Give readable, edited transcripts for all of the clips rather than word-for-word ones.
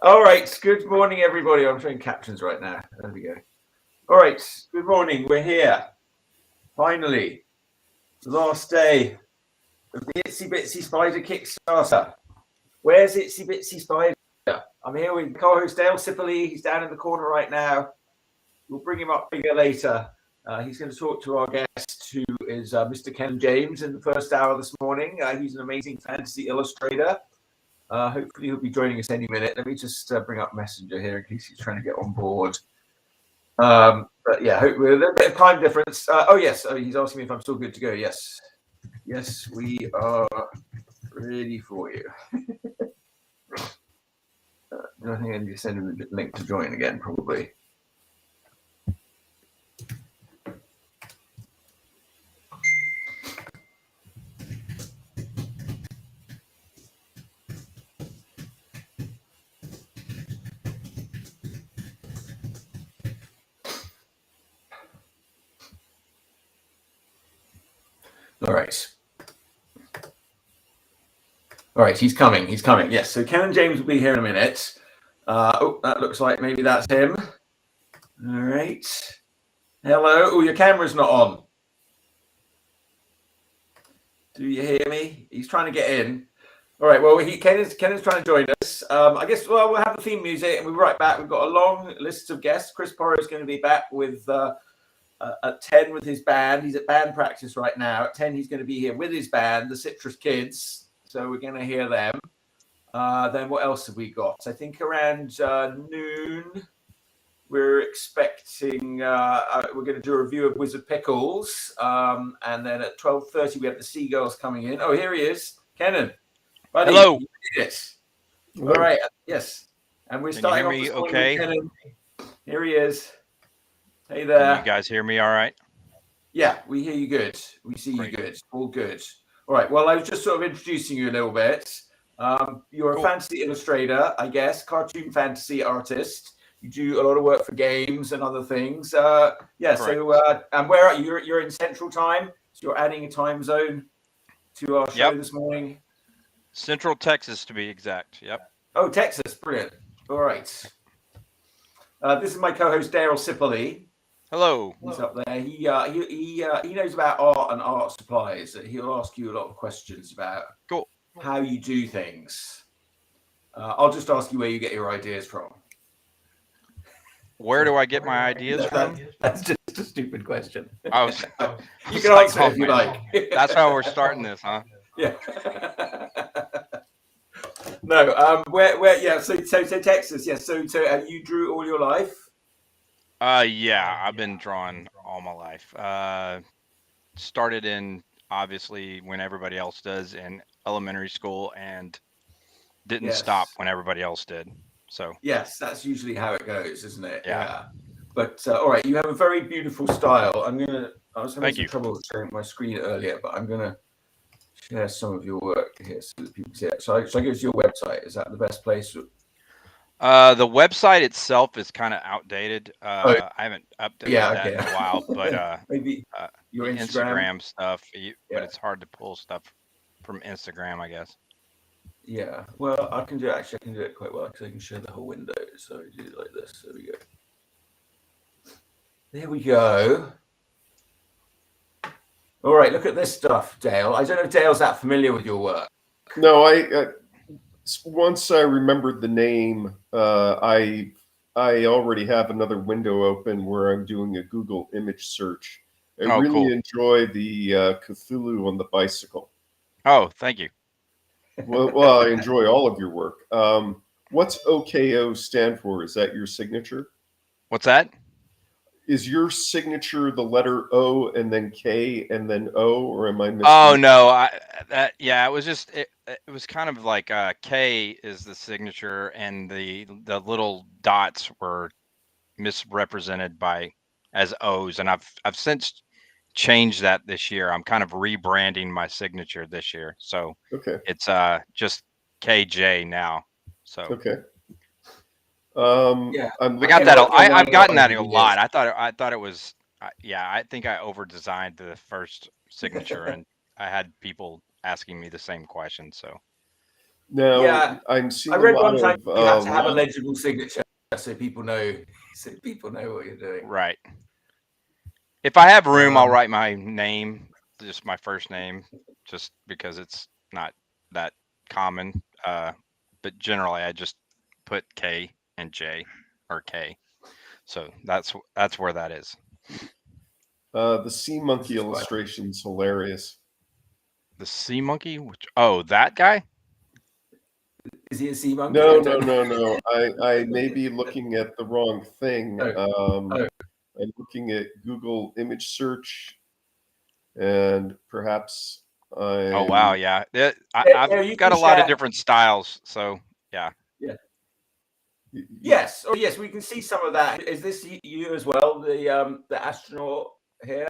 All right. Good morning, everybody. I'm showing captions right now. There we go. All right. Good morning. We're here. Finally, the last day of the Itsy Bitsy Spider Kickstarter. Where's Itsy Bitsy Spider? I'm here with co-host Dale Cipperly. He's down in the corner right now. We'll bring him up bigger later. He's going to talk to our guest, who is Mr. Kennon James, in the first hour this morning. He's an amazing fantasy illustrator. Hopefully he'll be joining us any minute. Let me just bring up Messenger here in case he's trying to get on board. But yeah, hopefully a little bit of time difference. Yes, he's asking me if I'm still good to go. Yes, we are ready for you. I think I need to send him the link to join again, probably. All right, he's coming. Yes, so Kennon James will be here in a minute. That looks like maybe that's him. All right. Hello. Oh, your camera's not on. Do you hear me? He's trying to get in. All right, well, Kennon's trying to join us. I guess, we'll have the theme music and we'll be right back. We've got a long list of guests. Chris Porro is going to be back with at 10 with his band. He's at band practice right now. At 10, he's going to be here with his band, the Citrus Kids. So we're going to hear them. Then what else have we got? I think around noon, we're expecting, we're going to do a review of Wizard Pickles. And then at 12:30, we have the Seagulls coming in. Oh, here he is. Kennon. Buddy, hello. Yes. All right. Yes. And we're starting off this morning with Kennon. Here he is. Hey there. Can you guys hear me all right? Yeah, we hear you good. We see you good. All good. All right. Well, I was just sort of introducing you a little bit. You're a fantasy illustrator, I guess, cartoon fantasy artist. You do a lot of work for games and other things. Yeah. Correct. So, and where are you? You're in Central Time. So you're adding a time zone to our show this morning. Central Texas, to be exact. Yep. Oh, Texas. Brilliant. All right. This is my co-host, Dale Cipperly. Hello. He's up there. He knows about art and art supplies. He'll ask you a lot of questions about how you do things. I'll just ask you where you get your ideas from. Where do I get my ideas from? That's just a stupid question. You can answer if you like. That's how we're starting this, huh? Yeah. No. Where? Yeah. So Texas. Yeah. So you drew all your life. Yeah, I've been drawing all my life. Started in, obviously, when everybody else does in elementary school, and didn't stop when everybody else did. So yes, that's usually how it goes, isn't it? Yeah. But all right, you have a very beautiful style. I was having some trouble sharing my screen earlier, but I'm gonna share some of your work here so that people see it. So I give us your website. Is that the best place? The website itself is kind of outdated. I haven't updated that in a while, but maybe your Instagram stuff. But it's hard to pull stuff from Instagram, I guess. Yeah. Well, I can do it quite well because I can share the whole window. So I do it like this. There we go. There we go. All right. Look at this stuff, Dale. I don't know if Dale's that familiar with your work. No, once I remembered the name, I already have another window open where I'm doing a Google image search. I really enjoy the Cthulhu on the bicycle. Oh, thank you. Well, I enjoy all of your work. What's OKO stand for? Is that your signature? What's that? Is your signature the letter O and then K and then O, or am I missing? Oh no, it was just it was kind of like K is the signature, and the little dots were misrepresented as O's, and I've since changed that this year. I'm kind of rebranding my signature this year, so it's just KJ now. So I got that. I've gotten that a lot. I thought it was. I think I over designed the first signature, and I had people asking me the same question. So Now, Yeah, I'm seeing I read a lot one time of you have to have a legible signature so people know what you're doing. Right. If I have room, I'll Um, write my name, just my first name, just because it's not that common. But generally, I just put K and J or K. So that's where that is. the sea monkey This is quite- illustration's hilarious. The sea monkey, that guy. Is he a sea monkey? No, I no, don't know. no, no. I may be looking at the wrong thing. Oh. I'm looking at Google image search, and perhaps Oh wow, I'm. yeah. Yeah, I've you got can a lot of share. different styles, so yeah. Yes. Oh, yes. We can see some of that. Is this you as well? The astronaut here.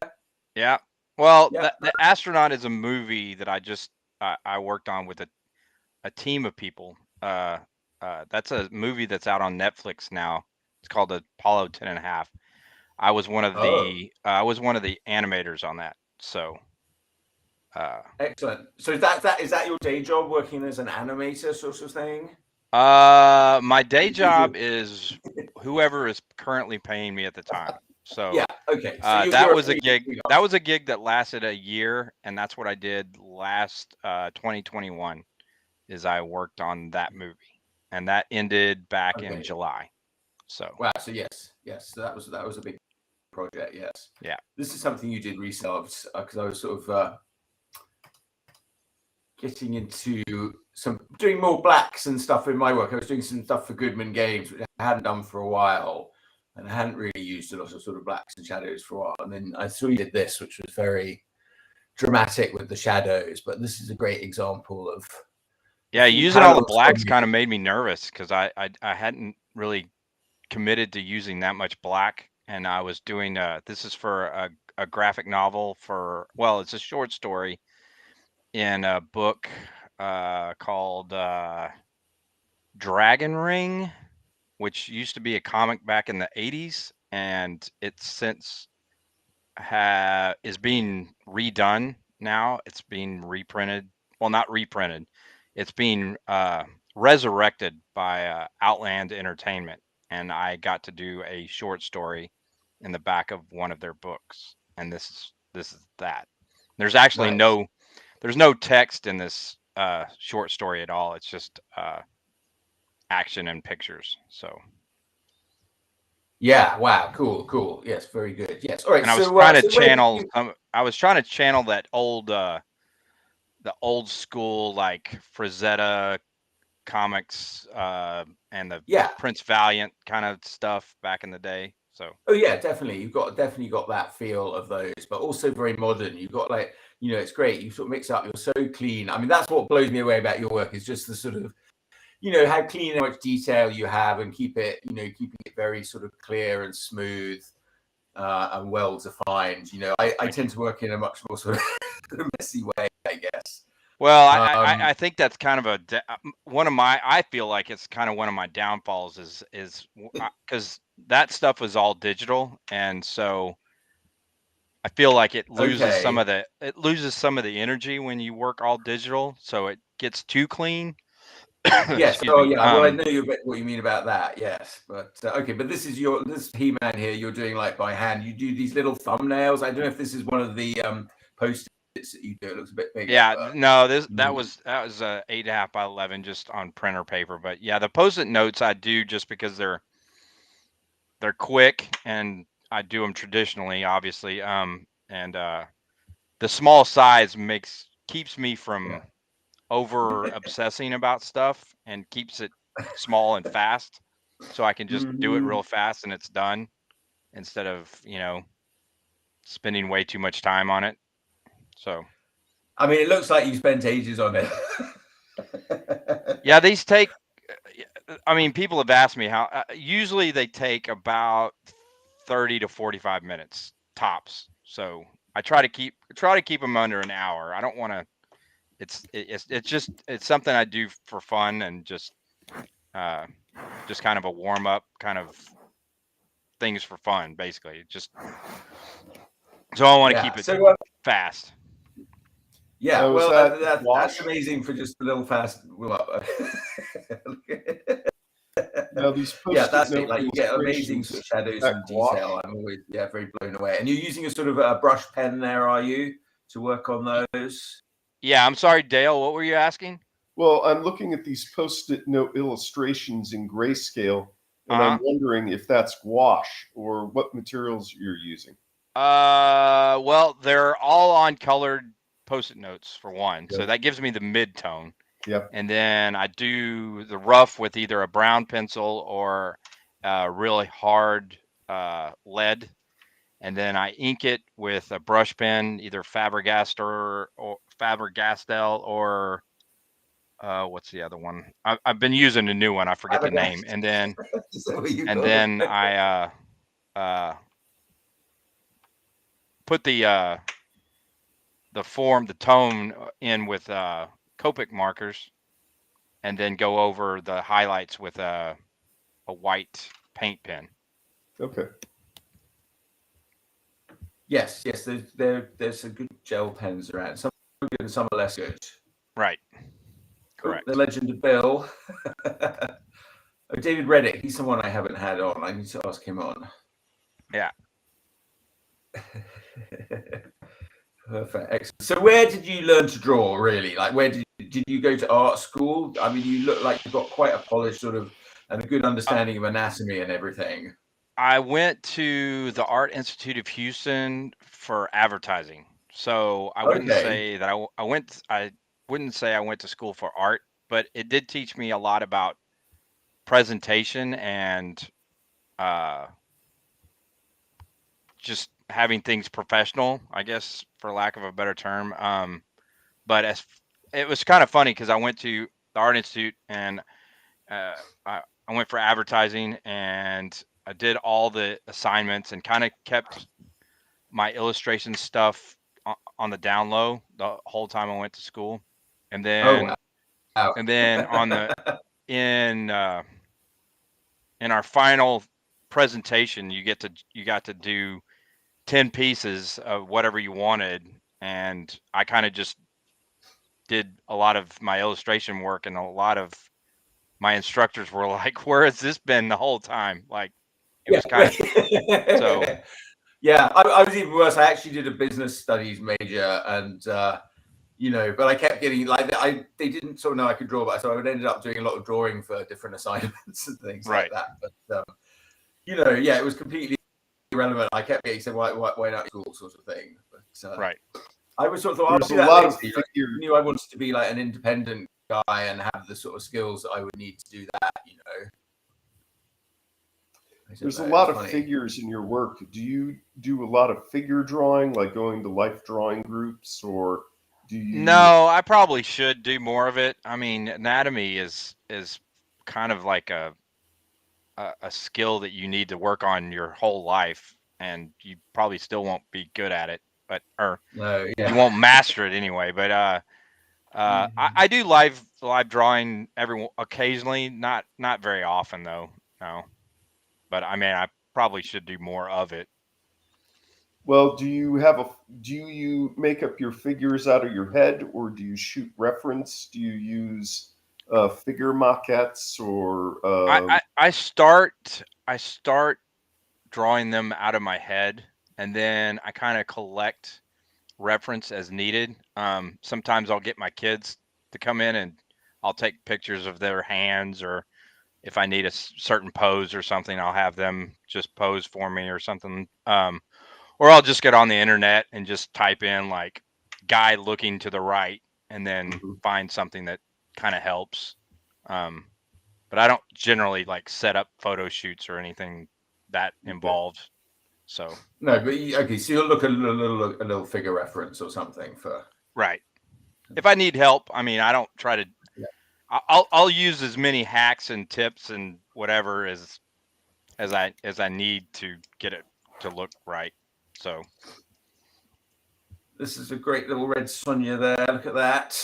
Yeah. Well, Yeah. the astronaut is a movie that I worked on with a team of people. That's a movie that's out on Netflix now. It's called Apollo 10.5. I was one of the animators on that. So Excellent. So is that your day job, working as an animator sort of thing? my day job is whoever is currently paying me at the time. So Yeah. Okay. So that you're was a gig. That was a gig that lasted a year, and that's what I did last 2021. Is I worked on that movie, and that ended back in July. So wow. So yes. So that was a big project. Yes. yeah. This is something you did recently because I was sort of getting into doing more blacks and stuff in my work. I was doing some stuff for Goodman Games, which I hadn't done for a while, and I hadn't really used a lot of sort of blacks and shadows for a while. And then I saw you did this, which was very dramatic with the shadows. But this is a great example of Using all the blacks kind of made me nervous because I hadn't really committed to using that much black, and I was doing this is for a graphic novel it's a short story in a book called Dragon Ring, which used to be a comic back in the 80s, and it's since is being redone now. It's being reprinted. Well, not reprinted. It's being resurrected by Outland Entertainment, and I got to do a short story in the back of one of their books, and this is that. There's actually there's no text in this short story at all. It's just action and pictures. So yeah, wow, cool. Yes, very good. Yes, all right. and I was trying to channel that old the old school like Frazetta comics and the Prince Valiant kind of stuff back in the day. So yeah, definitely. You've definitely got that feel of those, but also very modern. You've got it's great. You sort of mix up. You're so clean. I mean, that's what blows me away about your work is just the sort of, how clean and much detail you have, and keeping it very sort of clear and smooth and well defined. I tend to work in a much more sort of messy way, I guess. Well, I think that's kind of I feel like it's kind of one of my downfalls is because that stuff was all digital, and so I feel like it loses some of the energy when you work all digital, so it gets too clean. Yes. Oh, yeah. Well, I know what you mean about that. Yes, but okay. But this He-Man here. You're doing like by hand. You do these little thumbnails. I don't know if this is one of the post-its that you do. It looks a bit bigger. Yeah. No. That was 8.5 by 11 just on printer paper. But yeah, the post-it notes I do just because they're quick and I do them traditionally, obviously. And the small size keeps me from over obsessing about stuff and keeps it small and fast, so I can just do it real fast and it's done instead of spending way too much time on it. So I mean, it looks like you spent ages on it. yeah, these take. I mean, people have asked me how. Usually, they take about 30 to 45 minutes tops. So I try to keep them under an hour. I don't want to. It's something I do for fun and just kind of a warm up kind of things for fun, basically. So I want to keep it fast. Yeah, Now, is well, that that's wash? amazing for just a little fast. Well, Now these yeah, post-it that's it. note Like you get amazing illustrations, sort of is shadows that and gouache? detail. I'm always very blown away. And you're using a sort of a brush pen there, are you, to work on those? Yeah, I'm sorry, Dale. What were you asking? Well, I'm looking at these post-it note illustrations in grayscale, and I'm Uh-huh. wondering if that's gouache or what materials you're using. Well, they're all on colored Post-it notes for one, so Yep. that gives me the mid-tone. Yep. And then I do the rough with either a brown pencil or really hard lead, and then I ink it with a brush pen, either Faber-Castell or what's the other one? I've been using a new one. I forget the name. And then I put the tone in with Copic markers, and then go over the highlights with a white paint pen. Okay. Yes. There's some good gel pens around. Some are good and some are less good. Right. Correct. The Legend of Bill. Oh, David Reddick. He's someone I haven't had on. I need to ask him on. Yeah. Perfect. Excellent. So where did you learn to draw, really? Like, where did you go to art school? I mean, you look like you've got quite a polished sort of and a good understanding of anatomy and everything. I went to the Art Institute of Houston for advertising. So I wouldn't say that I wouldn't say I went to school for art, but it did teach me a lot about presentation and just having things professional, I guess, for lack of a better term. But it was kind of funny because I went to the Art Institute and I went for advertising, and I did all the assignments and kind of kept my illustration stuff on the down low the whole time I went to school. And then on the in our final presentation, you got to do 10 pieces of whatever you wanted, and I kind of just did a lot of my illustration work, and a lot of my instructors were like, where has this been the whole time? Like, it was kind of so. Yeah, I was even worse. I actually did a business studies major, and but I kept getting like they didn't sort of know I could draw, but so I would ended up doing a lot of drawing for different assignments and things like that. But it was completely irrelevant. I kept getting said, why not school sort of thing. But Right. I was sort of thought, There's a lot of figure. I knew I wanted to be like an independent guy and have the sort of skills that I would need to do that. There's a lot of figures in your work. Do you do a lot of figure drawing, like going to life drawing groups, or do you? No, I probably should do more of it. I mean, anatomy is kind of like a skill that you need to work on your whole life, and you probably still won't be good at it, you won't master it anyway. But I do live drawing occasionally, not very often though. No. But I mean, I probably should do more of it. Well, do you make up your figures out of your head, or do you shoot reference? Do you use figure maquettes, or I start drawing them out of my head, and then I kind of collect reference as needed. Sometimes I'll get my kids to come in and I'll take pictures of their hands, or if I need a certain pose or something, I'll have them just pose for me or something. Or I'll just get on the internet and just type in like guy looking to the right, and then find something that kind of helps. But I don't generally like set up photo shoots or anything that involved. So no, but okay, so you'll look at a little figure reference or something for right. If I need help, I mean, I don't try to. Yeah. I'll use as many hacks and tips and whatever as I need to get it to look right. So this is a great little red Sonia there. Look at that.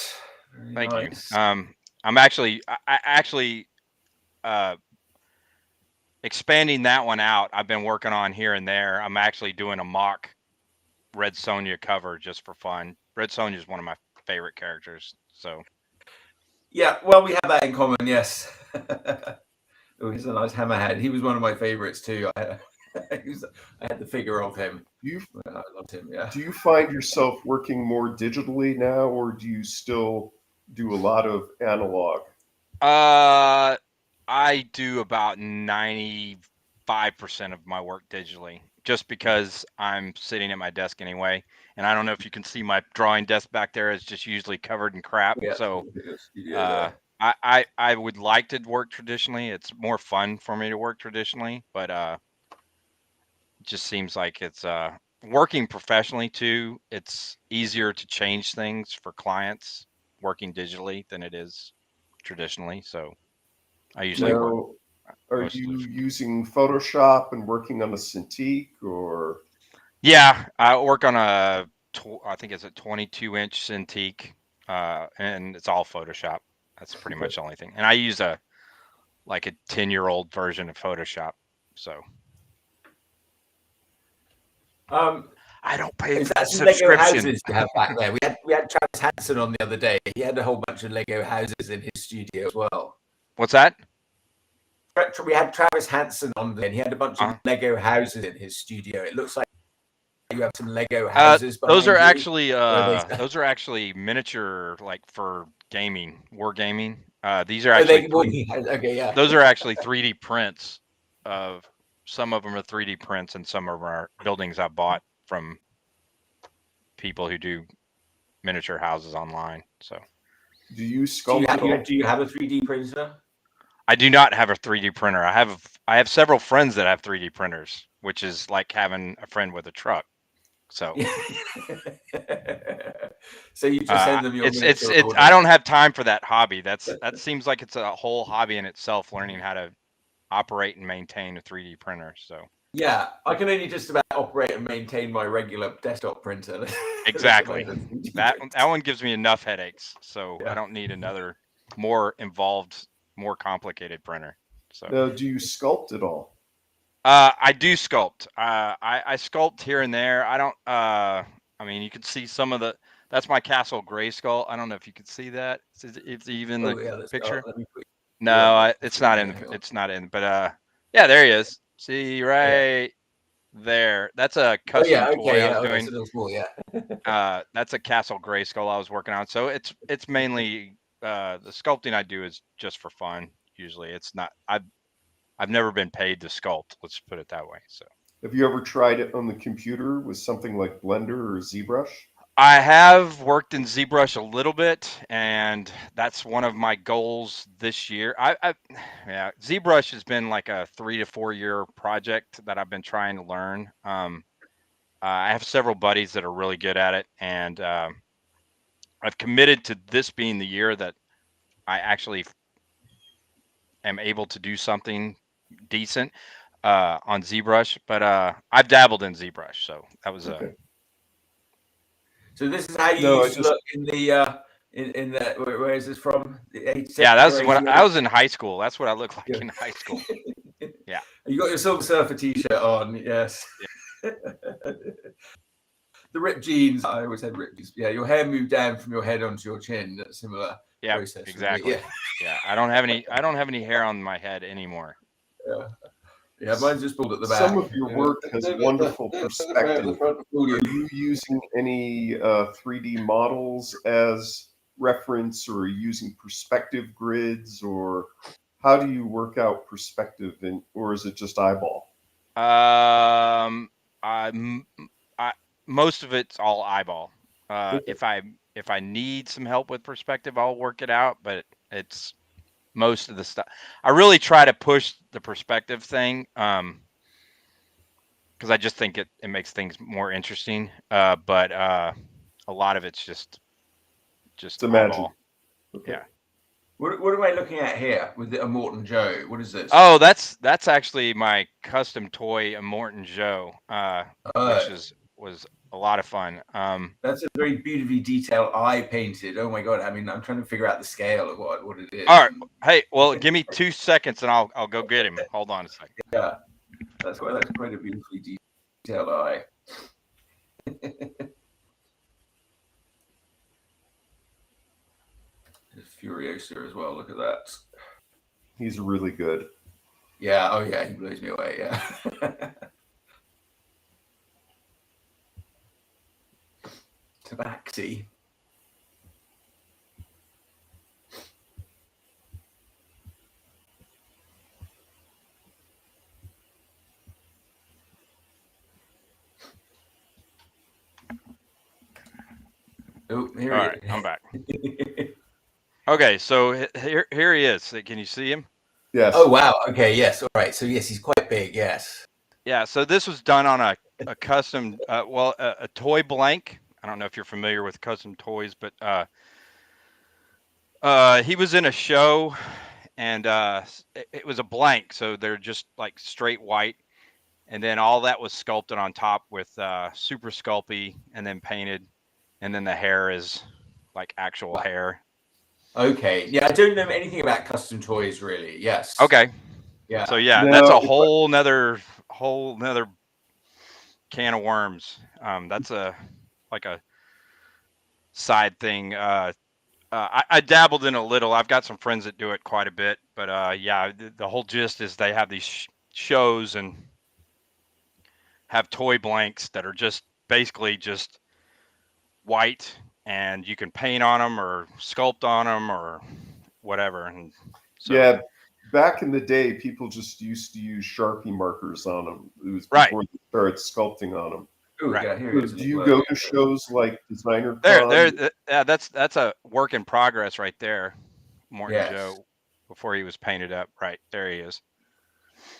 Very thank nice. you. I'm actually expanding that one out. I've been working on here and there. I'm actually doing a mock Red Sonja cover just for fun. Red Sonja is one of my favorite characters. So Yeah, well, we have that in common. Yes. Oh, he's a nice hammerhead. He was one of my favorites too. I had the figure of him. I loved him. Yeah. Do you find yourself working more digitally now, or do you still do a lot of analog? I do about 95% of my work digitally, just because I'm sitting at my desk anyway. And I don't know if you can see my drawing desk back there is just usually covered in crap. Yeah. So Yeah. I would like to work traditionally. It's more fun for me to work traditionally, but it just seems like it's working professionally too. It's easier to change things for clients working digitally than it is traditionally. So I usually work. So, are you using Photoshop and working on a Cintiq, or? Yeah, I work on a I think it's a 22-inch Cintiq, and it's all Photoshop. That's pretty much the only thing. And I use a 10-year-old version of Photoshop. So I don't pay is for that the some Lego subscription. houses you have back there? We had Travis Hanson on the other day. He had a whole bunch of Lego houses in his studio as well. What's that? We had Travis Hanson on there, and he had a bunch of Lego houses in his studio. It looks like you have some Lego houses. Those are you. those are actually miniature, like for gaming, wargaming. These are actually okay, yeah. Those are actually 3D prints of some of them are 3D prints, and some of them are buildings I bought from people who do miniature houses online. So do you sculpt? Do you have a 3D printer? I do not have a 3D printer. I have several friends that have 3D printers, which is like having a friend with a truck. So so you just send them your it's I don't have time for that hobby. That seems like it's a whole hobby in itself, learning how to operate and maintain a 3D printer. So yeah, I can only just about operate and maintain my regular desktop printer. Exactly. that one gives me enough headaches, so I don't need another more involved, more complicated printer. So now, do you sculpt at all? I do sculpt. I sculpt here and there. I don't. I mean, you can see some of the. That's my Castle Grayskull. I don't know if you can see that. It's even the picture. No, it's not in. It's not in. But yeah, there he is. See right there. That's a custom toy I was doing. That's a Castle Grayskull I was working on. So it's mainly the sculpting I do is just for fun. Usually, it's not. I've never been paid to sculpt. Let's put it that way. So, have you ever tried it on the computer with something like Blender or ZBrush? I have worked in ZBrush a little bit, and that's one of my goals this year. Yeah, ZBrush has been like a 3 to 4 year project that I've been trying to learn. I have several buddies that are really good at it, and I've committed to this being the year that I actually am able to do something decent on ZBrush. But I've dabbled in ZBrush, so that was So this is how you used to look in the in the where is this from? Yeah, that's when I was in high school. That's what I looked like in high school. Yeah. You got your Silver Surfer t-shirt on, yes. Yeah. The ripped jeans. I always had ripped jeans. Yeah, your hair moved down from your head onto your chin. That's similar process. Exactly. Yeah. I don't have any hair on my head anymore. Yeah, mine's just pulled at the back. Some of your work has wonderful perspective. Are you using any 3D models as reference, or are you using perspective grids, or how do you work out perspective, or is it just eyeball? Most of it's all eyeball. If I need some help with perspective, I'll work it out, but it's most of the stuff. I really try to push the perspective thing because I just think it makes things more interesting. But a lot of it's just imagine. Okay. Yeah. What am I looking at here with the Immortan Joe? What is this? Oh, that's actually my custom toy Immortan Joe, which was a lot of fun. That's a very beautifully detailed eye painted. Oh my god! I mean, I'm trying to figure out the scale of what it is. All right. Hey, well, give me 2 seconds and I'll go get him. Hold on a second. Yeah, that's quite a beautifully detailed eye. Furiosa as well. Look at that. He's really good. Yeah. Oh yeah, he blows me away. Yeah. Tabaxi. Oh, here All he right, is. I'm back. Okay, so here he is. Can you see him? Yes. Oh wow. Okay. Yes. All right. So yes, he's quite big. Yes. Yeah. So this was done on a custom, a toy blank. I don't know if you're familiar with custom toys, but he was in a show, and it was a blank, so they're just like straight white, and then all that was sculpted on top with super sculpey, and then painted, and then the hair is like actual hair. Okay. Yeah, I don't know anything about custom toys really. Yes. Okay. Yeah. So yeah, Now, that's a if I- whole nother can of worms. That's a side thing. I dabbled in a little. I've got some friends that do it quite a bit, but yeah, the whole gist is they have these shows and have toy blanks that are just basically just white, and you can paint on them or sculpt on them or whatever. And so, Yeah, back in the day, people just used to use Sharpie markers on them. It was Right. before they started sculpting on them. Ooh, Right. yeah, here he is. Do you go to shows like Designer Con? yeah, that's a work in progress right there. Morton Yes. Joe, before he was painted up. Right there he is.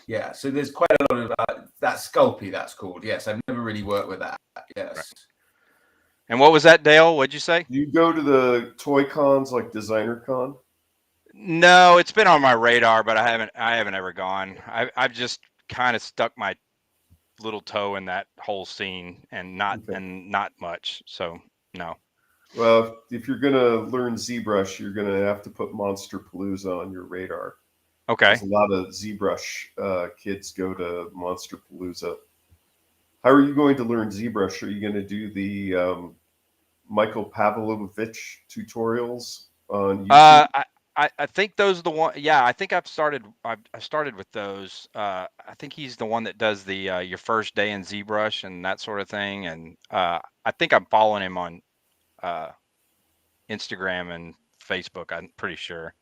Yeah, so there's quite a lot of that Sculpey, that's called. Yes, I've never really worked with that. Yes. Right. And what was that, Dale? What'd you say? Do you go to the toy cons like Designer Con? No, it's been on my radar, but I haven't ever gone. I've just kind of stuck my little toe in that whole scene and not much. So no. Well, if you're gonna learn ZBrush, you're gonna have to put Monster Palooza on your radar. Okay. There's a lot of ZBrush kids go to Monster Palooza. How are you going to learn ZBrush? Are you going to do the Michael Pavlovich tutorials on YouTube? I think those are the one. Yeah, I think I started with those. I think he's the one that does the your first day in ZBrush and that sort of thing. And I think I'm following him on Instagram and Facebook. I'm pretty sure.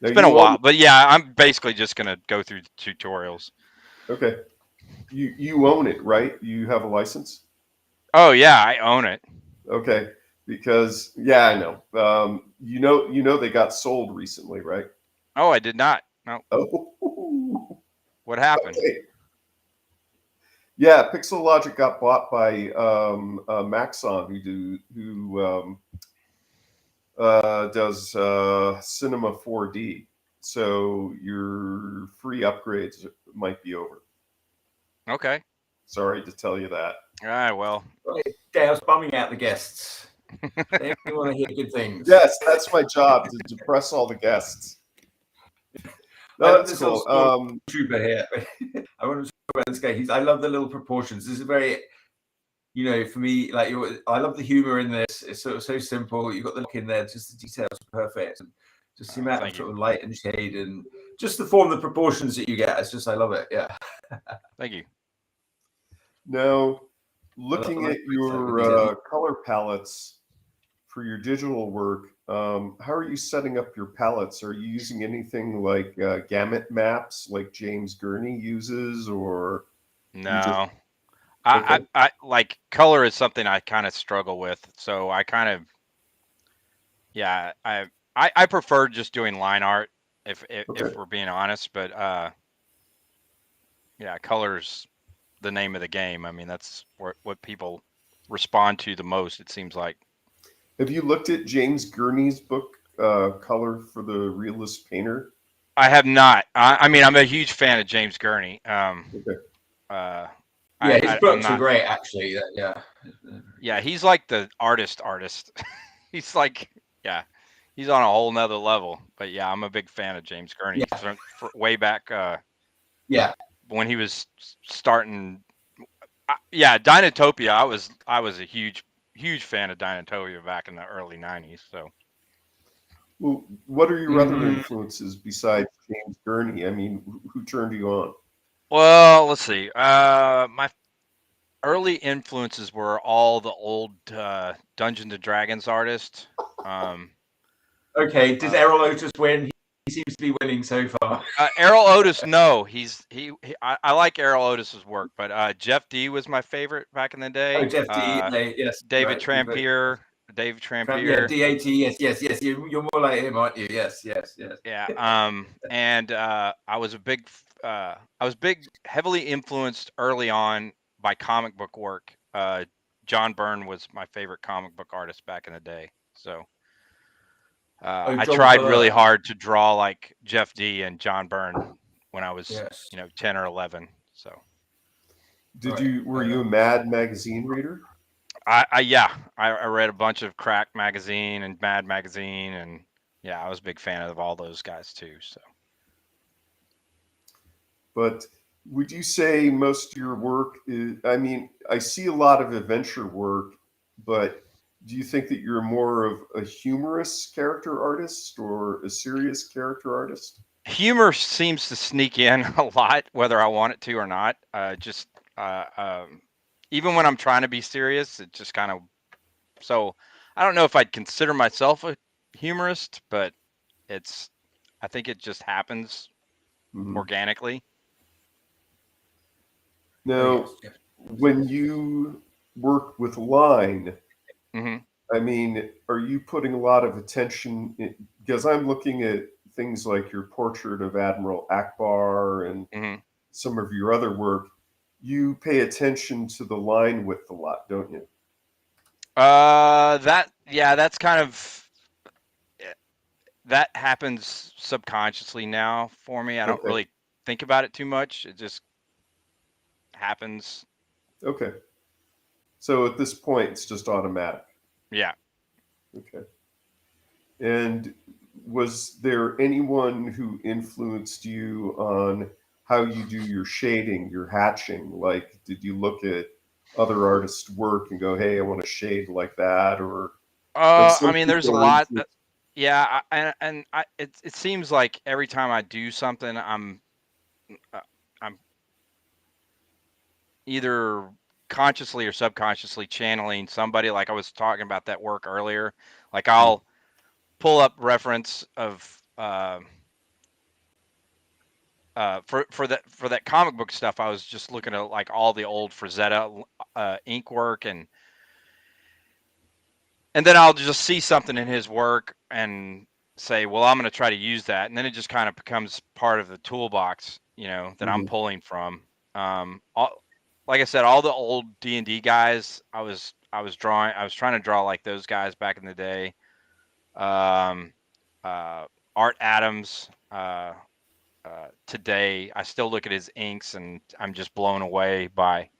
Now, It's been a you while, but yeah, I'm basically just gonna go through the tutorials. Okay. You own it, right? You have a license? Oh yeah, I own it. Okay. Because yeah, I know. You know they got sold recently, right? Oh, I did not. No. Oh. What happened? Okay. Yeah, Pixel Logic got bought by Maxon, who does Cinema 4D. So your free upgrades might be over. Okay. Sorry to tell you that. All right. Well. Dale's bumming out the guests. They only want to hear good things. Yes, that's my job, to depress all the guests. No, that's cool. Trooper here. I want to talk about this guy. I love the little proportions. This is very, for me, like I love the humor in this. It's so simple. You've got the look in there, just the details are perfect, and just the amount of sort of light and shade, and just the form, the proportions that you get. It's just, I love it. Yeah. Thank you. Now, looking at your color palettes for your digital work, how are you setting up your palettes? Are you using anything like gamut maps like James Gurney uses, or no? I like color is something I kind of struggle with, so I kind of I prefer just doing line art if we're being honest, but yeah, color's the name of the game. I mean, that's what people respond to the most, it seems like. Have you looked at James Gurney's book, Color for the Realist Painter? I have not. I mean, I'm a huge fan of James Gurney. Yeah, his books are great, actually. Yeah, he's like the artist. He's like, yeah, he's on a whole nother level. But yeah, I'm a big fan of James Gurney. Yeah. For way back. Yeah. When he was starting. Yeah, Dinotopia. I was a huge fan of Dinotopia back in the early '90s. So. Well, what are your other Mm, influences besides James Gurney? I mean, who turned you on? Well, let's see. My early influences were all the old Dungeons and Dragons artists. Um, okay, does uh, Errol Otis win? He seems to be winning so far. Errol Otis, no, I like Errol Otis's work, but Jeff D was my favorite back in the Oh, day. Jeff D. Yes, David right. Trampier, David Yeah, Trampier. DAT. Yes, yes, yes. You're more like him, aren't you? Yes, yes, yes. Yeah. And I was heavily influenced early on by comic book work. John Byrne was my favorite comic book artist back in the day. So Oh, I John tried really Byrne. hard to draw like Jeff D and John Byrne when I was, Yes. 10 or 11. So Did Right. you were you a Mad magazine reader? I read a bunch of Crack magazine and Mad magazine, and yeah, I was a big fan of all those guys too. So But would you say most of your work is, I mean, I see a lot of adventure work, but do you think that you're more of a humorous character artist or a serious character artist? humor seems to sneak in a lot, whether I want it to or not. Even when I'm trying to be serious, it just kind of so I don't know if I'd consider myself a humorist, but it's I think it just happens Mhm. organically. Oh, Now, yes, yes. when you work with line, Hmm. I mean, are you putting a lot of attention because I'm looking at things like your portrait of Admiral Akbar and Hmm. some of your other work. You pay attention to the line width a lot, don't you? That's kind of that happens subconsciously now for me. I don't Okay. really think about it too much. It just happens. Okay. So at this point, it's just automatic. Yeah. Okay. And was there anyone who influenced you on how you do your shading, your hatching? Like, did you look at other artists' work and go, "Hey, I want to shade like that," or like I some mean, there's a people are lot. into? Yeah, it seems like every time I do something, uh, I'm either consciously or subconsciously channeling somebody. Like I was talking about that work earlier. Like I'll pull up reference of for that comic book stuff. I was just looking at like all the old Frazetta ink work, and then I'll just see something in his work and say, well, I'm going to try to use that, and then it just kind of becomes part of the toolbox, that I'm Mhm. pulling from. Like I said, all the old D&D guys, I was trying to draw like those guys back in the day. Um, Art Adams. Today, I still look at his inks, and I'm just blown away by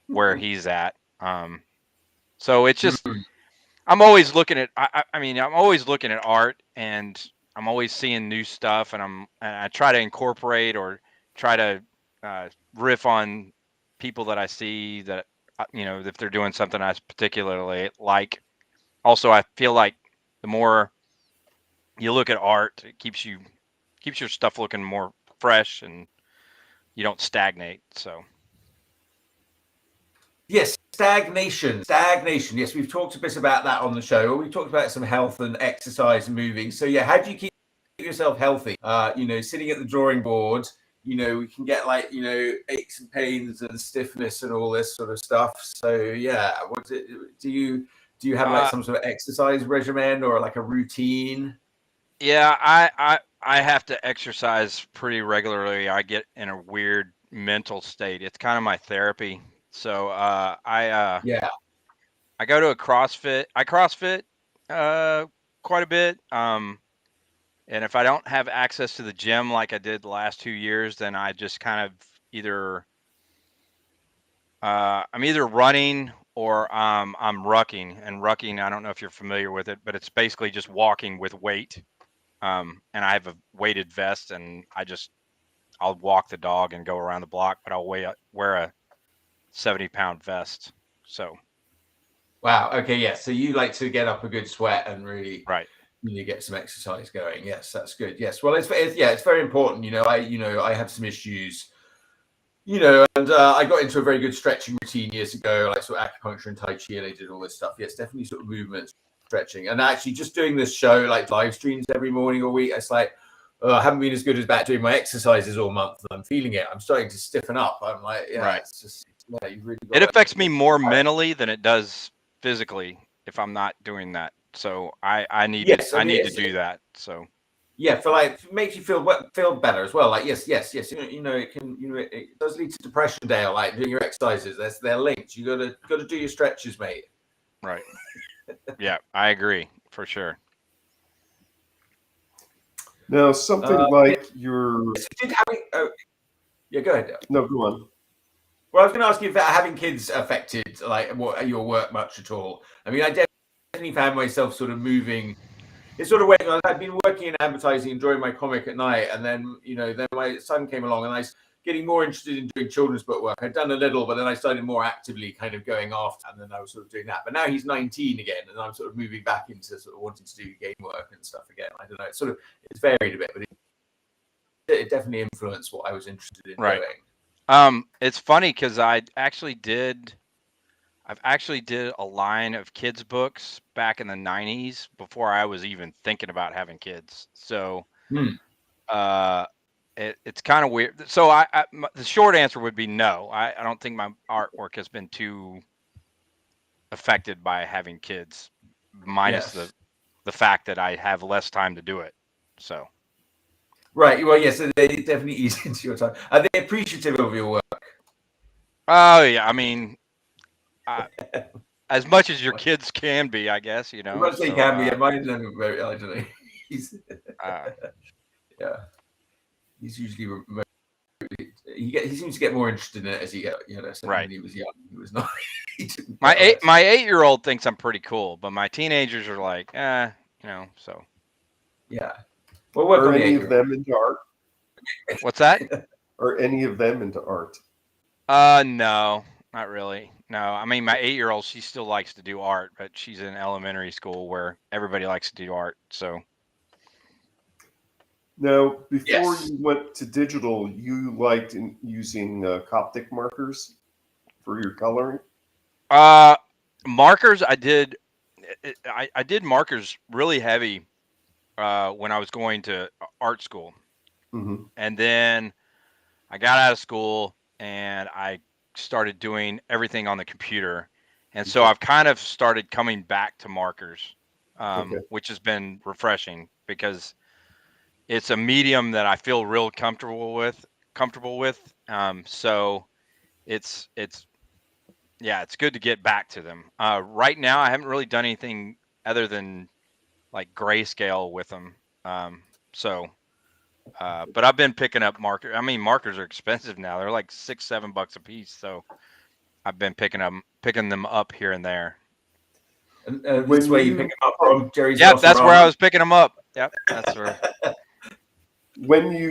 where he's at. So it's just Mm. I'm always looking at. I mean, I'm always looking at art, and I'm always seeing new stuff, and I try to incorporate or try to riff on people that I see that if they're doing something I particularly like. Also, I feel like the more you look at art, it keeps your stuff looking more fresh, and you don't stagnate. So Yes, stagnation. Stagnation. Yes, we've talked a bit about that on the show. We've talked about some health and exercise and moving. So yeah, how do you keep yourself healthy? Sitting at the drawing board, we can get like, aches and pains and stiffness and all this sort of stuff. So yeah, do you have like uh, some sort of exercise regimen or like a routine? yeah, I have to exercise pretty regularly. I get in a weird mental state. It's kind of my therapy. So Yeah. I go to a CrossFit. I CrossFit quite a bit. And if I don't have access to the gym like I did the last 2 years, then I just kind of either I'm either running or I'm rucking. And rucking, I don't know if you're familiar with it, but it's basically just walking with weight. And I have a weighted vest, and I'll walk the dog and go around the block, but I'll wear a 70-pound vest. So Wow. Okay. Yeah. So you like to get up a good sweat and really, right. you get some exercise going. Yes, that's good. Yes, well, it's very important. I have some issues. And I got into a very good stretching routine years ago, like sort of acupuncture and Tai Chi, and I did all this stuff. Yes, definitely sort of movement, stretching, and actually just doing this show, like live streams every morning or week. It's like, I haven't been as good as back doing my exercises all month. And I'm feeling it. I'm starting to stiffen up. I'm like, Right. It's just, you really. It affects me more mentally than it does physically if I'm not doing that. So I need to do that. So. Yeah, it makes you feel better as well. Like yes. It does lead to depression, Dale. Like doing your exercises, they're linked. You gotta do your stretches, mate. Right. Yeah, I agree for sure. Now, something like your. Yeah, go ahead, Dale. No, go on. Well, I was going to ask you if having kids affected your work much at all. I mean, I definitely found myself sort of moving. It's sort of when I'd been working in advertising and drawing my comic at night, and then then my son came along, and I was getting more interested in doing children's book work. I'd done a little, but then I started more actively kind of going after, and then I was sort of doing that. But now he's 19 again, and I'm sort of moving back into sort of wanting to do game work and stuff again. I don't know. It's varied a bit, but it definitely influenced what I was interested in doing. It's funny because I've actually did a line of kids books back in the 90s before I was even thinking about having kids. So, it's kind of weird. So the short answer would be no. I don't think my artwork has been too affected by having kids, minus the fact that I have less time to do it. So. Right. Well, yes, they definitely ease into your time. Are they appreciative of your work? Oh yeah, I mean, as much as your kids can be, I guess, As much as they can be. Mine's very, I don't know. He's he's usually he seems to get more interested in it as he get right. When he was young, he was not. My 8-year-old thinks I'm pretty cool, but my teenagers are like, so. Yeah. Well, what are any of them into art? What's that? Are any of them into art? No, not really. No, I mean, my 8-year-old, she still likes to do art, but she's in elementary school where everybody likes to do art. So. Now, before you went to digital, you liked using Coptic markers for your coloring? Markers, I did. I did markers really heavy when I was going to art school. Mm-hmm. And then I got out of school and I started doing everything on the computer. And so I've kind of started coming back to markers, which has been refreshing because it's a medium that I feel real comfortable with. So it's good to get back to them. Right now, I haven't really done anything other than like grayscale with them. But I've been picking up markers. I mean, markers are expensive now. They're like $6-7 a piece. So I've been picking them up here and there. And which way you pick them up from, Jerry's? Yeah, that's where I was picking them up. Yep, that's where. When you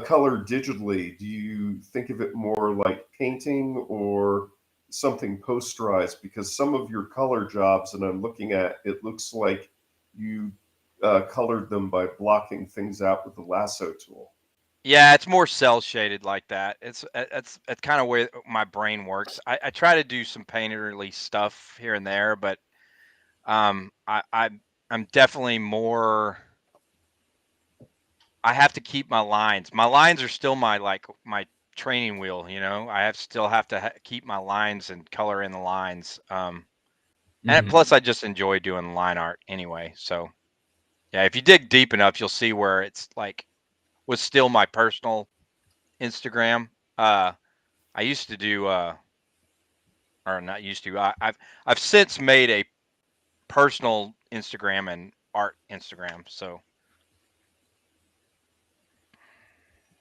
color digitally, do you think of it more like painting or something posterized? Because some of your color jobs that I'm looking at, it looks like you colored them by blocking things out with the lasso tool. Yeah, it's more cell shaded like that. It's kind of where my brain works. I try to do some painterly stuff here and there, but I'm definitely more. I have to keep my lines. My lines are still my training wheel. I still have to keep my lines and color in the lines. And plus, I just enjoy doing line art anyway. So, yeah, if you dig deep enough, you'll see where it's like was still my personal Instagram. I used to do, or not used to. I've since made a personal Instagram and art Instagram. So.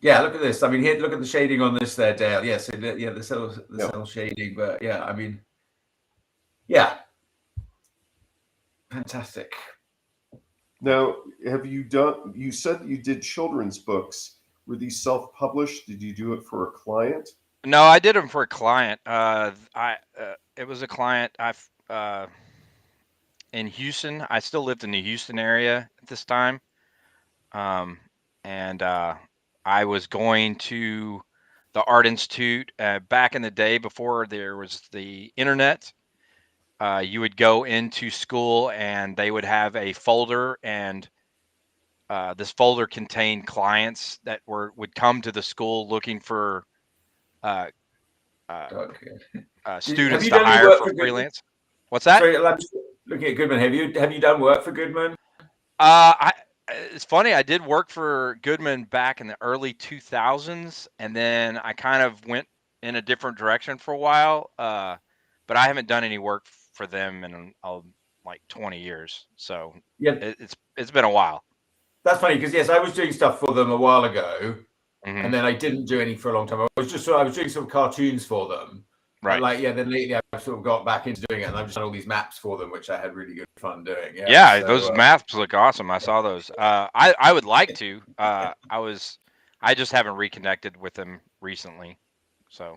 Yeah, look at this. I mean, here, look at the shading on this there, Dale. Yeah, so the cell shading, but yeah, I mean, yeah, fantastic. Now, you said that you did children's books. Were these self-published? Did you do it for a client? No, I did them for a client. It was a client in Houston. I still lived in the Houston area at this time. And I was going to the Art Institute back in the day before there was the internet. You would go into school and they would have a folder, and this folder contained clients that would come to the school looking for Okay. Have students you to done any hire work for for Goodman? freelance. What's that? Sorry, I'm just looking at Goodman. Have you done work for Goodman? It's funny. I did work for Goodman back in the early 2000s, and then I kind of went in a different direction for a while. But I haven't done any work for them in like 20 years. So Yeah, it's been a while. that's funny because yes, I was doing stuff for them a while ago, Mm-hmm. and then I didn't do any for a long time. I was doing some cartoons for them. Right. But like, yeah, then lately I've sort of got back into doing it, and I've just done all these maps for them, which I had really good fun doing. Yeah, Yeah, so, those maps look awesome. I saw those. I would like to. I just haven't reconnected with them recently. So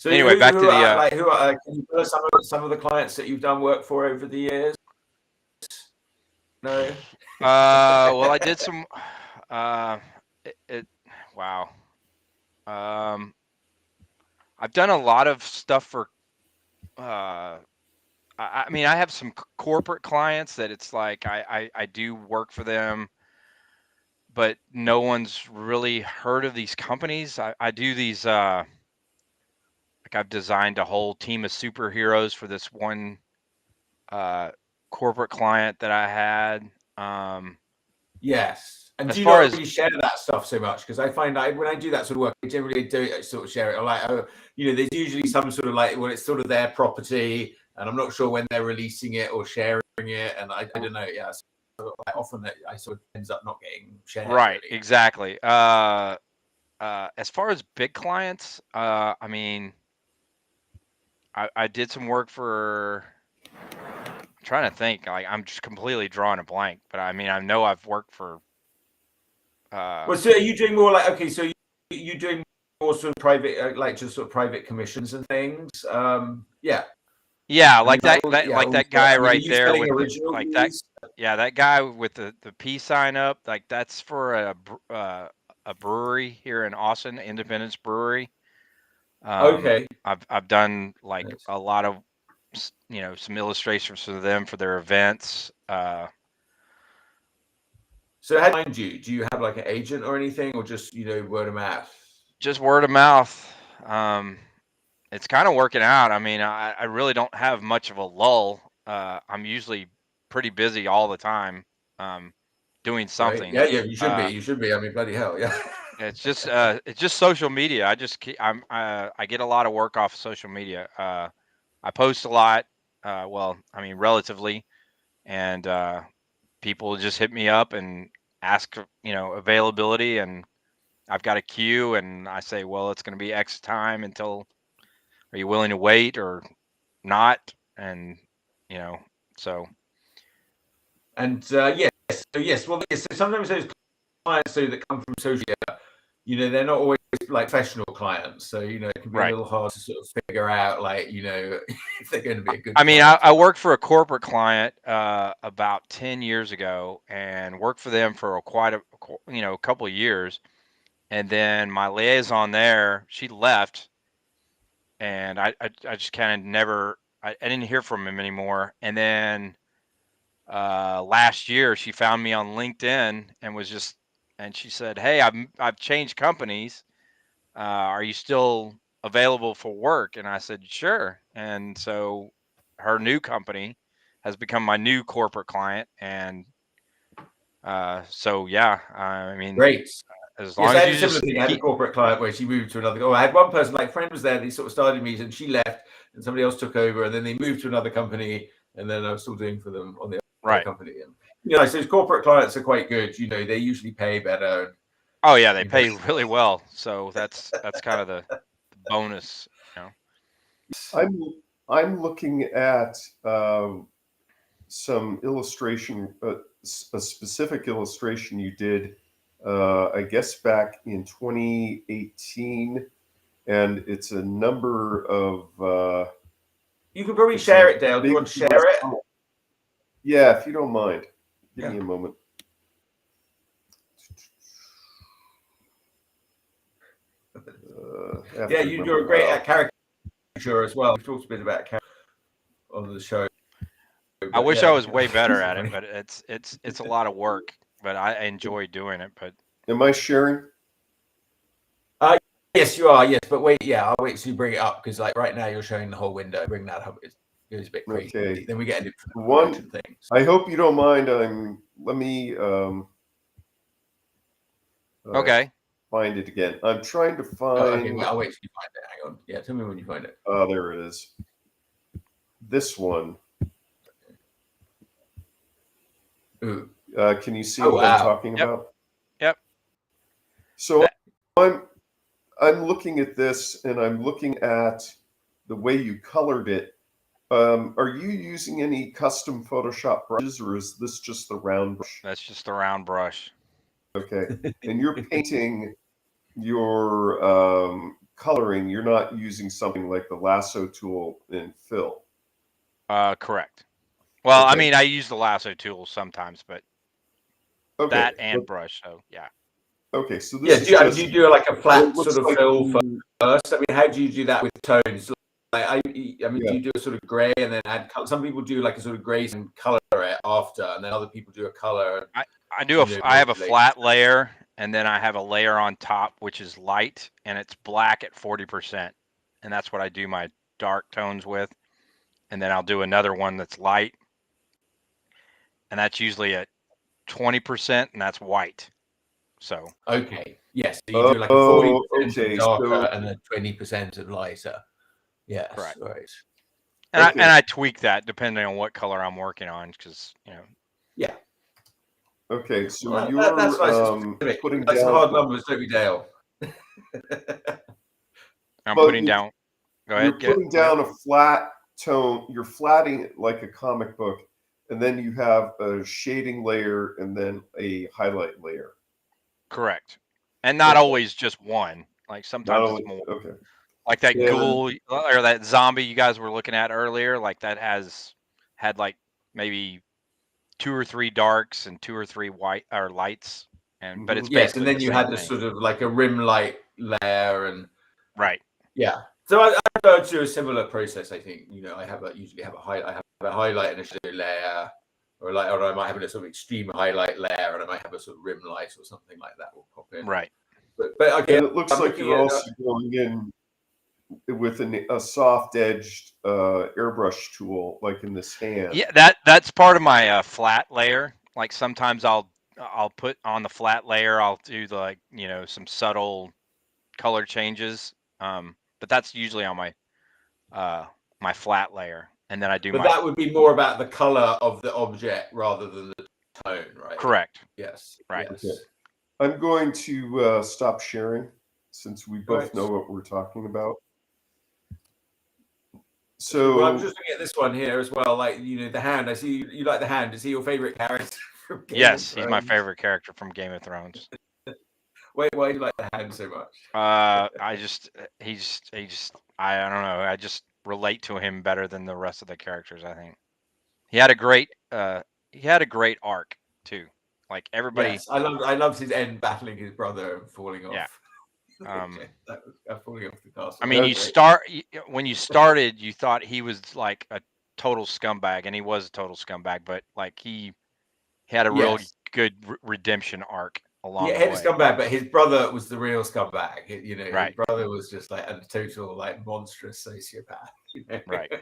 anyway, back to the can you tell us some of the clients that you've done work for over the years? No. Well, I did some. Wow. I've done a lot of stuff for. I mean, I have some corporate clients that it's like I do work for them, but no one's really heard of these companies. I do these. Like I've designed a whole team of superheroes for this one corporate client that I had. Yes. And As do you far not as really share that stuff so much? Because I find when I do that sort of work, I generally do sort of share it. Or like, there's usually some sort of like, well, it's sort of their property, and I'm not sure when they're releasing it or sharing it. And I don't know. Yeah. So often that I sort of ends up not getting shared. right, really. exactly. As far as big clients, I mean, I did some work for. I'm trying to think. Like I'm just completely drawing a blank, but I mean, I know I've worked for. Well, so are you doing more like so you doing more sort of private, like just sort of private commissions and things? Yeah. Yeah, like that guy right there with that. Yeah, that guy with the peace sign up. Like that's for a brewery here in Austin, Independence Brewery. Okay. I've done like Nice. a lot of some illustrations for them for their events. So how do you find you? Do you have like an agent or anything, or just word of mouth? Just word of mouth. It's kind of working out. I mean, I really don't have much of a lull. I'm usually pretty busy all the time, doing something. Right. Yeah, you should be. You should be. I mean, bloody hell, yeah. It's just social media. I get a lot of work off of social media. I post a lot. Well, I mean, relatively, and people just hit me up and ask, availability, and I've got a queue, and I say, well, it's going to be X time until. Are you willing to wait or not? And so. And yes, so yes, well, yes. So sometimes those clients that come from social media, they're not always like professional clients, so it can be a little hard to sort of figure out, like if they're going to be a good. I mean, I worked for a corporate client about 10 years ago, and worked for them for quite a couple of years, and then my liaison there, she left, and I just kind of never I didn't hear from him anymore, and then last year she found me on LinkedIn and she said, hey, I've changed companies, are you still available for work? And I said, sure. And so her new company has become my new corporate client, and so yeah, I mean, great. as long I as had you a similar just thing. I had a corporate client where she moved to another. Oh, I had one person, like friend was there. They sort of started me, and she left, and somebody else took over, and then they moved to another company, and then I was still doing for them on the other company. And so corporate clients are quite good. They usually pay better. Oh yeah, they pay really well. So that's kind of the bonus. I'm looking at some illustration, a specific illustration you did, I guess back in 2018, and it's a number of You can probably share it, Dale. Do you want to share it? Yeah, if you don't mind. Give me a moment. Yeah, you're a great at caricature as well. We've talked a bit about caricature on the show. I wish I was way better at it, but it's a lot of work. But I enjoy doing it. But am I sharing? Yes, you are. Yes, but wait. Yeah, I'll wait till you bring it up because, like, right now you're showing the whole window. Bring that up. It goes a bit crazy. Okay. Then we get into one thing. I hope you don't mind. Let me okay. Find it again. I'm trying to find. Oh, okay, well, I'll wait till you find it. Hang on. Yeah, tell me when you find it. Oh, there it is. This one. Ooh. Can you see what I'm talking about? Yep. So I'm looking at this, and I'm looking at the way you colored it. Are you using any custom Photoshop brushes, or is this just the round brush? That's just the round brush. Okay. And you're painting your coloring. You're not using something like the lasso tool in fill. Correct. Well, Okay. I mean, I use the lasso tool sometimes, but that and brush. So yeah. Okay, so this do you do like a flat sort of fill first? I mean, how do you do that with tones? Like, I mean, do you do a sort of gray and then add color? Some people do like a sort of gray and color it after, and then other people do a color. I have a flat layer, and then I have a layer on top which is light, and it's black at 40%, and that's what I do my dark tones with. And then I'll do another one that's light, and that's usually at 20%, and that's white. So okay, yes, so you do like a 40% darker so, and a 20% of lighter. Yes, correct. Right. And I tweak that depending on what color I'm working on, because Yeah. Okay, so well, you're that's nice. putting down some hard numbers, don't we, Dale? I'm putting down. Go ahead. You're putting down a flat tone. You're flatting it like a comic book, and then you have a shading layer and then a highlight layer. Correct, and not always just one. Like sometimes it's more. Okay. Like that ghoul or that zombie you guys were looking at earlier, like that had like maybe 2 or 3 darks and 2 or 3 white or lights, but it's basically and then you had this sort of like a rim light layer and right. Yeah. So I go through a similar process. I think I usually have a highlight and a shadow layer, or I might have a sort of extreme highlight layer, and I might have a sort of rim light or something like that will pop in. Right. But again, it looks like you're also going in with a soft-edged airbrush tool, like in this hand. Yeah, that's part of my flat layer. Like sometimes I'll put on the flat layer. I'll do some subtle color changes. But that's usually on my my flat layer, and then I do. But that would be more about the color of the object rather than the tone, right? Correct. Yes. Right. Yes. Okay. I'm going to stop sharing since we both know what we're talking about. So I'm just looking at this one here as well. Like the hand. I see you like the hand. Is he your favorite character? Yes, he's my favorite character from Game of Thrones. Wait, why do you like the hand so much? I don't know. I just relate to him better than the rest of the characters. I think he had a great arc too. Like everybody. Yes, I loved his end battling his brother and falling off. Yeah. That was falling off the castle. I mean, when you started, you thought he was like a total scumbag, and he was a total scumbag. But like he had a real good redemption arc along the way. He had a scumbag, but his brother was the real scumbag. Right. His brother was just like a total like monstrous sociopath. Right.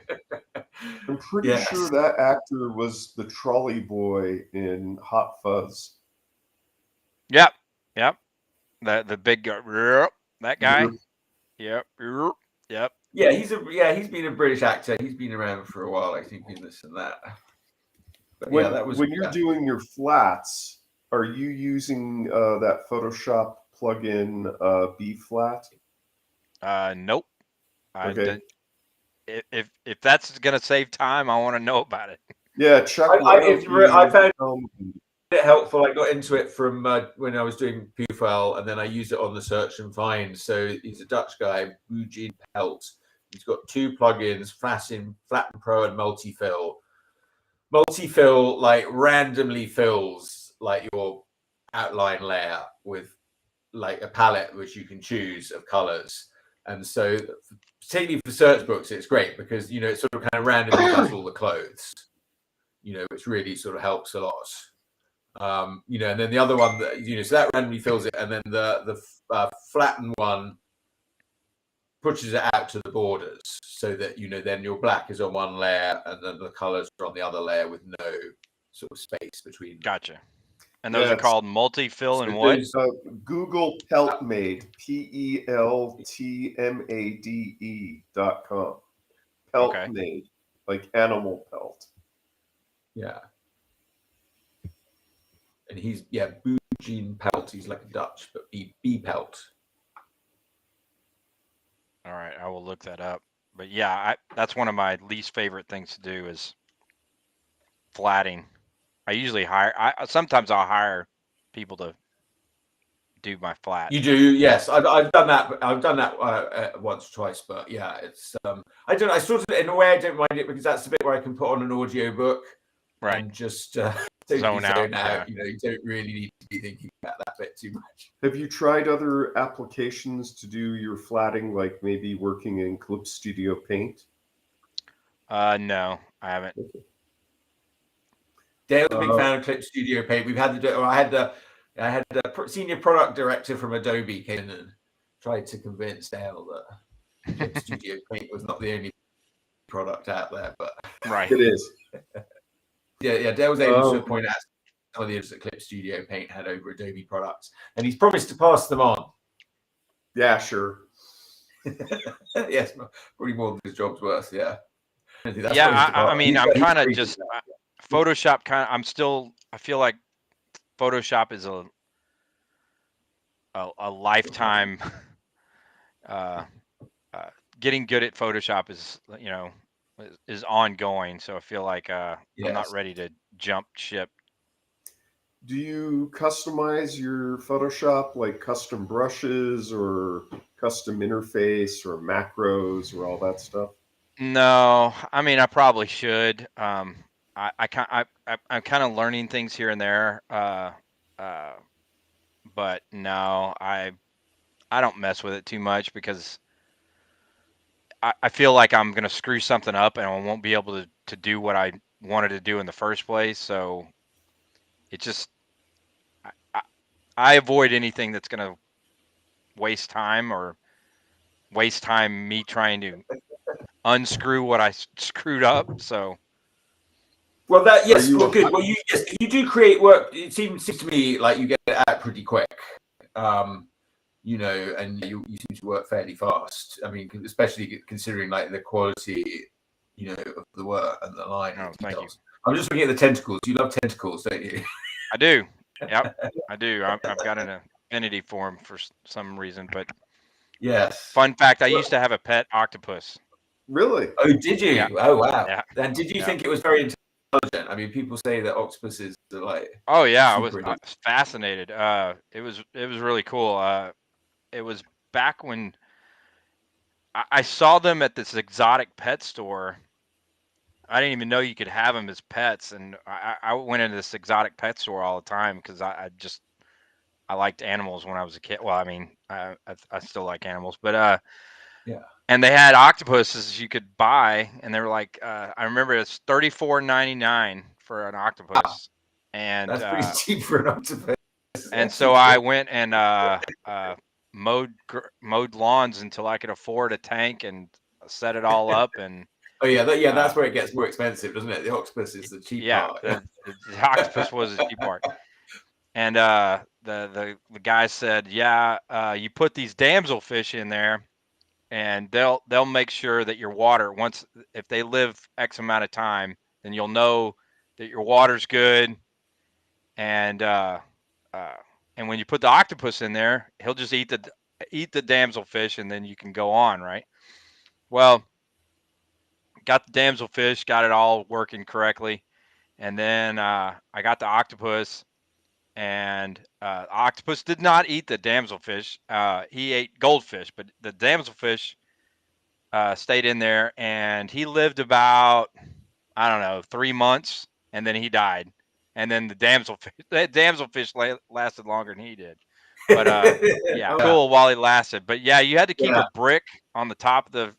I'm pretty sure that actor was the trolley boy in Hot Fuzz. Yep. The big guy, that guy. Yep. Yeah, he's been a British actor. He's been around for a while, I think, in this and that. But when you're doing your flats, are you using that Photoshop plugin B flat? Nope. Okay. If that's gonna save time, I want to know about it. Yeah, check. I found it helpful. I got into it from when I was doing Whelon, and then I used it on the search and find. So he's a Dutch guy, Eugene Pelt, He's got 2 plugins: Flatten Pro and Multi-Fill. Multi-Fill like randomly fills like your outline layer with like a palette which you can choose of colors. And so particularly for search books, it's great because, you know, it sort of kind of randomly does all the clothes, you know, which really sort of helps a lot. You know, and then the other one that, you know, so that randomly fills it, and then the flatten one pushes it out to the borders so that, you know, then your black is on one layer and then the colors are on the other layer with no sort of space between. Gotcha. And those are called multi-fill and So what? Google Peltmade, PELTMADE.com. Peltmade, like animal pelt. Yeah. And he's, Boogien Pelt. He's like a Dutch, but B Pelt. All right, I will look that up. But yeah, that's one of my least favorite things to do is flatting. I usually sometimes I'll hire people to do my flat. You do, yes. I've done that. I've done that once or twice, but yeah, it's I sort of, in a way I don't mind it because that's the bit where I can put on an audio book, right, and just zone out. Yeah. You know, you don't really need to be thinking about that bit too much. Have you tried other applications to do your flatting, like maybe working in Clip Studio Paint? No, I haven't. Dale's a big fan of Clip Studio Paint. We've had I had the senior product director from Adobe came in and tried to convince Dale that Clip Studio Paint was not the only product out there, but right, it is. Yeah. Dale was able to point out some of the others that Clip Studio Paint had over Adobe products, and he's promised to pass them on. Yeah, sure. Yes, probably more than his job's worth. Yeah. I mean, I'm kind of just Photoshop. I feel like Photoshop is a lifetime. Getting good at Photoshop is, you know, is ongoing. So I feel like I'm not ready to jump ship. Do you customize your Photoshop, like custom brushes or custom interface or macros or all that stuff? No, I mean, I probably should. I'm kind of learning things here and there. But no, I don't mess with it too much because I feel like I'm going to screw something up and I won't be able to do what I wanted to do in the first place. So it just, I avoid anything that's going to waste time me trying to unscrew what I screwed up. So. Well, good. Well, you do create work. It seems to me like you get it out pretty quick. You know, and you seem to work fairly fast. I mean, especially considering like the quality, you know, of the work and the line. Oh, thank you. I'm just looking at the tentacles. You love tentacles, don't you? I do. Yep, I do. I've got an affinity for them for some reason. But yes. Fun fact: I used to have a pet octopus. Really? Oh, did you? Yeah. Oh, wow. Yeah. And did you think it was very intelligent? I mean, people say that octopuses are like. Oh yeah, I was fascinated. It was really cool. It was back when I saw them at this exotic pet store. I didn't even know you could have them as pets, and I went into this exotic pet store all the time because I liked animals when I was a kid. Well, I mean, I still like animals, but yeah. And they had octopuses you could buy, and they were like, I remember it's $34.99 for an octopus, and that's pretty cheap for an octopus. And so I went and mowed lawns until I could afford a tank and set it all up. And oh yeah, that's where it gets more expensive, doesn't it? The octopus is the cheap part. The octopus was the cheap part. And the guy said, yeah, you put these damselfish in there, and they'll make sure that your water, if they live X amount of time, then you'll know that your water's good. And when you put the octopus in there, he'll just eat the damselfish, and then you can go on, right? Well, got the damselfish, got it all working correctly, and then I got the octopus, and octopus did not eat the damselfish. He ate goldfish, but the damselfish stayed in there, and he lived about, I don't know, 3 months, and then he died. And then the damselfish lasted longer than he did. But yeah, cool while he lasted. But yeah, you had to keep a brick on the top of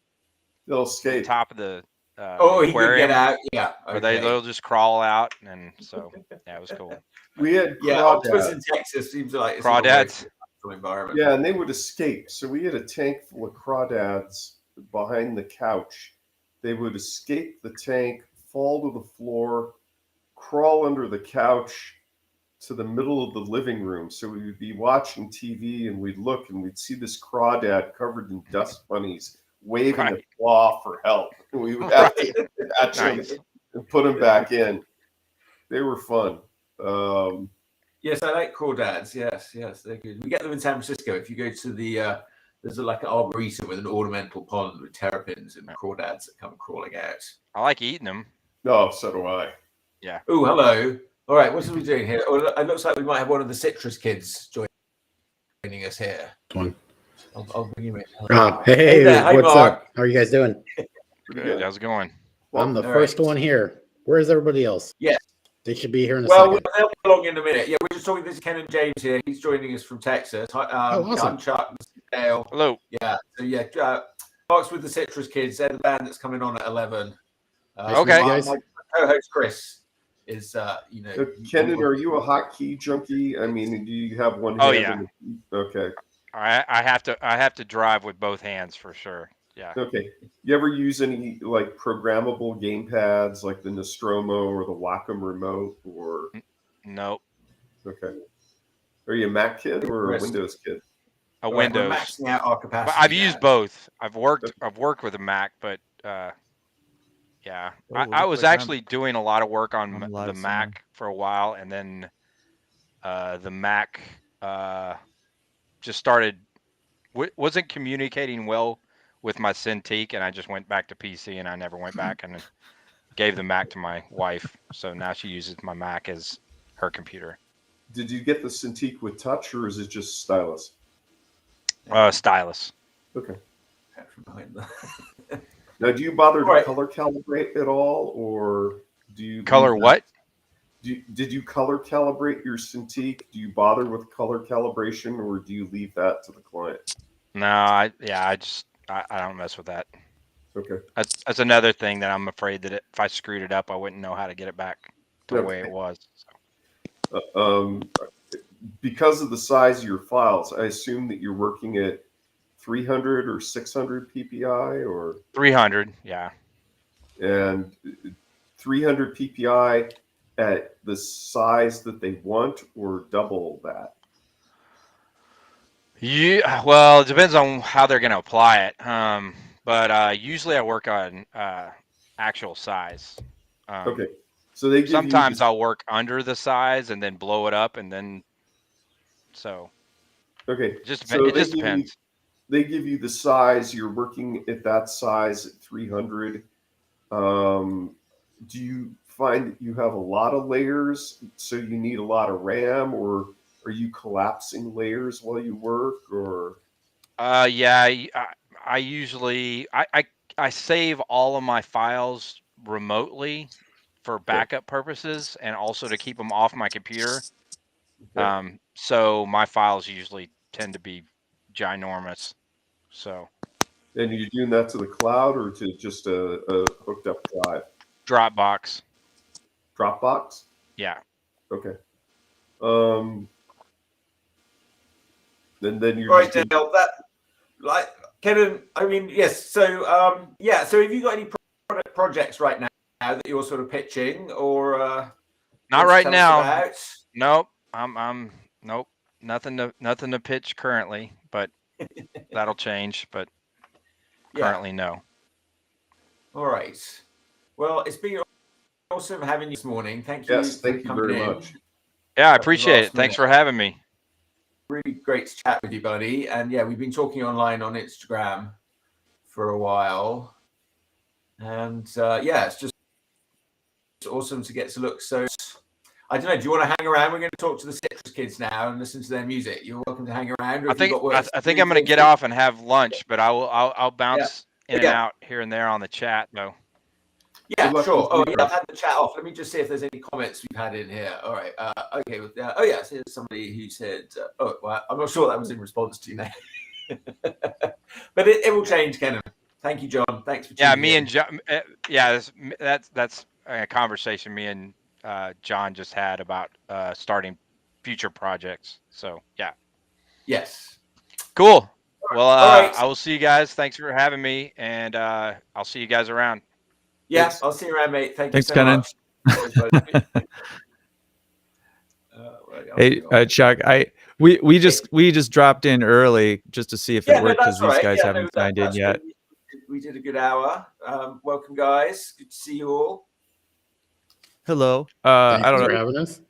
They'll escape. the he could get aquarium, out. Yeah, or they'll just crawl out, and so yeah, it was cool. We had octopus in Texas seems like it's crawdads. Environment. Yeah, and they would escape. So we had a tank full of crawdads behind the couch. They would escape the tank, fall to the floor, crawl under the couch to the middle of the living room. So we would be watching TV, and we'd look, and we'd see this crawdad covered in dust bunnies waving a claw for help. And we would have to catch him and put him back in. They were fun. Yes, I like crawdads. Yes, they're good. We get them in San Francisco. If you go to the, there's like an arboretum with an ornamental pond with terrapins and crawdads that come crawling out. I like eating them. No, so do I. Yeah. Oh, hello. All right, what are we doing here? Oh, it looks like we might have one of the citrus kids joining us here. I'll bring you in. Hey there. Hi, what's Mark. up? How are you guys doing? Good. How's it going? Well, I'm the first one here. Where's everybody else? Yes. They should be here in a Well, second. they'll be along in a minute. Yeah, we're just talking. This is Kennon James here. He's joining us from Texas. Awesome. I'm Chuck. This is Dale. Hello. Yeah. So yeah, Mark's with the Citrus Kids. They're the band that's coming on at 11. Okay. My co-host Chris is, Kennon, are you a hotkey junkie? I mean, do you have one hand? Oh yeah. Okay. I have to drive with both hands for sure. Yeah. Okay. You ever use any like programmable game pads like the Nostromo or the Wacom remote or? Nope. Okay. Are you a Mac kid or a Windows kid? A Windows. We're maxing out our capacity. I've used both. I've worked with a Mac, but yeah, I was actually doing a lot of work on the Mac for a while, and then the Mac just started wasn't communicating well with my Cintiq, and I just went back to PC, and I never went back and gave the Mac to my wife. So now she uses my Mac as her computer. Did you get the Cintiq with touch, or is it just stylus? Stylus. Okay. Now, do you bother to color calibrate at all, or do you color what? Did you color calibrate your Cintiq? Do you bother with color calibration, or do you leave that to the client? No, I don't mess with that. Okay. That's another thing that I'm afraid that if I screwed it up, I wouldn't know how to get it back to the way it was. So. Because of the size of your files, I assume that you're working at 300 or 600 PPI or 300, yeah. And 300 PPI at the size that they want, or double that? Yeah, well, it depends on how they're going to apply it. But usually I work on actual size. Okay. So they give sometimes I'll work under the size and then blow it up, and then so. Okay. It just depends. They give you the size. You're working at that size at 300. Do you find that you have a lot of layers, so you need a lot of RAM, or are you collapsing layers while you work, or? Yeah, I usually I save all of my files remotely for backup purposes, and also to keep them off my computer. Okay. So my files usually tend to be ginormous. So. And you're doing that to the cloud or to just a hooked up drive? Dropbox. Dropbox? Yeah. Okay. And then you're right, Dale. That like Kennon. I mean, yes. So yeah. So have you got any projects right now that you're sort of pitching, or not right now? Nope. Nope. Nothing to pitch currently, but that'll change. But currently, no. All right. Well, it's been awesome having you this morning. Thank you. Yes, thank you very much. Yeah, I appreciate it. Thanks for having me. Really great to chat with you, buddy. And yeah, we've been talking online on Instagram for a while. And yeah, it's just awesome to get to look. So I don't know. Do you want to hang around? We're going to talk to the Citrus Kids now and listen to their music. You're welcome to hang around. I think I'm going to get off and have lunch, but I'll bounce in and out here and there on the chat, though. Yeah, Good luck sure. with Oh, you. yeah, I've had the chat off. Let me just see if there's any comments we've had in here. All right. Okay. Oh, yeah. So here's somebody who said, oh, well, I'm not sure that was in response to you now. But it will change, Kennon. Thank you, John. Thanks for tuning Yeah, in. me and John. Yeah, that's a conversation me and John just had about starting future projects. So yeah, Yes. cool. Well, All right. I will see you guys. Thanks for having me, and I'll see you guys around. Yeah, Thanks. I'll see you around, mate. Thank Thanks, you so Kennon. much. Cheers, buddy. Hey, Chuck, we just dropped in early just to see if Yeah, it no, worked because that's these right. guys Yeah, haven't no, signed in that's yet. good. We did a good hour. Welcome, guys. Good to see you all. Hello. Thanks I don't for know. having us.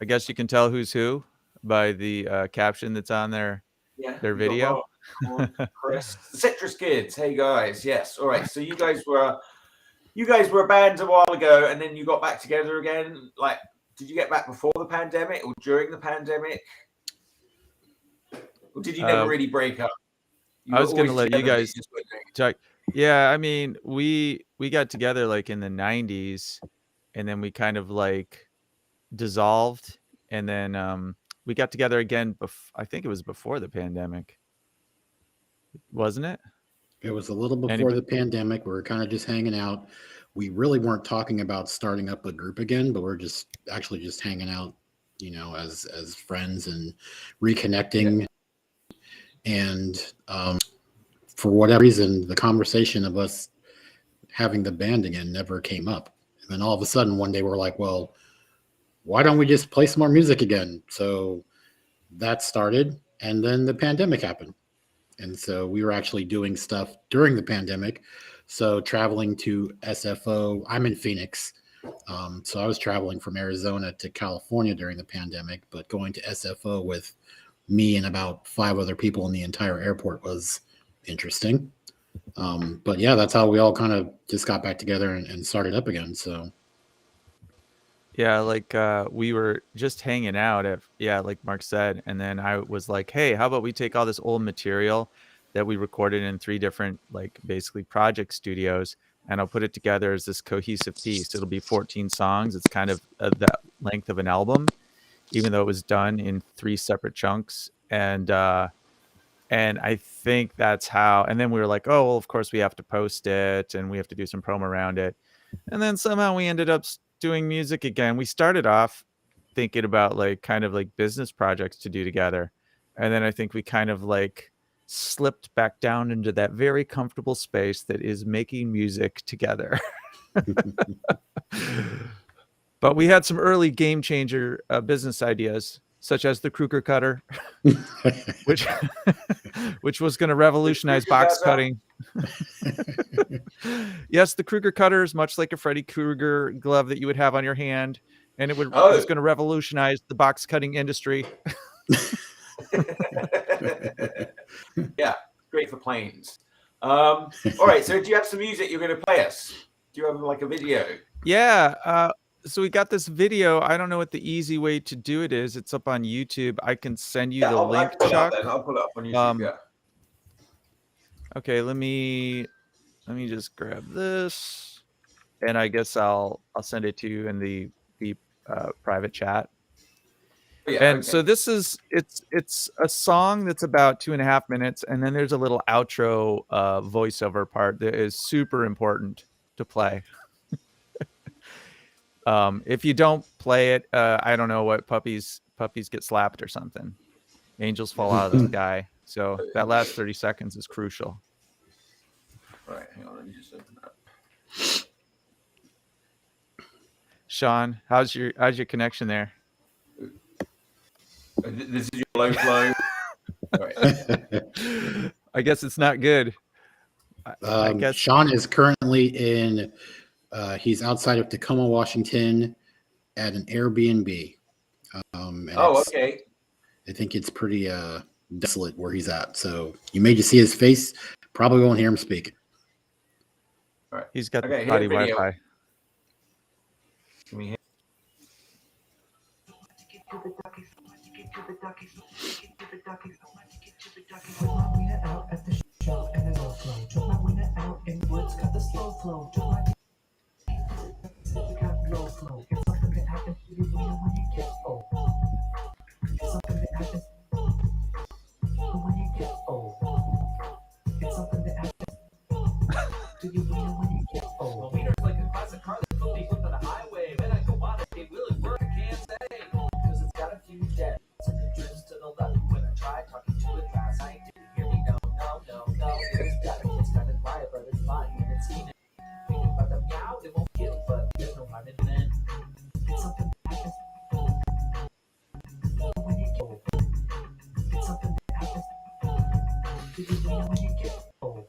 I guess you can tell who's who by the caption that's on their Yeah, their we got video. Mark, Chris, the Citrus Kids. Hey guys, yes. All right. So you guys were a band a while ago, and then you got back together again. Like, did you get back before the pandemic or during the pandemic, or did you never really break up? I was going to let you guys talk. Yeah, I mean, we got together like in the 90s, and then we kind of like dissolved, and then we got together again. I think it was before the pandemic, wasn't it? It was a little before the pandemic. We were kind of just hanging out. We really weren't talking about starting up a group again, but we're just hanging out, as friends and reconnecting. Yeah. And for whatever reason, the conversation of us having the band again never came up. And then all of a sudden one day we're like, well, why don't we just play some more music again? So that started, and then the pandemic happened. And so we were actually doing stuff during the pandemic. So traveling to SFO, I'm in Phoenix. So I was traveling from Arizona to California during the pandemic, but going to SFO with me and about 5 other people in the entire airport was interesting. But yeah, that's how we all kind of just got back together and started up again. So yeah, like we were just hanging out like Mark said, and then I was like, hey, how about we take all this old material that we recorded in 3 different like basically project studios, and I'll put it together as this cohesive piece. It'll be 14 songs. It's kind of the length of an album, even though it was done in 3 separate chunks. And I think that's how, and then we were like, oh, well, of course we have to post it and we have to do some promo around it. And then somehow we ended up doing music again. We started off thinking about like kind of like business projects to do together. And then I think we kind of like slipped back down into that very comfortable space that is making music together. But we had some early game changer business ideas, such as the Kruger cutter, which was going to revolutionize box cutting. Yes, the Kruger cutter is much like a Freddy Krueger glove that you would have on your hand, and it was going to revolutionize the box cutting industry. Yeah, great for planes. All right, so do you have some music you're going to play us? Do you have like a video? Yeah. So we got this video. I don't know what the easy way to do it is. It's up on YouTube. I can send you the link, Chuck. I'll pull it up on YouTube. Yeah. Okay, let me just grab this, and I guess I'll send it to you in the private chat. Yeah, and so this is it's a song that's about 2.5 minutes, and then there's a little outro voiceover part that is super important to play. If you don't play it, I don't know what puppies get slapped or something. Angels fall out of the sky. So that last 30 seconds is crucial. All right, hang on, let me just open that up. Sean, how's your connection there? This is your low flow. All right. I guess it's not good. I guess Sean is currently in. He's outside of Tacoma, Washington, at an Airbnb. Okay. I think it's pretty desolate where he's at. So you may just see his face. Probably won't hear him speak. All right. He's got the potty Wi-Fi. Can we hear? Out at the show and there's no flow. Do you wiener when you get old? My wiener's like a classic car that put me on the highway. When I go on it, will it work? I can't say. Cause it's got a few dents. And it drifts to the left when I try talking to it fast. I didn't hear me, no. It's kind of quiet, but it's fine when it's seen it. Thinking about the meow, it won't kill, but there's no harm in it. It's something that happens when you get old. It's something that happens. Do you wiener when you get old?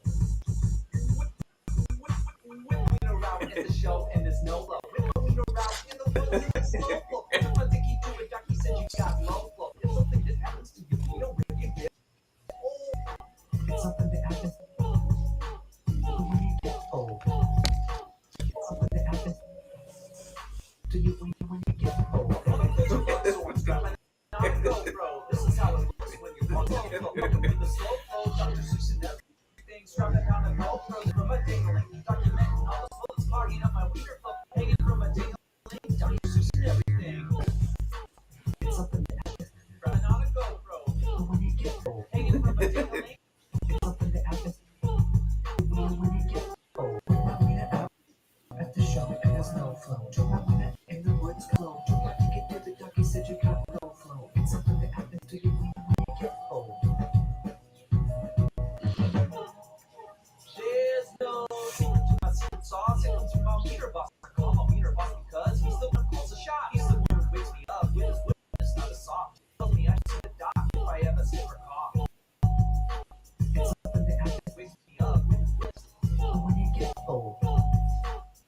Whipping around at the show and there's no love. Whipping around in the woods and there's slow flow. If I think you do it, Ducky said you got low flow. It's something that happens to you, you know when you get old. It's something that happens when you get old. It's something that happens to you when you get old. This is how it looks when you're on the slow flow. Dr. Seuss and everything strapping down the road. From a dingling, documenting all the bullets clogging up my wiener flow. Hanging from a dingling, Dr. Seuss and everything. It's something that happens running on a GoPro. When you get old, hanging from a dingling. It's something that happens when you get old. My wiener out at the show and there's no flow. My wiener in the woods glow. I think it did the ducky said you got no flow. It's something that happens to you when you get old. There's no secret to my secret sauce. It comes from my wiener boss. I call my wiener boss because he's the one who calls the shot. He's the one who wakes me up with his witness, not a sock. He tells me I should see the doc if I ever skip or cough. It's something that happens, wakes me up with his witness. When you get old.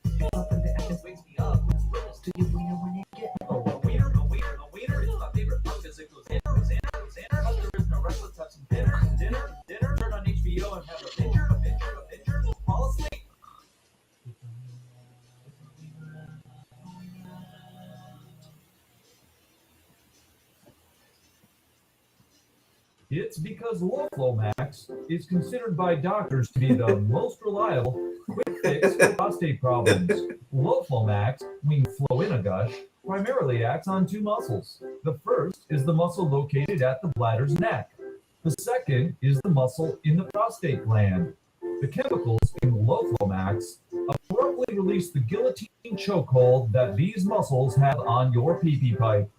It's something that happens, wakes me up with his witness. Do you wiener when you get old? A wiener, it's my favorite part because it goes in, but there is no rest, let's have some dinner, turn on HBO and have a binger, fall asleep. It's because Low Flow Max is considered by doctors to be the most reliable quick fix for prostate problems. Low Flow Max, meaning flow in a gush, primarily acts on two muscles. The first is the muscle located at the bladder's neck. The second is the muscle in the prostate gland. The chemicals in Low Flow Max abruptly release the guillotine chokehold that these muscles have on your pee-pee pipe.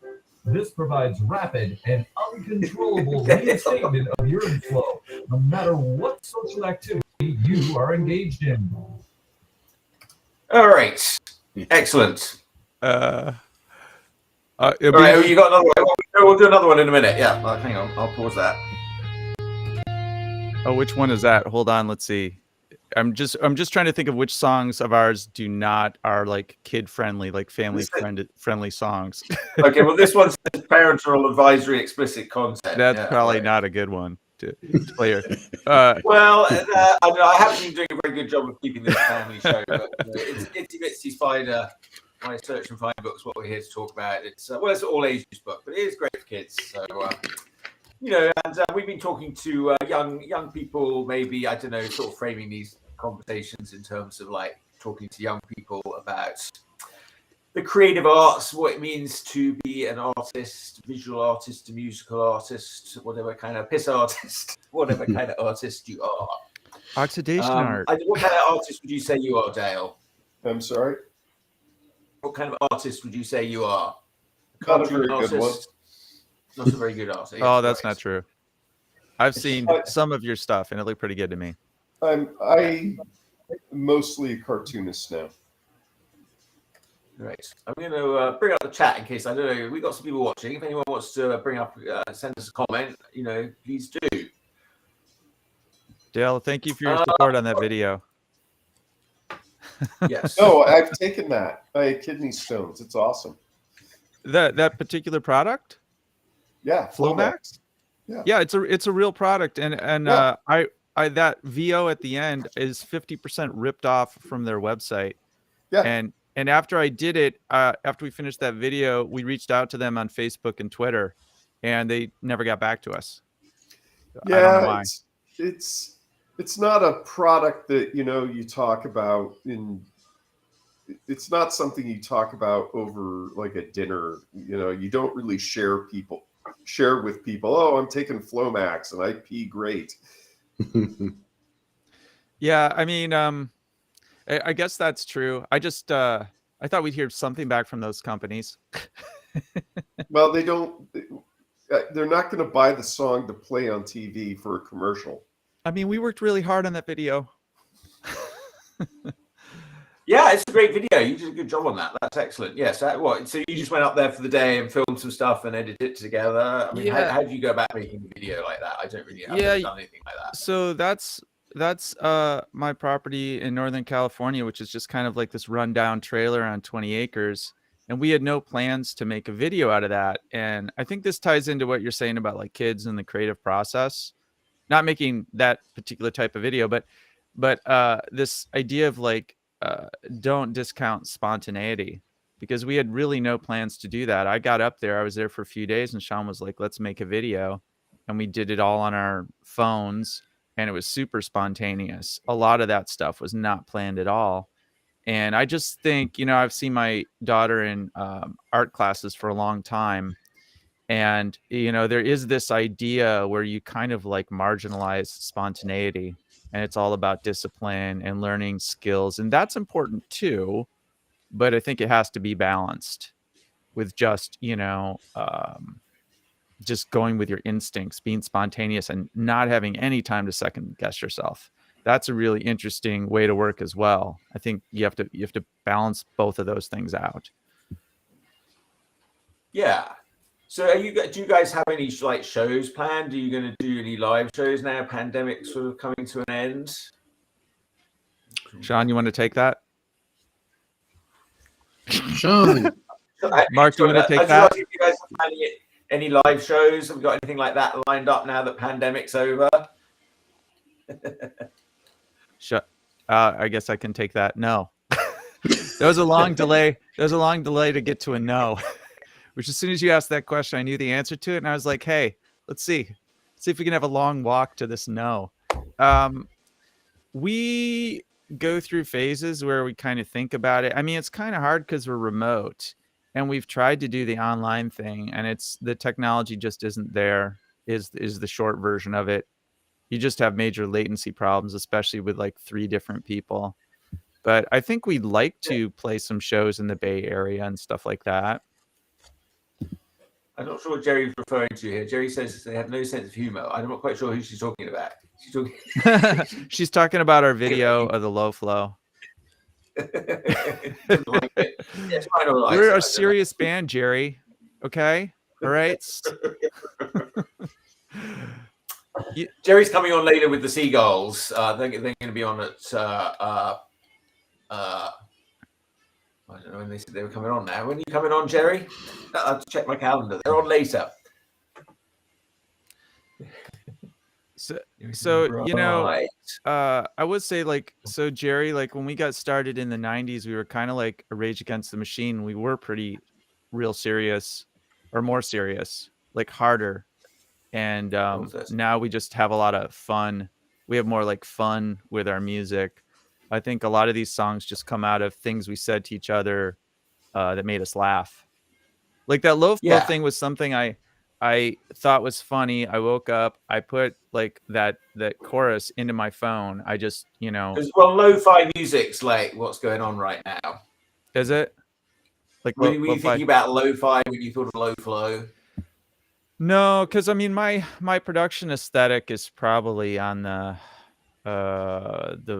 This provides rapid and uncontrollable reinstatement of urine flow, no matter what social activity you are engaged in. All right. Excellent. All All right, you got another one. We'll do another one in a minute. Yeah, hang on. I'll pause that. Oh, which one is that? Hold on. Let's see. I'm just trying to think of which songs of ours are like kid friendly, like family friendly songs. Okay, well, this one says parental advisory explicit content. That's probably not a good one to play here. Well, I haven't been doing a very good job of keeping this a family show, but it's Itsy Bitsy Spider, my search and find books, what we're here to talk about. It's it's an all ages book, but it is great for kids. So and we've been talking to young people, maybe, I don't know, sort of framing these conversations in terms of like talking to young people about the creative arts, what it means to be an artist, visual artist, a musical artist, whatever kind of piss artist, whatever kind of artist you are. Oxidation art. What kind of artist would you say you are, Dale? I'm sorry? What kind of artist would you say you are? Not a very good one. Not a very good artist. Oh, that's not true. I've seen some of your stuff, and it looked pretty good to me. I'm mostly a cartoonist now. Right. I'm going to bring up the chat in case, I don't know, we got some people watching. If anyone wants to bring up, send us a comment, please do. Dale, thank you for your support on that video. Yes. No, I've taken that. I had kidney stones. It's awesome. That particular product? Yeah, Flowmax? Yeah, it's a real product, and yeah. I that VO at the end is 50% ripped off from their website. Yeah. And after I did it, after we finished that video, we reached out to them on Facebook and Twitter, and they never got back to us. Yeah, I don't know why. It's not a product that you talk about it's not something you talk about over like a dinner. You don't really share with people. Oh, I'm taking Flowmax and I pee great. Yeah, I mean, I guess that's true. I just I thought we'd hear something back from those companies. Well, they don't. They're not going to buy the song to play on TV for a commercial. I mean, we worked really hard on that video. Yeah, it's a great video. You did a good job on that. That's excellent. Yes. So you just went up there for the day and filmed some stuff and edited it together. I mean, how do you go about making a video like that? I don't really have done anything like that. So that's my property in Northern California, which is just kind of like this rundown trailer on 20 acres. And we had no plans to make a video out of that. And I think this ties into what you're saying about like kids and the creative process. Not making that particular type of video, but this idea of like, don't discount spontaneity, because we had really no plans to do that. I got up there, I was there for a few days, and Sean was like, let's make a video. And we did it all on our phones, and it was super spontaneous. A lot of that stuff was not planned at all. And I just think, you know, I've seen my daughter in art classes for a long time. And, you know, there is this idea where you kind of like marginalize spontaneity, and it's all about discipline and learning skills. And that's important too. But I think it has to be balanced with just, you know, just going with your instincts, being spontaneous and not having any time to second guess yourself. That's a really interesting way to work as well. I think you have to balance both of those things out. Yeah. So do you guys have any like shows planned? Are you going to do any live shows now? Pandemic sort of coming to an end. Sean, you want to take that? Sean. Mark, do you want to take that? If you guys have planning any live shows? Have we got anything like that lined up now that pandemic's over? I guess I can take that. No. There was a long delay. There was a long delay to get to a no. Which, as soon as you asked that question, I knew the answer to it, and I was like, "Hey, let's see if we can have a long walk to this no." We go through phases where we kind of think about it. I mean, it's kind of hard because we're remote, and we've tried to do the online thing, and the technology just isn't there. Is the short version of it. You just have major latency problems, especially with like 3 different people. But I think we'd like to play some shows in the Bay Area and stuff like that. I'm not sure what Jerry's referring to here. Jerry says they have no sense of humor. I'm not quite sure who she's talking about. She's talking about our video of the low flow. We're a serious band, Jerry. Okay? All right? Jerry's coming on later with the Seagulls. They're going to be on at... I don't know when they said they were coming on now. When are you coming on, Jerry? I have to check my calendar. They're on later. So you know, I would say like, so Jerry, like when we got started in the 90s, we were kind of like a Rage Against the Machine. We were pretty real serious, or more serious, like harder. And now we just have a lot of fun. We have more like fun with our music. I think a lot of these songs just come out of things we said to each other that made us laugh. Like that low flow thing was something I thought was funny. I woke up, I put like that chorus into my phone. I just, you know. Well, lo-fi music's like what's going on right now. Is it? Like were you thinking about lo-fi when you thought of low flow? No, because I mean my production aesthetic is probably on the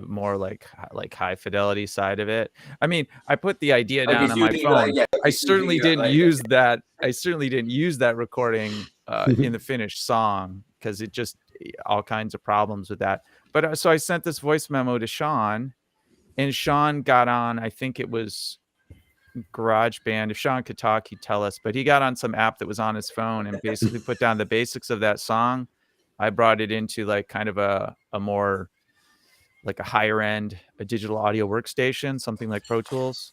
more like high fidelity side of it. I mean, I put the idea down on my phone. I certainly didn't use that. I certainly didn't use that recording in the finished song, because it just all kinds of problems with that. But so I sent this voice memo to Sean, and Sean got on. I think it was GarageBand. If Sean could talk, he'd tell us. But he got on some app that was on his phone and basically put down the basics of that song. I brought it into like kind of a more like a higher end, a digital audio workstation, something like Pro Tools,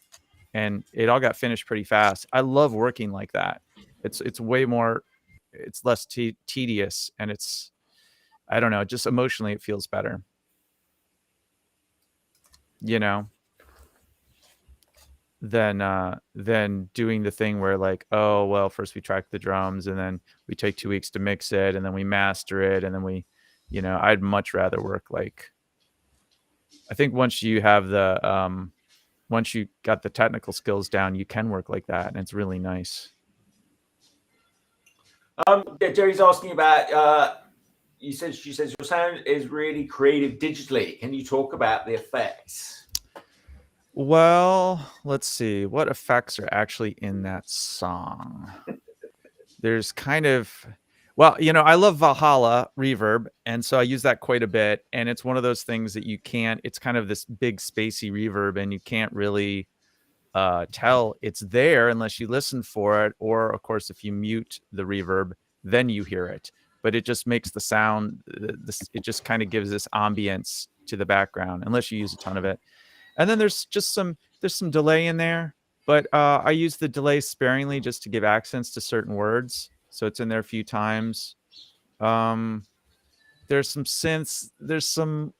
and it all got finished pretty fast. I love working like that. It's way more, it's less tedious, and it's, I don't know, just emotionally it feels better, you know, than doing the thing where like, oh well, first we track the drums and then we take 2 weeks to mix it and then we master it and then we, you know, I'd much rather work like I think once you have once you got the technical skills down, you can work like that, and it's really nice. Yeah, Jerry's asking about. She says your sound is really creative digitally. Can you talk about the effects? Well, let's see what effects are actually in that song. There's kind of, well, I love Valhalla reverb, and so I use that quite a bit. And it's one of those things that you can't. It's kind of this big spacey reverb, and you can't really tell it's there unless you listen for it, or of course if you mute the reverb, then you hear it. But it just makes the sound. It just kind of gives this ambience to the background, unless you use a ton of it. And then there's some delay in there, but I use the delay sparingly just to give accents to certain words. So it's in there a few times. There's some synths. There's some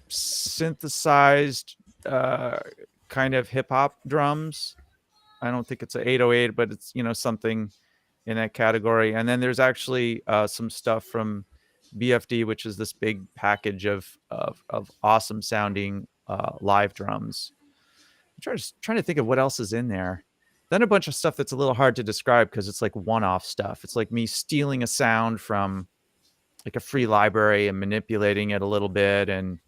synthesized kind of hip hop drums. I don't think it's an 808, but it's something in that category. And then there's actually some stuff from BFD, which is this big package of awesome sounding live drums. I'm trying to think of what else is in there. Then a bunch of stuff that's a little hard to describe because it's like one-off stuff. It's like me stealing a sound from like a free library and manipulating it a little bit and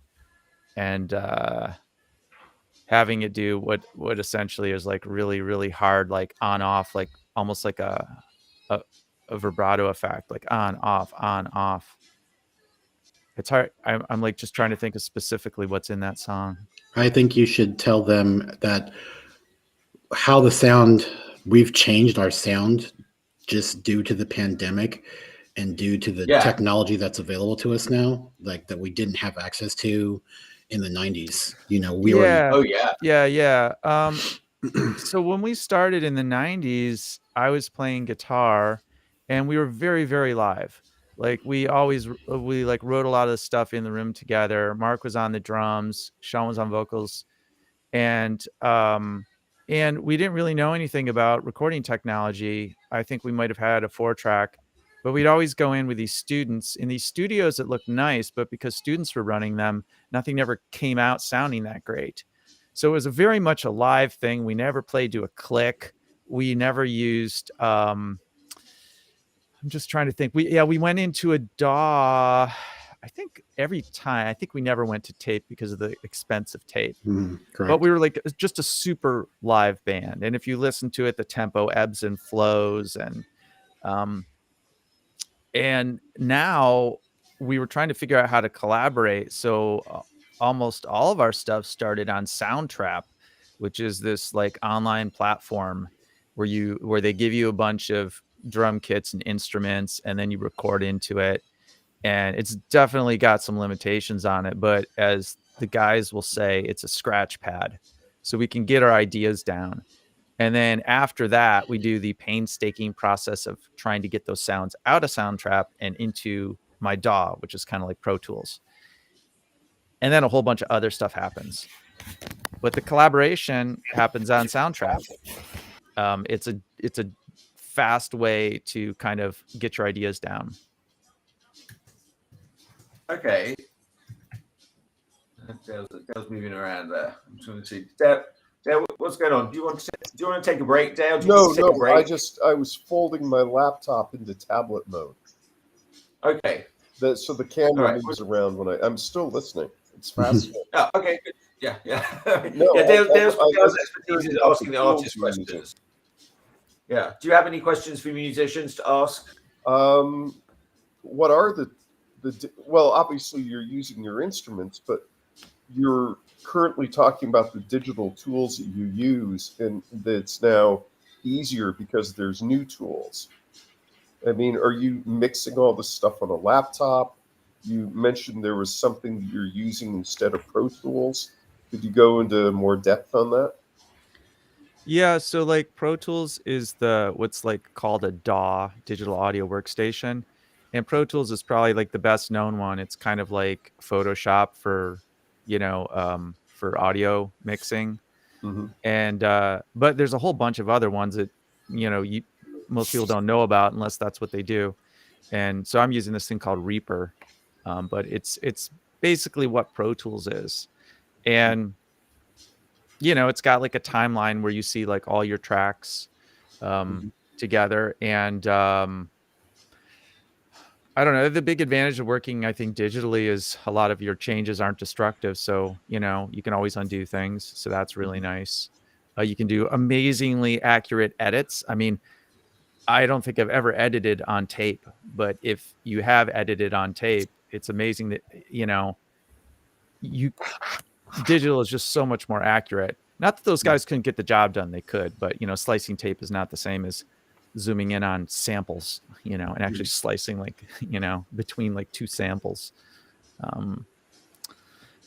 having it do what essentially is like really, really hard, like on off, like almost like a vibrato effect, like on off. It's hard. I'm like just trying to think of specifically what's in that song. I think you should tell them that how the sound, we've changed our sound just due to the pandemic and due to the technology that's available to us now, like that we didn't have access to in the 90s. We were. Oh yeah. So when we started in the 90s, I was playing guitar and we were very, very live. Like we like wrote a lot of the stuff in the room together. Mark was on the drums, Sean was on vocals, and we didn't really know anything about recording technology. I think we might have had a 4-track, but we'd always go in with these students in these studios that looked nice, but because students were running them, nothing ever came out sounding that great. So it was very much a live thing. We never played to a click. We never used I'm just trying to think. We went into a DAW. I think every time. I think we never went to tape because of the expense of tape. But we were like just a super live band. And if you listen to it, the tempo ebbs and flows. And now we were trying to figure out how to collaborate. So almost all of our stuff started on Soundtrap, which is this like online platform where they give you a bunch of drum kits and instruments, and then you record into it. And it's definitely got some limitations on it, but as the guys will say, it's a scratch pad, so we can get our ideas down. And then after that, we do the painstaking process of trying to get those sounds out of Soundtrap and into my DAW, which is kind of like Pro Tools. And then a whole bunch of other stuff happens, but the collaboration happens on Soundtrap. It's a fast way to kind of get your ideas down. Okay. Dale's moving around there. I'm trying to see. Dale, what's going on? Do you want to take a break, Dale? No. I was folding my laptop into tablet mode. Okay. So the camera moves around when I'm still listening. It's fascinating. Oh, okay, good. Yeah. No, Dale's expertise is asking the artist questions. Yeah. Do you have any questions for musicians to ask? What are the well, obviously you're using your instruments, but you're currently talking about the digital tools that you use, and that's now easier because there's new tools. I mean, are you mixing all this stuff on a laptop? You mentioned there was something that you're using instead of Pro Tools. Could you go into more depth on that? Yeah, so like Pro Tools is what's like called a DAW, digital audio workstation. And Pro Tools is probably like the best known one. It's kind of like Photoshop for, for audio mixing. Mm-hmm. And but there's a whole bunch of other ones that, most people don't know about unless that's what they do. And so I'm using this thing called Reaper. But it's basically what Pro Tools is. And, you know, it's got like a timeline where you see like all your tracks together. And I don't know. The big advantage of working, I think, digitally is a lot of your changes aren't destructive. So, you know, you can always undo things. So that's really nice. You can do amazingly accurate edits. I mean, I don't think I've ever edited on tape, but if you have edited on tape, it's amazing that, you know, digital is just so much more accurate. Not that those guys couldn't get the job done. They could, but, you know, slicing tape is not the same as zooming in on samples, you know, and actually slicing like, you know, between like two samples.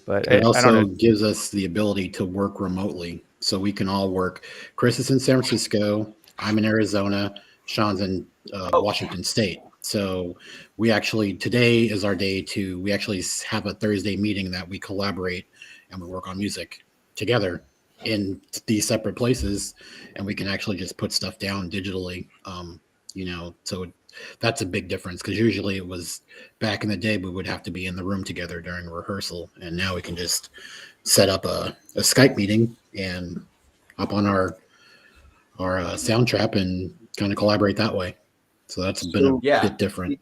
But it also I don't know. gives us the ability to work remotely. So we can all work. Chris is in San Francisco. I'm in Arizona. Sean's in Washington State. So we actually, today is our day we actually have a Thursday meeting that we collaborate and we work on music together in these separate places, and we can actually just put stuff down digitally. You know, so that's a big difference, because usually it was back in the day we would have to be in the room together during rehearsal, and now we can just set up a Skype meeting and hop on our sound trap and kind of collaborate that way. So that's been a bit different.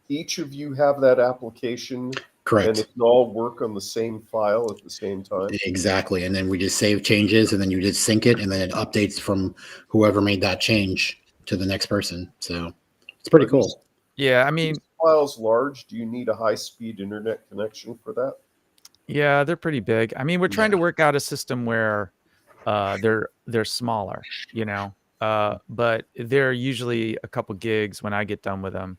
Each of you have that application. Correct. And it can all work on the same file at the same time. Exactly. And then we just save changes, and then you just sync it, and then it updates from whoever made that change to the next person. So it's pretty cool. Yeah, I mean, files large. Do you need a high-speed internet connection for that? Yeah, they're pretty big. I mean, we're trying to work out a system where they're smaller, you know, but they're usually a couple gigs when I get done with them,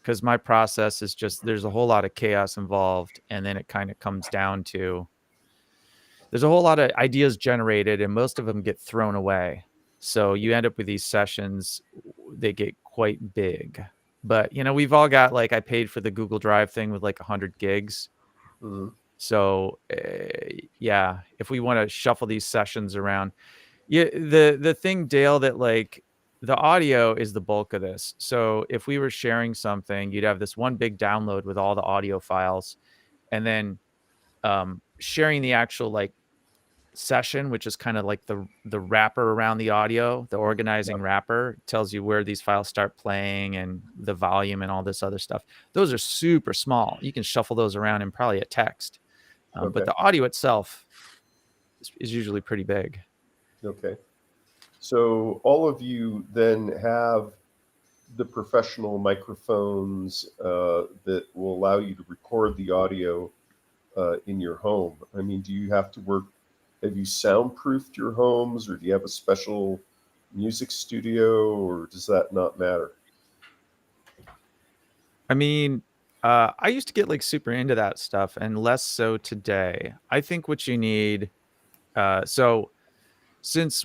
because my process is just, there's a whole lot of chaos involved, and then it kind of comes down to, there's a whole lot of ideas generated, and most of them get thrown away. So you end up with these sessions, they get quite big. But, you know, we've all got, like, I paid for the Google Drive thing with like 100 gigs. So, yeah, if we want to shuffle these sessions around, the thing, Dale, that like the audio is the bulk of this. So if we were sharing something, you'd have this one big download with all the audio files, and then sharing the actual like session, which is kind of like the wrapper around the audio, the organizing wrapper, tells you where these files start playing and the volume and all this other stuff. Those are super small. You can shuffle those around in probably a text. But the audio itself is usually pretty big. Okay. So all of you then have the professional microphones that will allow you to record the audio in your home. I mean, do you have to work? Have you soundproofed your homes, or do you have a special music studio, or does that not matter? I mean, I used to get like super into that stuff, and less so today. I think what you need, so since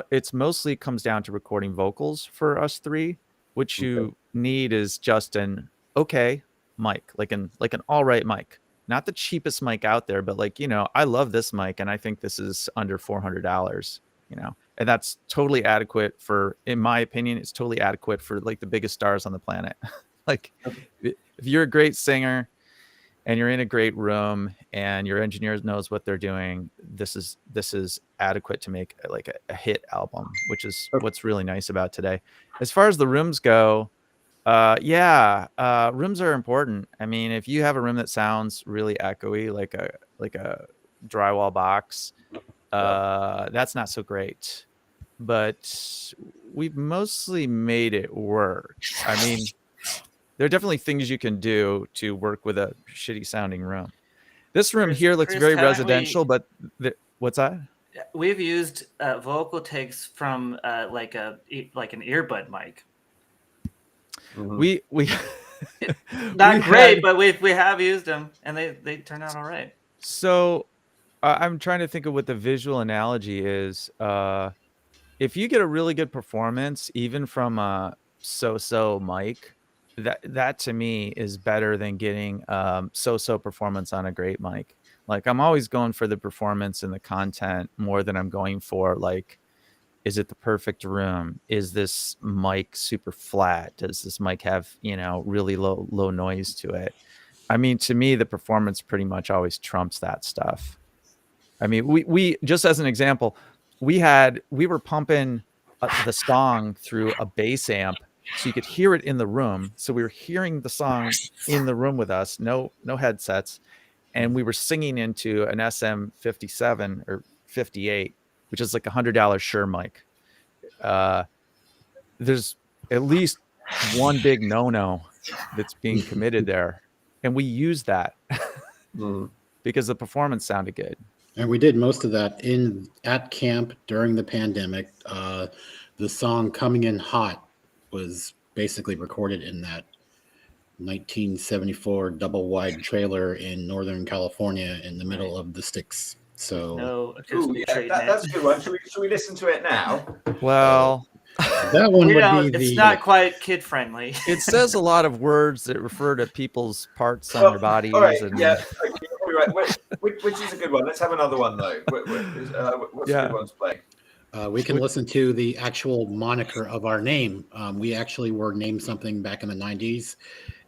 it's mostly comes down to recording vocals for us three, what you need is just an okay mic, like an all right mic. Not the cheapest mic out there, but like, you know, I love this mic, and I think this is under $400, you know, and that's totally adequate for, in my opinion, it's totally adequate for like the biggest stars on the planet. Like, if you're a great singer and you're in a great room and your engineer knows what they're doing, this is adequate to make like a hit album, which is what's really nice about today. As far as the rooms go, rooms are important. I mean, if you have a room that sounds really echoey, like a drywall box, that's not so great. But we've mostly made it work. I mean, there are definitely things you can do to work with a shitty sounding room. This room here looks very residential, but what's that? We've used vocal takes from like an earbud mic. We not great, but we have used them, and they turn out all right. So I'm trying to think of what the visual analogy is. If you get a really good performance, even from a so-so mic, that to me is better than getting so-so performance on a great mic. Like, I'm always going for the performance and the content more than I'm going for like, is it the perfect room? Is this mic super flat? Does this mic have, you know, really low noise to it? I mean, to me, the performance pretty much always trumps that stuff. I mean, we just as an example, we were pumping the song through a bass amp so you could hear it in the room. So we were hearing the song in the room with us, no headsets, and we were singing into an SM57 or 58, which is like $100 Shure mic. There's at least one big no-no that's being committed there, and we used that because the performance sounded good. And we did most of that at camp during the pandemic. The song "Coming In Hot" was basically recorded in that 1974 double wide trailer in Northern California in the middle of the sticks. So No acoustic treatment. that's a good one. Should we listen to it now? Well, that one would be it's not quite kid friendly. it says a lot of words that refer to people's parts on their bodies. All right, and yeah, okay, you're right. Which is a good one? Let's have another one though. What's a good one to play? we can listen to the actual moniker of our name. We actually were named something back in the 90s,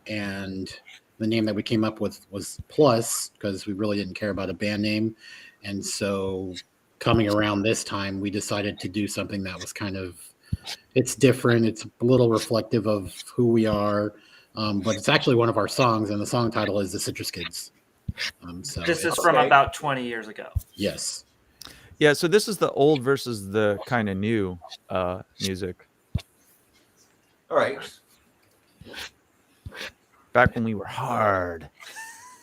and the name that we came up with was Plus because we really didn't care about a band name. And so coming around this time, we decided to do something that was kind of, it's different. It's a little reflective of who we are, but it's actually one of our songs, and the song title is The Citrus Kids. So this is from about 20 years ago. Yes. Yeah, so this is the old versus the kind of new music. All right. Back when we were hard.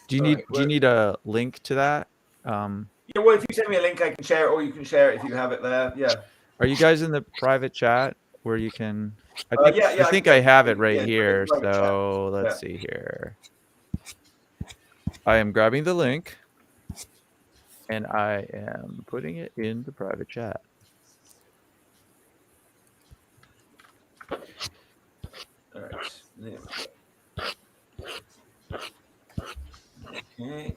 Do you need a link to that? Yeah, well, if you send me a link, I can share it, or you can share it if you have it there. Yeah. Are you guys in the private chat where you can? I think I have it right here. So let's see here. I am grabbing the link, and I am putting it in the private chat. All right. Okay.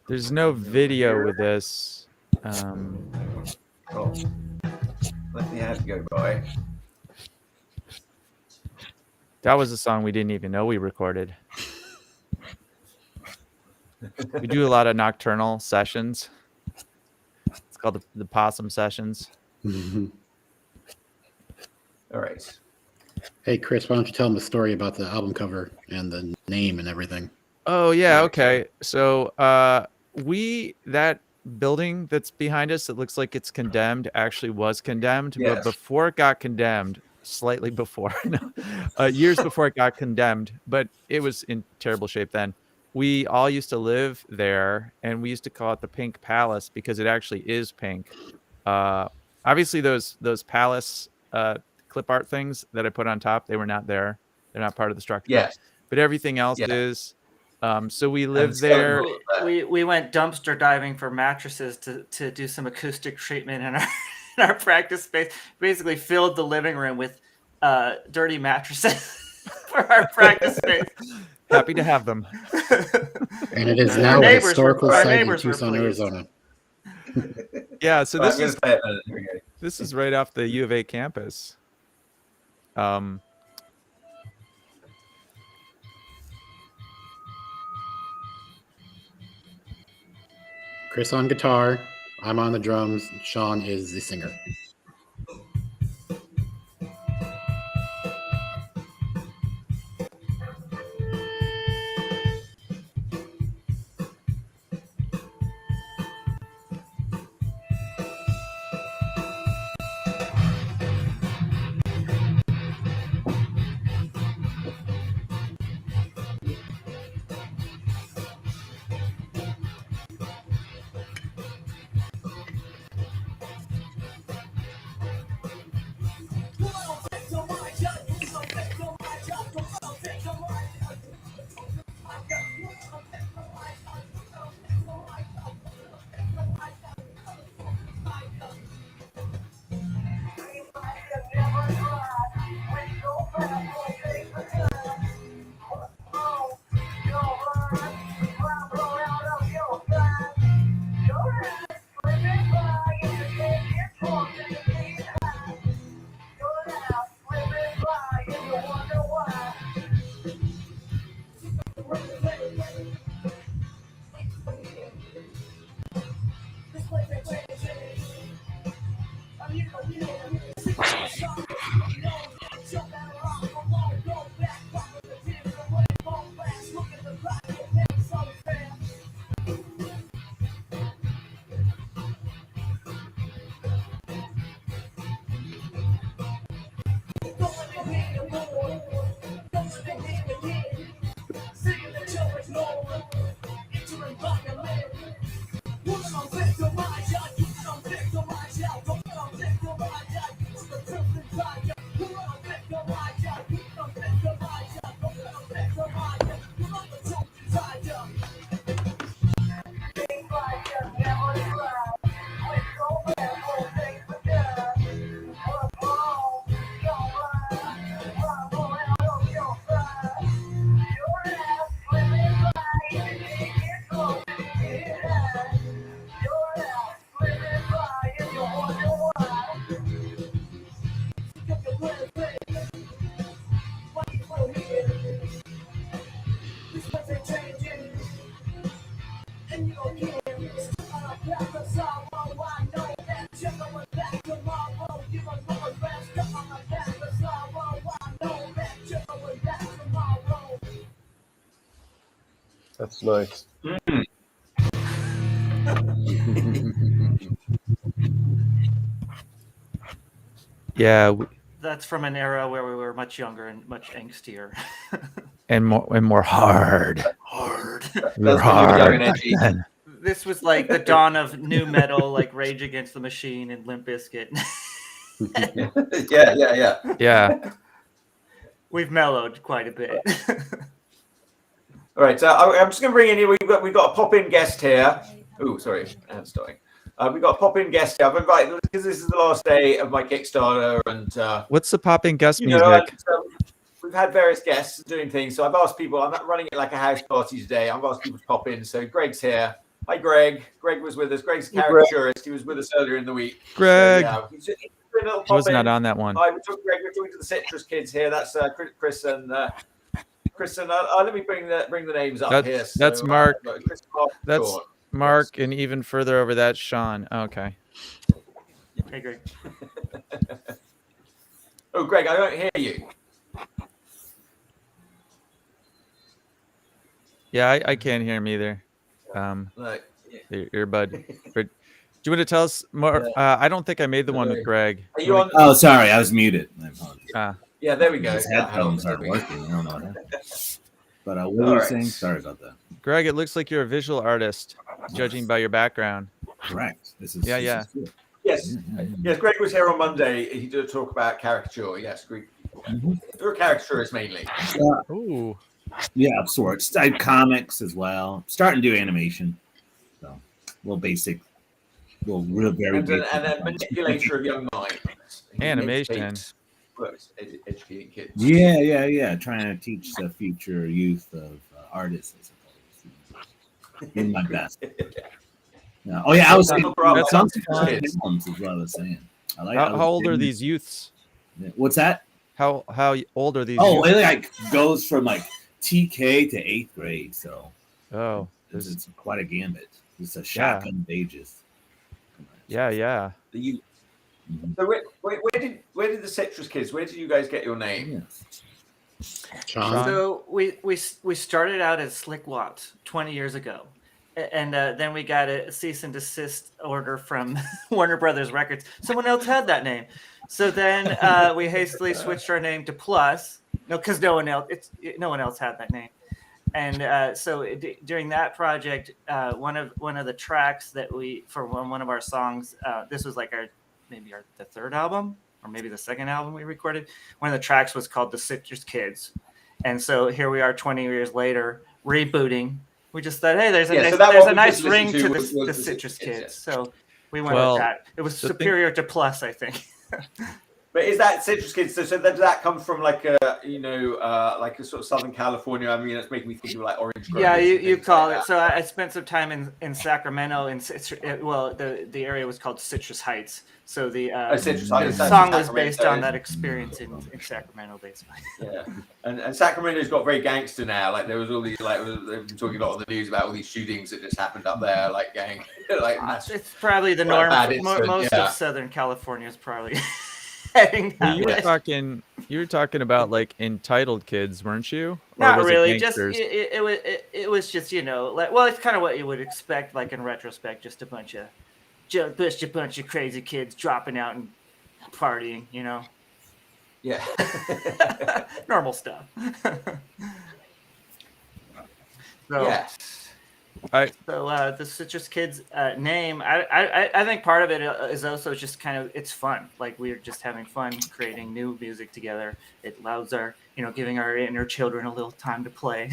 There's no video with this. Oh, let me have to go by. That was a song we didn't even know we recorded. We do a lot of nocturnal sessions. It's called the Possum Sessions. All right. Hey, Chris, why don't you tell them the story about the album cover and the name and everything? Oh, yeah. Okay. So that building that's behind us that looks like it's condemned actually was condemned. Yes. But before it got condemned, slightly before, years before it got condemned, but it was in terrible shape then. We all used to live there, and we used to call it the Pink Palace because it actually is pink. Obviously, those palace clip art things that I put on top, they were not there. They're not part of the structure. Yes. But everything else is. So we lived there. We went dumpster diving for mattresses to do some acoustic treatment in our practice space. Basically filled the living room with dirty mattresses for our practice space. Happy to have them. And it is now a historical site in Tucson, Arizona. Yeah, so this is right off the U of A campus. Chris on guitar, I'm on the drums, Sean is the singer. That's nice. Yeah, That's from an era where we were much younger and much angstier. and more hard. Hard. We were That's when you were young hard and back edgy. then. This was like the dawn of new metal, like Rage Against the Machine and Limp Bizkit. Yeah. Yeah. We've mellowed quite a bit. All right, I'm just going to bring in here. We've got a pop-in guest here. Oh, sorry, hands starting. We've got a pop-in guest here. I've invited because this is the last day of my Kickstarter, and What's the popping guest you music? know, we've had various guests doing things. So I've asked people. I'm not running it like a house party today. I've asked people to pop in. So Greg's here. Hi, Greg. Greg was with us. Greg's a caricaturist. He was with us earlier in the week. Greg. So, yeah, he's a little He was pop-in. not on that one. Hi, we're talking to the Citrus kids here. That's Chris and let me bring the names up here. That's Mark. Chris, Mark, That's Sean. Mark, and even further over that's Sean. Okay. Hey, Greg. Oh, Greg, I don't hear you. Yeah, I can't hear him either. Like, The earbud. But do you want to tell us more? I don't think I made the one with Greg. Are you on? Oh, sorry, I was muted. My apologies. Yeah, there we go. His headphones aren't working. I don't know what happened. But what were All you right. saying? Sorry about that. Greg, it looks like you're a visual artist, judging by your background. Correct. This is Yeah. This is good. Yes. Yes, Greg was here on Monday. He did a talk about caricature. Yes, Greg. You're a caricaturist mainly. Ooh. Yeah, of sorts. I comics as well. Starting to do animation. So, real basic. Real very And basic. then manipulator of young minds. He Animation. makes books educating kids. Yeah. Trying to teach the future youth of artists, I suppose. In my best. Yeah. Oh yeah, I was saying That sounds fun. films is what I was saying. How old are these youths? What's that? How old are these? Oh, youths? it like goes from like TK to 8th grade, so it's quite a gambit. It's a shotgun of ages. Yeah. The youth. So where did the Citrus kids? Where did you guys get your name? Sean? So we started out as Slick Watts 20 years ago, and then we got a cease and desist order from Warner Brothers Records. Someone else had that name, so then we hastily switched our name to Plus. No, because no one else had that name, and so during that project, one of the tracks that for one of our songs, this was like the third album or maybe the second album we recorded. One of the tracks was called "The Citrus Kids," and so here we are 20 years later rebooting. We just thought, hey, there's a nice ring to the Citrus Kids, so we went with that. It was superior to Plus, I think. But is that Citrus Kids? So does that come from like a like a sort of Southern California? I mean, it's making me think of like Orange Grove. Yeah, you call it. So I spent some time in Sacramento, the area was called Citrus Heights. So the song was based on that experience in Sacramento, basically. Yeah, and Sacramento's got very gangster now. Like there was all these they've been talking a lot on the news about all these shootings that just happened up there, like gang. It's probably the norm. Most of Southern California is probably. You were talking about like entitled kids, weren't you? Or Not was really. It just it was just it's kind of what you would expect. Like in retrospect, just a bunch of crazy kids dropping out and partying. Yeah. Normal stuff. Yes. So the Citrus Kids name, I think part of it is also just kind of, it's fun. Like we're just having fun creating new music together. It allows our, giving our inner children a little time to play.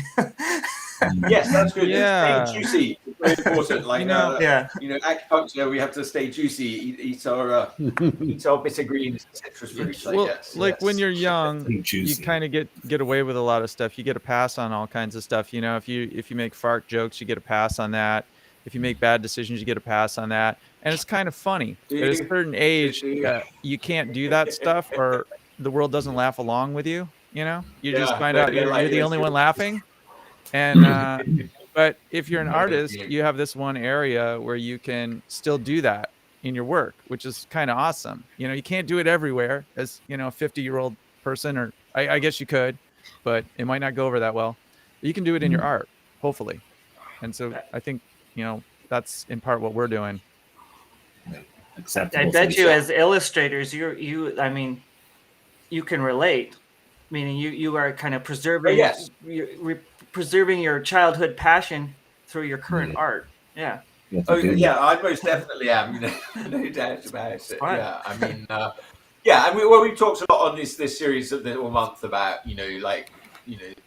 Yes, that's good. Yeah. Stay juicy. It's very important. Like, yeah. Acupuncture, we have to stay juicy. Eat our bitter greens, citrus fruits. Well, I guess. like when you're young, you Juicy. kind of get away with a lot of stuff. You get a pass on all kinds of stuff. If you make fart jokes, you get a pass on that. If you make bad decisions, you get a pass on that. And it's kind of funny. At a certain age, you can't do that stuff, or the world doesn't laugh along with you. You just find out you're the only one laughing. And but if you're an artist, you have this one area where you can still do that in your work, which is kind of awesome. You can't do it everywhere as a 50-year-old person, or I guess you could, but it might not go over that well. You can do it in your art, hopefully. And so I think that's in part what we're doing. Acceptable. I bet you, as illustrators, you can relate. Meaning you are kind of preserving preserving your childhood passion through your current art. Yeah. I most definitely am. No doubt about it. Yeah, I mean, we talked a lot on this series of the month about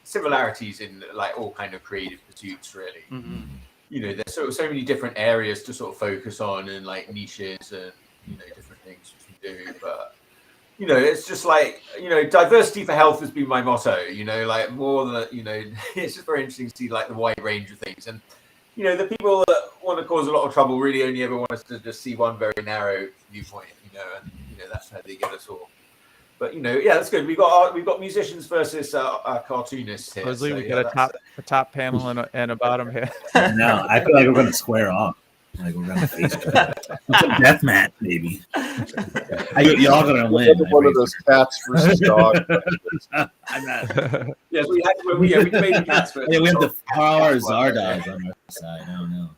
similarities in like all kind of creative pursuits, really. Mm-hmm. There's so many different areas to sort of focus on, and like niches and different things we do, but. It's just like, diversity for health has been my motto, like more than, it's just very interesting to see like the wide range of things. And, the people that want to cause a lot of trouble really only ever want us to just see one very narrow viewpoint, and, that's how they get us all. But, that's good. We've got musicians versus cartoonists here. Supposedly we got a top panel and a bottom panel. No, I feel like we're going to square off. Like we're going to face each other. It's a death match, maybe. Y'all going to win. One of those cats versus dogs. I'm not. Yes, we made the cats first. Yeah, we have the Porro Zardoz on our side. I don't know.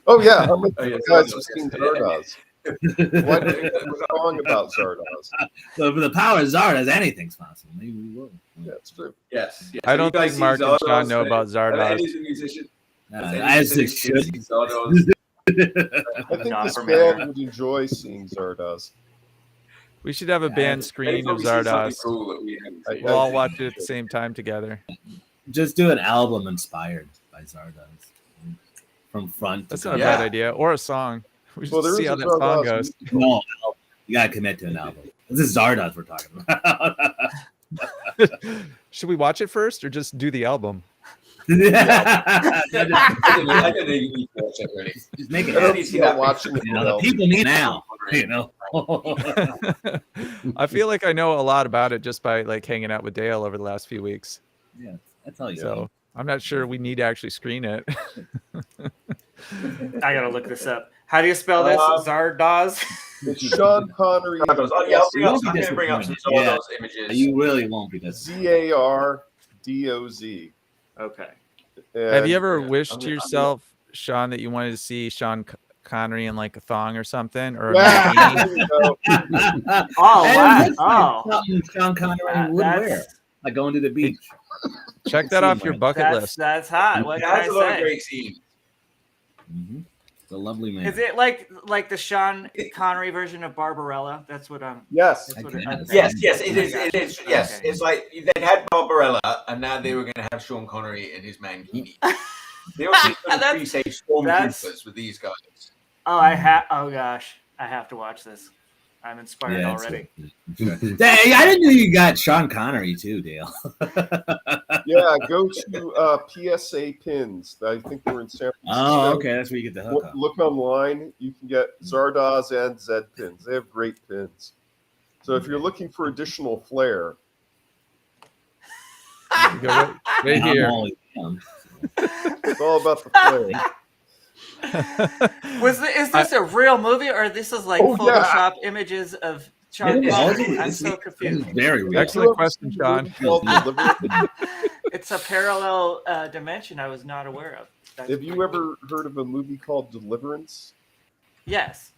Oh, yeah. How many guys have seen Zardoz? What's wrong about Zardoz? So for the power of Zardoz, anything's possible. Maybe we will. Yeah, it's true. Yes. I don't think Mark and Sean know about Zardoz. He's a musician. I should. I think this band would enjoy seeing Zardoz. We should have a band screen of Zardoz. We'll all watch it at the same time together. Just do an album inspired by Zardoz. From front That's to not a bad idea. Or a song. We should see how that song goes. No, you gotta commit to an album. This is Zardoz we're talking about. Should we watch it first or just do the album? I don't know you need to watch it really. Just make it. I don't see that watching The people need now. I feel like I know a lot about it just by like hanging out with Dale over the last few weeks. Yeah, that's all you. So I'm not sure we need to actually screen it. I gotta look this up. How do you spell this? Zardoz? It's Sean Connery. I'm going to bring up some Zardoz images. You really won't because Zardoz. Okay. Have you ever wished to yourself, Sean, that you wanted to see Sean Connery in like a thong or something? Or Oh, wow. Oh. Sean Connery would wear, like going to the beach. Check that off your bucket list. That's hot. What can That's I a lot of say? great scenes. Mm-hmm. It's a lovely man. Is it like the Sean Connery version of Barbarella? That's what I'm. Yes. That's what Yes, it is. It is. Yes, Okay. it's like they had Barbarella, and now they were going to have Sean Connery in his mankini. They also pre-stage stormtroopers with these guys. Oh, oh gosh, I have to watch this. I'm inspired already. Hey, I didn't know you got Sean Connery too, Dale. Yeah, go to PSA Pins. I think they're in San Francisco. Oh, okay, that's where you get the hook. Look online. You can get Zardoz and Zed pins. They have great pins. So if you're looking for additional flair, right here. It's all about the flair. Is this a real movie, or this is like Photoshop images of Sean Connery? I'm so confused. Very real. Excellent question, Sean. It's a parallel dimension I was not aware of. Have you ever heard of a movie called Deliverance? Yes.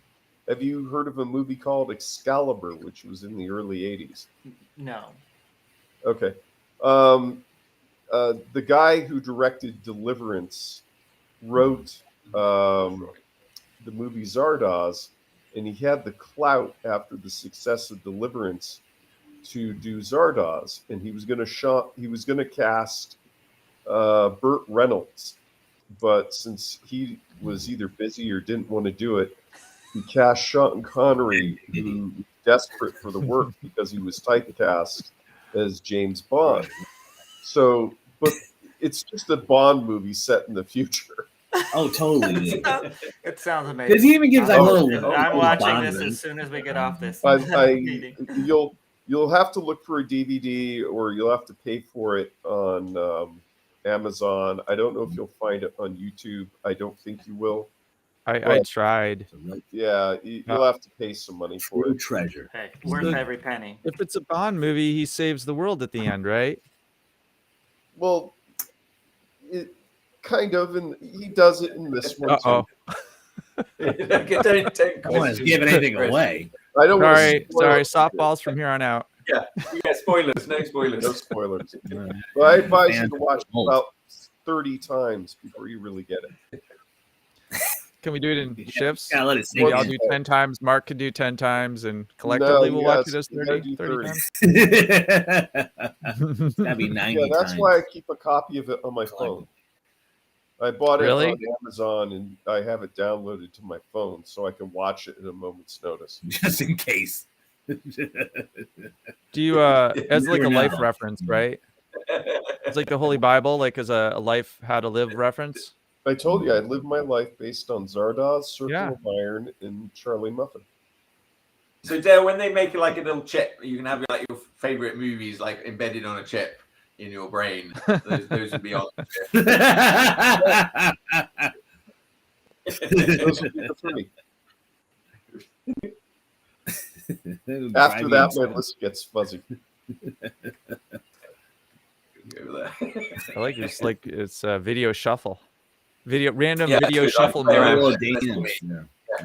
Have you heard of a movie called Excalibur, which was in the early 80s? No. Okay. The guy who directed Deliverance wrote the movie Zardoz, and he had the clout after the success of Deliverance to do Zardoz, and he was going to cast Burt Reynolds, but since he was either busy or didn't want to do it, he cast Sean Connery, who was desperate for the work because he was typecast as James Bond. So, but it's just a Bond movie set in the future. Oh, totally. It sounds amazing. Because he even gives like little. I'm little watching Bond this rings. as soon as we get off this. meeting. You'll have to look for a DVD, or you'll have to pay for it on Amazon. I don't know if you'll find it on YouTube. I don't think you will. I tried. Yeah, you'll have to pay some money for True it. treasure. Hey, worth every penny. If it's a Bond movie, he saves the world at the end, right? Well, it kind of, and he does it in this one too. Don't I don't want to give anything away. I don't want to Sorry, softballs from here on out. Yeah, spoilers. No spoilers. No spoilers. Right. But I advise you Fans to watch it are old. about 30 times before you really get it. Can we do it in shifts? Gotta let it sink Maybe I'll in. do 10 times. Mark could do 10 times, and collectively we'll watch it as you gotta 30 do times. That'd be 90 Yeah, that's times. why I keep a copy of it on my phone. I bought it Really? on Amazon, and I have it downloaded to my phone so I can watch it at a moment's notice. Just in case. Do you as like a Never life know. reference, right? It's like the Holy Bible, like as a life how to live reference. I told you I live my life based on Zardoz, Circle Yeah. of Iron, and Charlie Muffin. So Dale, when they make like a little chip, you can have like your favorite movies like embedded on a chip in your brain. Those would be on. Those would be the three. After that, my list gets fuzzy. I like it's video shuffle. Random Yeah, video that's good. shuffle I- I- mirror. Digital dance. Yeah.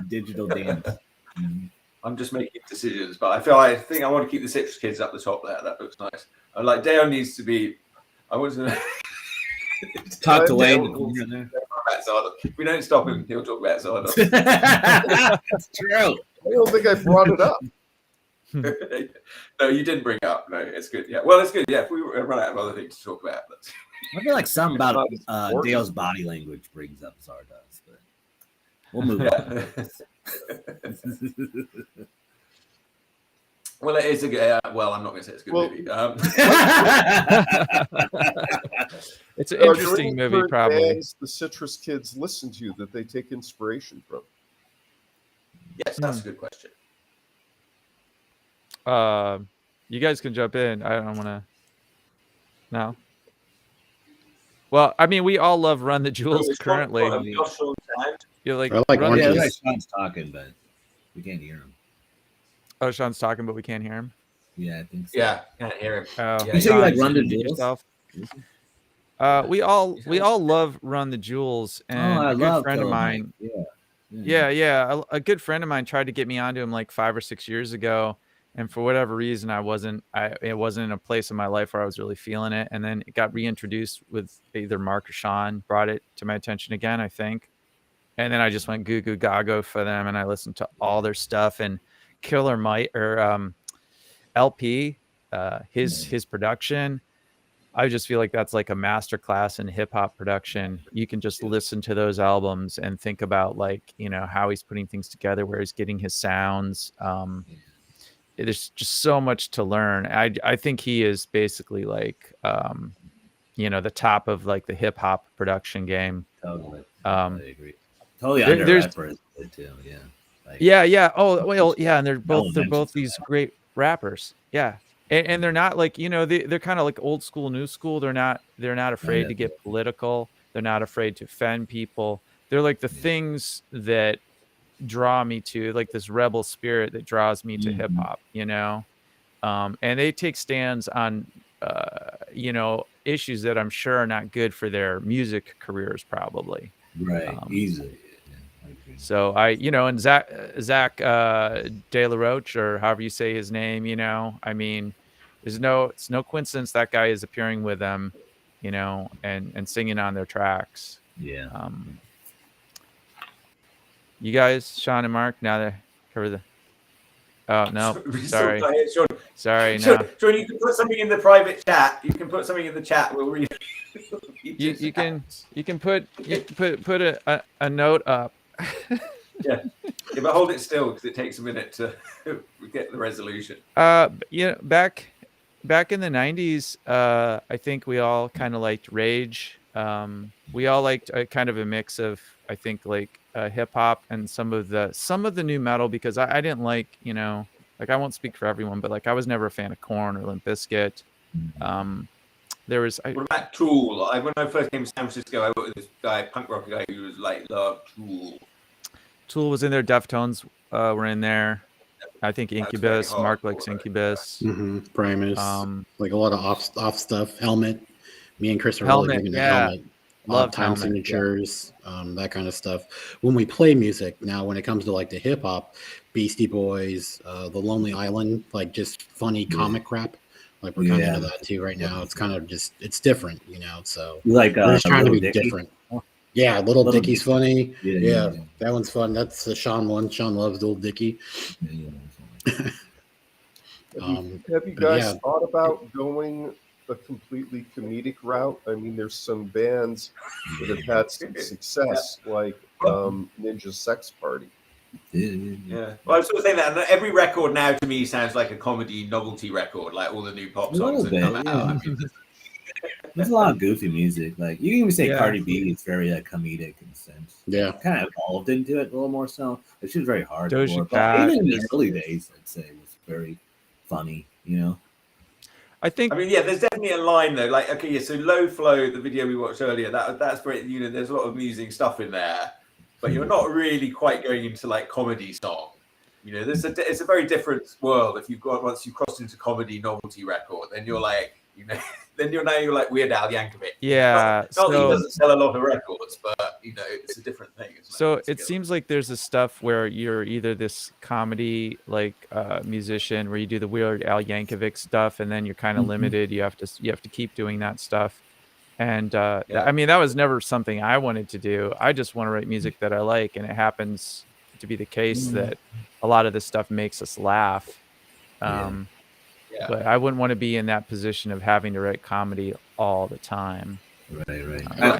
Digital dance. Mhm. I'm just making decisions, but I think I want to keep the Citrus Kids up the top there. That looks nice. I'm like Dale needs to be. I want to Tucked away in Dale the wants corner to talk about Zardoz. If we don't stop him, he'll talk about Zardoz. there. That's true. I don't think I brought it up. No, you didn't bring it up. No, it's good. Yeah, well, it's good. Yeah, if we run out of other things to talk about, that's... I feel like something about It's not important. Dale's body language brings up Zardoz, but we'll move on. Well, it is a good. Well, I'm not going to say it's a good Well- movie. It's an Are there interesting any movie, current probably. bands the Citrus Kids listen to that they take inspiration from? Yes, that's a good question. You guys can jump in. I don't want to. No. Well, I mean, we all love Run the Jewels currently. You're like, I like Run Orange the Yeah, Juice. like Sean's talking, but we can't hear him. Oh, Sean's talking, but we can't hear him. Yeah, I think so. Yeah, can't hear him. Oh, Yeah, You say you like Sean, Run the mute Jewels? yourself. We all love Run the Jewels, and I a good love friend of Dolomite. mine. Yeah. Yeah. A good friend of mine tried to get me onto him like 5 or 6 years ago, and for whatever reason, it wasn't in a place in my life where I was really feeling it. And then it got reintroduced with either Mark or Sean brought it to my attention again, I think. And then I just went goo goo gaga for them, and I listened to all their stuff. And Killer Mike or LP, his production. I just feel like that's like a masterclass in hip hop production. You can just listen to those albums and think about like, how he's putting things together, where he's getting his sounds. There's just so much to learn. I think he is basically like, the top of like the hip hop production game. Totally. I agree. Totally there's- underrepresented too. Yeah. Like, Yeah. Oh, well, yeah. And they're both mentions these great rappers. Yeah. And they're not like, they're kind of like old school, new school. They're not afraid to get political. They're not afraid to offend people. They're like the things that draw me to, like this rebel spirit that draws me to hip hop, and they take stands on, issues that I'm sure are not good for their music careers, probably. Right. Easily. Yeah, I agree. So and Zach De La Roche, or however you say his name, I mean, it's no coincidence that guy is appearing with them, and singing on their tracks. Yeah. You guys, Sean and Mark, now they cover the. Oh no, We still sorry, got it, Sean. sorry. Sean, No, Sean, you can put something in the private chat. You can put something in the chat. We'll read. you can put a note up. Yeah, but hold it still because it takes a minute to get the resolution. Yeah, back in the 90s, I think we all kind of liked Rage. We all liked kind of a mix of, I think, like hip hop and some of the new metal, because I didn't like, like, I won't speak for everyone, but like I was never a fan of Korn or Limp Bizkit. There was What about Tool? When I first came to San Francisco, I worked with this guy, punk rock guy, who was like, love Tool. Tool was in there. Deftones were in there. I think Incubus. Mark likes Incubus. Primus. Like a lot of off stuff. Helmet. Me and Chris are Helmet, really digging yeah. Helmet. Love Time Helmet, signatures, that kind of stuff. When we play music now, when it comes to like the hip hop, Beastie Boys, The Lonely Island, like just funny comic rap. Like we're kind of into that too right now. It's kind of just, it's different, So You like we're just trying to be Little Dicky? different. Yeah, Little Dicky's funny. Yeah. That one's fun. That's the Sean one. Sean loves Little Dicky. Have you guys thought about going a completely comedic route? I mean, there's some bands that have had some success, like Ninja Sex Party. Yeah. Well, I was sort of saying that every record now to me sounds like a comedy novelty record, like all the new pop songs that come out. I mean, there's a lot of goofy music. Like you can even say Yeah. Cardi B is very comedic in a sense. Yeah. Kind of evolved into it a little more so. But she was very hard. Doja But Cat even in the is- early days, I'd say it was very funny. I think. I mean, there's definitely a line though. Like, okay, so Low Flow, the video we watched earlier, that's great. There's a lot of amusing stuff in there, but you're not really quite going into like comedy song. It's a very different world. If once you crossed into comedy novelty record, then you're like, then you're like Weird Al Yankovic. Yeah. Not that he doesn't sell a lot of records, but it's a different thing. Isn't So it seems like there's this stuff where you're either this comedy like musician where you do the Weird Al Yankovic stuff, and then you're kind of limited. You have to keep doing that stuff. And I mean, that was never something I wanted to do. I just want to write music that I like, and it happens to be the case that a lot of this stuff makes us laugh. But I wouldn't want to be in that position of having to write comedy all the time. Right. I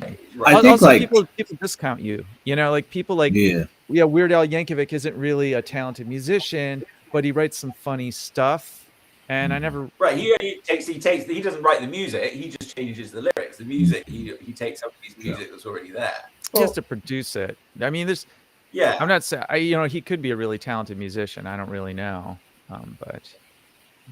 think also, like people discount you. Like people like Weird Al Yankovic isn't really a talented musician, but he writes some funny stuff. And I never he doesn't write the music, he just changes the lyrics. The music he takes somebody's music that's already there. He has to produce it. I mean, I'm not saying he could be a really talented musician. I don't really know, but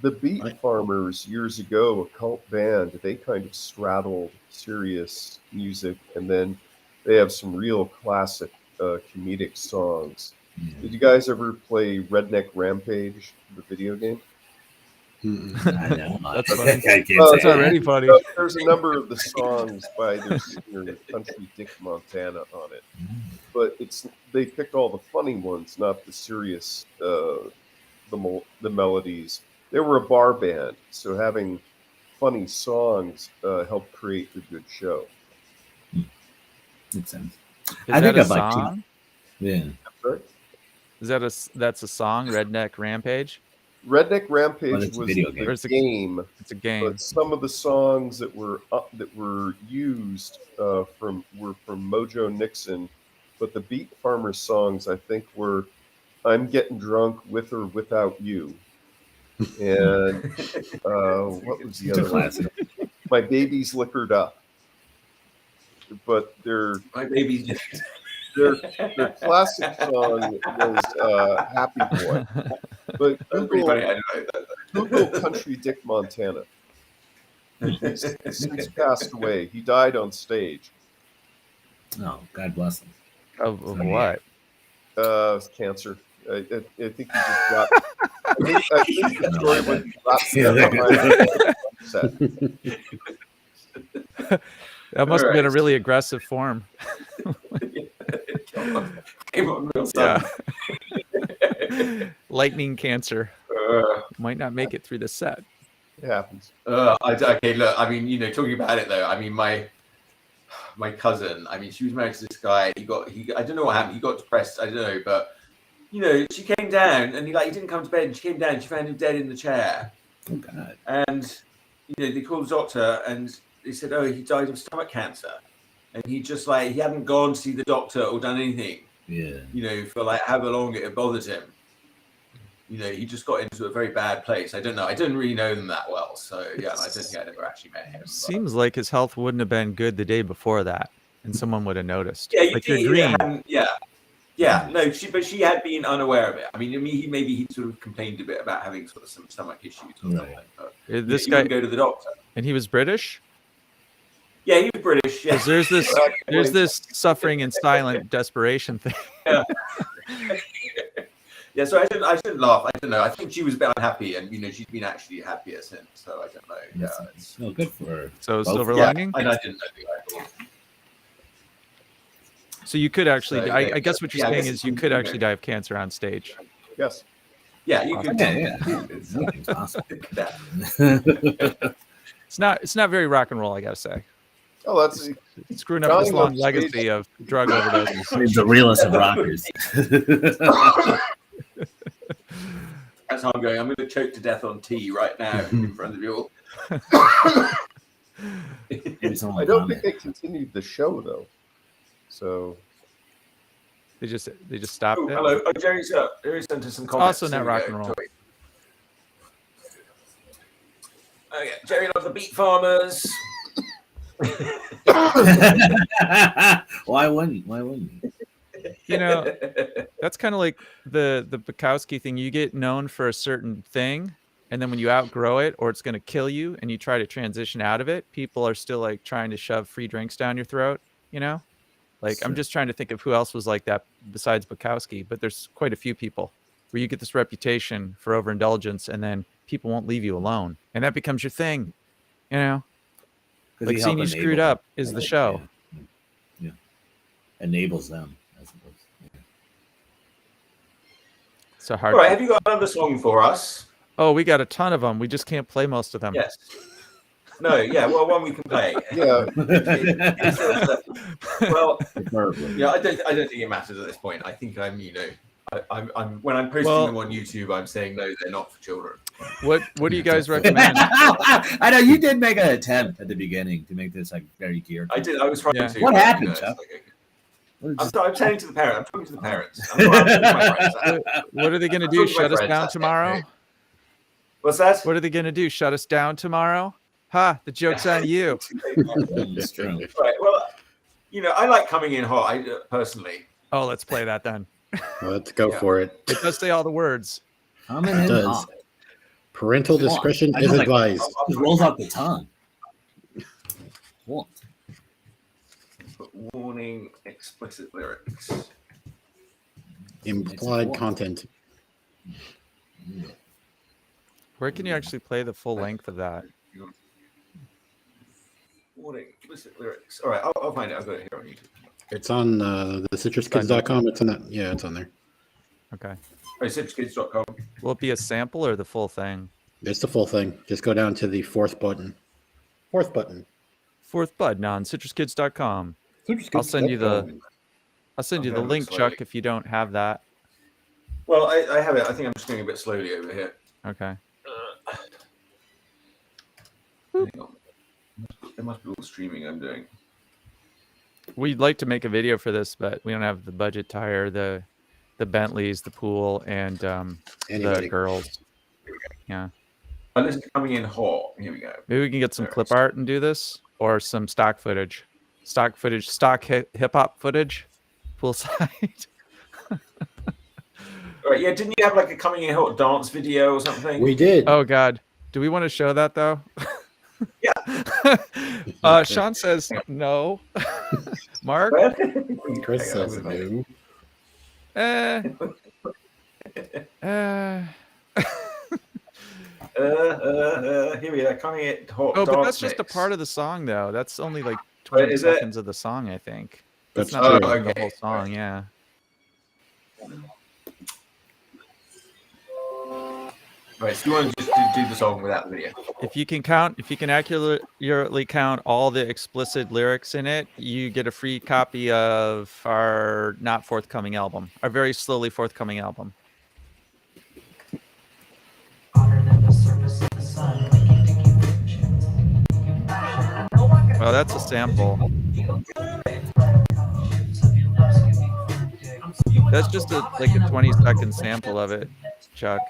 The Beat Farmers years ago, a cult band, they kind of straddled serious music, and then they have some real classic comedic songs. Did you guys ever play Redneck Rampage, the video game? I know. That's funny. That's already funny. There's a number of the songs by their singer Country Dick Montana on it, but they picked all the funny ones, not the serious the melodies. They were a bar band, so having funny songs helped create the good show. Makes sense. I think a song. Yeah. Is that's a song? Redneck Rampage. Redneck Rampage was a video game. a game. It's a game. But some of the songs that were used were from Mojo Nixon, but the Beat Farmers songs I think were "I'm Getting Drunk with or Without You," and what was the other one? "My Baby's Liquored Up." But My baby's their classic song was "Happy Boy." But Google Country Dick Montana. He's since passed away. He died on stage. Oh, God bless him. Of what? Cancer. I think he just got. I think the story was That must have been a really aggressive form. Yeah. Lightning cancer. Might not make it through the set. It happens. Okay, look. I mean, talking about it though. I mean, my my cousin. I mean, she was married to this guy. I don't know what happened. He got depressed. I don't know, but she came down and he didn't come to bed. And she came down. And she found him dead in the chair. Oh God. And they called the doctor and they said, "Oh, he died of stomach cancer." And he just he hadn't gone to see the doctor or done anything. Yeah. For however long it had bothered him. He just got into a very bad place. I don't know. I didn't really know them that well. So, yeah, I don't think I'd ever actually met him. Seems like his health wouldn't have been good the day before that, and someone would have noticed. Yeah, you're green. Yeah. No, she had been unaware of it. I mean, he sort of complained a bit about having sort of some stomach issues or something. But, this guy go to the doctor. And he was British? Yeah, he was British. Yeah. There's this suffering in silent desperation thing. Yeah. Yeah, so I shouldn't laugh. I don't know. I think she was a bit unhappy, and she's been actually happier since. So I don't know. Yeah, good for her. So silver lining. And I didn't know the guy. So you could actually. I guess what you're saying is you could actually die of cancer on stage. Yes. Yeah, you could. Yeah. It's awesome. It's not very rock and roll, I gotta say. Oh, that's screwing up this long legacy of drug overdoses. He's the realest of rockers. That's how I'm going. I'm going to choke to death on tea right now in front of you all. I don't think they continued the show though. So they just stopped it. Hello, Jerry sent us some comments. Also not rock and roll. Okay, Jerry loves the beet farmers. Why wouldn't you? That's kind of like the Bukowski thing. You get known for a certain thing, and then when you outgrow it or it's going to kill you and you try to transition out of it, people are still trying to shove free drinks down your throat, Sure. I'm just trying to think of who else was like that besides Bukowski, but there's quite a few people where you get this reputation for overindulgence and then people won't leave you alone, and that becomes your thing, seeing you screwed up is the show. Yeah. Enables them. So hard. All right, have you got another song for us? Oh, we got a ton of them. We just can't play most of them. Yes. No, yeah, well, one we can play. Yeah. Well, yeah, I don't think it matters at this point. I think I'm when I'm posting them on YouTube, I'm saying no, they're not for children. What do you guys recommend? I know you did make an attempt at the beginning to make this very geared. I did. I was trying to. What happened, Chuck? I'm saying to the parents. I'm talking to the parents. What are they going to do? Shut us down tomorrow? What's that? What are they going to do? Shut us down tomorrow? Ha! The joke's on you. It's true. Right. Well, I like coming in hot. personally. Oh, let's play that then. Let's go for it. It does say all the words. It does. Parental discretion is advised. It rolls off the tongue. What? Warning: explicit lyrics. Implied content. Where can you actually play the full length of that? Warning: explicit lyrics. All right, I'll find it. I've got it here on YouTube. It's on the citruskids.com. It's on that. Yeah, it's on there. Okay. Oh, citruskids.com. Will it be a sample or the full thing? It's the full thing. Just go down to the fourth button. Fourth button on citruskids.com. I'll send you the link, Chuck, if you don't have that. Well, I have it. I think I'm just going a bit slowly over here. Okay. There must be all the streaming I'm doing. We'd like to make a video for this, but we don't have the budget to hire the Bentleys, the pool, and the girls. Yeah. Oh, this is coming in hot. Here we go. Maybe we can get some clip art and do this, or some stock footage. Stock hip hop footage, poolside. All right, yeah. Didn't you have a coming in hot dance video or something? We did. Oh God, do we want to show that though? Yeah. Sean says no. Mark? Chris says no. Here we are, coming in hot. Oh, but dance that's just a mix. part of the song, though. That's only 20 seconds of the song, I think. That's not true. the whole song, yeah. Right, so you want to just do the song without the video? If you can accurately count all the explicit lyrics in it, you get a free copy of our not forthcoming album, our very slowly forthcoming album. Well, that's a sample. That's just like a 20-second sample of it, Chuck.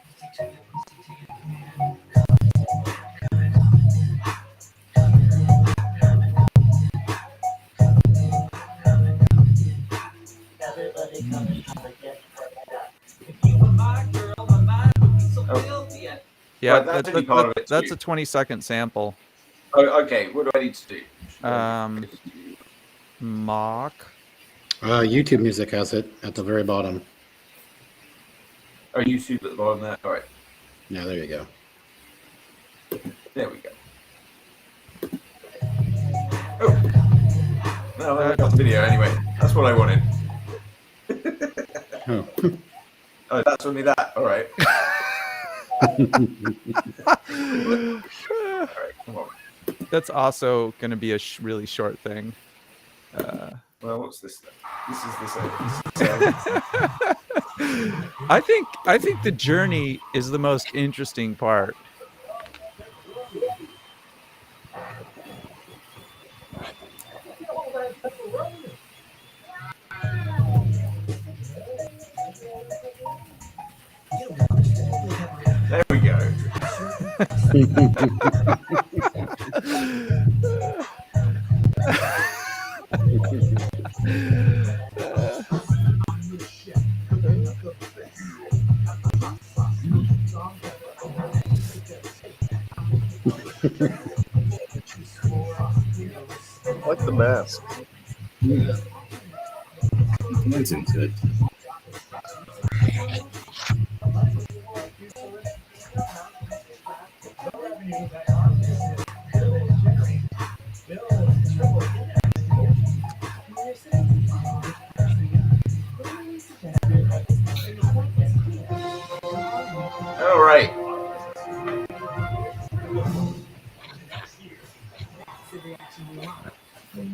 Yeah, Right, that's only part of it that's too. a 20-second sample. Oh, okay. What do I need to do? Mock. YouTube Music has it at the very bottom. Oh, YouTube at the bottom there. All right. Yeah, there you go. There we go. Oh. No, I got the video anyway. That's what I wanted. Oh. Oh, that's only that. All right. All right, come on. That's also going to be a really short thing. Well, what's this then? This is this. I think the journey is the most interesting part. There we go. I like the mask. Yeah. That seems good. All right.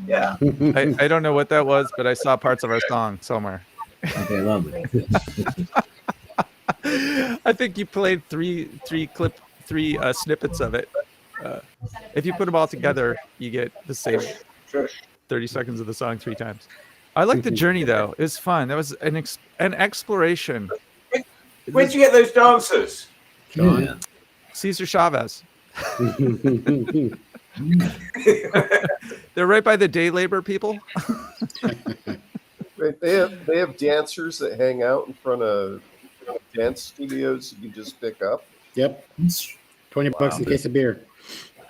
Yeah. I don't know what that was, but I saw parts of our song somewhere. Okay, lovely. I think you played three snippets of it. If you put them all together, you get the same 30 seconds of the song 3 times. I like the journey though. It was fun. That was an exploration. Where'd you get those dancers? Yeah. Cesar Chavez. They're right by the day labor people. Right, they have dancers that hang out in front of dance studios you can just pick up. Yep. $20 in case of beer.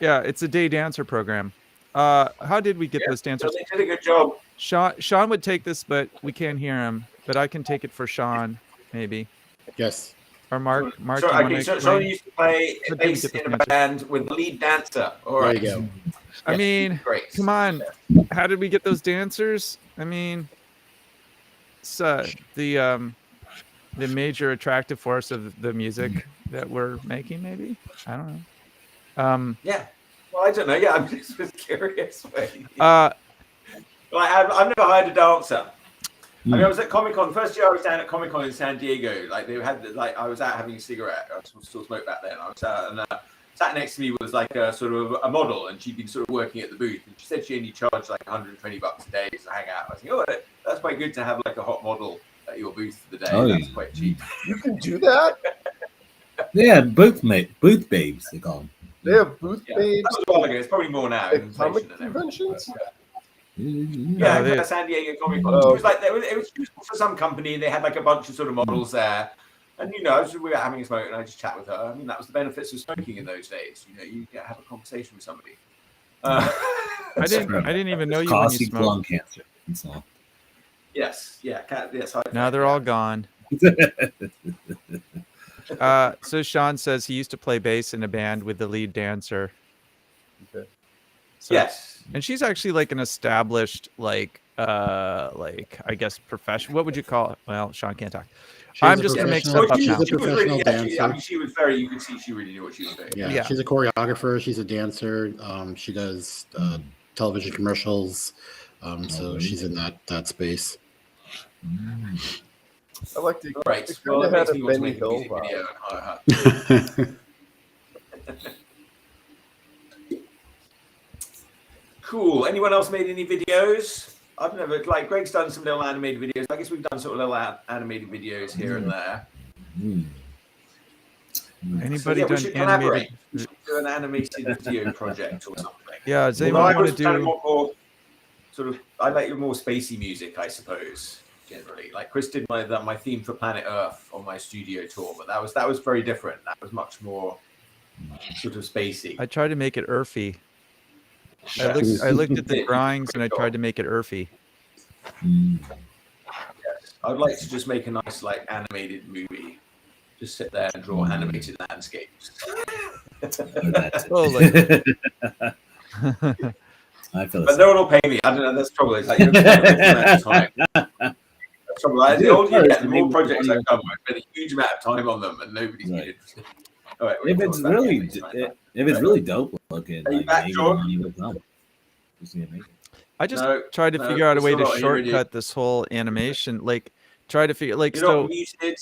Yeah, it's a day dancer program. How did we get those dancers? They did a good job. Sean would take this, but we can't hear him. But I can take it for Sean, maybe. Yes. Or Mark. So, do you okay, wanna so explain? used to play How did we bass get the in a band with the lead dancer. All There right. you go. I mean, Great. come on. How did we get those dancers? I mean, it's the major attractive force of the music that we're making. Maybe, I don't know. Yeah. Well, I don't know. Yeah, I'm just curious. Uh, I've never hired a dancer. I mean, I was at Comic-Con. First year I was down at Comic-Con in San Diego. Like, they had, like, I was out having a cigarette. I still smoked back then. I was out, and sat next to me was like a sort of a model, and she'd been sort of working at the booth. And she said she only charged like $120 a day to hang out. I was thinking, oh, that's quite good to have like a hot model at your booth for the day. Oh, That's yeah. quite cheap. You can do that. Yeah, booth babes, they call them. They have booth Yeah. babes That was a while ago. It's probably more now. at inflation comic and everything. conventions. Yeah, they- San Diego Comic Con. Oh. It was like it was for some company, and they had like a bunch of sort of models there. And you know, we were having a smoke, and I just chat with her. I mean, that was the benefits of smoking in those days. You know, you get to have a conversation with somebody. I didn't even know you when you Causing smoked. lung cancer. That's all. Yes, yeah, yes. Now they're all gone. So Sean says he used to play bass in a band with the lead dancer. Okay. So, Yes. and she's actually like an established, like I guess profession. What would you call it? Well, Sean can't talk. I'm just gonna make stuff up she, now. she was really, dancer. I mean, she was very. You could see she really knew what she was doing. Yeah, she's a choreographer. She's a dancer. She does television commercials. So she's in that space. I like to. Right. Well, Well, had that a makes me want to Benny make a Hill music vibe. video and hire her. Cool. Anyone else made any videos? I've never, like, Greg's done some little animated videos. I guess we've done sort of little animated videos here and there. Anybody we done should animated? collaborate. We should do an animated video project or something. Yeah, does Although anyone I want to was kind of do? more sort of, I like your more spacey music, I suppose. Generally, like Chris did my theme for Planet Earth on my studio tour, but that was very different. That was much more sort of spacey. I tried to make it earthy. I looked at the drawings and I tried to make it earthy. Yes. I'd like to just make a nice like animated movie. Just sit there and draw animated landscapes. Oh, like I feel But no one will pay me. I don't know. That's probably like you don't spend a huge amount of time. That's probably like, the older you get, the more projects I come with. Spend a huge amount of time on them, and nobody's interested. All right, if it's really dope looking, Are you like, back, maybe George? money will come. Just gonna make it. I just No, tried to no, figure out a way still to not hearing you. shortcut this whole animation. Like, try to figure like You're so. not muted.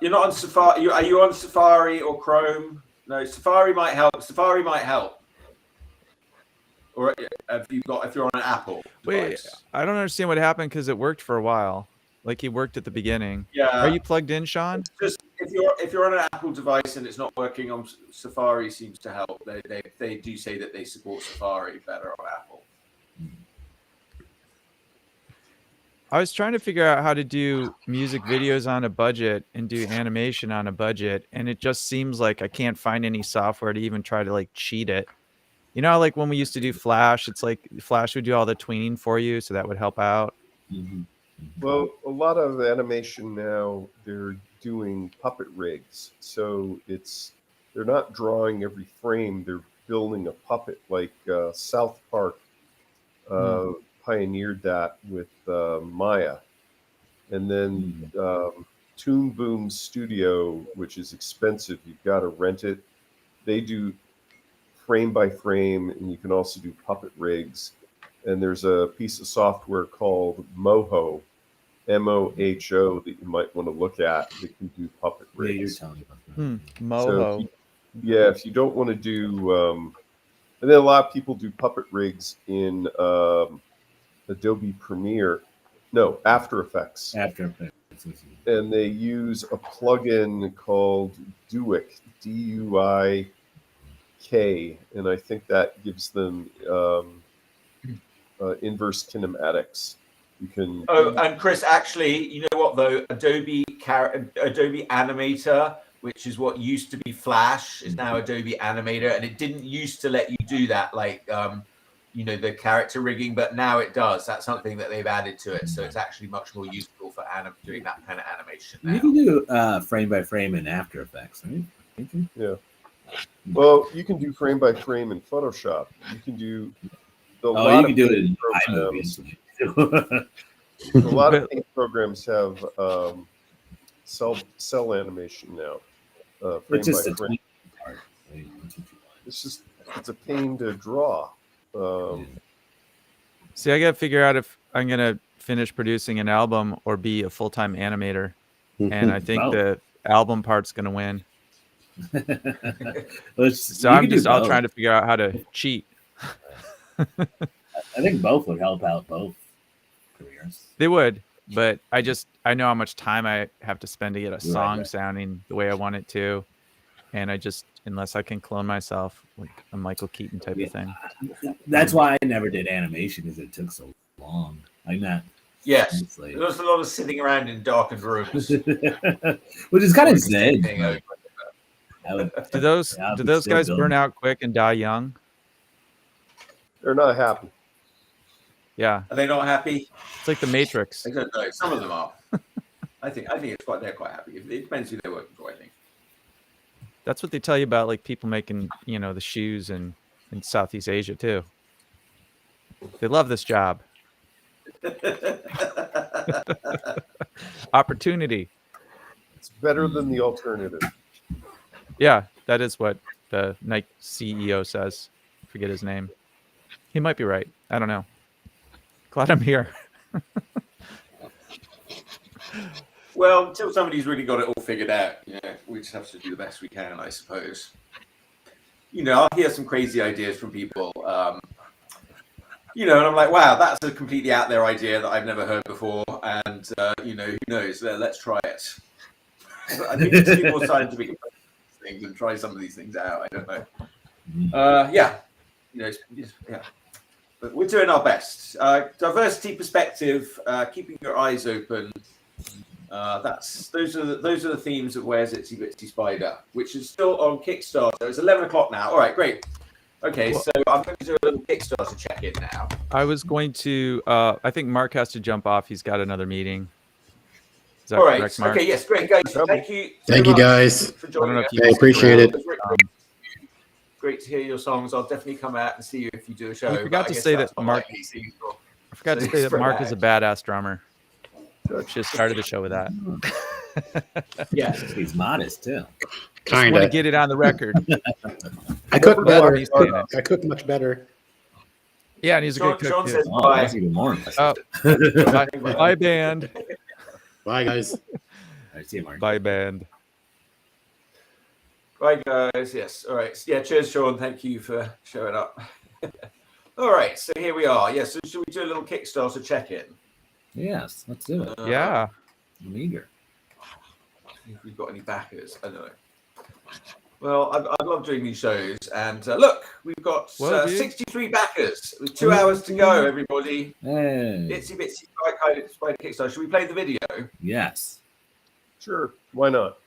You're not on Safari. Are you on Safari or Chrome? No, Safari might help. Safari might help. Or if you're on an Apple Wait, device. I don't understand what happened because it worked for a while. Like he worked at the beginning. Yeah. Are you plugged in, Sean? Just if you're on an Apple device and it's not working on Safari, seems to help. They do say that they support Safari better on Apple. I was trying to figure out how to do music videos on a budget and do animation on a budget, and it just seems like I can't find any software to even try to like cheat it. You know, like when we used to do Flash, it's like Flash would do all the tweening for you, so that would help out. Well, a lot of animation now, they're doing puppet rigs. So they're not drawing every frame, they're building a puppet like South Park pioneered that with Maya. And then Toon Boom Studio, which is expensive, you've got to rent it. They do frame by frame, and you can also do puppet rigs. And there's a piece of software called Moho, Moho, that you might want to look at that can do puppet rigs. Yeah, you're telling me about that. Moho. So if you don't want to do, and then a lot of people do puppet rigs in Adobe Premiere, no, After Effects. After Effects. And they use a plugin called Duik, Duik, and I think that gives them inverse kinematics. You can. Oh, and Chris, actually, you know what though? Adobe Animator, which is what used to be Flash, is now Adobe Animator, and it didn't used to let you do that, like the character rigging, but now it does. That's something that they've added to it, so it's actually much more useful for doing that kind of animation now. You can do frame by frame in After Effects, right? Yeah. Well, you can do frame by frame in Photoshop. You can do. You can do it in iMovie. A lot of paint programs have cell animation now. Frame It's just by a frame. part. Right? It's a pain to draw. See, I got to figure out if I'm gonna finish producing an album or be a full-time animator, and I think the album part's gonna win. So I'll try to figure out how to cheat. I think both would help out both careers. They would, but I know how much time I have to spend to get a song sounding the way I want it to, and unless I can clone myself, like a Michael Keaton type of thing. That's why I never did animation, because it took so long. Like that. Yes, there's a lot of sitting around in darkened rooms, which is kind of sad. Do those guys burn out quick and die young? They're not happy. Yeah. Are they not happy? It's like the Matrix. I don't know. Some of them are. I think they're quite happy. It depends who they're working for, I think. That's what they tell you about, like people making, the shoes in Southeast Asia too. They love this job. Opportunity. It's better than the alternative. Yeah, that is what the Nike CEO says. Forget his name. He might be right. I don't know. Glad I'm here. Well, until somebody's really got it all figured out, we just have to do the best we can, I suppose. I'll hear some crazy ideas from people, and I'm like, wow, that's a completely out there idea that I've never heard before, and who knows? Let's try it. I think we need more scientific things and try some of these things out. I don't know. Yeah, but we're doing our best. Diversity perspective, keeping your eyes open. Those are the themes of Where's Itsy Bitsy Spider, which is still on Kickstarter. It's 11 o'clock now. All right, great. Okay, so I'm going to do a little Kickstarter check-in now. I was going to. I think Mark has to jump off. He's got another meeting. Is that all right. correct, Mark? Okay. Yes. Great, guys. Thank you. Thank you, guys. For joining us. I appreciate it. Great to hear your songs. I'll definitely come out and see you if you do a show. We forgot to say that Mark. I forgot to say that Mark is a badass drummer. Should have started the show with that. Yeah, he's modest too. Kind of. Want to get it on the record. I cook better. I cook much better. Yeah, and he's a good cook too. Oh, that's even more impressive. Bye, band. Bye, guys. I see you, Mark. Bye, band. Bye, guys. Yes. All right. Yeah. Cheers, Sean. Thank you for showing up. All right. So here we are. Yes. So should we do a little Kickstarter check-in? Yes. Let's do it. Yeah. I'm eager. If we've got any backers, I don't know. Well, I love doing these shows, and look, we've got 63 backers with 2 hours to go. Everybody, hey. Itsy Bitsy Spider Kickstarter. Should we play the video? Yes. Sure. Why not?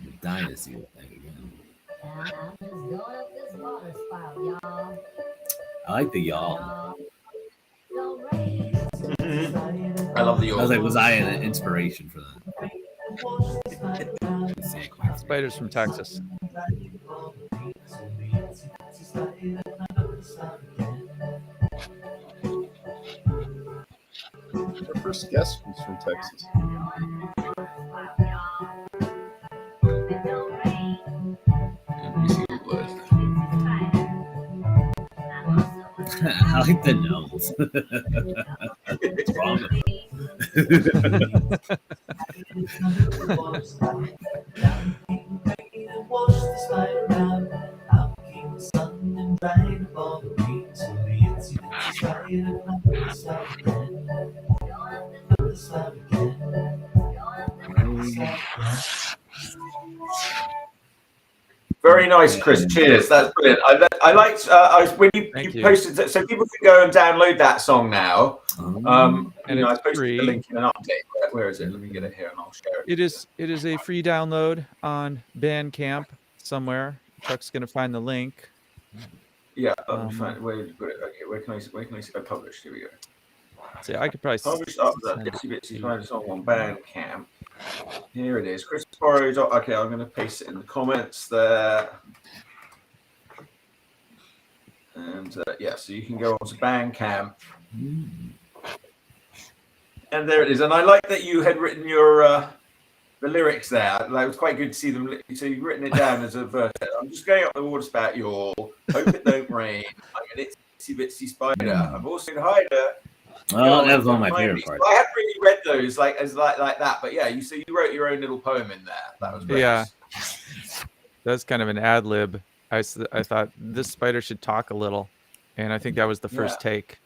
I'm dying to see what thing again. I like the y'all. Mm-hmm. I love the y'all. I was like, was I an inspiration for that? Spiders from Texas. Our first guest was from Texas. I like the nose. What's wrong with Very nice, Chris. Cheers. That's brilliant. I liked when you posted that, so people can go and download that song now. And I it's posted free. the link in an update. Where is it? Let me get it here and I'll share it. It is a free download on Bandcamp somewhere. Chuck's gonna find the link. Yeah, I'll find where you put it. Okay, where can I see? I published. Here we go. See, I could probably published up that Itsy Bitsy Spider song on Bandcamp. Here it is. Chris borrowed. Okay, I'm going to paste it in the comments there. And yeah, so you can go on to Bandcamp. And there it is. And I like that you had written your the lyrics there. Like, it was quite good to see them. So you've written it down as a verse. I'm just going up the water spout, y'all. Hope it don't rain. I'm an Itsy Bitsy Spider. I'm also a hider. Oh, that was one of my favorite parts. I haven't really read those like that, but yeah, you wrote your own little poem in there. That was great. Yeah, that's kind of an ad lib. I thought this spider should talk a little, and I think that was the first take.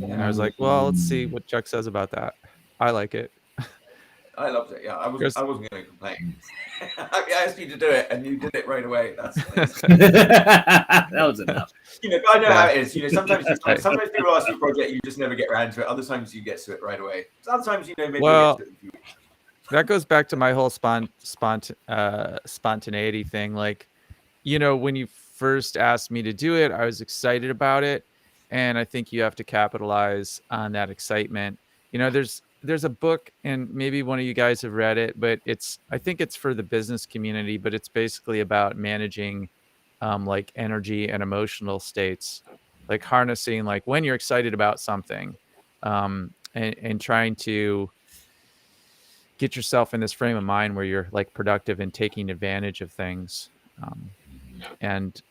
And I was like, well, let's see what Chuck says about that. I like it. I loved it. Yeah, I wasn't going to complain. I asked you to do it, and you did it right away. That's that was enough. I know how it is. Sometimes people ask you a project, you just never get around to it. Other times you get to it right away. Sometimes maybe. Well, that goes back to my whole spontaneity thing. Like, when you first asked me to do it, I was excited about it, and I think you have to capitalize on that excitement. There's a book, and maybe one of you guys have read it, but I think it's for the business community, but it's basically about managing like energy and emotional states, like harnessing, like when you're excited about something, and and trying to get yourself in this frame of mind where you're like productive and taking advantage of things. And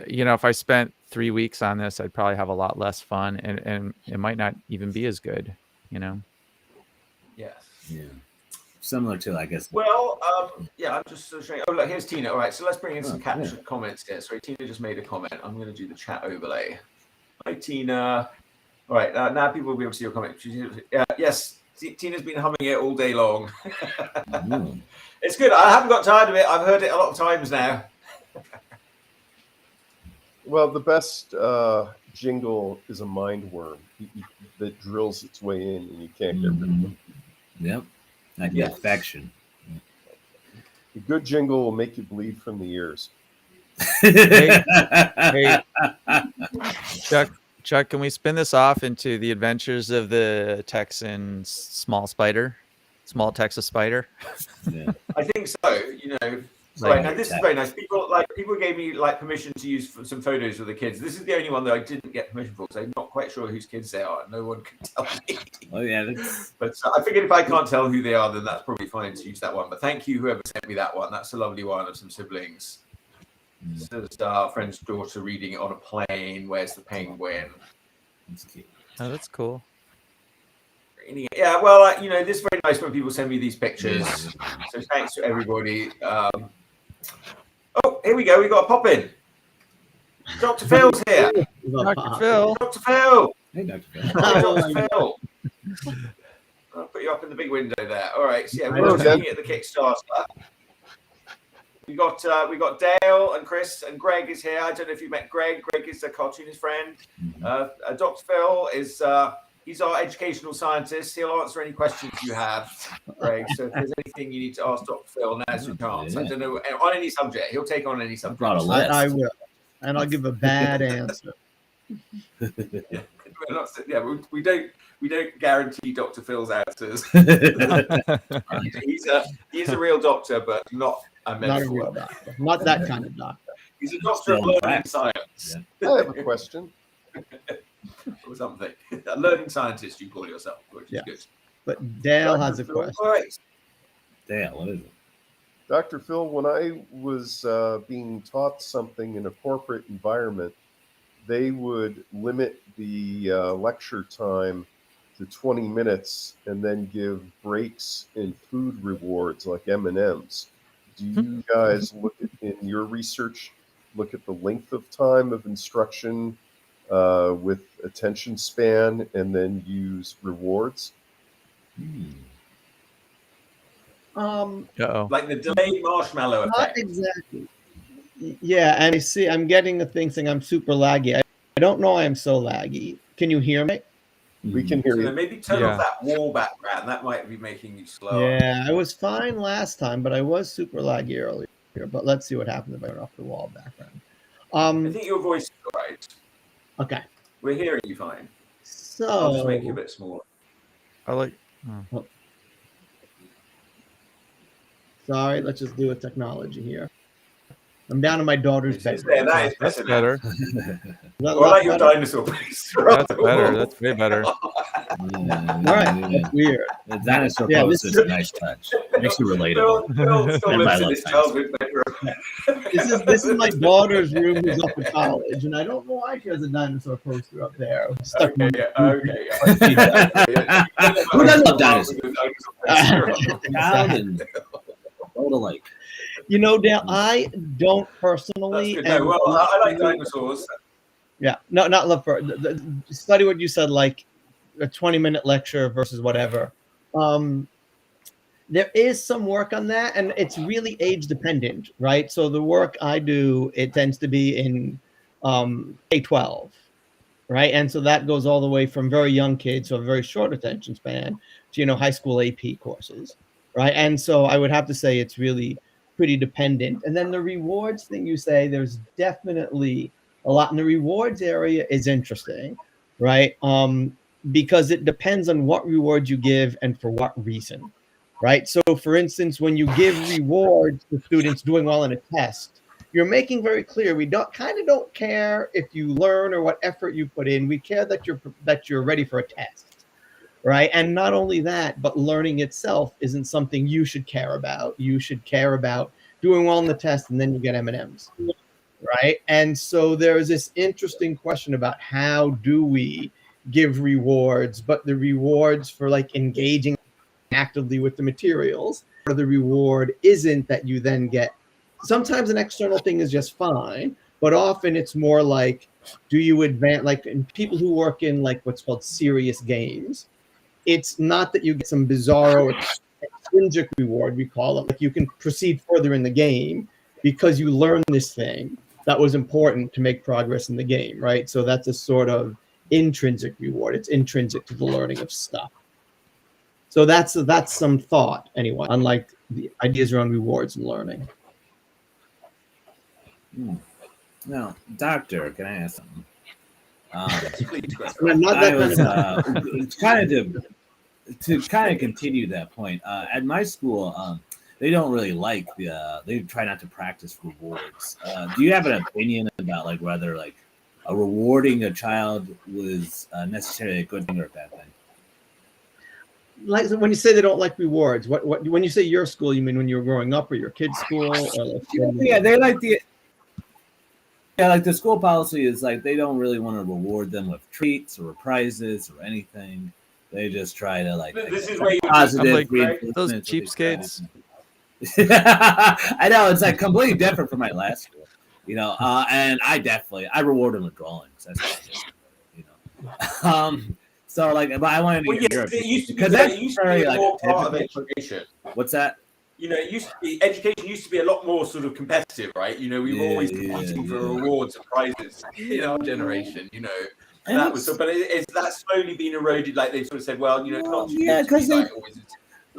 if I spent 3 weeks on this, I'd probably have a lot less fun, and it might not even be as good, Yes. Yeah. Similar to, I guess. Well, yeah, I'm just showing. Oh, look, here's Tina. All right, so let's bring in some Oh, captured comments here. Sorry, Tina just made a comment. I'm going to do the chat overlay. Hi, Tina. All right, now people will be able to see your comment. Yes, Tina's been humming it all day long. It's good. I haven't got tired of it. I've heard it a lot of times now. Well, the best jingle is a mind worm that drills its way in, and you can't get rid of it. Yep. Like Yes. infection. A good jingle will make you bleed from the ears. Hey, Chuck, can we spin this off into the adventures of the Texan small Texas spider? Yeah. I think so. Right now, this is very nice. People gave me permission to use some photos of the kids. This is the only one that I didn't get permission for, so I'm not quite sure whose kids they are. No one can tell me. Oh yeah. But I figured if I can't tell who they are, then that's probably fine to use that one. But thank you, whoever sent me that one. That's a lovely one of some siblings. This is our friend's daughter reading it on a plane. Where's the penguin? That's cute. Oh, that's cool. Yeah, well, this is very nice when people send me these pictures. So thanks to everybody. Oh, here we go. We got a pop in. Dr. Phil's here. Dr. Phil. Dr. Phil. Hey, Dr. Phil. Hi, Dr. Phil. I'll put you up in the big window there. All right. So yeah, we're looking at the Kickstarter. We got Dale and Chris and Greg is here. I don't know if you met Greg. Greg is a cartoonist friend. Dr. Phil is he's our educational scientist. He'll answer any questions you have, Greg. So if there's anything you need to ask Dr. Phil, now's your chance. I don't know, on any subject. He'll take on any subject. Brought a list. I will, and I'll give a bad answer. We don't guarantee Dr. Phil's answers. He's a real doctor, but not a medical Not a real doctor. Not that kind of doctor. He's a doctor of learning science. I have a question. Or something. A learning scientist, you call yourself, which is good. But Dale has a question. All right. Dale, what is it? Dr. Phil, when I was being taught something in a corporate environment, they would limit the lecture time to 20 minutes and then give breaks and food rewards like M&Ms. Do you guys in your research, look at the length of time of instruction with attention span and then use rewards? Like the delayed marshmallow Not effect. exactly. Yeah, and you see, I'm getting the thing saying I'm super laggy. I don't know I'm so laggy. Can you hear me? We can hear you. Maybe turn off that wall background. That might be making you slower. Yeah, I was fine last time, but I was super laggy earlier. But let's see what happens if I turn off the wall background. I think your voice is all right. Okay. We're hearing you fine. So I'll just make you a bit smaller. I like. Sorry, let's just do a technology here. I'm down in my daughter's bedroom. There, that is better. Or like your dinosaur place. That's better. That's way better. All right, that's weird. The dinosaur Yeah, pose this is a nice touch. Makes you relatable. Phil still And I lives in love his dinosaurs. childhood bedroom. This is my daughter's room who's up in college, and I don't know why she has a dinosaur poster up there. Stuck in Okay. Who doesn't love dinosaurs? Exactly. Child and both alike. You know, Dale, I don't personally. That's good. No, well, I like dinosaurs. Yeah, no, not love for study what you said, like a 20-minute lecture versus whatever. There is some work on that, and it's really age dependent, right? So the work I do, it tends to be in K-12, right? And so that goes all the way from very young kids, so a very short attention span, to high school AP courses, right? And so I would have to say it's really pretty dependent. And then the rewards thing you say, there's definitely a lot in the rewards area is interesting, right? Because it depends on what rewards you give and for what reason, right? So for instance, when you give rewards to students doing well in a test, you're making very clear we don't care if you learn or what effort you put in. We care that you're ready for a test, right? And not only that, but learning itself isn't something you should care about. You should care about doing well in the test, and then you get M&Ms, right? And so there's this interesting question about how do we give rewards, but the rewards for like engaging actively with the materials, or the reward isn't that you then get. Sometimes an external thing is just fine, but often it's more like, do you advance, like in people who work in like what's called serious games, it's not that you get some bizarro extrinsic reward, we call it, like you can proceed further in the game because you learn this thing that was important to make progress in the game, right? So that's a sort of intrinsic reward. It's intrinsic to the learning of stuff. So that's some thought anyway, unlike the ideas around rewards and learning. Now, Doctor, can I ask something? To kind of continue that point, at my school, they don't really like they try not to practice rewards. Do you have an opinion about like whether like rewarding a child was necessarily a good thing or a bad thing? Like when you say they don't like rewards, what when you say your school, you mean when you were growing up or your kid's school? Or like, yeah, they like like the school policy is like they don't really want to reward them with treats or prizes or anything. They just try to like this is where positive like, reinforcement. those cheapskates. I know it's like completely different from my last school, you know. And I reward them with drawings. That's what I do, you know. So like, but I wanted to get your opinion because that's very like part of education. What's that? You know, it used to be education used to be a lot more sort of competitive, right? You know, we were always competing for rewards and prizes in our generation. You know, and that was, but it's that slowly been eroded. Like they sort of said, well, you know, it's not because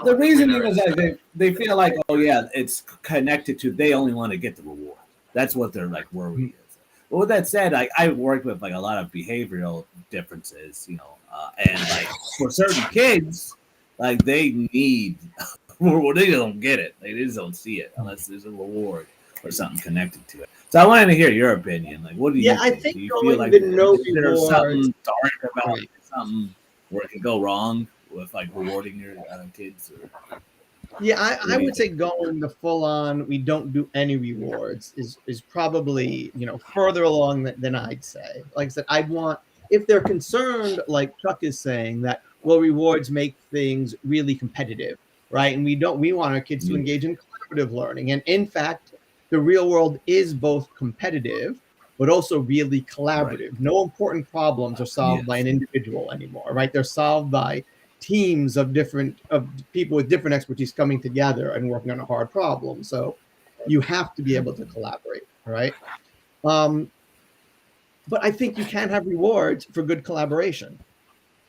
the reasoning is like they feel like, oh yeah, it's connected to they only want to get the reward. That's what their like worry is. But with that said, I worked with like a lot of behavioral differences, you know, and like for certain kids, like they need. Well, they don't get it. They just don't see it unless there's a reward or something connected to it. So I wanted to hear your opinion. Like, what do you think? I think do you going feel like to no there's something reward, dark about something where it could go wrong with like rewarding your kids? Or... Yeah, I would say going the full on, we don't do any rewards is probably, you know, further along than I'd say. Like I said, I'd want, if they're concerned, like Chuck is saying, that, well, rewards make things really competitive, right? And we want our kids to engage in collaborative learning. And in fact, the real world is both competitive, but also really collaborative. Right. No important problems are solved by an individual anymore, right? They're solved by teams of people with different expertise coming together and working on a hard problem. So you have to be able to collaborate, right? But I think you can have rewards for good collaboration,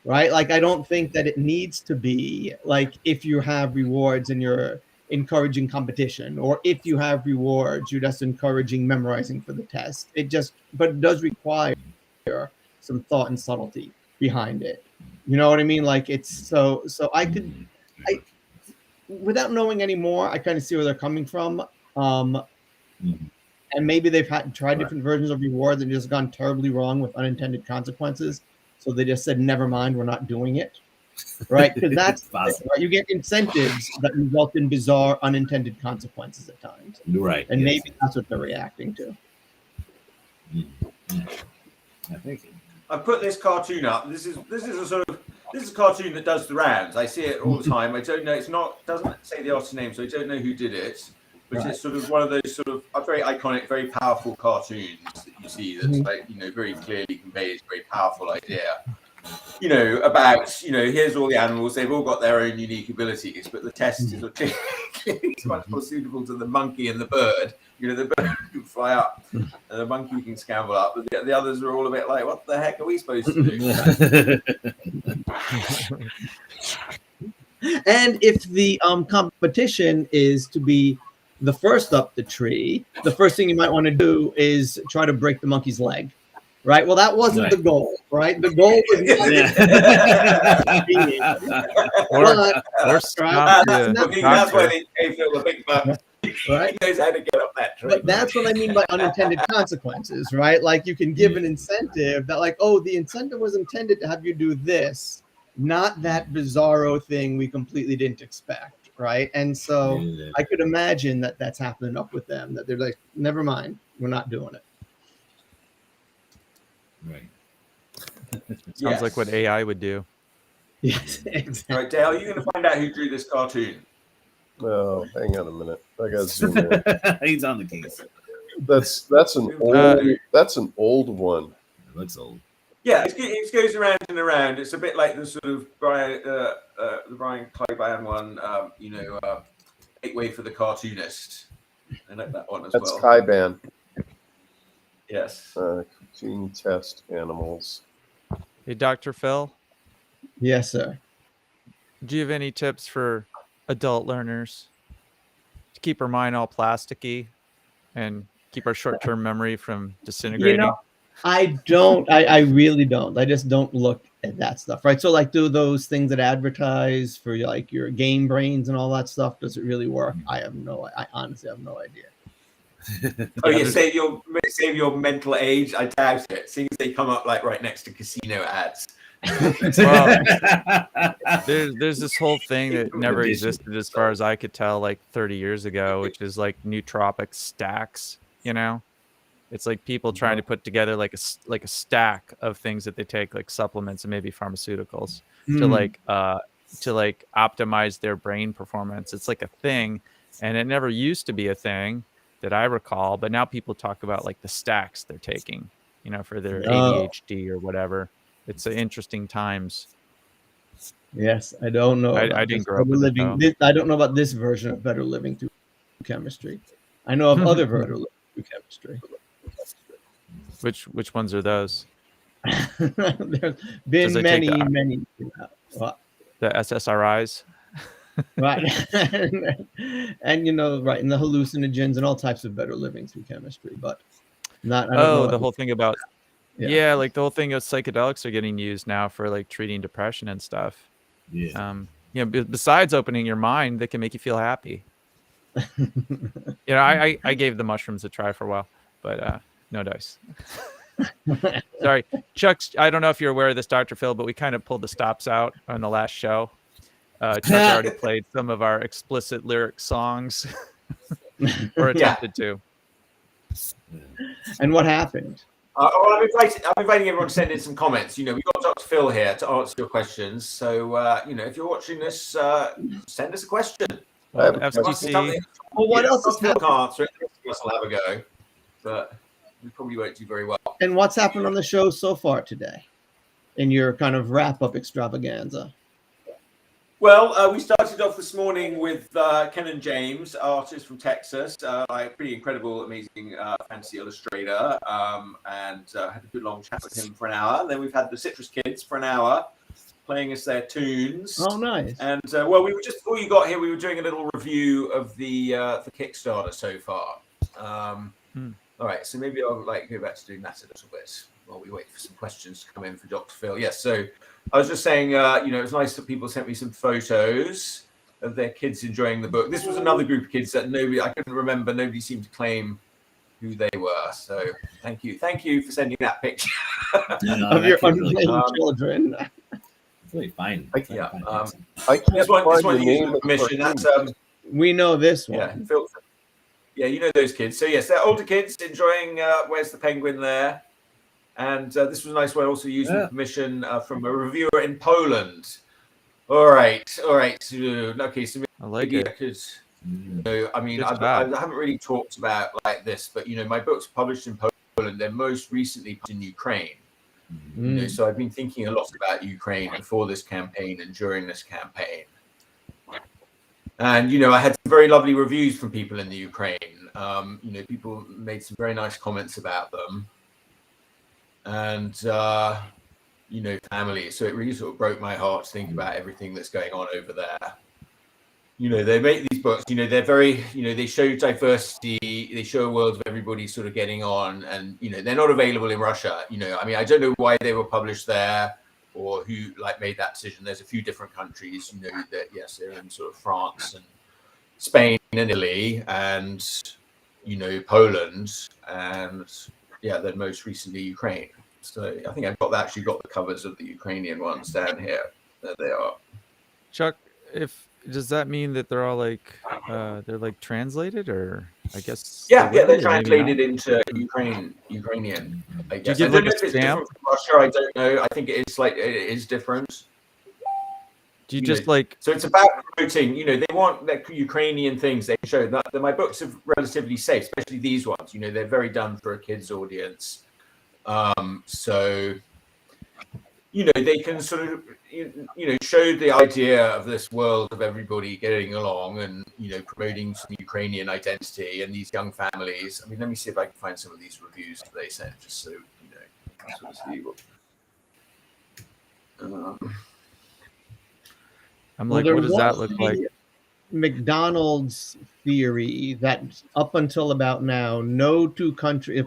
right? Like, I don't think that it needs to be like if you have rewards and you're encouraging competition, or if you have rewards, you're just encouraging memorizing for the test. But it does require some thought and subtlety behind it. You know what I mean? Like, it's so without knowing any more, I kind of see where they're coming from. And maybe they've tried different versions of rewards and just gone terribly wrong with unintended consequences. So they just said, never mind, we're not doing it. Right? Because that's possible. Right? You get incentives that result in bizarre unintended consequences at times. Right. And maybe that's what they're reacting to. I think I put this cartoon up. This is a cartoon that does the rounds. I see it all the time. I don't know. Doesn't say the artist name, so I don't know who did it. But it's sort of one of those sort of very iconic, very powerful cartoons that you see that's like, you know, very clearly conveys a very powerful idea. You know, about, you know, here's all the animals, they've all got their own unique abilities, but the test is much more suitable to the monkey and the bird. You know, the bird can fly up and the monkey can scramble up, but the others are all a bit like, what the heck are we supposed to do? And if the competition is to be the first up the tree, the first thing you might want to do is try to break the monkey's leg. Right. Well, that wasn't the goal, right? The goal was that's why they feel the big bucks. Right. He knows how to get up that tree. But that's what I mean by unintended consequences, right? Like, you can give an incentive that, like, oh, the incentive was intended to have you do this, not that bizarro thing we completely didn't expect, right? And so I could imagine that that's happening up with them, that they're like, never mind, we're not doing it. Right. Sounds like what AI would do. Yes, exactly. All right, Dale, you're going to find out who drew this cartoon. Oh, hang on a minute. I got to zoom in. He's on the case. That's an old one. It looks old. Yeah, it goes around and around. It's a bit like the sort of the Brian Clyburn one, Gateway for the Cartoonist. I like that one as That's well. Kaiban. Yes. Gene test animals. Hey, Dr. Phil, Yes, sir. do you have any tips for adult learners to keep our mind all plasticky and keep our short-term memory from disintegrating? You know, I don't. I really don't. I just don't look at that stuff, right? So, like, do those things that advertise for like your game brains and all that stuff? Does it really work? I honestly have no idea. Oh, yeah, save your mental age. I doubt it. Seems they come up like right next to casino ads. Well, there's this whole thing that never existed as far as I could tell, like 30 years ago, which is like nootropic stacks. You know, it's like people trying to put together like a stack of things that they take, like supplements and maybe pharmaceuticals, to optimize their brain performance. It's like a thing, and it never used to be a thing that I recall, but now people talk about like the stacks they're taking, you know, for their ADHD or whatever. It's interesting times. Yes, I don't know. I didn't grow up with it, though. I don't know about this version of Better Living Through Chemistry. I know of other Better Living Through Chemistry. Which ones are those? There's been many. The SSRIs. Right. and and the hallucinogens and all types of Better Living Through Chemistry, but not. I don't know the whole thing about like the whole thing of psychedelics are getting used now for like treating depression and stuff. Yeah. Besides opening your mind, they can make you feel happy. I gave the mushrooms a try for a while, but no dice. Sorry, Chuck. I don't know if you're aware of this, Dr. Phil, but we kind of pulled the stops out on the last show. Chuck already played some of our explicit lyric songs, or attempted to. And what happened? I'm inviting everyone to send in some comments. We've got Dr. Phil here to answer your questions. So, if you're watching this, send us a question. FTC. Well, what else is happening? Can't answer it. We'll have a go, but we probably won't do very well. And what's happened on the show so far today, in your kind of wrap-up extravaganza? Well, we started off this morning with Kennon James, artist from Texas, pretty incredible, amazing, fancy illustrator, and had a good long chat with him for an hour. Then we've had the Citrus Kids for an hour, playing us their tunes. Oh, nice. And we were just before you got here, we were doing a little review of the Kickstarter so far. All right, so maybe I'll go back to doing that a little bit while we wait for some questions to come in for Dr. Phil. Yes, so I was just saying, it was nice that people sent me some photos of their kids enjoying the book. This was another group of kids that I couldn't remember. Nobody seemed to claim who they were. So thank you for sending that picture of your unnamed children. It's really fine. I can't this one find the name of the permission. That's we know this one. Yeah, Phil. Yeah, you know those kids. So yes, they're older kids enjoying Where's the Penguin there. And this was a nice one, also using permission from a reviewer in Poland. All right. Okay, so I like it. Because, I haven't really talked about like this, but my book's published in Poland. They're most recently in Ukraine. So I've been thinking a lot about Ukraine before this campaign and during this campaign. And I had some very lovely reviews from people in the Ukraine. People made some very nice comments about them. And family. So it really sort of broke my heart to think about everything that's going on over there. They make these books, they're very, they show diversity, they show a world of everybody sort of getting on, and they're not available in Russia. I don't know why they were published there or who made that decision. There's a few different countries, that yes, they're in sort of France and Spain and Italy and Poland and then most recently Ukraine. So I think I've actually got the covers of the Ukrainian ones down here. there they are. Chuck, does that mean that they're all like they're like translated, or I guess Yeah, they would they're be, or maybe translated not? into Ukrainian. I guess. get I like don't know a if it's stamp? different from Russia. I don't know. I think it is different. Do you just like? So it's about promoting. They want the Ukrainian things. They show that my books are relatively safe, especially these ones. They're very done for a kids' audience. So they can sort of show the idea of this world of everybody getting along and promoting some Ukrainian identity and these young families. I mean, let me see if I can find some of these reviews that they sent, just so sort of see what. I'm like, what does that look like? McDonald's theory that up until about now, no two countries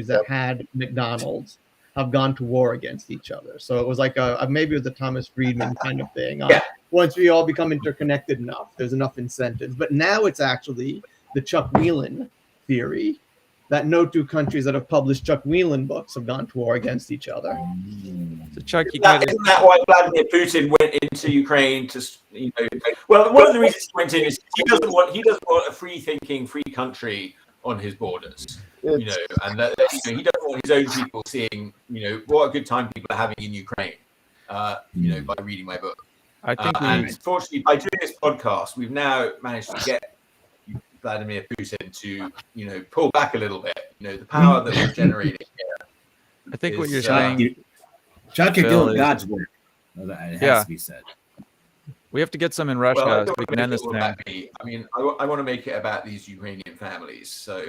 that had McDonald's have gone to war against each other. So it was like maybe it was a Thomas Friedman kind of thing. Once we all become interconnected enough, there's enough incentives. But now it's actually the Chuck Whelon theory that no two countries that have published Chuck Whelon books have gone to war against each other. So Chuck, Isn't that why Vladimir Putin went into Ukraine to, well, one of the reasons he went in is he doesn't want a free-thinking, free country on his borders, and that he doesn't want his own people seeing, what a good time people are having in Ukraine, by reading my book. I think, and fortunately, by doing this podcast, we've now managed to get Vladimir Putin to, pull back a little bit. The power that we're generating here. I think what you're saying, Chuck is doing God's work. It has to be said. We have to get some in Russia so we can end this thing. I mean, I want to make it about these Ukrainian families. So,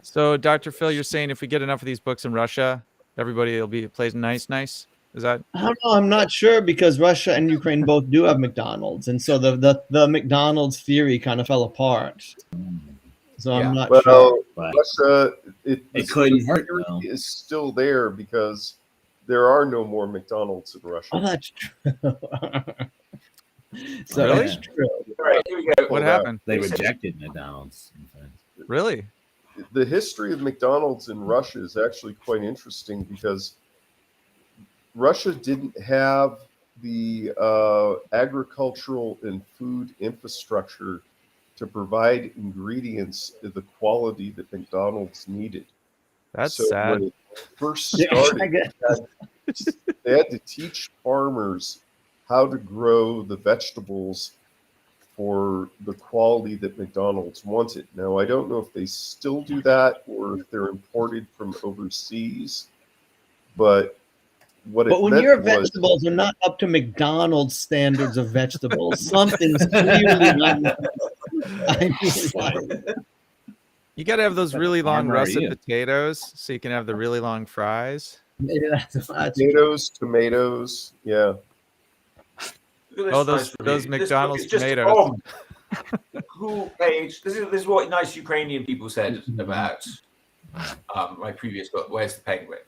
So, Dr. Phil, you're saying if we get enough of these books in Russia, everybody will be plays nice? Is that? I don't know. I'm not sure because Russia and Ukraine both do have McDonald's, and so the McDonald's theory kind of fell apart. So I'm not sure. Russia, it couldn't hurt. Is still there because there are no more McDonald's in Russia. Oh, that's true. So Really? that's true. All right, here we go. What happened? They rejected McDonald's. Really? The history of McDonald's in Russia is actually quite interesting because Russia didn't have the agricultural and food infrastructure to provide ingredients of the quality that McDonald's needed. That's so sad. When it first started, they had to teach farmers how to grow the vegetables for the quality that McDonald's wanted. Now, I don't know if they still do that or if they're imported from overseas, but when your vegetables are not up to McDonald's standards of vegetables, something's clearly not. You got to have those really long russet potatoes so you can have the really long fries. Potatoes, tomatoes, yeah. Oh, those McDonald's tomatoes. Cool page. This is what nice Ukrainian people said about my previous book. Where's the Penguin?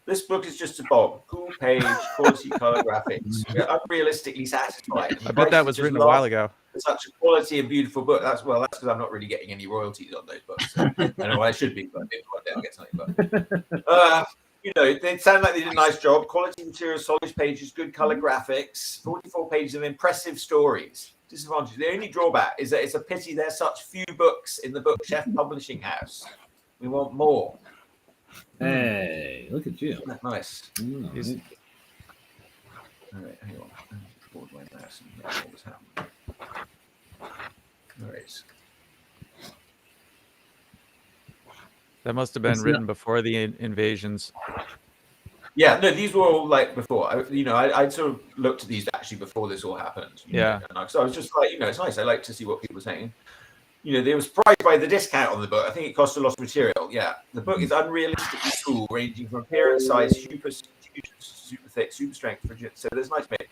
This book is just a bomb. Cool page, quality color graphics. We're unrealistically satisfied. I bet that was written a while ago. It's such a quality and beautiful book. That's because I'm not really getting any royalties on those books. So I know I should be, but maybe one day I'll get something. But they sound like they did a nice job. Quality material, solid pages, good color graphics, 44 pages of impressive stories. Disadvantage. The only drawback is that it's a pity there's such few books in the Bookshelf Publishing House. We want more. Hey, look at you. Isn't that nice? Mm. All right, hang on. Forward my mouse and what was happening. All right. That must have been written before the invasions. Yeah, no, these were all like before. I'd sort of looked at these actually before this all happened. So I was just like, it's nice. I like to see what people are saying. They were surprised by the discount on the book. I think it cost a lot of material. Yeah, the book is unrealistically cool, ranging from appearance, size, super thick, super strength, frigid. So there's nice bit.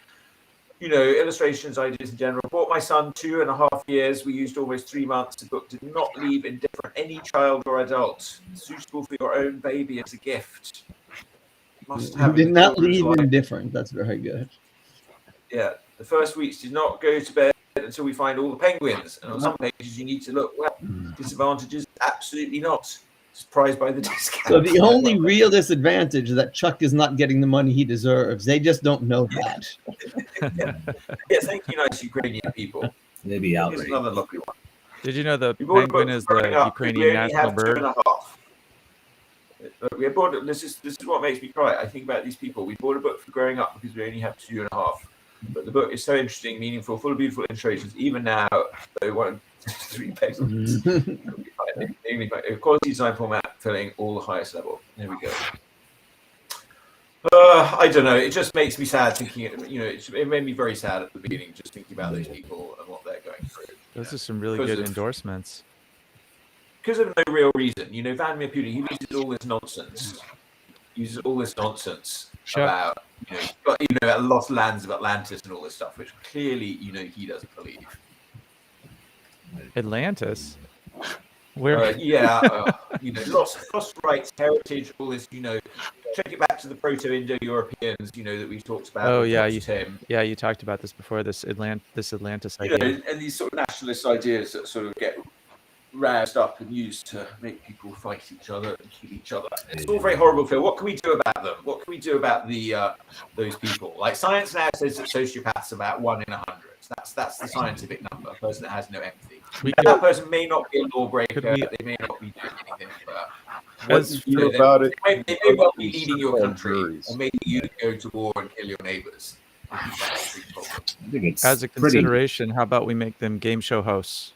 Illustrations, ideas in general. Bought my son 2.5 years. We used almost 3 months. The book did not leave indifferent any child or adult. Suitable for your own baby as a gift. Must have. Did not leave indifferent. That's very good. Yeah, the first weeks did not go to bed until we find all the penguins. And on some pages you need to look. Well, disadvantages, absolutely not. surprised by the discount. So the only real disadvantage is that Chuck is not getting the money he deserves. They just don't know that. Yes, thank you, nice Ukrainian people. Maybe Here's outrage. another lovely one. Did you know the We bought a book penguin is growing the up, we Ukrainian only national have bird? 2.5. We bought, this is what makes me cry. I think about these people. We bought a book for growing up because we only have 2.5. But the book is so interesting, meaningful, full of beautiful illustrations. Even now, though 1, 2, 3 pages. Quality design format, filling all the highest level. There we go. I don't know. It just makes me sad thinking. It made me very sad at the beginning, just thinking about those people and what they're going through. Those are some really good endorsements. Because of no real reason, Vladimir Putin, he uses all this nonsense. About lost lands of Atlantis and all this stuff, which clearly he doesn't believe. Atlantis, where? Lost rights, heritage, all this. Check it back to the Proto-Indo-Europeans. That we talked about. Oh yeah, you talked about this before. This Atlantis idea. And these sort of nationalist ideas that sort of get roused up and used to make people fight each other and kill each other. It's all very horrible, Phil. What can we do about them? What can we do about those people? Like science now says that sociopaths are about 1 in 100. That's the scientific number. A person that has no empathy. That person may not be a lawbreaker. They may not be doing anything. But they may well be leading your country, or maybe you go to war and kill your neighbors. As a consideration, how about we make them game show hosts?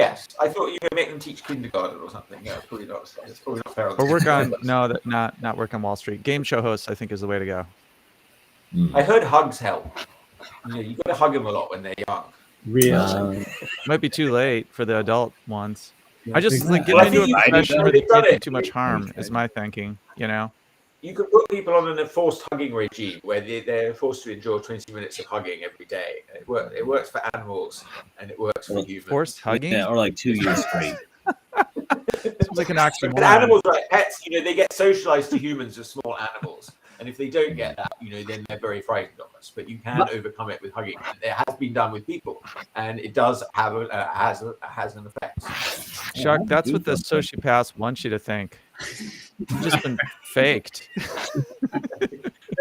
Yes, I thought you could make them teach kindergarten or something. Yeah, it's probably not fair. Or work on not work on Wall Street. Game show hosts, I think, is the way to go. I heard hugs help. You got to hug them a lot when they're young. Really? Might be too late for the adult ones. I just think get into a profession where they can't do too much harm. Is my thinking. You could put people on an enforced hugging regime where they're forced to endure 20 minutes of hugging every day. It works for animals and it works for humans. Forced hugging? Yeah, or like 2 years straight. Seems like an oxymoron. But animals, like pets, they get socialized to humans as small animals. And if they don't get that, then they're very frightened of us. But you can overcome it with hugging. And it has been done with people. And it does have has an effect. Chuck, that's what the sociopaths want you to think. It's just been faked.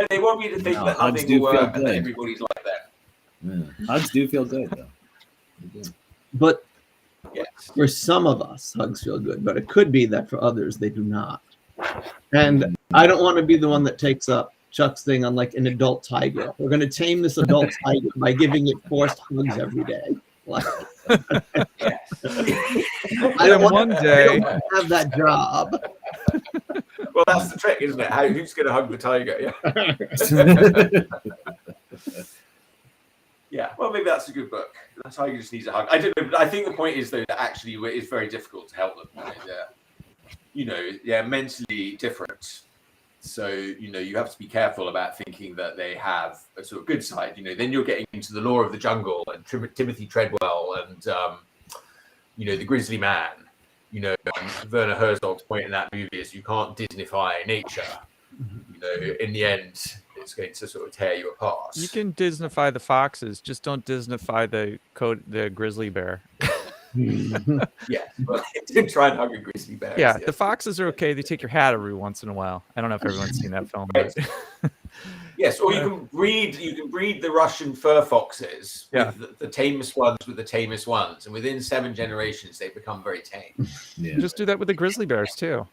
They want me to think that nothing will work and that everybody's like that. Yeah. Hugs do feel good, though. But for some of us, hugs feel good. But it could be that for others, they do not. And I don't want to be the one that takes up Chuck's thing on like an adult tiger. We're going to tame this adult tiger by giving it forced hugs every day. I don't want to have that job. Well, that's the trick, isn't it? Who's going to hug the tiger? Yeah. Well, maybe that's a good book. The tiger just needs a hug. I don't know, but I think the point is, though, that actually it's very difficult to help them. They're mentally different. So, you have to be careful about thinking that they have a sort of good side. Then you're getting into the law of the jungle and Timothy Treadwell and, the Grizzly Man. Werner Herzog's point in that movie is you can't Disneyfy nature. In the end, it's going to sort of tear you apart. You can Disneyfy the foxes, just don't Disneyfy the grizzly bear. Yeah, well, did try and hug a grizzly bear. Yeah, the foxes are okay. They take your hat every once in a while. I don't know if everyone's seen that film. Right. Yes, or you can breed the Russian fur foxes with the tamest ones with the tamest ones, and within 7 generations they become very tame. Yeah. Just do that with the grizzly bears too.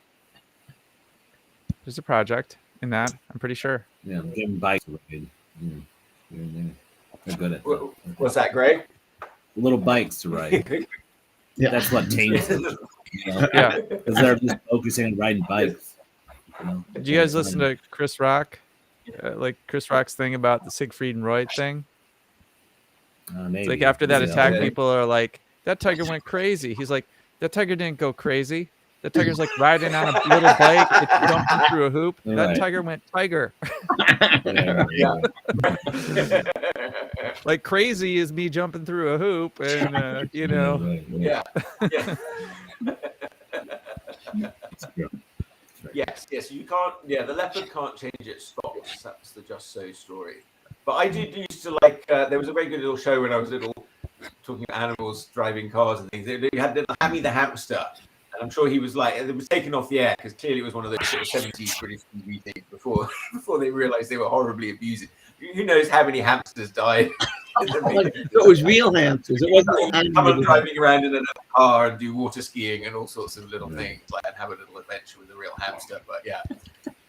There's a project in that, I'm pretty sure. Yeah, give them bikes. They're good at that. What's that, Greg? Little bikes to ride. Yeah, that's what tames them. Yeah, because they're just focusing on riding bikes. Did you guys listen to Chris Rock? Like Chris Rock's thing about the Siegfried and Roy thing? It's like after that attack, people are like, "That tiger went crazy." He's like, "That tiger didn't go crazy. That tiger's like riding on a little bike, it's jumping through a hoop. That tiger went tiger." Like crazy is me jumping through a hoop, and Yeah. Yes. You can't. Yeah, the leopard can't change its spots. That's the Just So story. But I did used to like. There was a very good little show when I was little, talking about animals driving cars and things. You had little Hammy the hamster, and I'm sure he was like, it was taken off the air because clearly it was one of those sort of 70s British TV things before they realised they were horribly abusing. Who knows how many hamsters died? It was real hamsters. It wasn't someone driving around in a car and do water skiing and all sorts of little things, like, and have a little adventure with a real hamster. But yeah,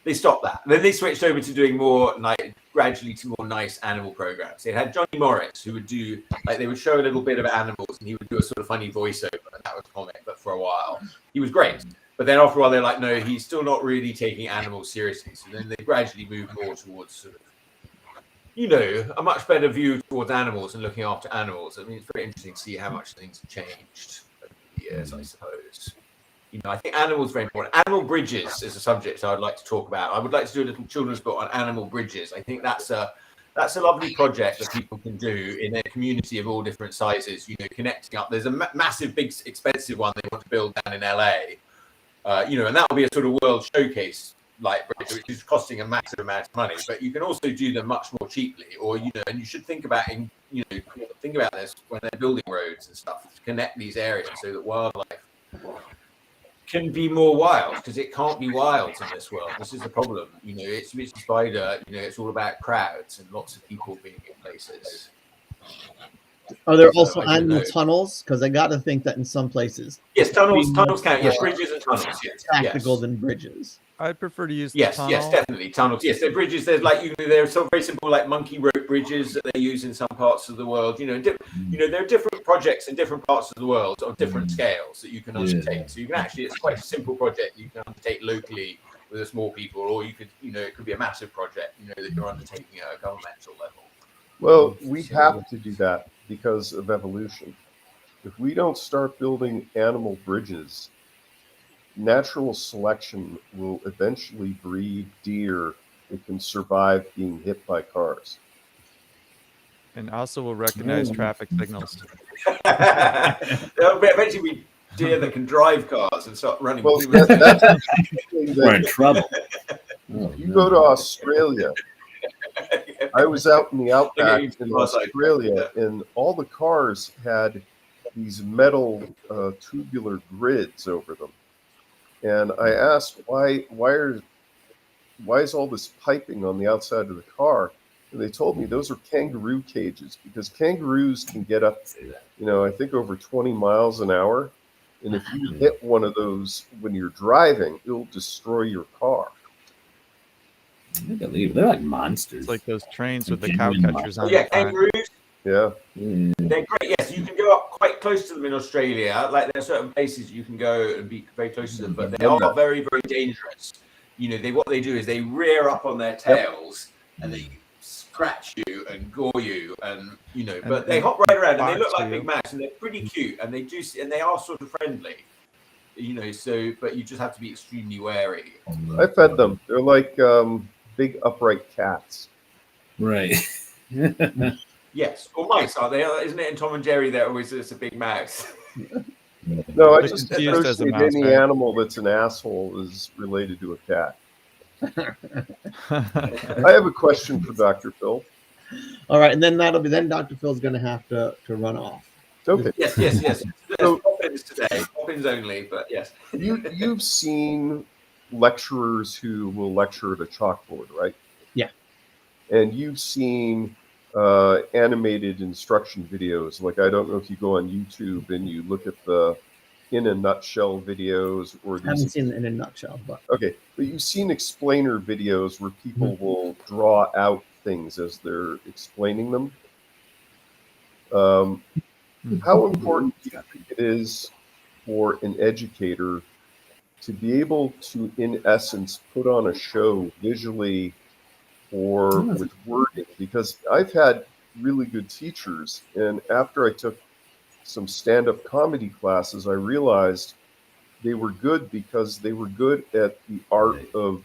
they stopped that. Then they switched over to doing more, like, gradually to more nice animal programs. They had Johnny Morris, who would do, like, they would show a little bit of animals and he would do a sort of funny voiceover, and that was comic. But for a while, he was great. But then after a while, they're like, no, he's still not really taking animals seriously. So then they gradually moved more towards sort of, you know, a much better view towards animals and looking after animals. I mean, it's very interesting to see how much things have changed over the years, I suppose. You know, I think animals are very important. Animal bridges is a subject I'd like to talk about. I would like to do a little children's book on animal bridges. I think that's a lovely project that people can do in their community of all different sizes, you know, connecting up. There's a massive, big, expensive one they want to build down in LA, you know, and that will be a sort of world showcase like bridge, which is costing a massive amount of money, but you can also do them much more cheaply, or, you know, and you should think about this when they're building roads and stuff, to connect these areas so that wildlife can be more wild, because it can't be wild in this world. This is the problem, you know. Itsy Bitsy Spider, you know, it's all about crowds and lots of people being in places. Are there also animal tunnels? Because I got to think that in some places. Yes, tunnels count. Yes, bridges and tunnels. Yes, tactical than bridges. I'd prefer to use yes, definitely tunnels. Yes, they're bridges. There's like, you know, they're some very simple like monkey rope bridges that they use in some parts of the world. You know, there are different projects in different parts of the world of different scales that you can undertake. So you can actually, it's quite a simple project you can undertake locally with a small people, or you could, you know, it could be a massive project, you know, that you're undertaking at a governmental level. Well, we have to do that because of evolution. If we don't start building animal bridges, natural selection will eventually breed deer that can survive being hit by cars. And also will recognize traffic signals. There'll eventually be deer that can drive cars and start running. Well, we're in trouble. You go to Australia. I was out in the outback in Australia, and all the cars had these metal tubular grids over them. And I asked, why is all this piping on the outside of the car? And they told me those are kangaroo cages, because kangaroos can get up, you know, I think over 20 miles an hour. And if you hit one of those when you're driving, it'll destroy your car. I believe they're like monsters. It's like those trains with the cow catchers on. Yeah, kangaroos. Yeah. They're great. Yes, you can go up quite close to them in Australia. Like, there are certain places you can go and be very close to them, but they are very, very dangerous. You know, what they do is they rear up on their tails and they scratch you and gore you, and, you know, but they hop right around and they look like big mouse and they're pretty cute, and they are sort of friendly. You know, so, but you just have to be extremely wary. I fed them. They're like big upright cats. Right. Yes, or mice, are they? Isn't it in Tom and Jerry they're always just a big mouse? No, I just associate any animal that's an asshole is related to a cat. I have a question for Dr. Phil. All right, and then Dr. Phil's going to have to run off. Okay. Yes. So, pop-ins today, pop-ins only, but yes. You've seen lecturers who will lecture at a chalkboard, right? Yeah. And you've seen animated instruction videos. Like, I don't know if you go on YouTube and you look at the in a nutshell videos, or I haven't seen it in a nutshell, but okay. But you've seen explainer videos where people will draw out things as they're explaining them. How important do you think it is for an educator to be able to, in essence, put on a show visually or with wording? Because I've had really good teachers, and after I took some stand-up comedy classes, I realized they were good because they were good at the art of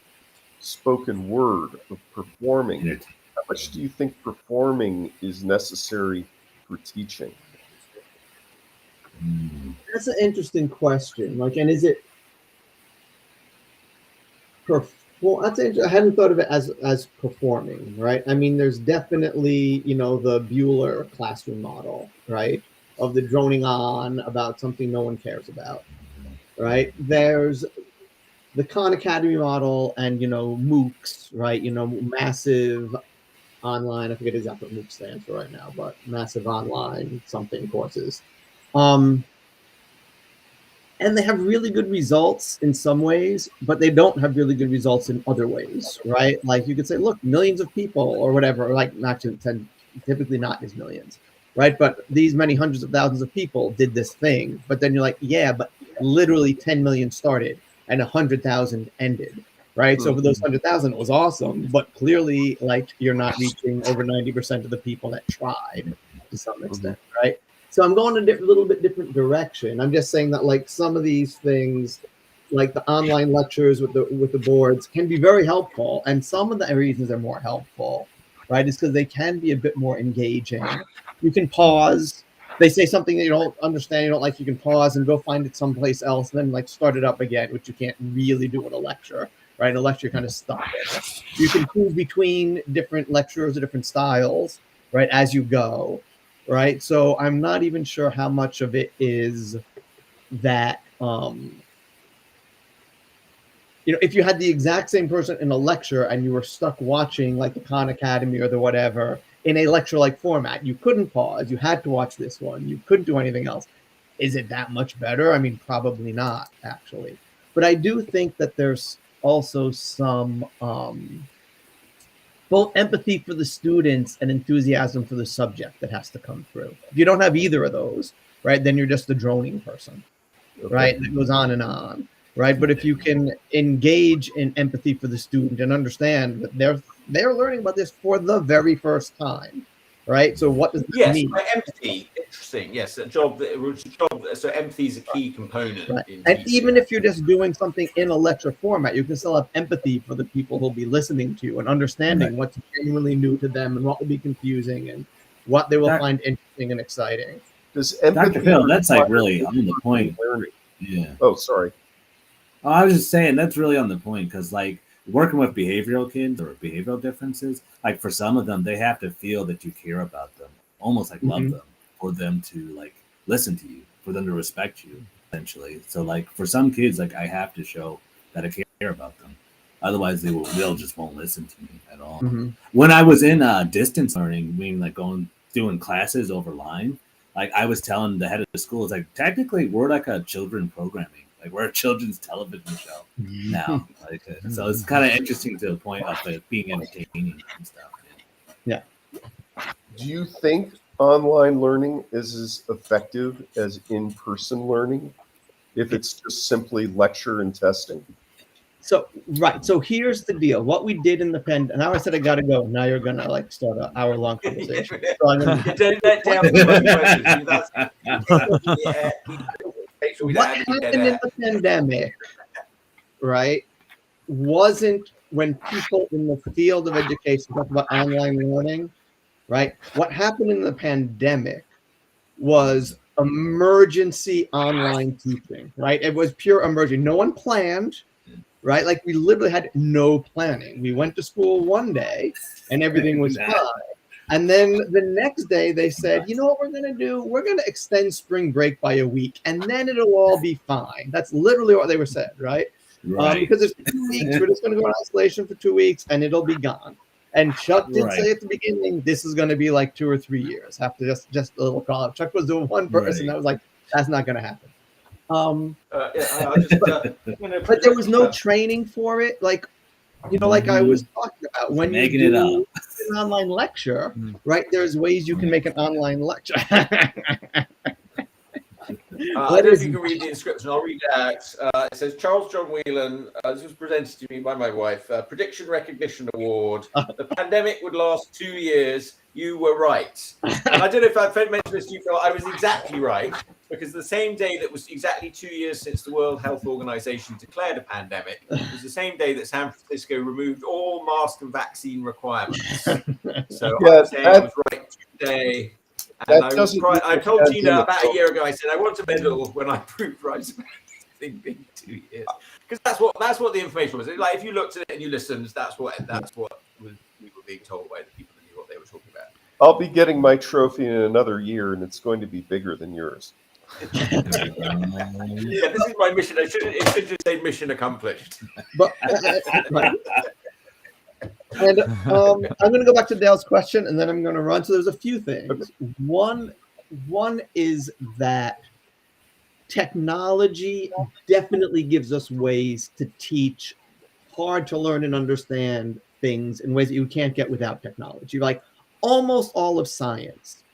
spoken word, of performing. How much do you think performing is necessary for teaching? That's an interesting question. Like, and is it? Well, that's interesting. I hadn't thought of it as performing, right? I mean, there's definitely, you know, the Bueller classroom model, right, of the droning on about something no one cares about, right? There's the Khan Academy model and, MOOCs, right? Massive online, I forget exactly what MOOC stands for right now, but massive online something courses. And they have really good results in some ways, but they don't have really good results in other ways, right? Like you could say, look, millions of people or whatever, like not to 10, typically not as millions, right? But these many hundreds of thousands of people did this thing. But then you're like, yeah, but literally 10 million started and 100,000 ended, right? So for those 100,000, it was awesome, but clearly, like, you're not reaching over 90% of the people that tried to some extent, right? So I'm going a little bit different direction. I'm just saying that, like, some of these things, like the online lectures with the boards, can be very helpful, and some of the reasons they're more helpful, right, is because they can be a bit more engaging. You can pause. They say something that you don't understand, you don't like, you can pause and go find it someplace else, and then like start it up again, which you can't really do in a lecture, right? In a lecture, you're kind of stuck there. You can move between different lectures or different styles, right, as you go. Right. So I'm not even sure how much of it is that, if you had the exact same person in a lecture and you were stuck watching like the Khan Academy or the whatever in a lecture-like format, you couldn't pause. You had to watch this one. You couldn't do anything else. Is it that much better? I mean, probably not, actually. But I do think that there's also some both empathy for the students and enthusiasm for the subject that has to come through. If you don't have either of those, right, then you're just a droning person, right? And it goes on and on, right? But if you can engage in empathy for the student and understand that they're learning about this for the very first time, right? So what does that mean? Yes, empathy. Interesting. Yes, so empathy is a key component. Right. In And teaching. even if you're just doing something in a lecture format, you can still have empathy for the people who'll be listening to you and understanding what's genuinely new to them and what will be confusing and what they will find interesting and exciting. Does empathy Dr. Phil, that's like really on the point. Yeah. Oh, sorry. Oh, I was just saying that's really on the point because, like, working with behavioral kids or behavioral differences, like for some of them, they have to feel that you care about them, almost like love them, for them to like listen to you, for them to respect you, essentially. So, like for some kids, like I have to show that I care about them, otherwise they'll just won't listen to me at all. When I was in distance learning, meaning like doing classes over line, like I was telling the head of the school, it's like technically we're like a children programming. Like we're a children's television show now. Like, so it's kind of interesting to the point of it being entertaining and stuff. Yeah. Do you think online learning is as effective as in-person learning if it's just simply lecture and testing? So, right. So here's the deal. What we did in the pandemic, now I said I got to go. Now you're going to like start an hour-long conversation. So I'm gonna, what happened in the pandemic, right, wasn't when people in the field of education talk about online learning, right? What happened in the pandemic was emergency online teaching, right? It was pure emergency. No one planned, right? Like we literally had no planning. We went to school one day and everything was fine. And then the next day they said, you know what we're going to do? We're going to extend spring break by a week and then it'll all be fine. That's literally what they were said, right? Because it's 2 weeks. We're just going to go in isolation for 2 weeks and it'll be gone. And Chuck did say at the beginning, this is going to be like 2 or 3 years. Have to just a little call. Chuck was the one person that was like, that's not going to happen. But there was no training for it. Like, like I was talking about, when you do an online lecture, right? There's ways you can make an online lecture. I don't know if you can read the inscription. I'll read it out. It says, Charles John Whelon, this was presented to me by my wife, Prediction Recognition Award. The pandemic would last 2 years. You were right. And I don't know if I've mentioned this to you, Phil. I was exactly right, because the same day that was exactly 2 years since the World Health Organization declared a pandemic was the same day that San Francisco removed all mask and vaccine requirements. So I'm saying I was right today. And I told Gina about a year ago, I said, I want a medal when I proved right about this thing being 2 years. Because that's what the information was. Like if you looked at it and you listened, that's what we were being told by the people that knew what they were talking about. I'll be getting my trophy in another year, and it's going to be bigger than yours. Yeah, this is my mission. It should just say mission accomplished. But right. And I'm going to go back to Dale's question, and then I'm going to run. So there's a few things. One is that technology definitely gives us ways to teach hard to learn and understand things in ways that you can't get without technology. Like almost all of science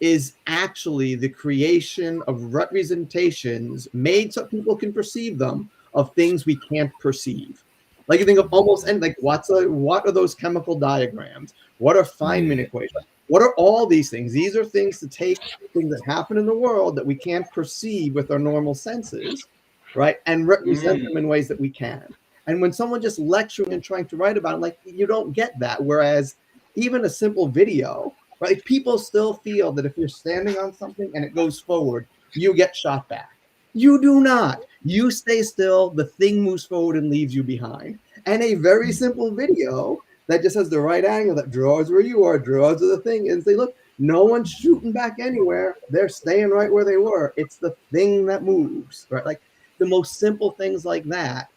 is actually the creation of representations made so people can perceive them of things we can't perceive. Like you think of almost and like what are those chemical diagrams? What are Feynman equations? What are all these things? These are things to take things that happen in the world that we can't perceive with our normal senses, right? And represent them in ways that we can. And when someone just lecturing and trying to write about it, like you don't get that. Whereas even a simple video, right? People still feel that if you're standing on something and it goes forward, you get shot back. You do not. You stay still, the thing moves forward and leaves you behind. And a very simple video that just has the right angle that draws where you are, draws to the thing, and say, look, no one's shooting back anywhere. They're staying right where they were. It's the thing that moves, right? Like the most simple things like that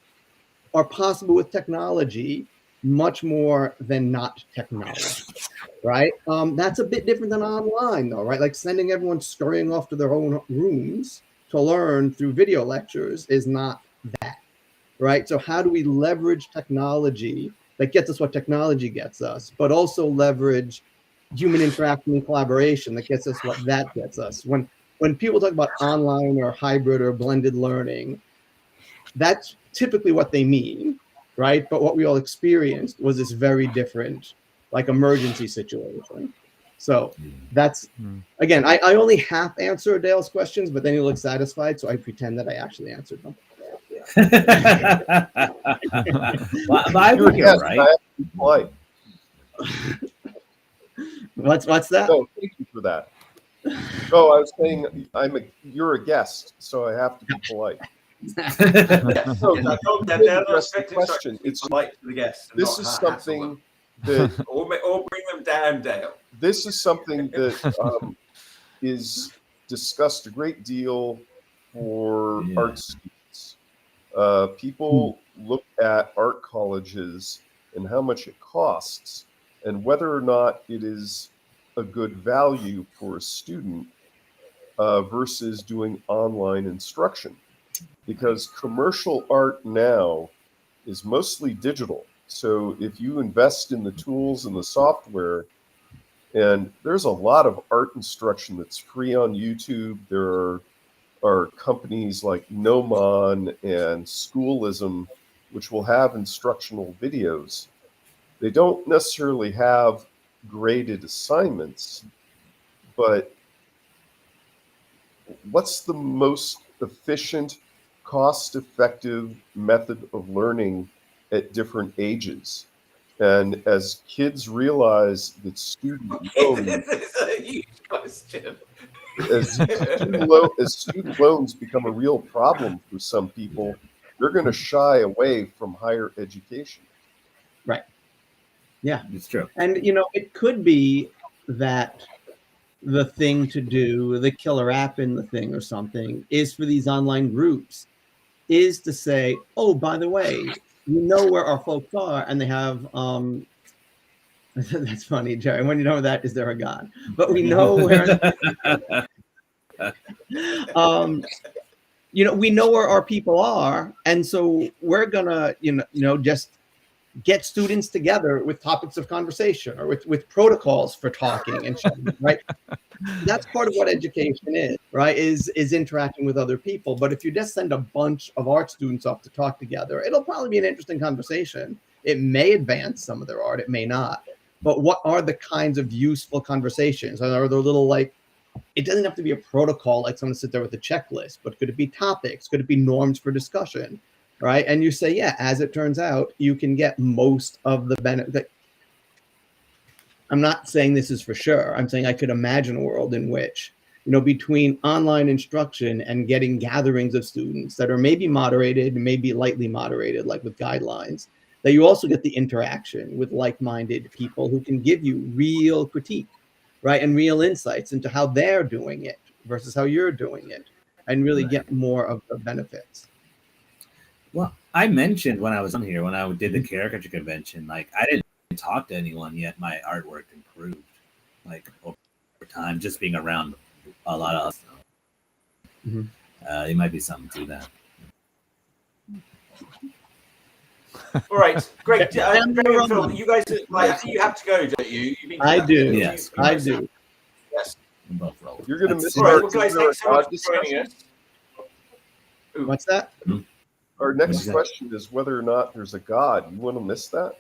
are possible with technology much more than not technology, right? That's a bit different than online though, right? Like sending everyone scurrying off to their own rooms to learn through video lectures is not that, right? So how do we leverage technology that gets us what technology gets us, but also leverage human interaction and collaboration that gets us what that gets us? When people talk about online or hybrid or blended learning, that's typically what they mean, right? But what we all experienced was this very different, like emergency situation. So that's, again, I only half answer Dale's questions, but then he looks satisfied. So I pretend that I actually answered them. Well, I think you're right. What's that? No, thank you for that. Oh, I was saying you're a guest, so I have to be polite. Question. It's polite to the guests. This is something that, or bring them down, Dale. This is something that is discussed a great deal for art students. People look at art colleges and how much it costs, and whether or not it is a good value for a student versus doing online instruction. Because commercial art now is mostly digital. So if you invest in the tools and the software, and there's a lot of art instruction that's free on YouTube. There are companies like Nomon and Schoolism, which will have instructional videos. They don't necessarily have graded assignments, but what's the most efficient, cost-effective method of learning at different ages? And as kids realize that student loans, This is a huge question. as student loans become a real problem for some people, they're going to shy away from higher education. Right. Yeah, it's true. And it could be that the thing to do, the killer app in the thing or something, is for these online groups, is to say, oh, by the way, you know where our folks are, and they have that's funny, Jerry. When you know that, is there a God? But we know where we know where our people are, and so we're gonna just get students together with topics of conversation or with protocols for talking and sharing, right? That's part of what education is, right? Is interacting with other people. But if you just send a bunch of art students off to talk together, it'll probably be an interesting conversation. It may advance some of their art, it may not. But what are the kinds of useful conversations? Are there little, like, it doesn't have to be a protocol, like someone sit there with a checklist, but could it be topics? Could it be norms for discussion, right? And you say, yeah, as it turns out, you can get most of the benefit. I'm not saying this is for sure. I'm saying I could imagine a world in which, between online instruction and getting gatherings of students that are maybe moderated, maybe lightly moderated, like with guidelines, that you also get the interaction with like-minded people who can give you real critique, right? And real insights into how they're doing it versus how you're doing it. and really get more of the benefits. Well, I mentioned when I was on here, when I did the caricature convention, like I didn't talk to anyone yet. My artwork improved, like over time, just being around a lot of us. It might be something to that. All right, great. Greg and Phil, you guys, you have to go, don't you? I do. Yes, I do. Yes. You're going to miss All right, well, guys, thanks so much for joining us. What's that? Our next question is whether or not there's a God. You want to miss that?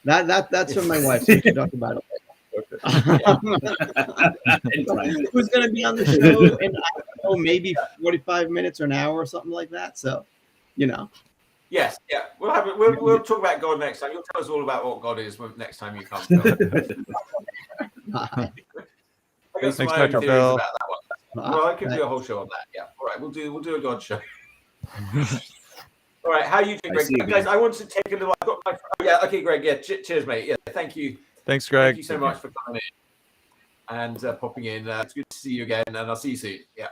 That's what my wife said. She talked about it. Who's going to be on the show in, I don't know, maybe 45 minutes or an hour or something like that. So, you know. Yes, yeah. We'll talk about God next time. You'll tell us all about what God is next time you come. I got some my own theories about that one. Well, I could do a whole show on that. Yeah. All right, we'll do a God show. All right, how you doing, Greg? Guys, I want to take a little. I've got my. Yeah. Okay, Greg. Yeah. Cheers, mate. Yeah. Thank you. Thanks, Greg. Thank you so much for coming in and popping in. It's good to see you again, and I'll see you soon. Yeah.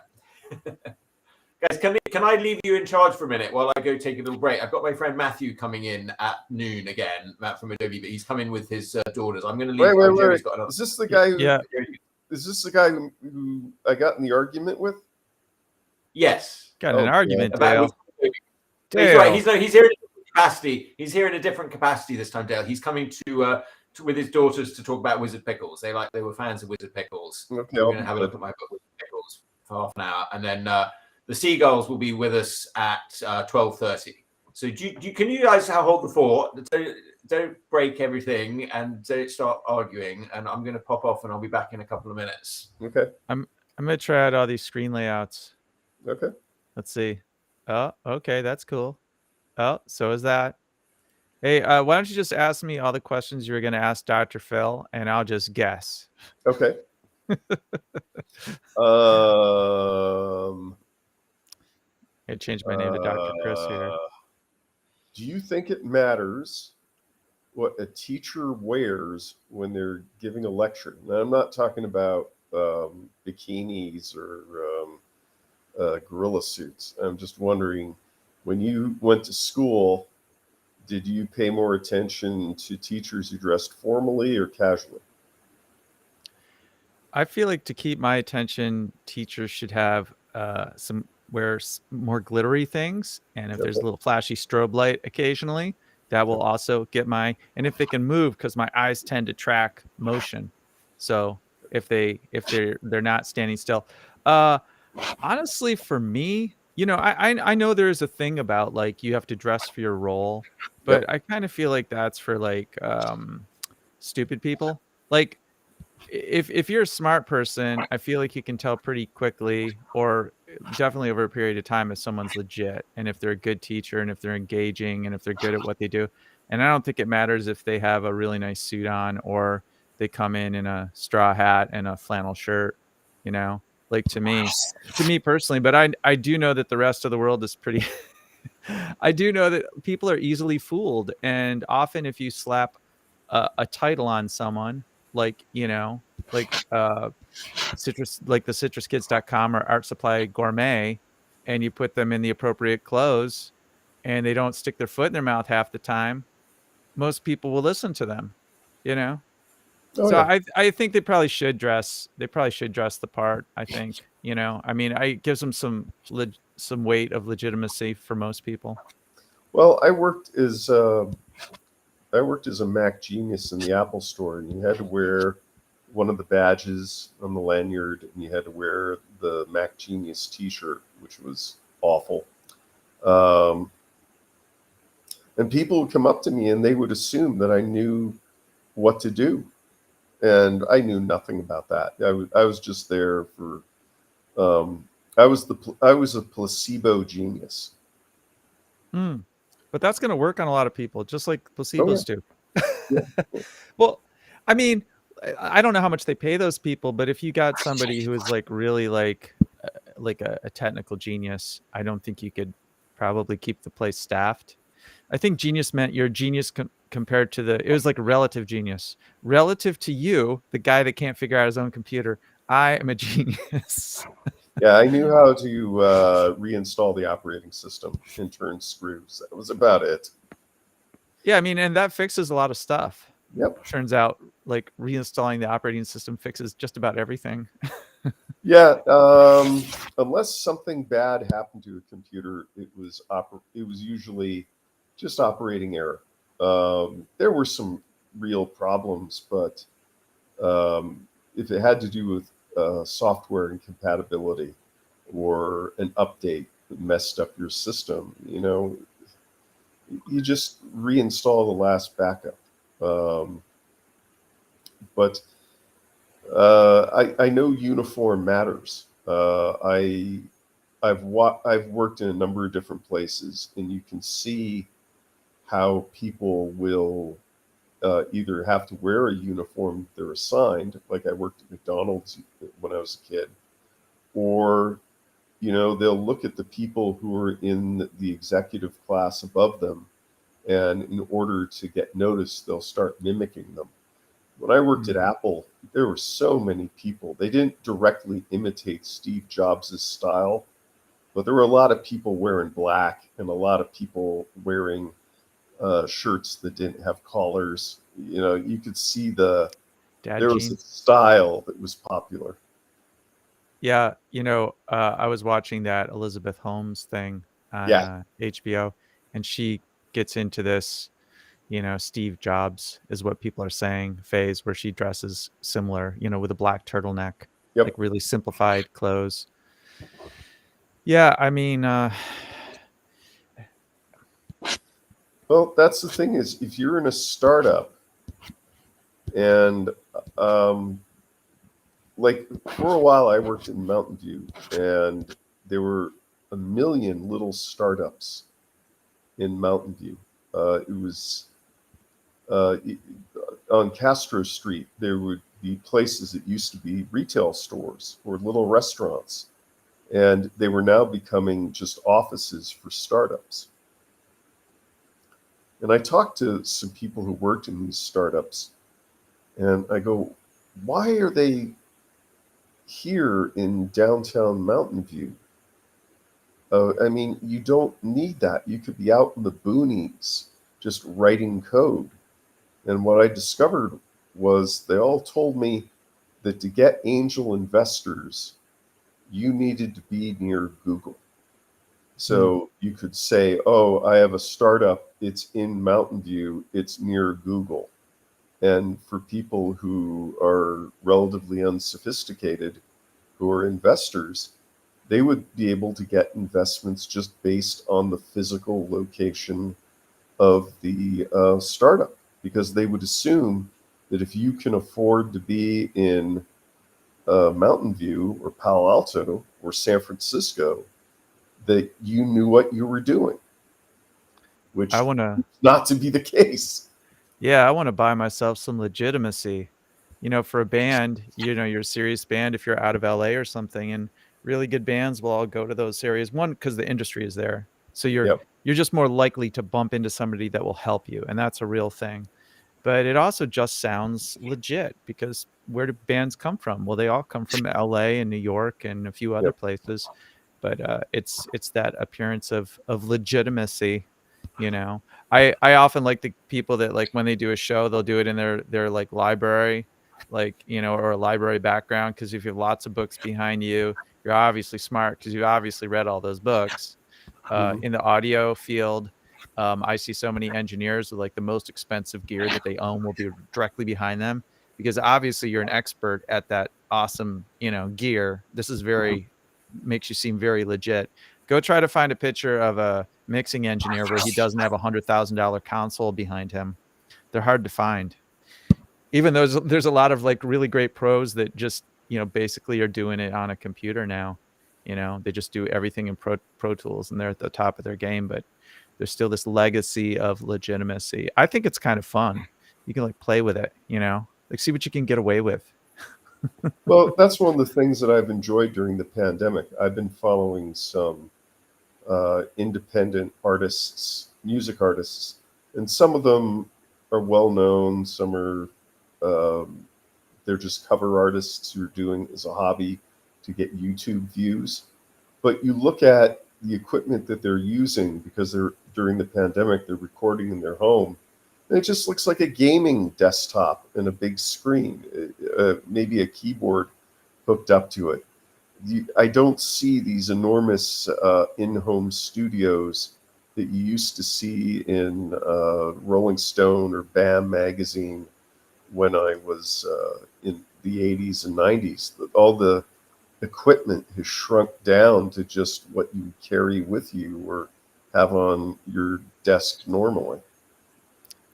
Guys, can I leave you in charge for a minute while I go take a little break? I've got my friend Matthew coming in at noon again, Matt from Adobe, but he's coming with his daughters. I'm going to leave. Wait. Is this the guy? Is this the guy who I got in the argument with? Yes. Got an argument, Dale. He's right. He's here in a different capacity. He's here in a different capacity this time, Dale. He's coming to with his daughters to talk about Wizard Pickles. They were fans of Wizard Pickles. Okay, we're going to have a look at my book, Wizard Pickles, for half an hour, and then the Seagulls will be with us at 12:30. So can you guys hold the fort? Don't break everything and don't start arguing. And I'm going to pop off and I'll be back in a couple of minutes. Okay. I'm going to try out all these screen layouts. Okay. Let's see. Oh, okay. That's cool. Oh, so is that. Hey, why don't you just ask me all the questions you were going to ask Dr. Phil, and I'll just guess. Okay. I changed my name to Dr. Chris here. Do you think it matters what a teacher wears when they're giving a lecture? Now, I'm not talking about bikinis or gorilla suits. I'm just wondering, when you went to school, did you pay more attention to teachers who dressed formally or casually? I feel like to keep my attention, teachers should have wear more glittery things, and if there's a little flashy strobe light occasionally, that will also get my. And if they can move, because my eyes tend to track motion, so if they're not standing still. Honestly, for me, I know there's a thing about like you have to dress for your role, but I kind of feel like that's for like stupid people. Like if you're a smart person, I feel like you can tell pretty quickly, or definitely over a period of time, if someone's legit and if they're a good teacher and if they're engaging and if they're good at what they do. And I don't think it matters if they have a really nice suit on or they come in a straw hat and a flannel shirt, like to me personally. But I do know that the rest of the world is pretty I do know that people are easily fooled, and often if you slap a title on someone, like citrus, like the citruskids.com or Art Supply Gourmet, and you put them in the appropriate clothes and they don't stick their foot in their mouth half the time, most people will listen to them, I think they probably should dress the part. I think, it gives them some weight of legitimacy for most people. Well, I worked as a Mac genius in the Apple store, and you had to wear one of the badges on the lanyard, and you had to wear the Mac Genius T-shirt, which was awful. And people would come up to me, and they would assume that I knew what to do, and I knew nothing about that. I was just there for. I was a placebo genius. But that's going to work on a lot of people, just like placebos do. Well, I mean, I don't know how much they pay those people, but if you got somebody who is like really like a technical genius, I don't think you could probably keep the place staffed. I think genius meant you're a genius compared to it was like a relative genius. Relative to you, the guy that can't figure out his own computer, I am a genius. Yeah, I knew how to reinstall the operating system and turn screws. That was about it. Yeah, I mean, and that fixes a lot of stuff. Yep. Turns out, like reinstalling the operating system fixes just about everything. Yeah, unless something bad happened to a computer, it was usually just operating error. There were some real problems, but if it had to do with software incompatibility or an update that messed up your system, you just reinstall the last backup. But I know uniform matters. I've worked in a number of different places, and you can see how people will either have to wear a uniform they're assigned, like I worked at McDonald's when I was a kid, or they'll look at the people who are in the executive class above them, and in order to get noticed, they'll start mimicking them. When I worked at Apple, there were so many people. They didn't directly imitate Steve Jobs' style, but there were a lot of people wearing black and a lot of people wearing shirts that didn't have collars. You could see there was a style that was popular. Yeah, I was watching that Elizabeth Holmes thing on HBO, and she gets into this, Steve Jobs is what people are saying phase, where she dresses similar, with a black turtleneck, like really simplified clothes. Yeah, I mean, well, that's the thing is, if you're in a startup and like for a while I worked in Mountain View, and there were a million little startups in Mountain View. It was on Castro Street. There would be places that used to be retail stores or little restaurants, and they were now becoming just offices for startups. And I talked to some people who worked in these startups, and I go, why are they here in downtown Mountain View? I mean, you don't need that. You could be out in the boonies just writing code. And what I discovered was they all told me that to get angel investors, you needed to be near Google. So you could say, oh, I have a startup. It's in Mountain View. It's near Google. And for people who are relatively unsophisticated, who are investors, they would be able to get investments just based on the physical location of the startup, because they would assume that if you can afford to be in Mountain View or Palo Alto or San Francisco, that you knew what you were doing, which not to be the case. Yeah, I want to buy myself some legitimacy. For a band, you're a serious band if you're out of LA or something, and really good bands will all go to those areas. One, because the industry is there. So you're just more likely to bump into somebody that will help you, and that's a real thing. But it also just sounds legit, because where do bands come from? Well, they all come from LA and New York and a few other places. But it's that appearance of legitimacy. I often like the people that, like, when they do a show, they'll do it in their like library, like, or a library background, because if you have lots of books behind you, you're obviously smart, because you've obviously read all those books. In the audio field, I see so many engineers with like the most expensive gear that they own will be directly behind them, because obviously you're an expert at that awesome gear. This is makes you seem very legit. Go try to find a picture of a mixing engineer where he doesn't have $100,000 console behind him. They're hard to find. Even though there's a lot of like really great pros that just basically are doing it on a computer now. They just do everything in Pro Tools, and they're at the top of their game. But there's still this legacy of legitimacy. I think it's kind of fun. You can like play with it, like see what you can get away with. Well, that's one of the things that I've enjoyed during the pandemic. I've been following some independent artists, music artists, and some of them are well known. Some are they're just cover artists who are doing it as a hobby. to get YouTube views. But you look at the equipment that they're using, because they're during the pandemic, they're recording in their home, and it just looks like a gaming desktop and a big screen, maybe a keyboard hooked up to it. I don't see these enormous in-home studios that you used to see in Rolling Stone or BAM magazine when I was in the 80s and 90s. All the equipment has shrunk down to just what you carry with you or have on your desk normally.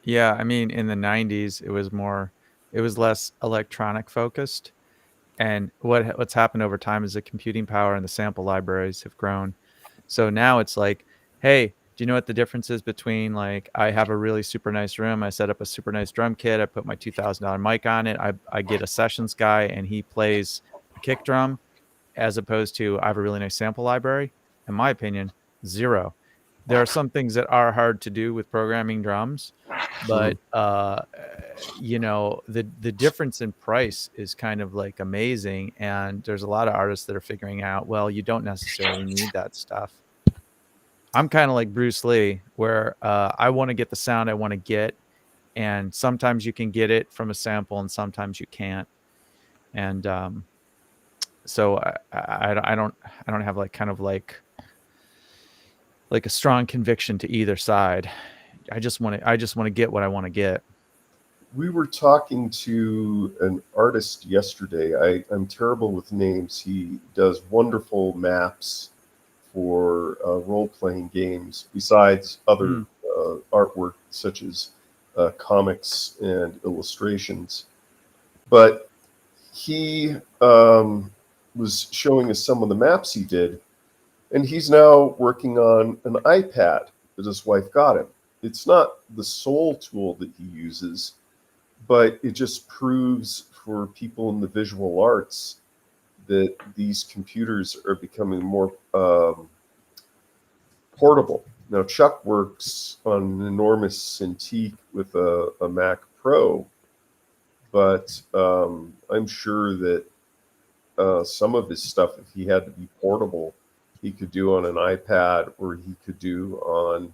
Yeah, I mean, in the 90s, it was less electronic focused. And what's happened over time is the computing power and the sample libraries have grown. So now it's like, hey, do you know what the difference is between, like, I have a really super nice room, I set up a super nice drum kit, I put my $2,000 mic on it, I get a sessions guy and he plays a kick drum, as opposed to I have a really nice sample library? In my opinion, zero. There are some things that are hard to do with programming drums, but you know, the difference in price is kind of like amazing, and there's a lot of artists that are figuring out, well, you don't necessarily need that stuff. I'm kind of like Bruce Lee, where I want to get the sound I want to get, and sometimes you can get it from a sample and sometimes you can't. And so I don't have like kind of like a strong conviction to either side. I just want to get what I want to get. We were talking to an artist yesterday. I'm terrible with names. He does wonderful maps for role-playing games, besides other artwork such as comics and illustrations. But he was showing us some of the maps he did, and he's now working on an iPad that his wife got him. It's not the sole tool that he uses, but it just proves for people in the visual arts that these computers are becoming more portable. Now, Chuck works on an enormous Cintiq with a Mac Pro, but I'm sure that some of his stuff, if he had to be portable, he could do on an iPad or he could do on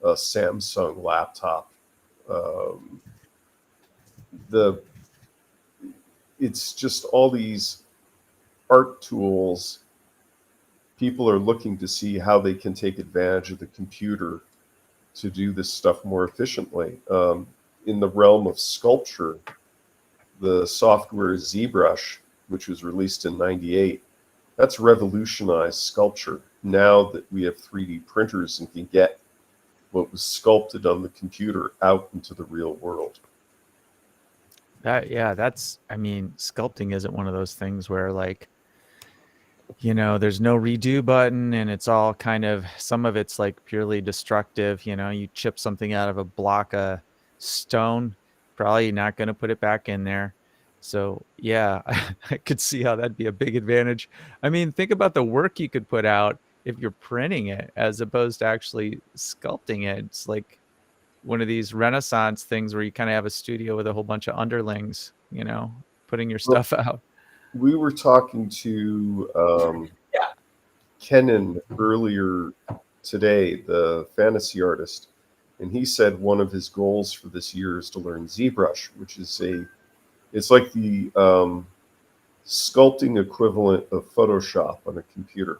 a Samsung laptop. It's just all these art tools. People are looking to see how they can take advantage of the computer to do this stuff more efficiently. In the realm of sculpture, the software ZBrush, which was released in '98, that's revolutionized sculpture. Now that we have 3D printers and can get what was sculpted on the computer out into the real world. That's, I mean, sculpting isn't one of those things where, like, you know, there's no redo button and it's all kind of, some of it's like purely destructive. You know, you chip something out of a block of stone, probably not going to put it back in there. So yeah, I could see how that'd be a big advantage. I mean, think about the work you could put out if you're printing it as opposed to actually sculpting it. It's like one of these Renaissance things where you kind of have a studio with a whole bunch of underlings, you know, putting your stuff out. We were talking to Kennon earlier today, the fantasy artist, and he said one of his goals for this year is to learn ZBrush, which is it's like the sculpting equivalent of Photoshop on a computer.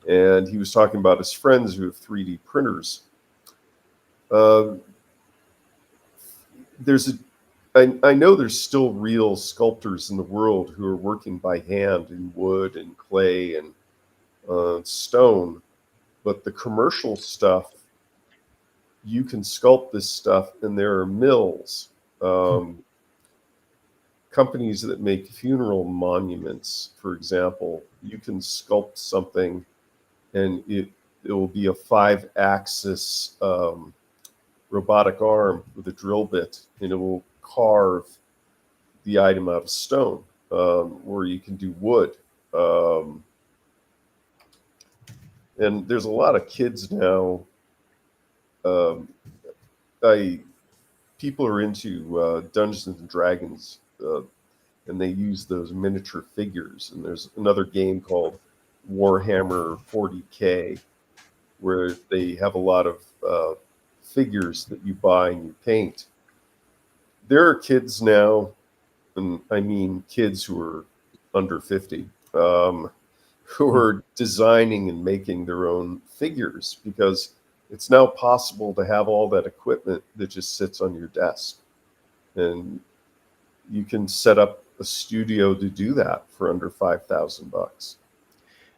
And he was talking about his friends who have 3D printers. I know there's still real sculptors in the world who are working by hand in wood and clay and stone, but the commercial stuff, you can sculpt this stuff, and there are mills, companies that make funeral monuments, for example. You can sculpt something, and it will be a 5-axis robotic arm with a drill bit, and it will carve the item out of stone, or you can do wood. And there's a lot of kids now. People are into Dungeons and Dragons. and they use those miniature figures. And there's another game called Warhammer 40K, where they have a lot of figures that you buy and you paint. There are kids now, and I mean kids who are under 50, who are designing and making their own figures, because it's now possible to have all that equipment that just sits on your desk. And you can set up a studio to do that for under $5,000.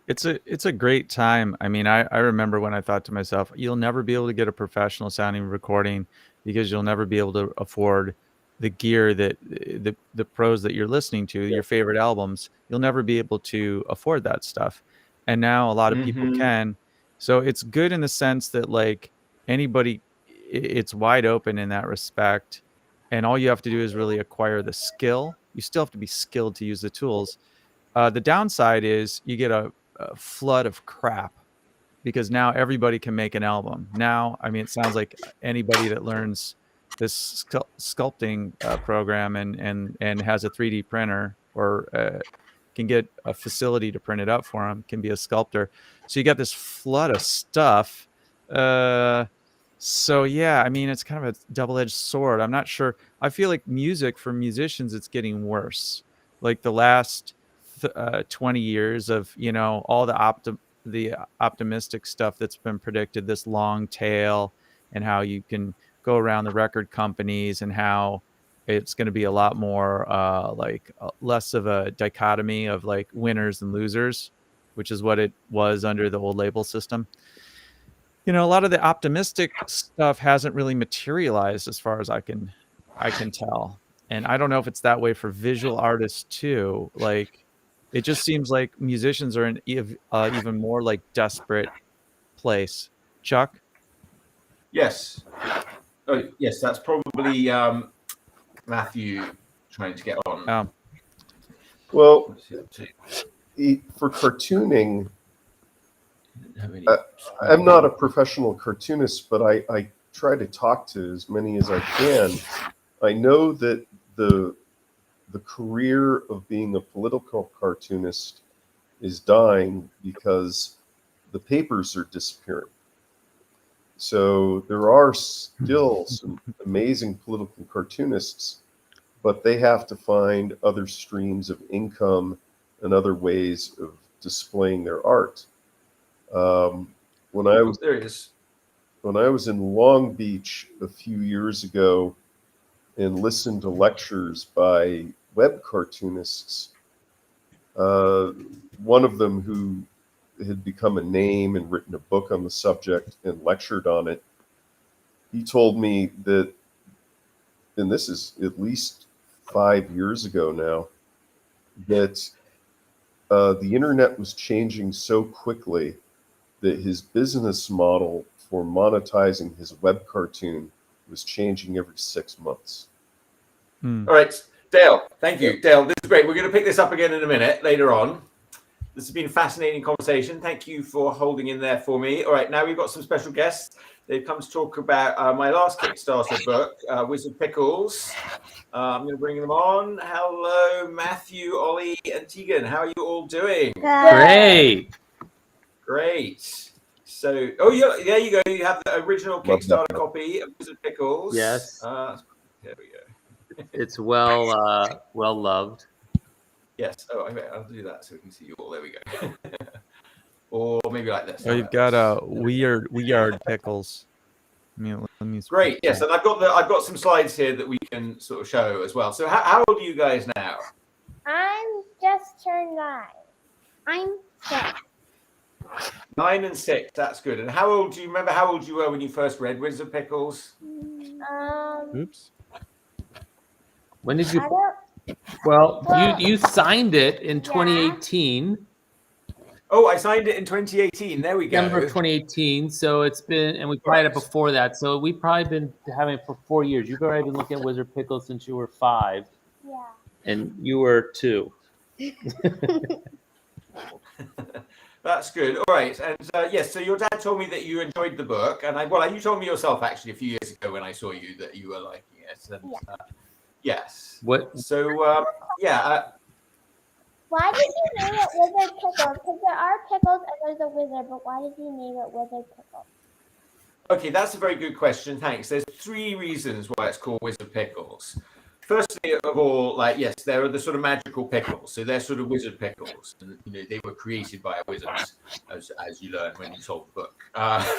It's a great time. I mean, I remember when I thought to myself, you'll never be able to get a professional sounding recording because you'll never be able to afford the gear that the pros that you're listening to, your favorite albums, you'll never be able to afford that stuff. And now a lot of people can. So it's good in the sense that like anybody, it's wide open in that respect. And all you have to do is really acquire the skill. You still have to be skilled to use the tools. The downside is you get a flood of crap, because now everybody can make an album. Now, I mean, it sounds like anybody that learns this sculpting program and has a 3D printer or can get a facility to print it up for them can be a sculptor. So you got this flood of stuff. So yeah, I mean, it's kind of a double-edged sword. I'm not sure. I feel like music for musicians, it's getting worse. Like the last 20 years of, you know, all the optimistic stuff that's been predicted, this long tail, and how you can go around the record companies and how it's going to be a lot more less of a dichotomy of like winners and losers, which is what it was under the old label system. You know, a lot of the optimistic stuff hasn't really materialized as far as I can tell. And I don't know if it's that way for visual artists too. Like, it just seems like musicians are in even more like desperate place. Chuck? Yes. Oh, yes, that's probably Matthew trying to get on. Oh. Well, for cartooning, I'm not a professional cartoonist, but I try to talk to as many as I can. I know that the career of being a political cartoonist is dying because the papers are disappearing. So there are still some amazing political cartoonists, but they have to find other streams of income and other ways of displaying their art. When I was in Long Beach a few years ago and listened to lectures by web cartoonists, one of them who had become a name and written a book on the subject and lectured on it, he told me that, and this is at least 5 years ago now, that the internet was changing so quickly that his business model for monetizing his web cartoon was changing every 6 months. All right, Dale, thank you. Dale, this is great. We're going to pick this up again in a minute later on. This has been a fascinating conversation. Thank you for holding in there for me. All right, now we've got some special guests. They've come to talk about my last Kickstarter book, Wizard Pickles. I'm going to bring them on. Hello, Matthew, Ollie, and Tegan. How are you all doing? Great. Great. So, oh, yeah, there you go. You have the original Kickstarter copy of Wizard Pickles. Yes. There we go. It's well loved. Yes. Oh, I'll do that so we can see you all. There we go. Or maybe like this. Oh, you've got a weird Pickles. Let me Great. Yes, and I've got some slides here that we can sort of show as well. So, how old are you guys now? I'm just turned 9. I'm 6. 9 and 6. That's good. And how old do you remember? How old you were when you first read Wizard Pickles? Oops. When did you? Well, you signed it in 2018. Oh, I signed it in 2018. There we go. November of 2018. So it's been, and we tried it before that. So we've probably been having it for 4 years. You've already been looking at Wizard Pickles since you were 5. Yeah. And you were 2. That's good. All right. And yes, so your dad told me that you enjoyed the book. And you told me yourself actually a few years ago when I saw you that you were liking it. And, Yes. What? So yeah. Why did you name it Wizard Pickles? Because there are pickles and there's a wizard, but why did you name it Wizard Pickles? Okay, that's a very good question. Thanks. There's 3 reasons why it's called Wizard Pickles. Firstly of all, like, yes, there are the sort of magical pickles. So they're sort of wizard pickles. And, you know, they were created by wizards, as you learn when you solve the book.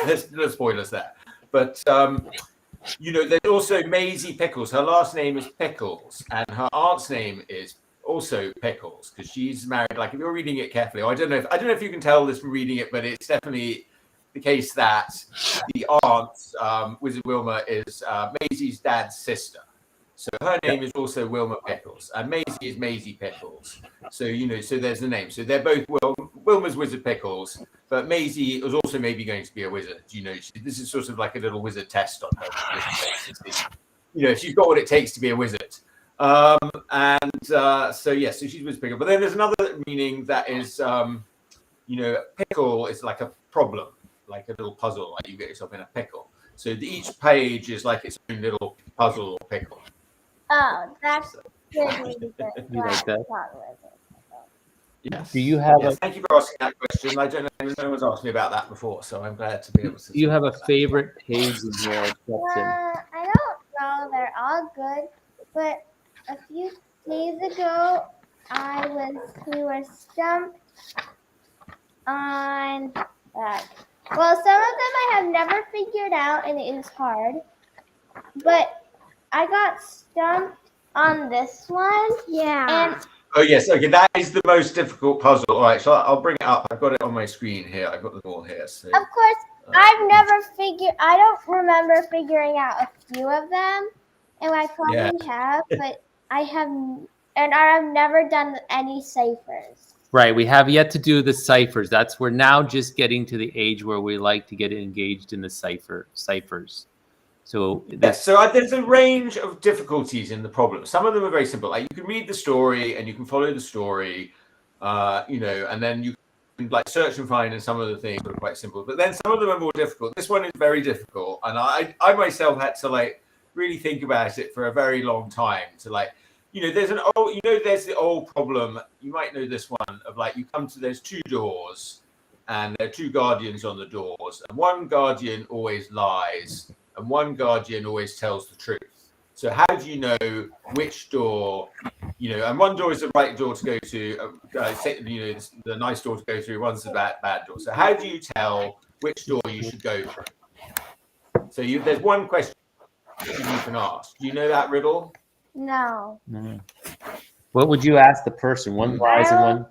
There's no spoilers there. But, you know, there's also Maisie Pickles. Her last name is Pickles. And her aunt's name is also Pickles, because she's married. Like, if you're reading it carefully, I don't know if you can tell this from reading it, but it's definitely the case that the aunt, Wizard Wilma, is Maisie's dad's sister. So her name is also Wilma Pickles, and Maisie is Maisie Pickles. So, you know, so there's the name. So they're both Wilma's Wizard Pickles, but Maisie was also maybe going to be a wizard. You know, this is sort of like a little wizard test on her. You know, she's got what it takes to be a wizard. So yes, so she's Wizard Pickle. But then there's another meaning that is, you know, pickle is like a problem, like a little puzzle, like you get yourself in a pickle. So each page is like its own little puzzle or pickle. Oh, that's really good. You like that? Yes. Do you have Thank you for asking that question. I don't know, no one's asked me about that before, so I'm glad to be able to. Do you have a favorite page in here? I don't know. They're all good, but a few days ago, we were stumped on that. Well, some of them I have never figured out, and it is hard. But I got stumped on this one. Yeah. And Oh yes, okay. That is the most difficult puzzle. All right, so I'll bring it up. I've got it on my screen here. I've got them all here. So, of course, I don't remember figuring out a few of them, and I probably have, but I have never done any ciphers. Right, we have yet to do the ciphers. We're now just getting to the age where we like to get engaged in the ciphers. So there's a range of difficulties in the problem. Some of them are very simple. Like, you can read the story and you can follow the story, you know, and then you can like search and find, and some of the things are quite simple. But then some of them are more difficult. This one is very difficult, and I myself had to like really think about it for a very long time to like. You know, there's the old problem. You might know this one of like, there's 2 doors and there are 2 guardians on the doors, and one guardian always lies and one guardian always tells the truth. So how do you know which door, you know, and one door is the right door to go to, you know, the nice door to go through, one's the bad door. So how do you tell which door you should go through? So there's one question you can ask. Do you know that riddle? No. What would you ask the person? One lies and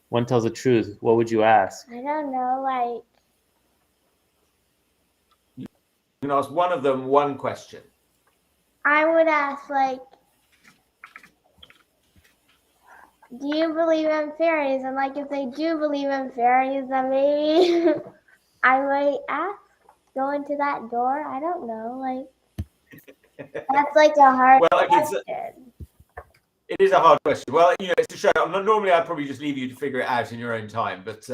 one tells the truth. What would you ask? I don't know, like. You can ask one of them one question. I would ask, like, do you believe in fairies? And like, if they do believe in fairies, then maybe I might ask, go into that door. I don't know, like. That's like a hard question. It is a hard question. Well, you know, it's a show. Normally, I'd probably just leave you to figure it out in your own time. But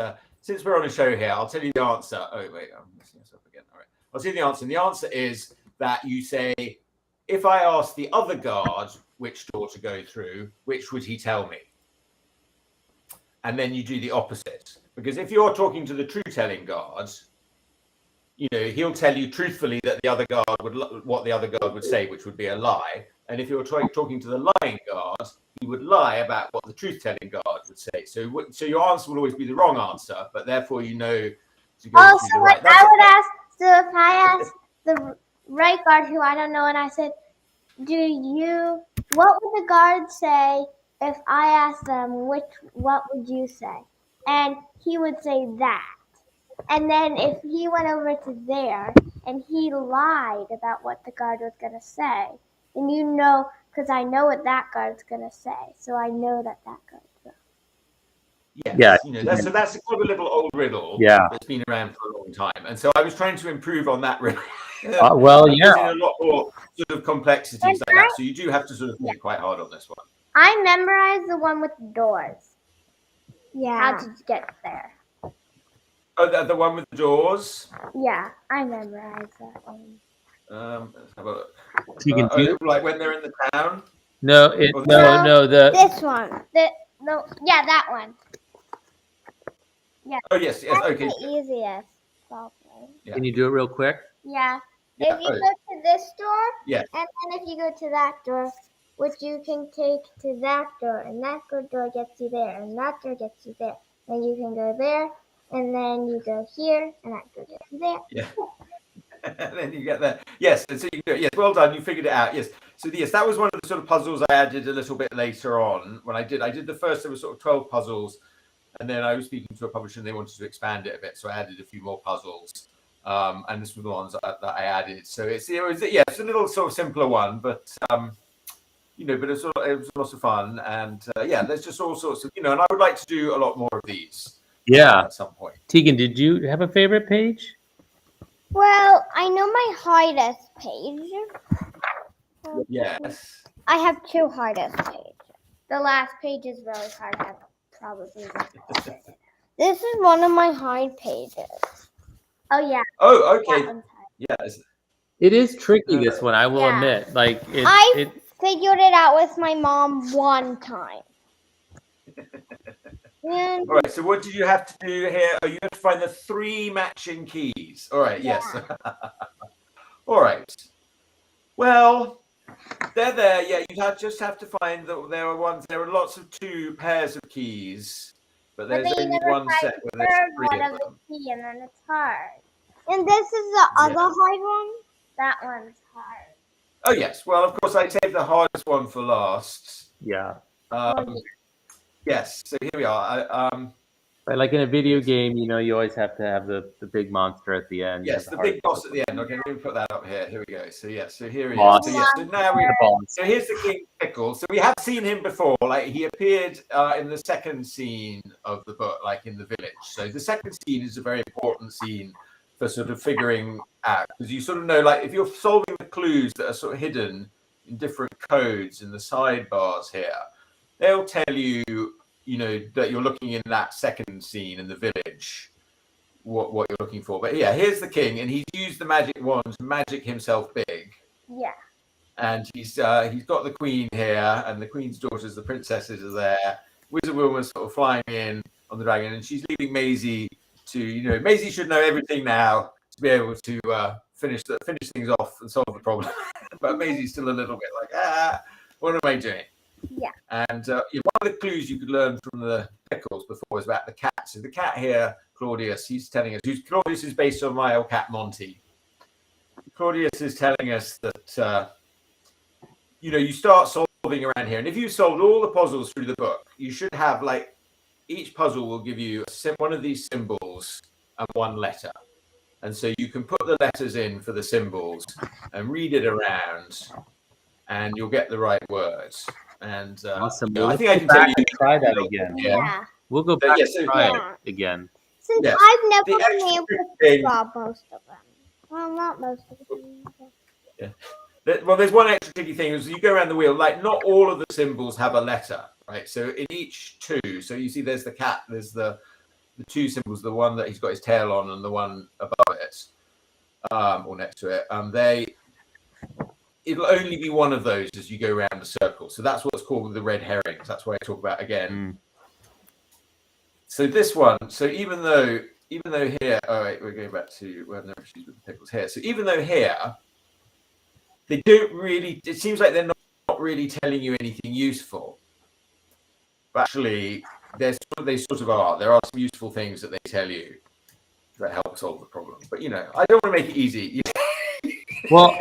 since we're on a show here, I'll tell you the answer. Oh, wait, I'm messing this up again. All right. I'll tell you the answer. And the answer is that you say, if I ask the other guard which door to go through, which would he tell me? And then you do the opposite. Because if you're talking to the truth-telling guard, you know, he'll tell you truthfully that what the other guard would say, which would be a lie. And if you're talking to the lying guard, he would lie about what the truth-telling guard would say. So your answer will always be the wrong answer, but therefore you know to go through the right. I would ask. So if I asked the right guard, who I don't know, and I said, what would the guard say if I asked them what would you say? And he would say that. And then if he went over to there and he lied about what the guard was going to say, then you know, because I know what that guard's going to say. So I know that guard's going to Yes, yeah. You know, so that's a little old riddle that's been around for a long time. And so I was trying to improve on that riddle. Well, yeah. There's a lot more sort of complexities like that. So you do have to sort of think quite hard on this one. I memorized the one with the doors. Yeah. How to get there. Oh, the one with the doors? Yeah, I memorized that one. Let's have a look. Like when they're in the town? No, This one. Yeah, that one. Yeah. Oh yes, That's okay. the easiest, probably. Yeah. Can you do it real quick? Yeah. Yeah, If you go to this door, Yeah. and then if you go to that door, which you can take to that door, and that door gets you there, and that door gets you there. Then you can go there, and then you go here, and that door gets you there. Yeah. And then you get there. Yes, and so you do it. Yes, well done. You figured it out. Yes. So yes, that was one of the sort of puzzles I added a little bit later on. When I did the first, there was sort of 12 puzzles, and then I was speaking to a publisher and they wanted to expand it a bit, so I added a few more puzzles. And this was the ones that I added. So it's a little sort of simpler one, but you know, but it was lots of fun, and yeah, there's just all sorts of, you know, and I would like to do a lot more of these. Yeah. At some point. Tegan, did you have a favorite page? Well, I know my hardest page. Yes. I have two hardest pages. The last page is really hard. I have probably. This is one of my hard pages. Oh yeah. Oh, okay. Yes. It is tricky, this one, I will admit. Like I figured it out with my mom one time. All right, so what did you have to do here? Oh, you have to find the 3 matching keys. All right, yes. All right. Well, they're there. Yeah, you just have to find that there are lots of 2 pairs of keys, but there's only one set where there's 3 of them. Key, and then it's hard. And this is the other hard one. That one's hard. Oh yes. Well, of course, I saved the hardest one for last. Yeah. Yes. So here we are. But like in a video game, you know, you always have to have the big monster at the end. Yes, the big boss at the end. Okay, let me put that up here. Here we go. So yeah, so here he Boss. is. So, so now so here's the King Pickles. So we have seen him before. Like he appeared in the second scene of the book, like in the village. So the second scene is a very important scene for sort of figuring out, because you sort of know, like if you're solving the clues that are sort of hidden in different codes in the sidebars here, they'll tell you, you know, that you're looking in that second scene in the village, what you're looking for. But yeah, here's the king, and he's used the magic wand to magic himself big. Yeah. And he's got the queen here, and the queen's daughters, the princesses, are there. Wizard Woman's sort of flying in on the dragon, and she's leaving Maisie to, you know, Maisie should know everything now to be able to finish things off and solve the problem. But Maisie's still a little bit like, what am I doing? Yeah. And one of the clues you could learn from the Pickles before is about the cat. So the cat here, Claudius, he's telling us, Claudius is based on my old cat Monty. Claudius is telling us that, you know, you start solving around here. And if you've solved all the puzzles through the book, you should have, like, each puzzle will give you one of these symbols and one letter. And so you can put the letters in for the symbols and read it around, and you'll get the right words. And awesome. You know, I think I can tell you. Try that again. Yeah. We'll go back so, and try it again. Since Yes. I've never The been extra able to thing- solve most of them. Well, not most of them. Well, there's one extra tricky thing is you go around the wheel, like not all of the symbols have a letter, right? So in each 2, so you see there's the cat, there's the 2 symbols, the one that he's got his tail on and the one above it, or next to it. It'll only be one of those as you go around the circle. So that's what's called the red herrings. That's what I talk about again. So this one, so even though here, all right, we're going back to no issues with the Pickles here. So even though here, they don't really, it seems like they're not really telling you anything useful. But actually, they sort of are. There are some useful things that they tell you that help solve the problem. But, you know, I don't want to make it easy. Well,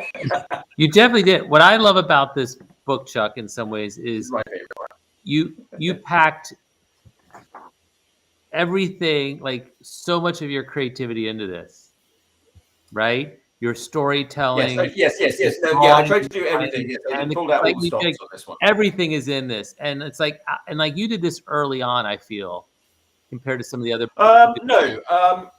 you definitely did. What I love about this book, Chuck, in some ways, is my favorite one. You packed everything, like so much of your creativity into this, right? Your storytelling. Yes. No, yeah, I tried to do everything. Yes, I pulled out all the stops on this one. Everything is in this, and it's like, you did this early on, I feel, compared to some of the other. No,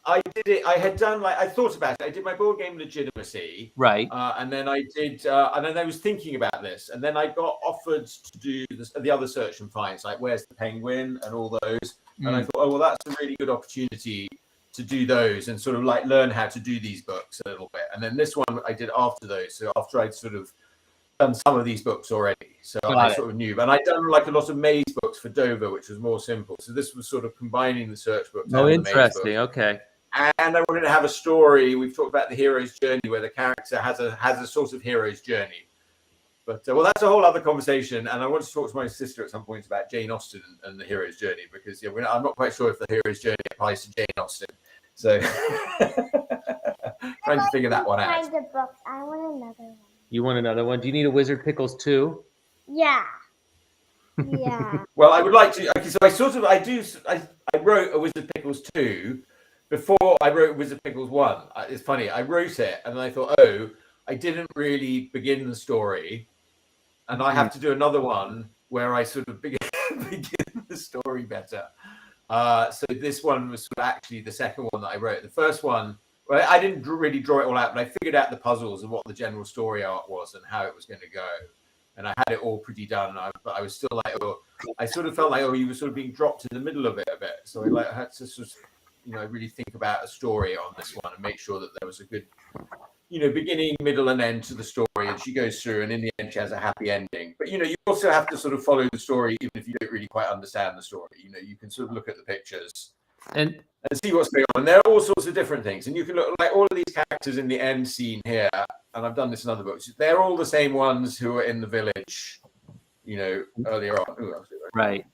I did it. I had done I thought about it. I did my board game Legitimacy, right? And then I did, and then I was thinking about this, and then I got offered to do the other search and finds, like Where's the Penguin and all those. And I thought, oh well, that's a really good opportunity to do those and sort of learn how to do these books a little bit. And then this one I did after those. So after I'd sort of done some of these books already, so I sort of knew. And I'd done like a lot of maze books for Dover, which was more simple. So this was sort of combining the search books. Oh, and interesting. The maze books. Okay. And I wanted to have a story. We've talked about the hero's journey, where the character has a sort of hero's journey. But well, that's a whole other conversation. And I want to talk to my sister at some point about Jane Austen and the hero's journey, because I'm not quite sure if the hero's journey applies to Jane Austen. So trying to figure that one out. Kind of books. I want another one. You want another one? Do you need a Wizard Pickles too? Yeah. Yeah. Well, I would like to. Okay, so I wrote a Wizard Pickles 2 before I wrote Wizard Pickles 1. It's funny. I wrote it and then I thought, oh, I didn't really begin the story, and I have to do another one where I sort of begin the story better. So this one was sort of actually the second one that I wrote. The first one, well, I didn't really draw it all out, but I figured out the puzzles and what the general story arc was and how it was going to go. And I had it all pretty done. But I was still like, I sort of felt like, you were sort of being dropped in the middle of it a bit. So I had to sort of, really think about a story on this one and make sure that there was a good, beginning, middle, and end to the story. And she goes through, and in the end, she has a happy ending. But, you also have to sort of follow the story, even if you don't really quite understand the story. You can sort of look at the pictures and see what's going on. And there are all sorts of different things. And you can look like all of these characters in the end scene here. And I've done this in other books. They're all the same ones who are in the village, earlier on. Ooh, right.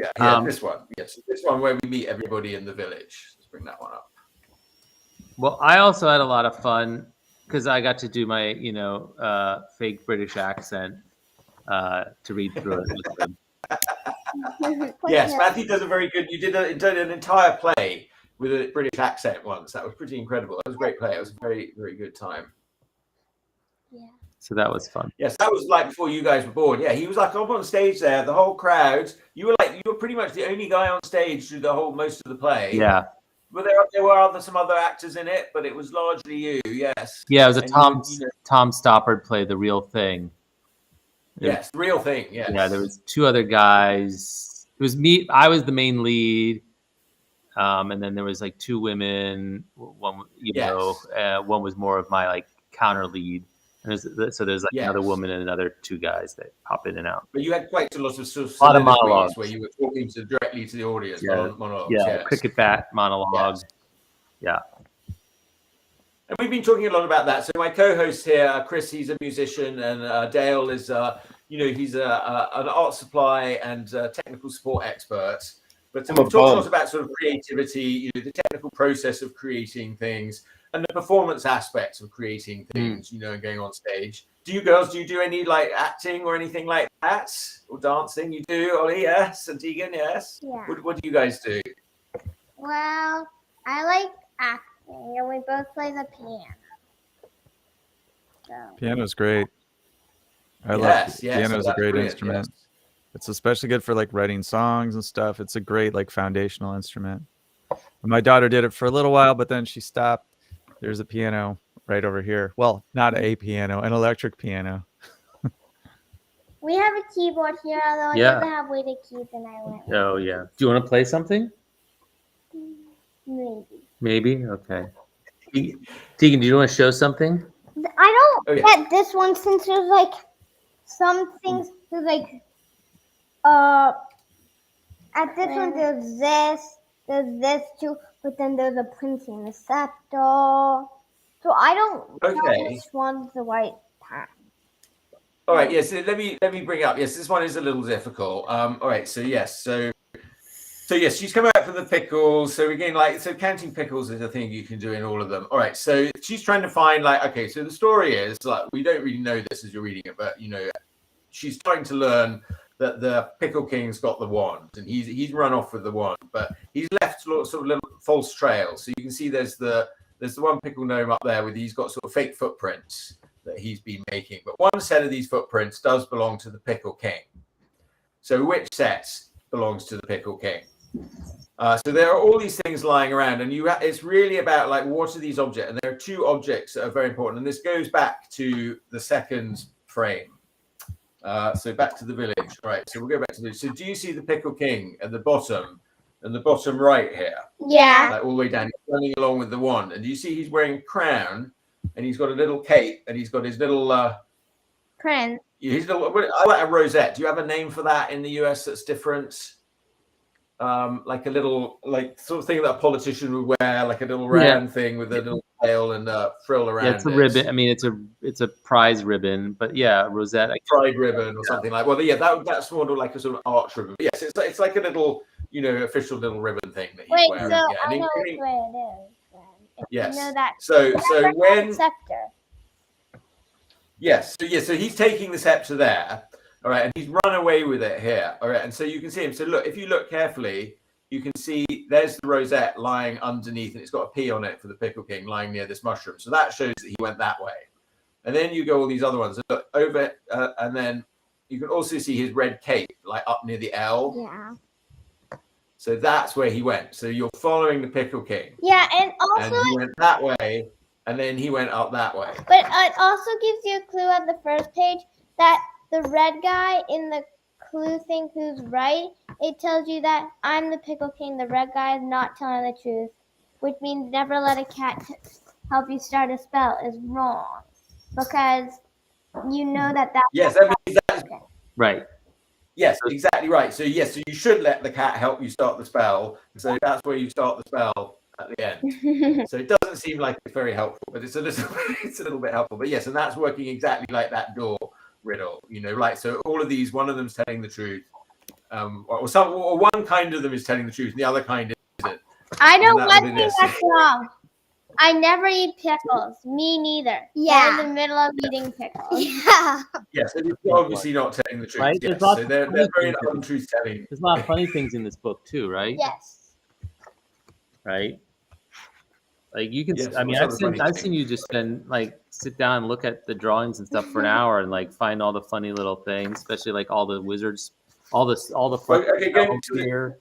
Yeah. This one. Yes, this one where we meet everybody in the village. Let's bring that one up. Well, I also had a lot of fun because I got to do my, fake British accent to read through it with them. Yes, Matthew does a very good. You did an entire play with a British accent once. That was pretty incredible. That was a great play. It was a very, very good time. Yeah. So that was fun. Yes, that was like before you guys were born. Yeah, he was like up on stage there, the whole crowd. You were pretty much the only guy on stage through most of the play. Yeah. But there were some other actors in it, but it was largely you. Yes. Yeah, it was Tom Stoppard played the real thing. Yes, the real thing. Yes. Yeah, there was two other guys. It was me. I was the main lead, and then there was like two women. One, one was more of my like counter lead. And there's like another woman and another two guys that pop in and out. But you had quite a lot of sort of monologues where you were talking directly to the audience. Monologues, cricket bat monologue. Yeah. And we've been talking a lot about that. So my co-host here, Chris, he's a musician, and Dale is, he's an art supply and technical support expert. But we've talked a lot about sort of creativity, the technical process of creating things, and the performance aspects of creating things, and going on stage. Do you girls, do you do any like acting or anything like that? Or dancing? You do, Ollie? Yes. And Tegan, yes? Yeah. What do you guys do? Well, I like acting, and we both play the piano. So. Piano's great. I love piano's a great instrument. Yes. It's especially good for like writing songs and stuff. It's a great like foundational instrument. My daughter did it for a little while, but then she stopped. There's a piano right over here. Well, not a piano, an electric piano. We have a keyboard here, although I didn't have way to keys, and I went. Oh yeah. Do you want to play something? Maybe. Okay. Tegan, do you want to show something? I don't get this one since there's like some things. There's like at this one there's this too, but then there's a prince and a scepter. So I don't know which one's the right path. All right, yes. Let me bring up. Yes, this one is a little difficult. All right, so yes, so yes, she's come out for the pickles. So again, counting pickles is a thing you can do in all of them. All right, so she's trying to find so the story is we don't really know this as you're reading it, but she's trying to learn that the Pickle King's got the wand, and he's run off with the wand, but he's left sort of little false trails. So you can see there's the one pickle gnome up there he's got sort of fake footprints that he's been making, but one set of these footprints does belong to the Pickle King. So which set belongs to the Pickle King? So there are all these things lying around, and it's really about what are these objects? And there are two objects that are very important, and this goes back to the second frame. So back to the village. All right, so we'll go back to the village. So do you see the Pickle King at the bottom right here? Yeah. All the way down. He's running along with the wand. And do you see he's wearing a crown, and he's got a little cape, and he's got his little Prince. I like a rosette. Do you have a name for that in the US that's different? Like a little, like sort of thing that a politician would wear, like a little round thing with a little tail and a frill around. Yeah, it's a ribbon. I mean, it's a prize ribbon, but yeah, rosette. Pride ribbon or something like. Well, yeah, that's more like a sort of arch ribbon. But yes, it's like a little, official little ribbon thing that he's wearing. So Yeah, I know which way it is. Then. Yes. You know that. So when scepter. yes, so he's taking the scepter there. All right, and he's run away with it here. All right, and so you can see him. So look, if you look carefully, you can see there's the rosette lying underneath, and it's got a P on it for the Pickle King lying near this mushroom. So that shows that he went that way. And then you go all these other ones. And look over, and then you can also see his red cape, like up near the L. Yeah. So that's where he went. So you're following the Pickle King. Yeah, and also And he went that way, and then he went up that way. But it also gives you a clue on the first page that the red guy in the clue thing who's right, it tells you that I'm the Pickle King. The red guy is not telling the truth, which means never let a cat help you start a spell is wrong. Because you know that Yes, that means that's right. Yes, exactly right. So yes, so you should let the cat help you start the spell. So that's where you start the spell at the end. So it doesn't seem like it's very helpful, but it's a little bit helpful. But yes, and that's working exactly like that door riddle. Like so all of these, one of them's telling the truth. Or one kind of them is telling the truth, and the other kind isn't. I know one thing that's wrong. I never eat pickles. Me neither. Yeah. They're in the middle of eating pickles. Yeah. Yes, so you're obviously not telling the truth. Right? Yes. So they're very untruth telling. There's a lot of funny things in this book too, right? Yes. Right. Like you can. Yes, I mean, I've seen you just sit down and look at the drawings and stuff for an hour and like find all the funny little things, especially like all the wizards, all the fun here.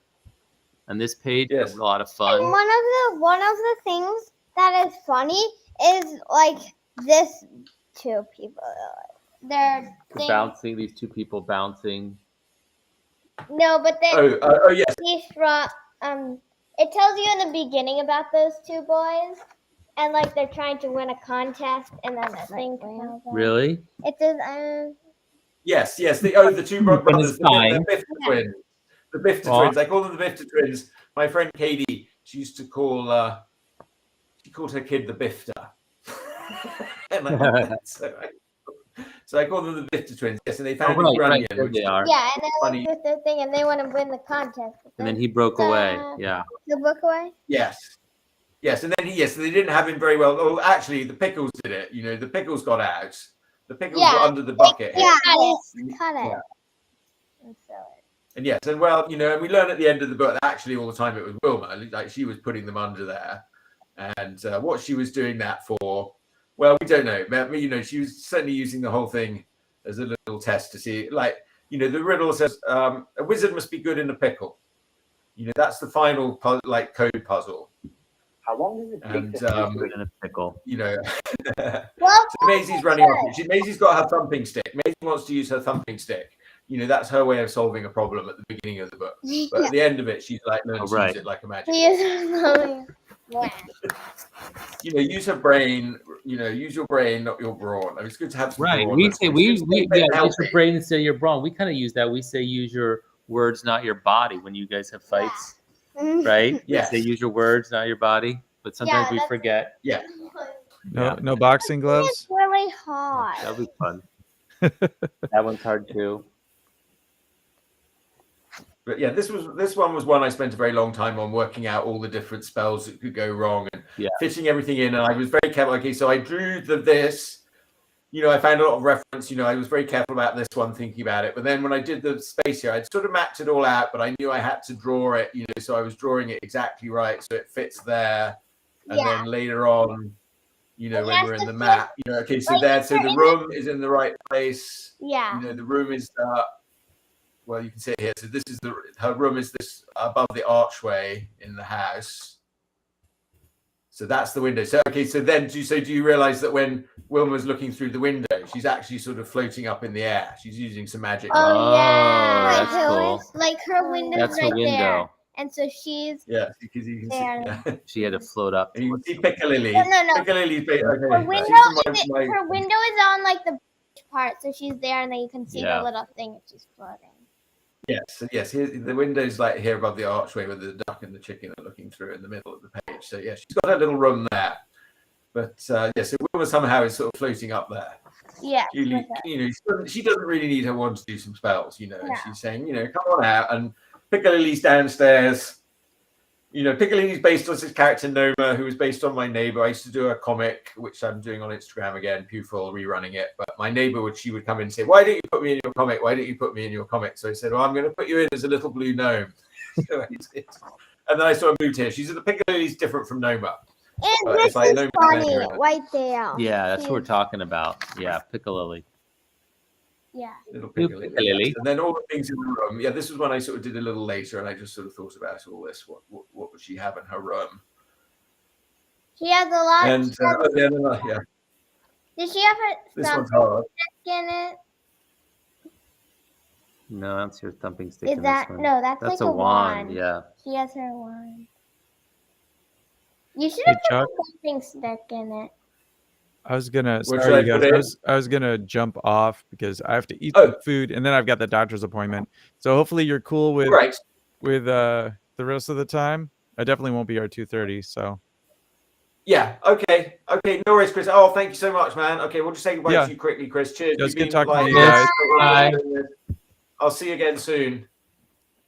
And this page is a lot of fun. And one of the things that is funny is like this two people. They're bouncing. These two people bouncing. No, but they. Oh yes. He's from. It tells you in the beginning about those two boys, and like they're trying to win a contest, and then the thing comes out. Really? It says. Yes. The two brothers, the Bifta twins. The Bifta twins. I call them the Bifta twins. My friend Katie, she used to call. She called her kid the Bifta. So I call them the Bifta twins. Yes, and they found a Grunion, which they are. Yeah, and then with their thing, and they want to win the contest. And then he broke away. Yeah. He broke away. Yes, and then so they didn't have him very well. Oh, actually, the Pickles did it. The Pickles got out. The Pickles were under the bucket. Yeah, cut it. Yeah. And yes, and and we learn at the end of the book that actually all the time it was Wilma. Like she was putting them under there, and what she was doing that for. Well, we don't know. But, she was certainly using the whole thing as a little test to see, the riddle says a wizard must be good in a pickle. That's the final code puzzle. How long does it take to be good in a pickle? Well, so Maisie's running off. Maisie's got her thumping stick. Maisie wants to use her thumping stick. That's her way of solving a problem at the beginning of the book. But at the end of it, she's like, no, use it like a magic. Use her brain. Use your brain, not your brawn. It's good to have. Right. We say use your brain instead of your brawn. We kind of use that. We say use your words, not your body. When you guys have fights, right? Yes. They use your words, not your body. But sometimes we forget. Yeah. No boxing gloves. It's really hard. That'll be fun. That one's hard too. But yeah, this one was one I spent a very long time on working out all the different spells that could go wrong and fitting everything in. And I was very careful. Okay, so I drew this. I found a lot of reference. I was very careful about this one, thinking about it. But then when I did the space here, I'd sort of mapped it all out, but I knew I had to draw it. So I was drawing it exactly right, so it fits there. And then later on, when we're in the map, okay, so the room is in the right place. Yeah. The room is. Well, you can see it here. So this is her room is this above the archway in the house. So that's the window. So then do you realize that when Wilma's looking through the window, she's actually sort of floating up in the air? She's using some magic. Oh yeah, that's cool. Like her window's right there, and so she's because you can see. She had to float up. And you can see Piccalilli. No. Piccalilli's her window is on like the which part, so she's there, and then you can see Yeah. the little thing if she's floating. Yes. Here, the window's like here above the archway where the duck and the chicken are looking through in the middle of the page. So yeah, she's got her little room there. But so Wilma somehow is sort of floating up there. Yeah. Julie, she doesn't really need her wand to do some spells. She's saying, come on out, and Piccoli's downstairs. Piccoli's based on his character Noma, who was based on my neighbor. I used to do a comic, which I'm doing on Instagram again, Pewful, rerunning it. But my neighbor would come in and say, "Why don't you put me in your comic? Why don't you put me in your comic?" So I said, "Well, I'm going to put you in as a little blue gnome." So and then I sort of moved here. She's Piccoli's different from Noma. And this like is Noma funny, right there. Yeah, that's what we're talking about. Yeah, Piccoli. Yeah. Little Piccoli. And then all the things in the room. Yeah, this was when I sort of did a little later, and I just sort of thought about all this. What would she have in her room? She has a lot. And yeah. Did she have This her one's hard. in it? No, I don't see her thumping stick. Is in that this one. no? That's That's like a wand. Yeah. She has her wand. You should Hey, have put Chuck. a thumping stick in it. I was gonna Where sorry, should you I guys. put I it? was gonna jump off because I have to eat Oh. some food and then I've got the doctor's appointment. So hopefully you're cool with Right. the rest of the time. I definitely won't be our 2:30. So Yeah. Okay. No worries, Chris. Oh, thank you so much, man. Okay, we'll just say goodbye Yeah. to you quickly, Chris. Cheers. Yeah, it's You've good been, talking to you guys. Bye. I'll see you again soon.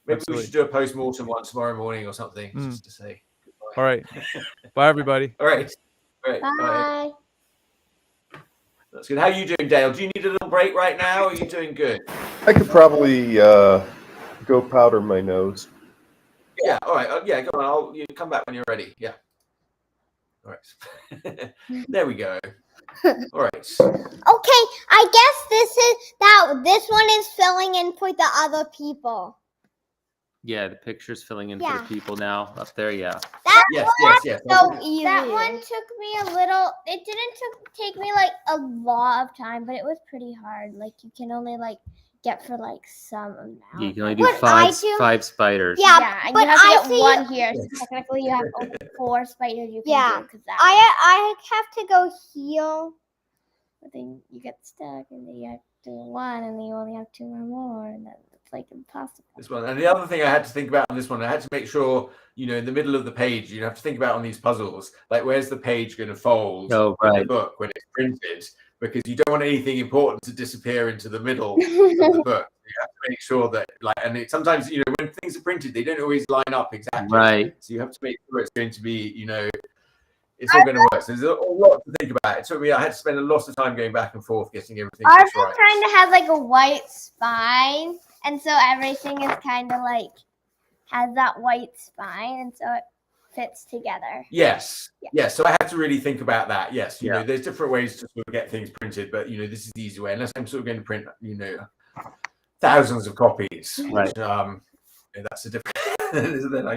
Maybe Absolutely. we should do a post-mortem one tomorrow morning or something, just to say goodbye. all right, bye everybody. All right. Bye. Bye. That's good. How are you doing, Dale? Do you need a little break right now, or are you doing good? I could probably go powder my nose. Yeah. All right. Yeah. Go on. You come back when you're ready. Yeah. All right. There we go. All right. Okay, I guess this one is filling in for the other people. Yeah, the picture's filling in for Yeah. the people now up there. Yeah. Yes. So easy. That one took me a little. It didn't take me like a lot of time, but it was pretty hard. Like you can only get for some amount. You can only do What I do- five spiders. Yeah, and but you have to I get see- one here. So technically, you have only 4 spiders you can Yeah, do. Cause I have to go here. but then you get stuck, and then you have to do 1, and then you only have 2 or more, and then it's impossible. This one. And the other thing I had to think about on this one, I had to make sure, in the middle of the page, you have to think about on these puzzles, like where's the page going to fold Oh, in the right. book when it's printed, because you don't want anything important to disappear into the middle of the book. You have to make sure that, sometimes, when things are printed, they don't always line up exactly. Right. So you have to make sure it's going to be, it's all going to work. So there's a lot to think about. It took me, I had to spend a lot of time going back and forth getting everything Our just book right. kind of has a white spine, and so everything is kind of has that white spine, and so it fits together. Yes. Yeah. Yes. So I have to really think about that. Yes. Yeah. There's different ways to sort of get things printed, but this is the easy way. Unless I'm sort of going to print, thousands of copies. Right. Which, that's a different. then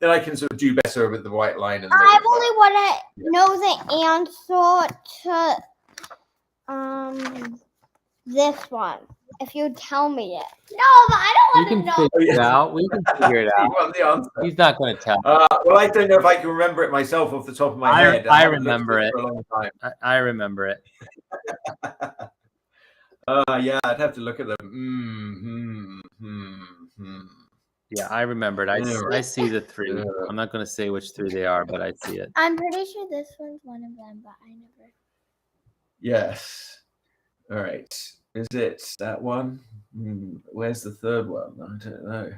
I can sort of do better with the white line. And I really want to know the answer to this one. If you tell me it. No, but I We don't can want to know. figure it out. We can figure it You out. want the answer? He's not going to tell. Well, I don't know if I can remember it myself off the top of my head. I haven't looked remember at it. for a long time. I remember it. Yeah, I'd have to look at them. Yeah, I remembered. I see the 3. Yeah. I'm not going to say which 3 they are, but I see it. I'm pretty sure this one's one of them, but I never. Yes. All right. Is it that one? Where's the third one? I don't know.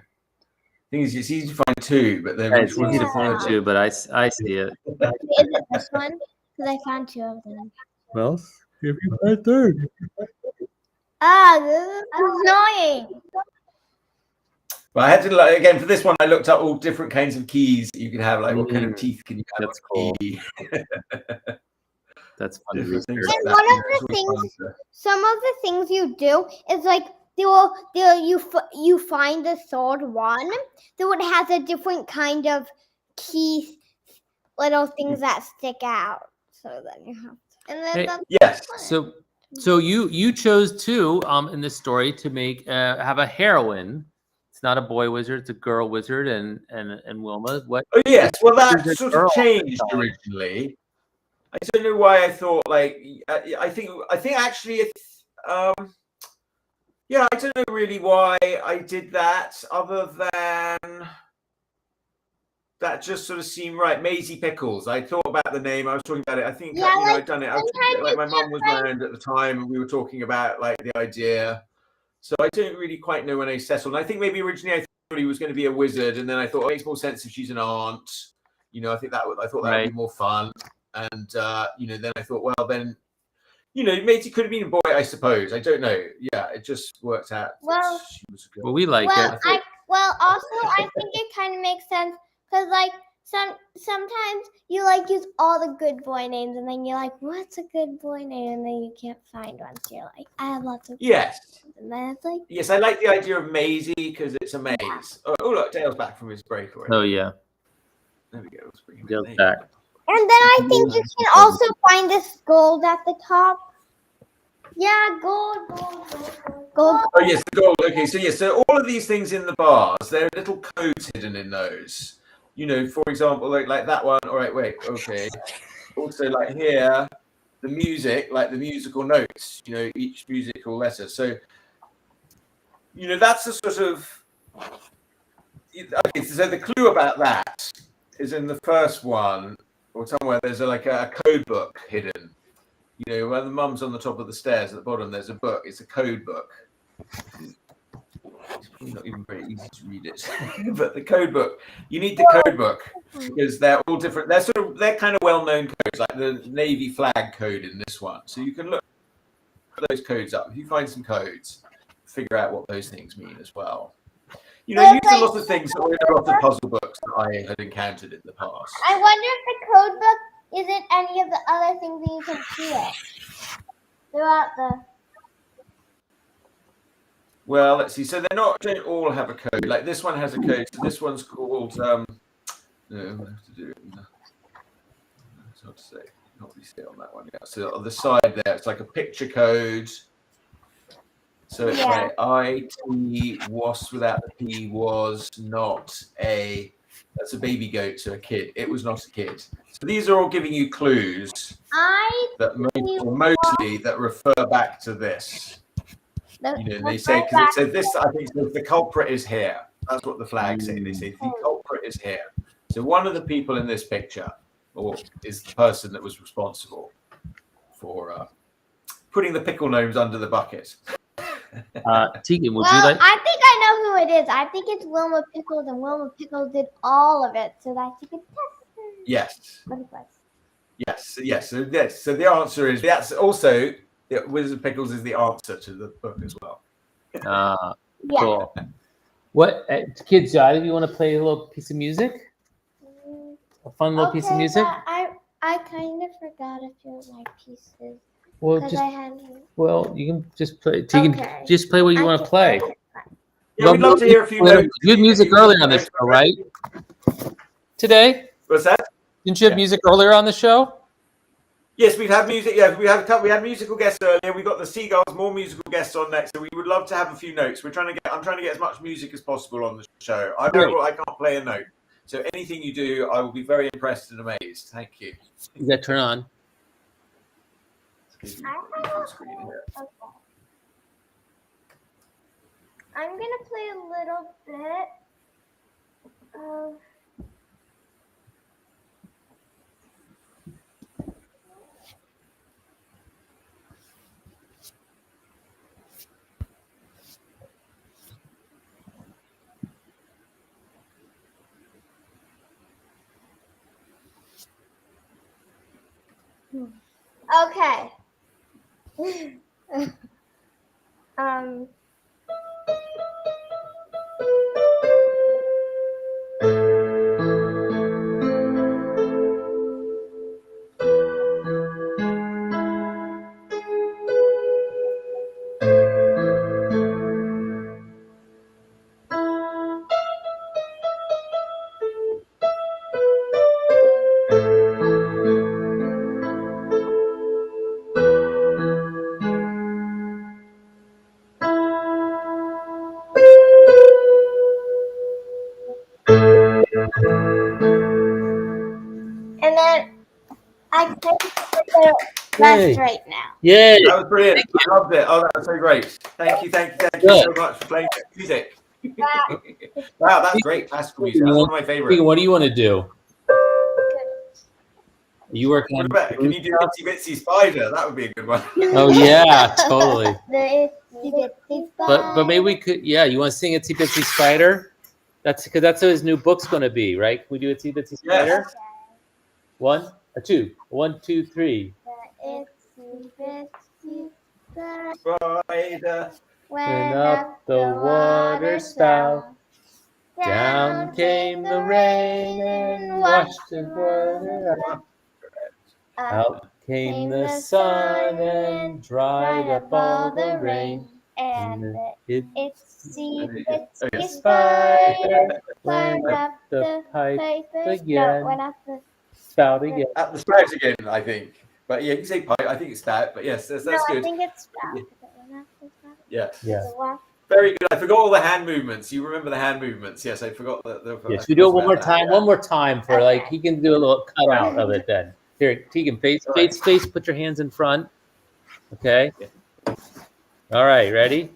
Thing is, it's easy to find 2, but then Yeah, which it's one's easy to the find third? too, but I see it. Is it this one? Because I found 2 of them. Well, if you find third. Ah, this is annoying. But I had to again for this one. I looked up all different kinds of keys you can have. Like, what kind of teeth can you have? That's on a cool. key? That's funny. Different things And like one that. of the It's always things- fun to- Some of the things you do is you find the third one, so it has a different kind of key, little things that stick out. So then you have. And then Hey, the Yes. So you chose 2 in this story to make have a heroine. It's not a boy wizard; it's a girl wizard, and Wilma. What? Oh yes. Well, that Who's the sort girl of changed this time? originally. I don't know why I thought I think actually Yeah, I don't know really why I did that, other than that just sort of seemed right. Maisie Pickles. I thought about the name. I was talking about it. I think Yeah, you know, like, I'd done it. sometimes Like my it's mum just was like- around at the time, and we were talking about like the idea. So I don't really quite know when I settled. And I think maybe originally I thought he was going to be a wizard, and then I thought it makes more sense if she's an aunt. You know, I thought that would be more fun. And you know, then I thought, well, then, you know, maybe it could have been a boy, I suppose. I don't know. Yeah, it just worked out. Well, She was a girl. Well, we like well, it. also I think it kind of makes sense because like sometimes you like use all the good boy names and then you're like, what's a good boy name? And then you can't find one. So you're like, I have lots of Yes. and then it's like, Yes, I like the idea of Maisie because it's a maze. Oh, look, Dale's back from his break already. Oh yeah. There we go. Let's bring him Dale's in. back. and then I think you can also find this gold at the top. Yeah, gold. Oh yes, the gold. Okay, so yes, so all of these things in the bars, there are little codes hidden in those. You know, for example, like that one. All right, wait, okay. Also, like here, the music, like the musical notes. You know, each musical letter. So, you know, that's the sort of. Okay, so the clue about that is in the first one, or somewhere there's a code book hidden. You know, when the mum's on the top of the stairs at the bottom, there's a book. It's a code book. It's probably not even very easy to read it. But the code book, you need the code book because they're all different. They're kind of well-known codes, like the Navy flag code in this one. So you can look those codes up. If you find some codes, figure out what those things mean as well. You know, use a lot of things that were in a lot of puzzle books that I had encountered in the past. I wonder if the code book isn't any of the other things that you can see it throughout the. Well, let's see. So don't all have a code. Like this one has a code. So this one's called. No, we'll have to do it. It's hard to say. Not really see it on that one. Yeah. So on the side there, it's like a picture code. So it's like IT was without the P was not a. That's a baby goat to a kid. It was not a kid. So these are all giving you clues that mostly that refer back to this. You know, they say because it said this. I think the culprit is here. That's what the flag say. They say the culprit is here. So one of the people in this picture, or is the person that was responsible for putting the pickle gnomes under the bucket. Tegan, would Well, you like? I think I know who it is. I think it's Wilma Pickles, and Wilma Pickles did all of it so that she could test it. Yes. What it was. Yes. Yes. So yes. So the answer is that's also Wizards of Pickles is the answer to the book as well. Cool. What kids? Do either of you want to play a little piece of music? A fun little piece of music. I kind of forgot a few of my pieces. Well, you can just play. Tegan, just play what you want to play. Yeah, we'd love to hear a few notes. You had music earlier on the show, right? Today? What's that? Didn't you have music earlier on the show? Yes, we've had music. Yeah, we had musical guests earlier. We got the Seagulls, more musical guests on next. So we would love to have a few notes. I'm trying to get as much music as possible on the show. I can't play a note. So anything you do, I will be very impressed and amazed. Thank you. Is that turn on? I'm gonna play a little bit of. Okay. And then I think best right now. Yay! That was brilliant. I loved it. Oh, that was so great. Thank you Good. so much for playing music. Wow, that's great classical music. That's one of my favorites. What do you want to do? You working What on? about, can you do Itsy Bitsy Spider? That would be a good one. Oh yeah, totally. The Itsy Bitsy But maybe we could. Yeah, you want to sing Itsy Bitsy Spider? That's because that's what his new book's going to be, right? Can we do Itsy Bitsy Spider? Okay. 1 or 2. 1, 2, 3. The Itsy Bitsy Spider went up the water spout. Down came the rain and washed the water out. Out came the sun and dried up all the rain. And the Itsy Okay. Bitsy Spider climbed up the pipe pipe again. went up the Spout again. at the spout again, I think. But yeah, you can say pipe. I think it's spout. But yes, that's no, good. I think it's spout. Yes. Yeah. Very good. I forgot all the hand movements. You remember the hand movements? Yes, I forgot the Yes, we do it one more time. One more time for like he can do a little cutout of it then. Here, Tegan, face. Put your hands in front. Okay. All right, ready?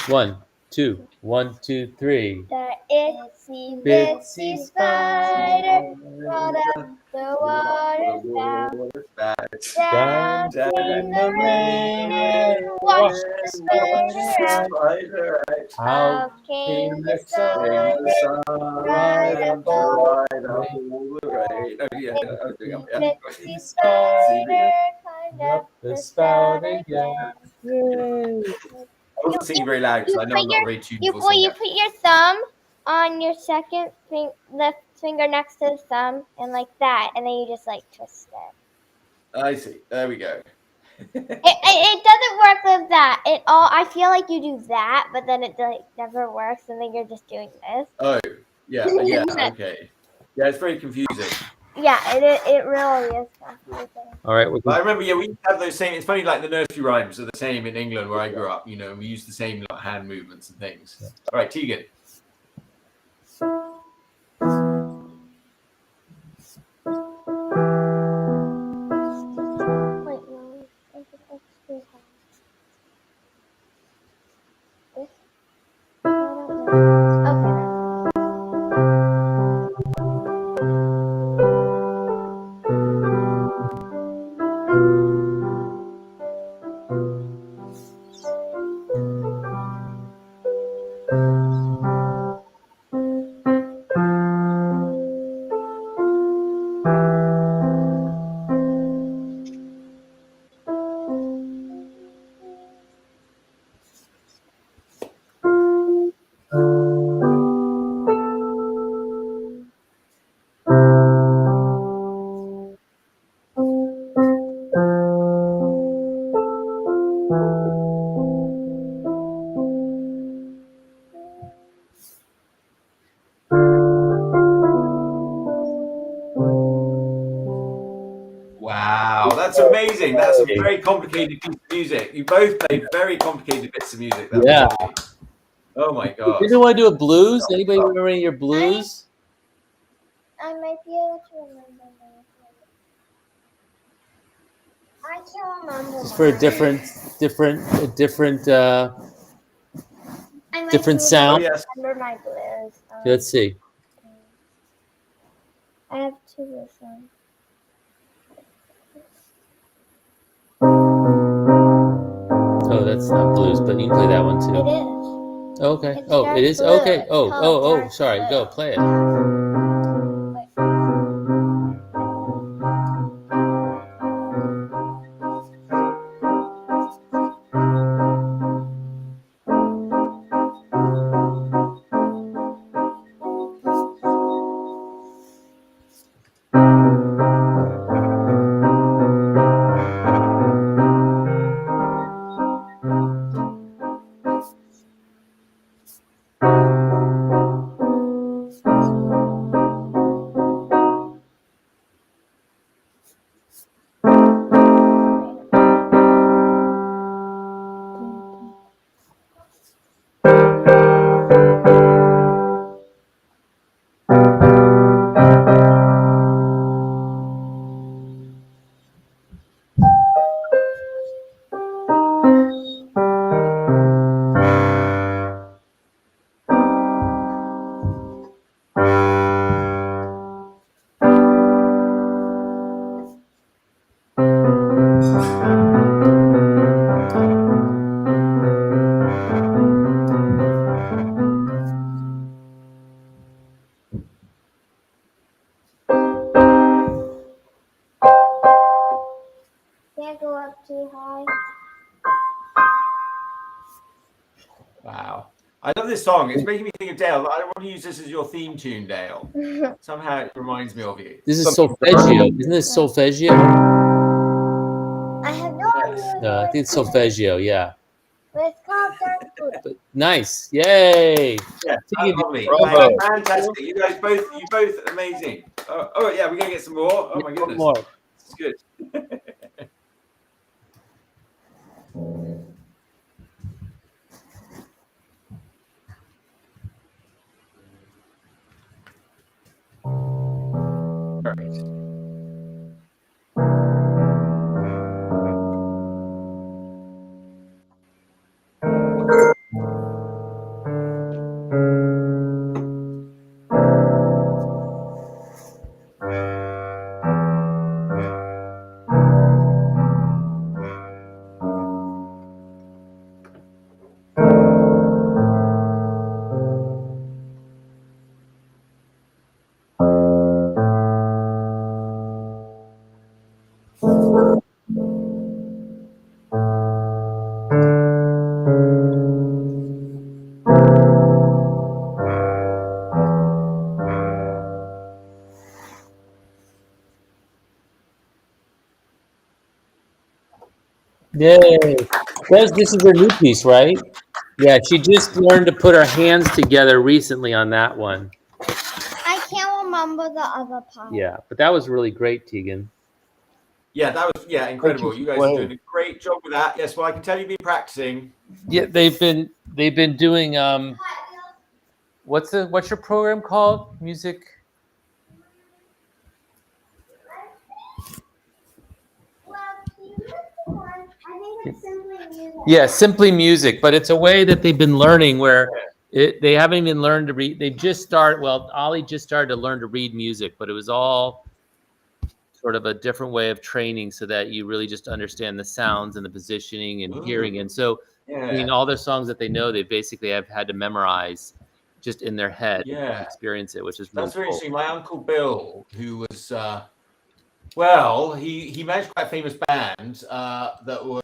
1, 2, 1, 2, 3. The Itsy Bitsy Spider crawled up the water spout. Down came the rain and washed the spider out. Out came the sun, dried up all the rain. Bitsy Spider climbed up the spout again. Yay! I wasn't singing very loud because I know I'm not very tuneful. You put your thumb on your second left finger next to the thumb and like that, and then you just like twist it. I see. There we go. It doesn't work with that. I feel like you do that, but then it like never works, and then you're just doing this. Oh, yeah, okay. Yeah, it's very confusing. Yeah, it really is confusing. All right. But I remember, yeah, we have those same. It's funny, like the nursery rhymes are the same in England where I grew up. You know, we use the same like, hand movements and things. All right, Tegan. Wow, that's amazing. That's a very complicated piece of music. You both played very complicated bits of music. That was lovely. Oh my god. Anybody want to do a blues? Anybody remember any of your blues? I might be able to remember. I can't remember. Just for a different sound. Oh, yes. Remember my blues. Let's see. I have two blues songs. Oh, that's not blues, but you can play that one too. It is. Okay. It's Oh, dark it is? blue. Okay. It's Oh, called dark sorry. blue. Go, play it. go up too high. Wow. I love this song. It's making me think of Dale. I want to use this as your theme tune, Dale. Somehow it reminds me of you. This is solfeggio. Isn't this solfeggio? I have no idea. No, I think it's solfeggio. Yeah. But it's called Dark Buddha. But nice. Yay. Yeah, lovely. Bravo. Fantastic. You both amazing. Oh yeah, we're gonna get some more. Oh my goodness. More. It's good. All right. Yay. This is her new piece, right? Yeah, she just learned to put her hands together recently on that one. I can't remember the other part. Yeah, but that was really great, Tegan. Yeah, that was incredible. You guys are doing a great job with that. Yes, well, I can tell you've been practicing. Yeah, they've been doing what's your program called? Music. Yeah, Simply Music, but it's a way that they've been learning where they haven't even learned to read. They've just started. Well, Ollie just started to learn to read music, but it was all sort of a different way of training so that you really just understand the sounds and the positioning and hearing. And so, I mean, all their songs that they know, they basically have had to memorize just in their head, and experience it, which is really That's very cool. interesting. My uncle Bill, who was well, he managed quite a famous band that were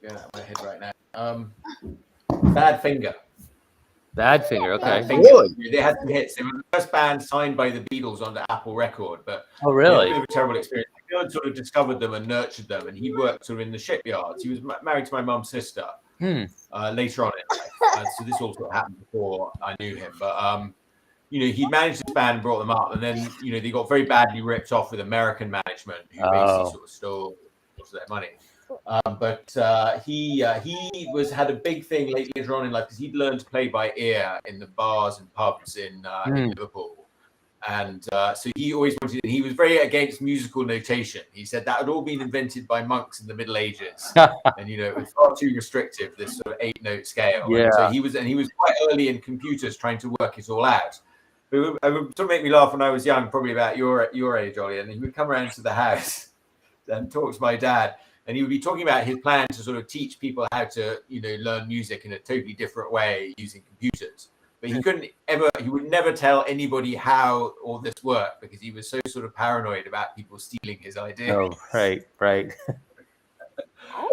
get out of my head right now. Badfinger. Badfinger, okay. Badfinger. Really? They had some hits. They were the first band signed by the Beatles onto Apple Record, but oh really? It was a bit of a terrible experience. Bill had sort of discovered them and nurtured them, and he worked sort of in the shipyards. He was married to my mum's sister later on in life. So this all sort of happened before I knew him, but he managed this band and brought them up, and then they got very badly ripped off with American management, who basically sort of stole most of their money. But he had a big thing later on in life because he'd learned to play by ear in the bars and pubs in Liverpool, and so he always wanted. And he was very against musical notation. He said that had all been invented by monks in the Middle Ages, and it was far too restrictive. This sort of 8-note scale. Yeah. And so he was quite early in computers trying to work it all out. It would sort of make me laugh when I was young, probably about your age, Ollie, and he would come around to the house and talk to my dad. And he would be talking about his plan to sort of teach people how to, learn music in a totally different way using computers. But he would never tell anybody how all this worked because he was so sort of paranoid about people stealing his ideas. Oh, right. But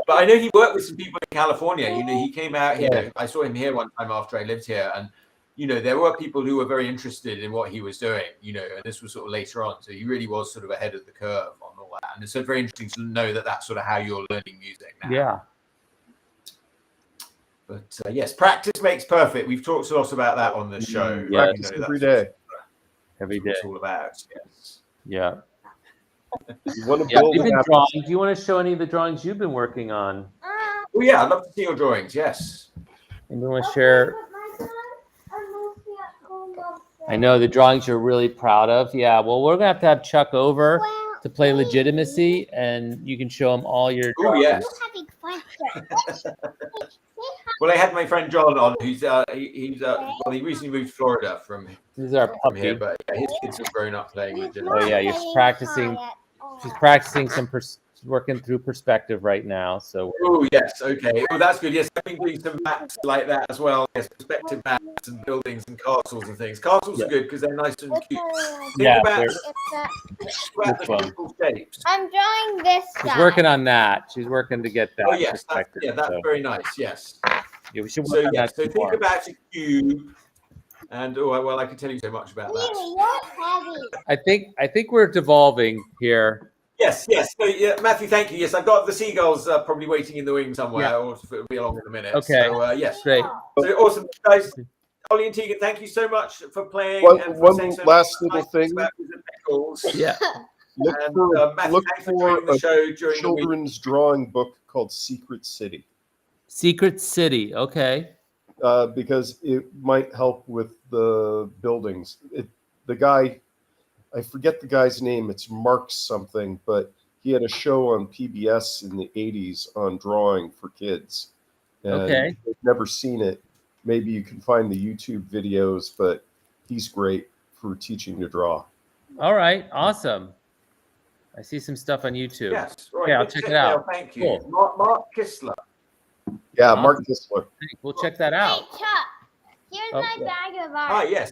I know he worked with some people in California. He came out here. I saw him here one time after I lived here. And, there were people who were very interested in what he was doing, and this was sort of later on. So he really was sort of ahead of the curve on all that. And it's so very interesting to know that that's sort of how you're learning music now. Yeah. But yes, practice makes perfect. We've talked a lot about that on the show. Yeah, every day. Every day. It's all about. Yes. Yeah. You want to build drawing. Do you want to show any of the drawings you've been working on? Oh yeah, I'd love to see your drawings. Yes. And we want to share. I know the drawings you're really proud of. Yeah. Well, we're gonna have to have Chuck over to play Legitimacy, and you can show him all your drawings. Oh yes. Well, I had my friend John on, who's he recently moved to Florida from This is our puppy. here, but his kids have grown up playing Legitimacy. Oh yeah, you're practicing she's practicing some working through perspective right now. So Oh yes, okay. Oh, that's good. Yes, I've been doing some maps like that as well. Yes, perspective maps and buildings and castles and things. Castles are good because they're nice and cute. Think about the simple shapes. I'm drawing this she's guy. working on that. She's working to get that. Oh yes, that's very nice. Yes. Yeah, we should so work on yes, that so some think more. about a cube, and well, I can tell you so much about that. You're heavy. I think we're devolving here. Yes. So, yeah, Matthew, thank you. Yes, I've got the seagulls probably waiting in the wing somewhere, or it'll be along in a minute. Okay. So, yes. Great. So awesome, guys. Ollie and Tegan, thank you so much for playing. and for One saying so last much little nice thing. about Pickles. Yeah. Look And, for, Matthew, look thanks for for joining the show during the week. children's drawing book called Secret City. Secret City. Okay. Because it might help with the buildings. The guy, I forget the guy's name. It's Mark something, but he had a show on PBS in the 80s on drawing for kids. And Okay. if you've never seen it, maybe you can find the YouTube videos, but he's great for teaching to draw. All right. Awesome. I see some stuff on YouTube. Yes. Right. Okay, I'll good check tip, it out. Dale, thank you. Cool. Mark Kistler. Yeah, Awesome. Mark Kistler. We'll check that out. Hey, Chuck. Here's Oh, my yeah. bag of art. Ah, yes.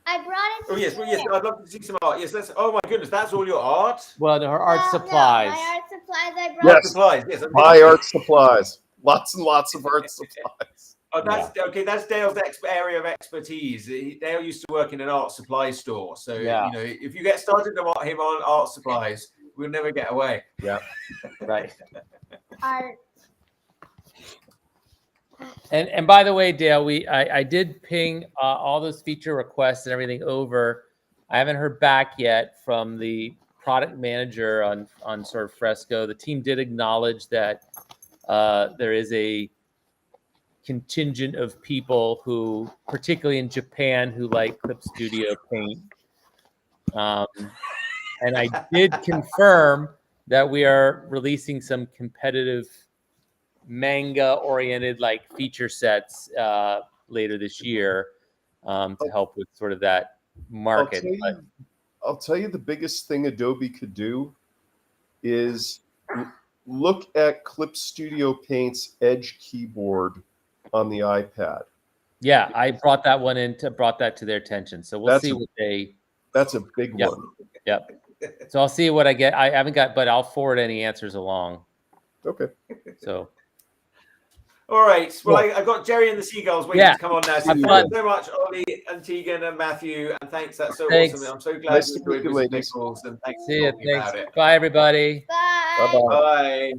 I brought it. Oh, yes. Well, yes. I'd love to see some art. Yes. Oh, my goodness. That's all your art? Well, her art No, supplies. my art supplies I brought. Yes. Supplies. Yes. My art supplies. Lots and lots of art supplies. Oh, that's okay. That's Dale's area of expertise. Dale used to work in an art supply store, so Yeah. you know, if you get started about him on art supplies, we'll never get away. Yeah, right. Art. And by the way, Dale, I did ping all those feature requests and everything over. I haven't heard back yet from the product manager on sort of Fresco. The team did acknowledge that there is a contingent of people who, particularly in Japan, who like Clip Studio Paint. And I did confirm that we are releasing some competitive manga-oriented like feature sets later this year to help with sort of that market. I'll tell you the biggest thing Adobe could do is look at Clip Studio Paint's Edge keyboard on the iPad. Yeah, I brought that to their attention. So we'll see what they. That's a big one. Yep. So I'll see what I get. I haven't got, but I'll forward any answers along. Okay. So. All right. Well, I got Jerry and the Seagulls waiting to come on now. So Have thank fun. you so much, Ollie and Tegan and Matthew, and thanks. That's so Thanks. awesome. I'm so glad Nice you to meet enjoyed you, with ladies. Pickles, and thanks See for you. talking Thanks. about it. Bye, everybody. Bye. Bye.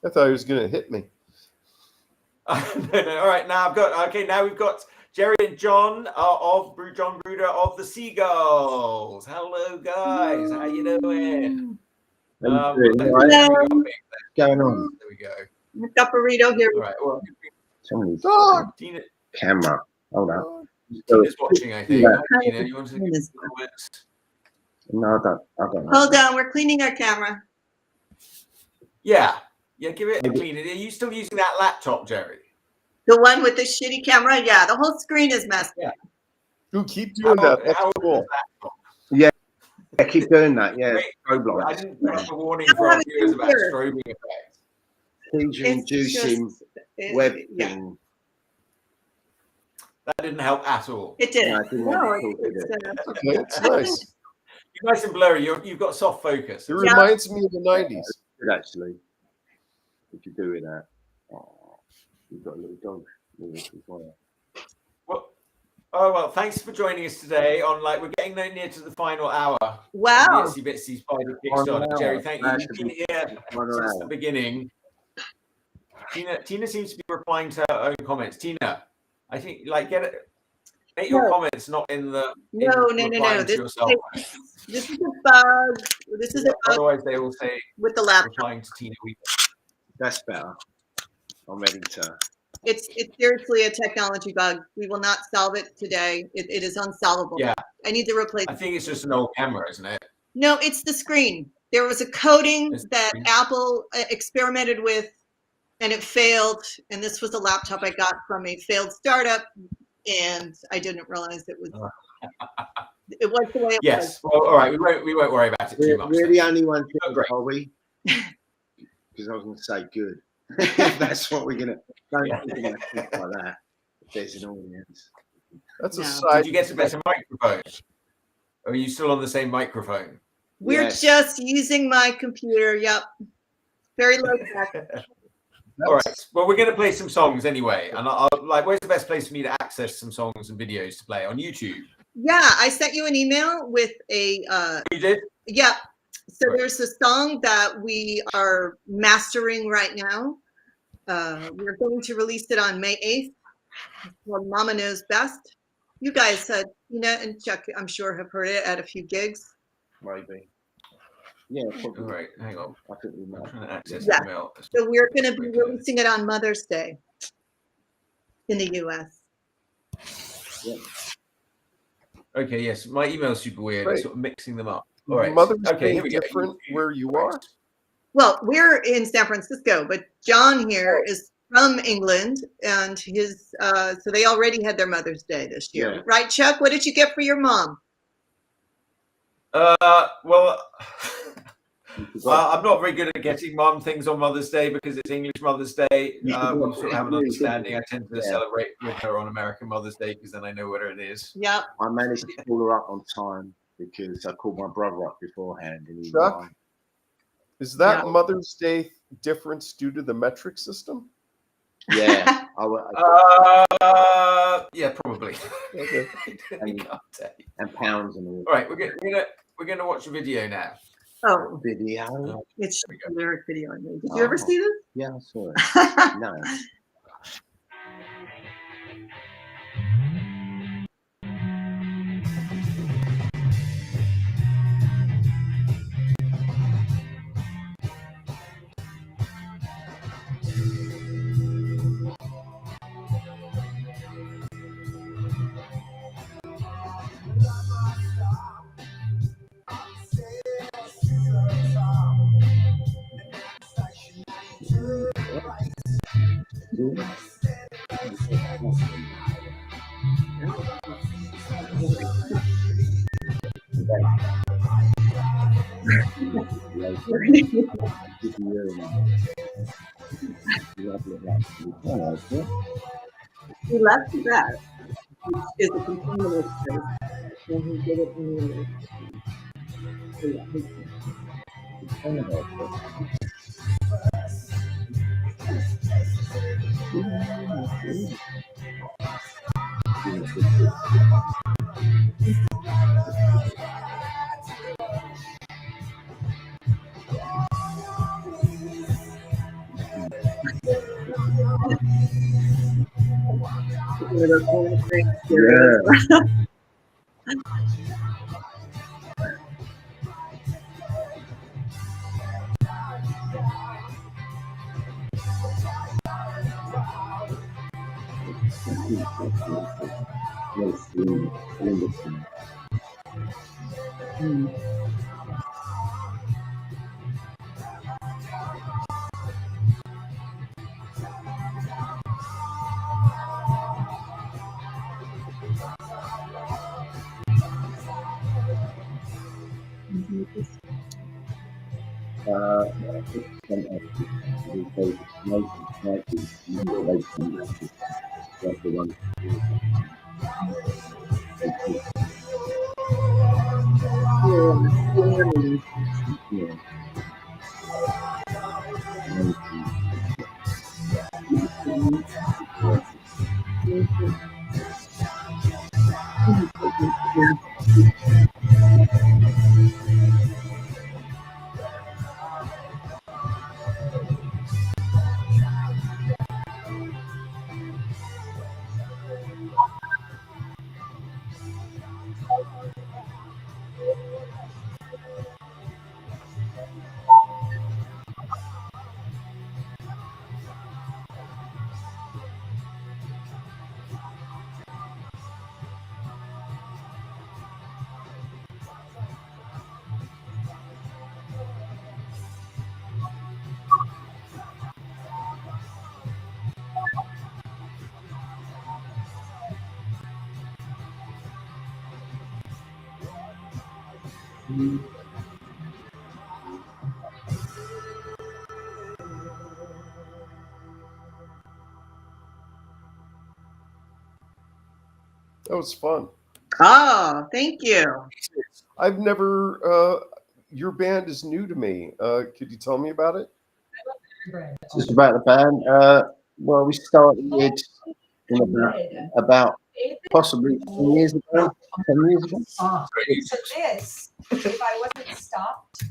I thought he was going to hit me. No. All right. Now we've got Jerry and John of John Bruder of the Seagulls. Hello, guys. How you doing? Hello. What's going on? There we go. I've got burrito here. All right. Well, Somebody's Tina, camera. Hold on. Tina's watching, I think. Yeah. Tina, you want to give us comments? No, I don't know. Hold on, we're cleaning our camera. Yeah. Give it a clean. Are you still using that laptop, Jerry? The one with the shitty camera? Yeah, the whole screen is messed up. Dude, keep doing that. That's cool. Yeah, keep doing that. Yeah, strobe I lights. didn't put up a warning for our viewers about strobing effects. Seizure-inducing web thing. That didn't help at all. It didn't. No, it didn't No, help at all, did it? Okay, it's nice. You're nice and blurry. You've got soft focus. It reminds me of the 90s. Good, actually. If you're doing that. Oh, you've got a little dog. Well, thanks for joining us today. We're getting near to the final hour. Wow. Of the Itsy Bitsy Spider Kickstarter. Jerry, thank you. You've been here since the beginning. Tina seems to be replying to her own comments. Tina, I think make your comments not in the No. This is a bug. This is a bug Otherwise, they will say with the laptop. replying to Tina. That's better. I'm ready to. It's seriously a technology bug. We will not solve it today. It is unsolvable. Yeah. I need to replace I think it's just an old camera, isn't it? No, it's the screen. There was a coating that Apple experimented with and it failed. And this was a laptop I got from a failed startup. And I didn't realize it was It was the way it Yes. was. Well, all right. We won't worry about it too much. We're the only ones Oh, that great. are we? Because I was going to say good. That's what we're going to. Don't think about things like that. If there's an audience. That's a No. side. Did you get a better microphone? Or are you still on the same microphone? We're Yes. just using my computer. Yep. Very low tech. All right. Well, we're going to play some songs anyway. And I'll like, where's the best place for me to access some songs and videos to play on YouTube? Yeah, I sent you an email with a. You did? Yeah. So Right. there's a song that we are mastering right now. We're going to release it on May 8th. It's called Mama Knows Best. You guys, Tina and Chuck, I'm sure have heard it at a few gigs. Maybe. Yeah. Probably. All right. Hang on. I think we I'm might. trying to access Yeah. email. So we're going to be releasing it on Mother's Day in the U.S. Yeah. Okay. Yes. My email's super weird. Right. It's sort of mixing them up. All right. Mother's Okay. Day Here we go. different where you are. Well, we're in San Francisco, but John here is from England, and his so they already had their Mother's Day this year, Yeah. right, Chuck? What did you get for your mom? Well, I'm not very good at getting mom things on Mother's Day because it's English Mother's Day. We sort of have an understanding. I tend to celebrate with her on American Mother's Day because then I know what it is. Yep. I managed to call her up on time because I called my brother up beforehand and he Chuck? was Is that Yeah. Mother's Day difference due to the metric system? yeah. Yeah, probably. Okay. I can't tell you. And pounds and all. All right, we're gonna watch a video now. Oh, Video. it's a lyric video. I made. Did Oh. you ever see this? Yeah, I saw it. No. He left that. Is a continuous space. When he did it in the so yeah, That was fun. Oh, thank you. I've never. Your band is new to me. Could you tell me about it? Just about the band. Well, we started in about possibly 10 years ago. 10 years ago. So this, if I wasn't stopped.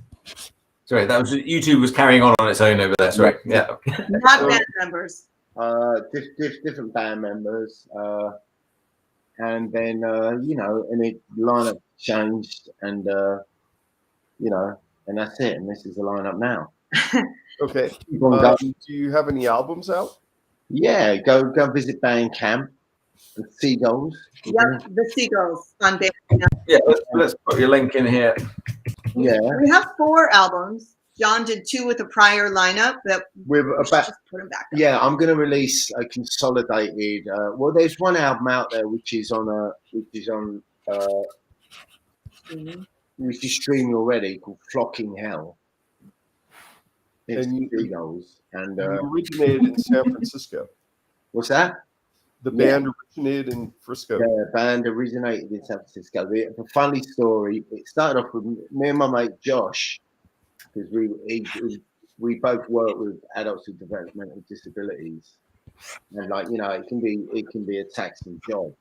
Sorry, that was YouTube was carrying on its own over there. Sorry. Yeah. Not band members. Different band members. And then, you know, and the lineup changed, and, you know, and that's it. And this is the lineup now. Okay. Do you have any albums out? Yeah, go visit Bandcamp, the Seagulls. Yep, the Seagulls on Bandcamp. Yeah, let's put your link in here. Yeah. We have 4 albums. John did 2 with a prior lineup that With we should about, just put them back. yeah, I'm going to release a consolidated. Well, there's one album out there which is streaming already, called Flocking Hell. It's And Seagulls, and you originated in San Francisco. What's that? The band originated in Frisco. Yeah, the band originated in San Francisco. The funny story, it started off with me and my mate Josh, because we both work with adults with developmental disabilities, and like, you know, it can be a taxing job.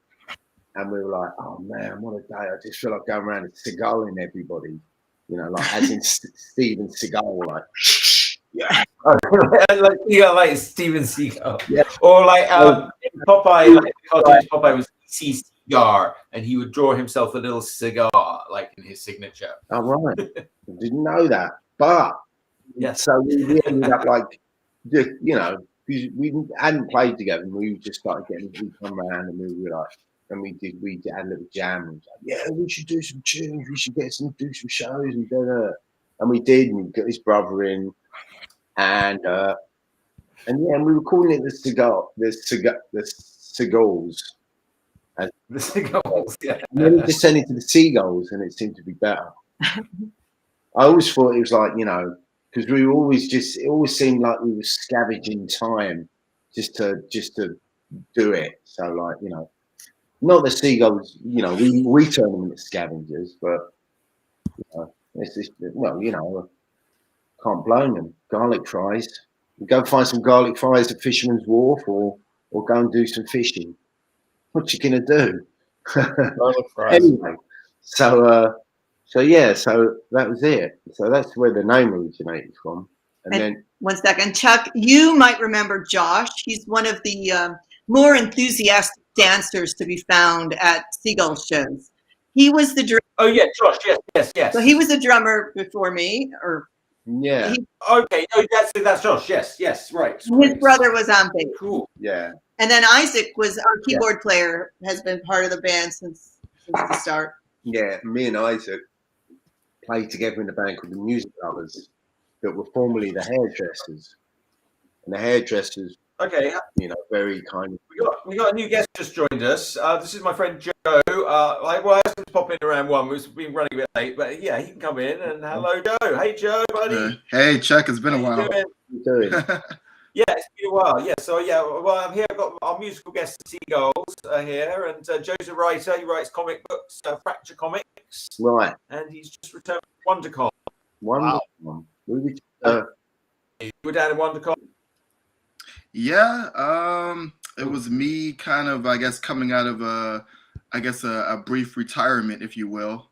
And we were like, oh man, what a day! I just feel like going around and cigaring everybody, you know, like as in Steven Seagal, like. Yeah, like you got like Steven Seagal, yeah, or like Popeye. Like Popeye was cigar, and he would draw himself a little cigar, like in his signature. Oh right, didn't know that, but yeah. So we ended up like, just, you know, we hadn't played together, and we just started we come around, and we were like, and we had a little jam, and we was like, yeah, we should do some tunes, we should do some shows, and we did, and we got his brother in. And yeah, and we were calling it the Seagulls. The Seagulls, yeah. And then we just turned into the Seagulls, and it seemed to be better. I always thought it was like, you know, because we were always it always seemed like we were scavenging time just to do it. So like, you know, not the Seagulls, you know, we turn them into scavengers, but you know, it's just, well, you know. Can't blame them. Garlic fries. We go find some garlic fries at Fisherman's Wharf, or go and do some fishing. What you gonna do? Garlic fries. Anyway, so yeah, so that was it. So that's where the name originated from. And then 1 second, Chuck, you might remember Josh. He's one of the more enthusiastic dancers to be found at Seagull shows. He was the drummer. Oh yeah, Josh. Yes. So he was a drummer before me, or. Yeah. Okay. No, that's Josh. Yes. Right. His brother was on bass. Cool. Yeah. And then Isaac was our keyboard player. Has been part of the band since the start. Yeah, me and Isaac played together in a band called the Music Lovers, that were formerly the Hairdressers. And the Hairdressers. Okay. You know, very kind of. We got a new guest just joined us. This is my friend Joe. I asked him to pop in around 1. We've been running a bit late, but yeah, he can come in. And hello, Joe. Hey, Joe, buddy. Hey, Chuck. It's been a while. How you doing? Yeah, it's been a while. Yeah, so yeah, well, I'm here. I've got our musical guest, the Seagulls, here, and Joe's a writer. He writes comic books, Fracture Comics. Right. And he's just returned from WonderCon. WonderCon. Wow. We're down in WonderCon. Yeah, it was me kind of, I guess, coming out of a brief retirement, if you will.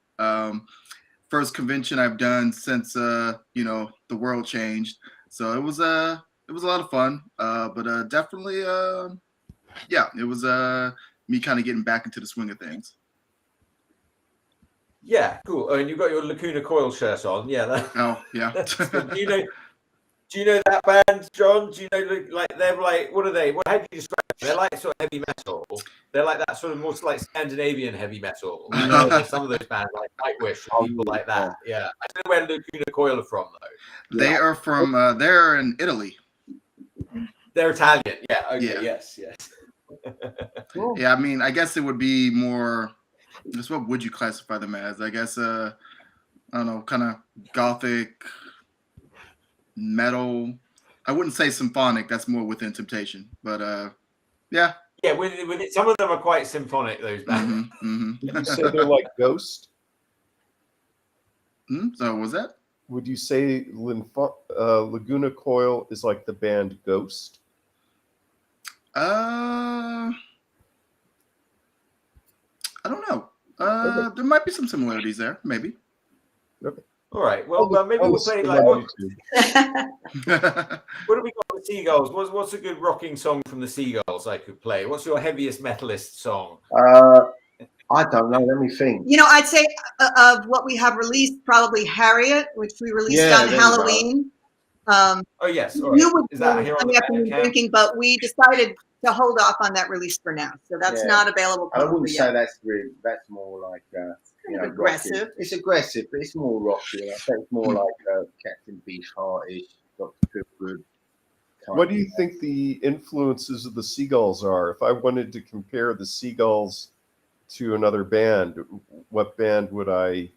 First convention I've done since you know, the world changed. So it was a lot of fun. But definitely yeah, it was me kind of getting back into the swing of things. Yeah, cool. And you've got your Lacuna Coil shirt on. Yeah. Oh, yeah. Do you know that band, John? Do you know, like, they're like, what are they? How do you describe them? They're like sort of heavy metal. They're like that sort of more like Scandinavian heavy metal. You know, like some of those bands, like Nightwish, people like that. Yeah. I don't know where Lacuna Coil are from, though. They are from, they're in Italy. They're Italian. Yeah. Okay. Yeah. Yes. Yeah, I mean, I guess it would be more, what would you classify them as? I guess I don't know, kind of gothic metal. I wouldn't say symphonic. That's more Within Temptation. But yeah. Yeah, with it, some of them are quite symphonic. Those bands. Would you say they're like Ghost? So what was that? Would you say Laguna Coil is like the band Ghost? I don't know. There might be some similarities there, maybe. Okay. All right. Well, maybe we'll play like what have we got with Seagulls? What's a good rocking song from the Seagulls I could play? What's your heaviest metalist song? I don't know. Let me think. You know, I'd say of what we have released, probably Harriet, which we released on there you Halloween. Oh yes. All right. You would Is that here on the the afternoon Bandcamp? drinking, but we decided to hold off on that release for now, so that's Yeah. not available. I wouldn't publicly say yet. that's really. That's more like you know, aggressive. rocky. It's aggressive, but it's more rocky. I think it's more like Captain Beefheart-ish, Dr. Feelgood. What do you think the influences of the Seagulls are? If I wanted to compare the Seagulls to another band, what band would I?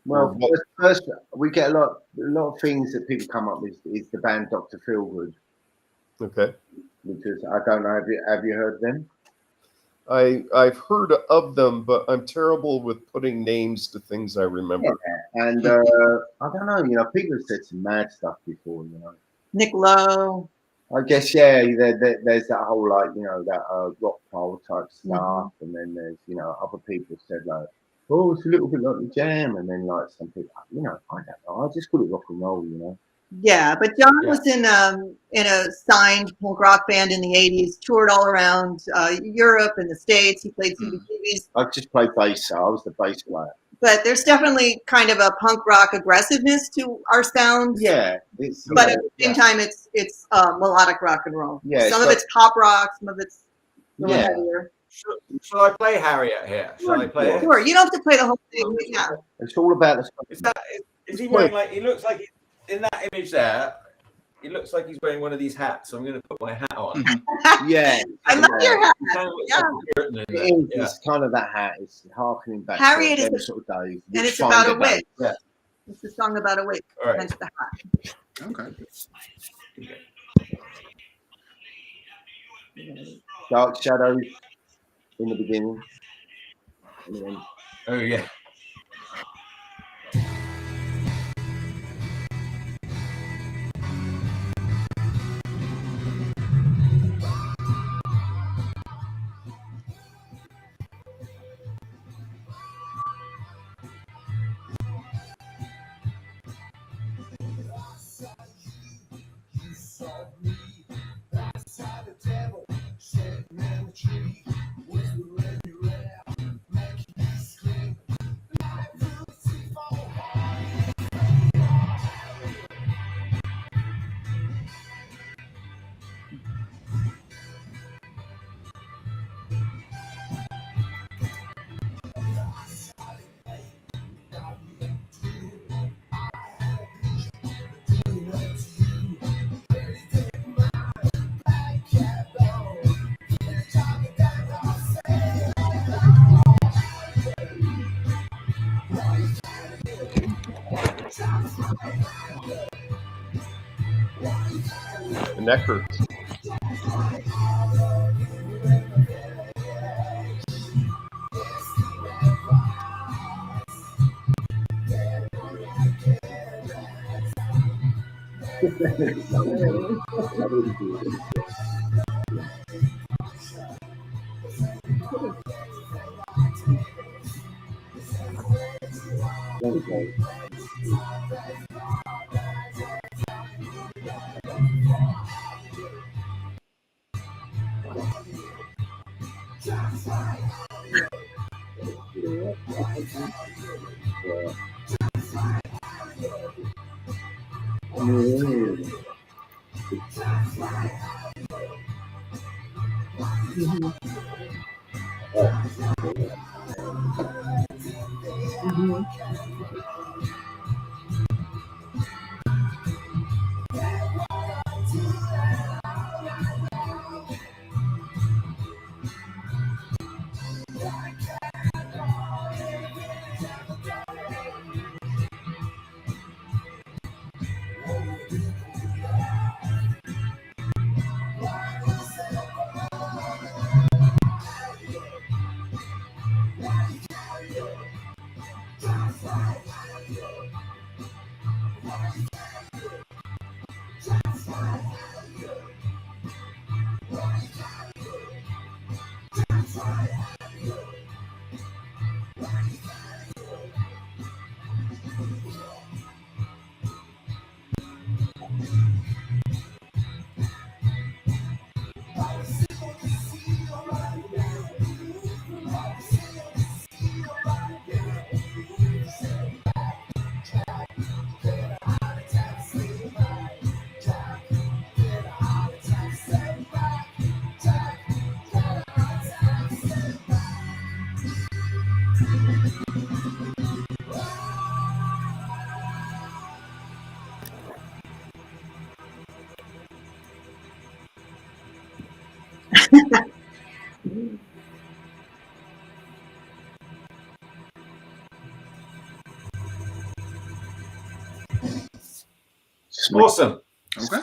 Well, first we get a lot of things that people come up with is the band Dr. Feelgood. Okay. Because I don't know, have you heard them? I've heard of them, but I'm terrible with putting names to things I remember. Yeah. And I don't know, you know, people have said some mad stuff before, you know. Nick Lowe. I guess, yeah, there's that whole, like, you know, that rock pole type stuff. And then there's, you know, other people said, like, oh, it's a little bit like the Jam. And then, like, some people, you know, I don't know. I just call it rock and roll, you know. Yeah, but John was in a signed punk rock band in the '80s, toured all around Europe and the States. He played CBGBs. I just played bass, so I was the bass player. But there's definitely kind of a punk rock aggressiveness to our sound. Yeah, but at the same time, it's melodic rock and roll. Yeah, some of it's pop rock, some of it's a little Yeah. heavier. Shall I play Harriet here? Shall I play it? Sure, you don't have to play the whole thing. But yeah. It's all about the. Is he wearing like? He looks like in that image there. He looks like he's wearing one of these hats. So I'm going to put my hat on. Yeah, I love your hat. It is. It's kind of that hat. It's harkening back Harriet to is them a- sort of days. and it's Find about a days. witch. Yeah. It's a song about a witch. All right. Hence the hat. Okay. Dark shadows in the beginning. And then, Oh yeah. The neck hurts. Awesome. Okay.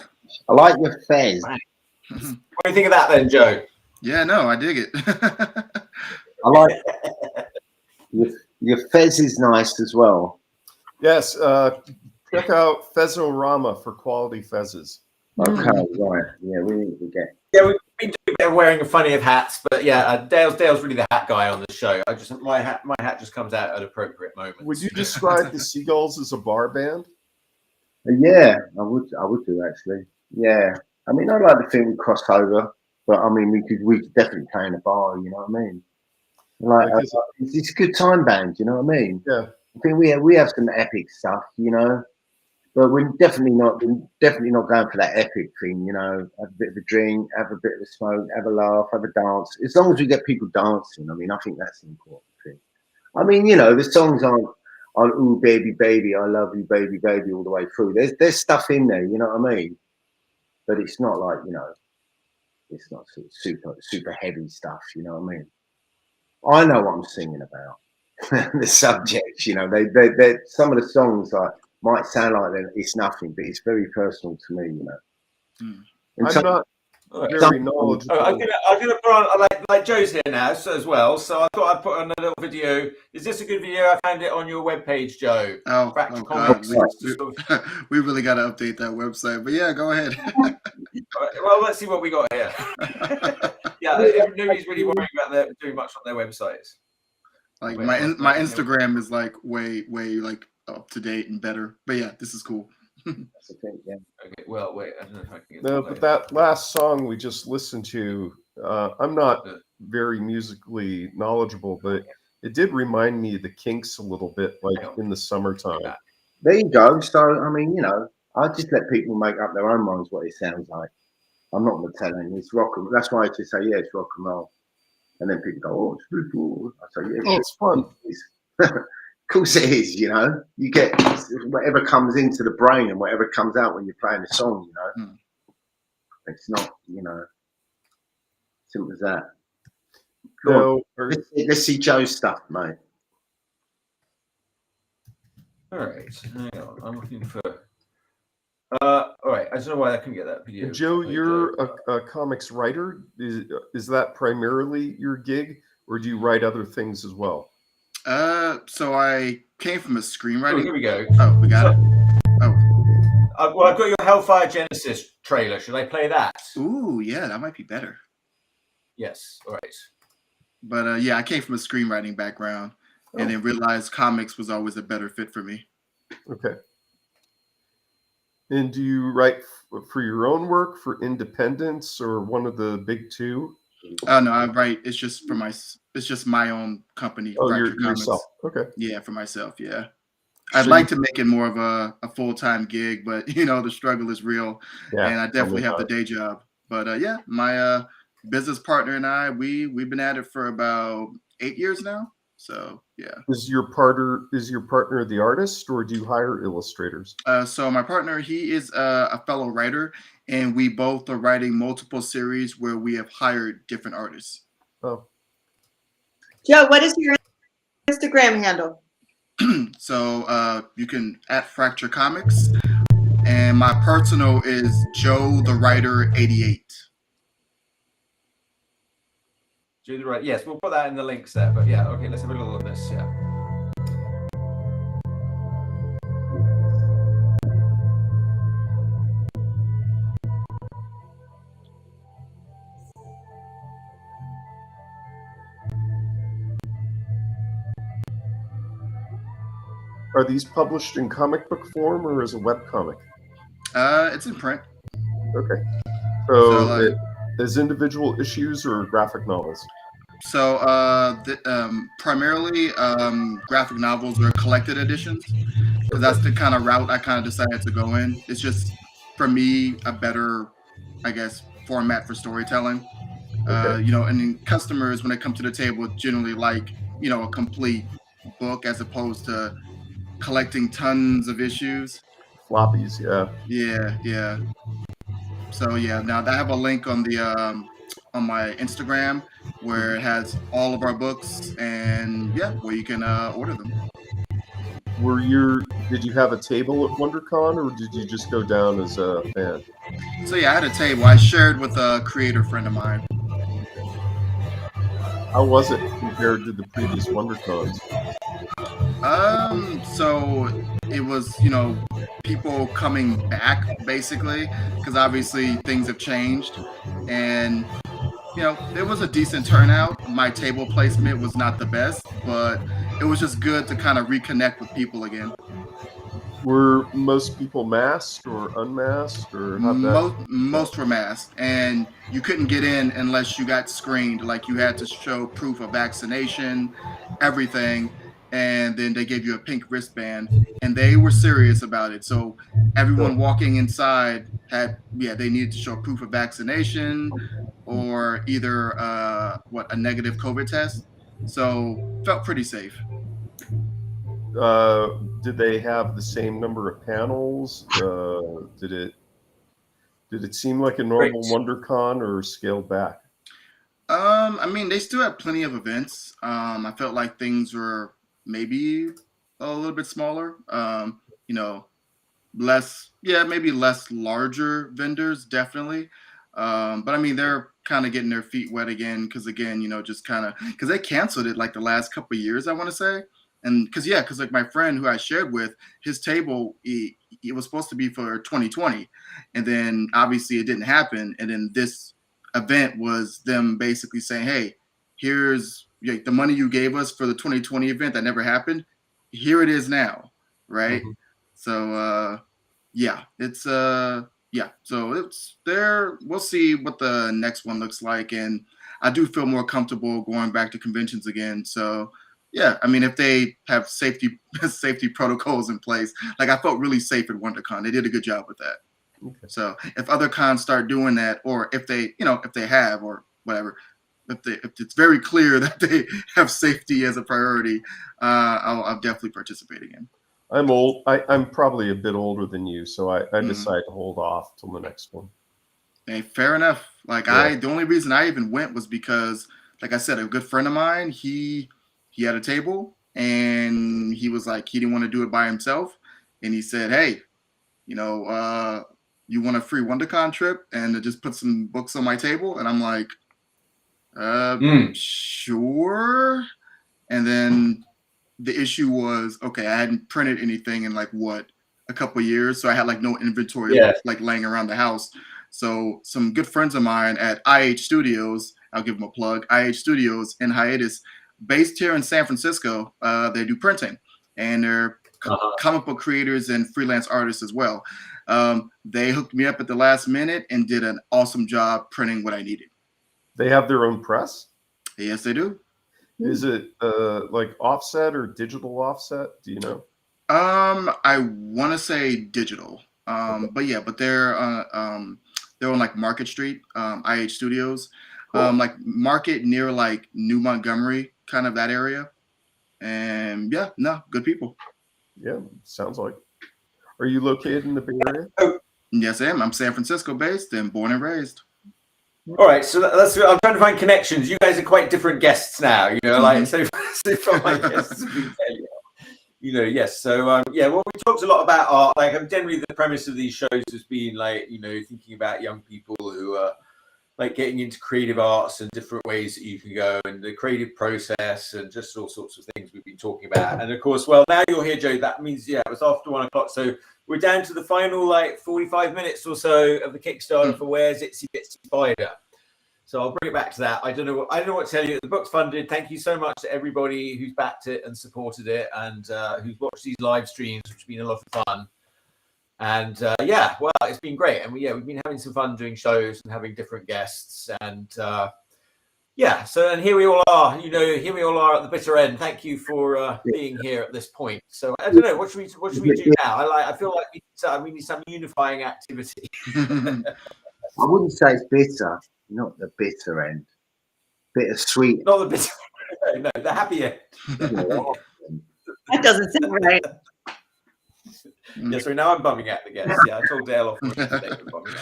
I like your fez. What do you think of that then, Joe? Yeah, no, I dig it. I like your fez is nice as well. Yes, check out Fezorama for quality fezzes. Okay, right. Yeah, we need to get. Yeah, we've been doing a bit of wearing funny of hats, but yeah, Dale's really the hat guy on the show. My hat just comes out at appropriate moments. Would you describe the Seagulls as a bar band? Yeah, I would do actually. Yeah, I mean, I like to think we cross over, but I mean, we could definitely play in a bar. You know what I mean? Like, it's a good time band. You know what I mean? Yeah. I think we have some epic stuff, you know, but we're definitely not going for that epic thing. You know, have a bit of a drink, have a bit of a smoke, have a laugh, have a dance. As long as we get people dancing, I mean, I think that's the important thing. I mean, you know, the songs aren't "Ooh baby baby, I love you baby baby" all the way through. There's stuff in there, you know what I mean? But it's not like, you know, it's not sort of super heavy stuff, you know what I mean? I know what I'm singing about. The subjects, you know, they some of the songs might sound like it's nothing, but it's very personal to me, you know. And I'm not very knowledgeable. I'm gonna put on like Joe's here now as well. So I thought I'd put on a little video. Is this a good video? I found it on your webpage, Joe. Oh God, Comics. we really got to update that website. But yeah, go ahead. Well, let's see what we got here. Yeah, nobody's really worrying about doing much on their websites. Like my Instagram is like way like up to date and better. But yeah, this is cool. That's the thing, yeah. Okay, well, wait. I don't know if I can get No, but that last song we just listened to, I'm not very musically knowledgeable, but it did remind me of the Kinks a little bit, like in the summertime. There you go. So, I mean, you know, I just let people make up their own minds what it sounds like. I'm not going to tell them it's rock and roll. That's why I just say, yeah, it's rock and roll. And then people go, oh, it's really cool. I say, yeah, it's fun. Of course it is, you know. You get whatever comes into the brain and whatever comes out when you're playing the song, you know. It's not, you know, simple as that. No, let's see Joe's stuff, mate. All right, hang on. I'm looking for. All right, I don't know why I couldn't get that video. Joe, you're a comics writer. Is that primarily your gig, or do you write other things as well? So I came from a screenwriting. Oh, here we go. Oh, we got it. Oh. Well, I've got your Hellfire Genesis trailer. Should I play that? Ooh, yeah, that might be better. Yes. All right. But yeah, I came from a screenwriting background, and then realized comics was always a better fit for me. Okay. And do you write for your own work, for independents, or one of the big two? Oh no, I write. It's just my own company. Oh, yourself. Okay. Yeah, for myself. Yeah, I'd like to make it more of a full-time gig, but you know the struggle is real, and I definitely have the day job. But yeah, my business partner and I, we've been at it for about 8 years now. So yeah. Is your partner the artist, or do you hire illustrators? So my partner, he is a fellow writer, and we both are writing multiple series where we have hired different artists. Oh. Joe, what is your Instagram handle? So you can @Fracture Comics, and my personal is Joe the Writer 88. Right. Yes, we'll put that in the links there. But yeah, okay, let's have a little of this. Yeah. Are these published in comic book form or as a web comic? It's in print. Okay. So as individual issues or graphic novels? So primarily graphic novels or collected editions, because that's the kind of route I kind of decided to go in. It's just, for me, a better, I guess, format for storytelling. You know, and then customers, when they come to the table, generally like you know, a complete book as opposed to collecting tons of issues. Floppies, yeah. Yeah. So yeah, now I have a link on the on my Instagram where it has all of our books and yeah, where you can order them. Did you have a table at WonderCon, or did you just go down as a fan? So yeah, I had a table. I shared with a creator friend of mine. How was it compared to the previous WonderCons? So it was, you know, people coming back basically, because obviously things have changed, and you know, there was a decent turnout. My table placement was not the best, but it was just good to kind of reconnect with people again. Were most people masked or unmasked, or how'd that? Most were masked, and you couldn't get in unless you got screened. Like you had to show proof of vaccination, everything, and then they gave you a pink wristband, and they were serious about it. So everyone walking inside they needed to show proof of vaccination or either a negative COVID test. So felt pretty safe. Did they have the same number of panels? Did it seem like a normal WonderCon or scaled back? I mean, they still have plenty of events. I felt like things were maybe a little bit smaller. You know, maybe less larger vendors, definitely. But I mean, they're kind of getting their feet wet again because, again, you know, just kind of because they canceled it like the last couple of years, I want to say. And because like my friend who I shared with, his table, it was supposed to be for 2020. And then obviously it didn't happen. And then this event was them basically saying, hey, here's the money you gave us for the 2020 event that never happened. Here it is now. Right. Mm-hmm. So, so it's there. We'll see what the next one looks like. And I do feel more comfortable going back to conventions again. So, yeah, I mean, if they have safety protocols in place, like I felt really safe at WonderCon. They did a good job with that. Okay. So if other cons start doing that, or if they have, or whatever, if it's very clear that they have safety as a priority, I'll definitely participate again. I'm old. I'm probably a bit older than you, so I decided to hold off till the next one. Hey, fair enough. Like the only reason I even went was because, like I said, a good friend of mine, he had a table and he was like, he didn't want to do it by himself. And he said, hey, you know, you want a free WonderCon trip and to just put some books on my table? And I'm like, sure. And then the issue was, okay, I hadn't printed anything in like a couple of years. So I had like no inventory like laying around the house. So some good friends of mine at IH Studios, I'll give them a plug, IH Studios in hiatus, based here in San Francisco, they do printing, and they're comic book creators and freelance artists as well. They hooked me up at the last minute and did an awesome job printing what I needed. They have their own press? Yes, they do. Is it like offset or digital offset? Do you know? I want to say digital, but they're on like Market Street, IH Studios, cool. Like Market near like New Montgomery, kind of that area. And good people. Yeah, sounds like. Are you located in the Bay Area? Yes, I am. I'm San Francisco based and born and raised. All right, so that's. I'm trying to find connections. You guys are quite different guests now, you know. Like so from my guests, you know, yes. So well, we talked a lot about art. Like, generally, the premise of these shows has been like, you know, thinking about young people who are like getting into creative arts and different ways that you can go and the creative process and just all sorts of things we've been talking about. And of course, well, now you're here, Joe. That means it was after 1 o'clock, so we're down to the final like 45 minutes or so of the Kickstarter for Where's Itsy Bitsy Spider. So I'll bring it back to that. I don't know what to tell you. The book's funded. Thank you so much to everybody who's backed it and supported it and who's watched these live streams, which have been a lot of fun. And it's been great. And we've been having some fun doing shows and having different guests. And so and here we all are. You know, here we all are at the bitter end. Thank you for being here at this point. So I don't know, what should we do now? I feel like we need some unifying activity. I wouldn't say it's bitter, not the bitter end. Bittersweet. Not the bitter. No, the happy end. That doesn't sound right. Yeah, so now I'm bumming out the guests. Yeah, I told Dale off the mistake of bumming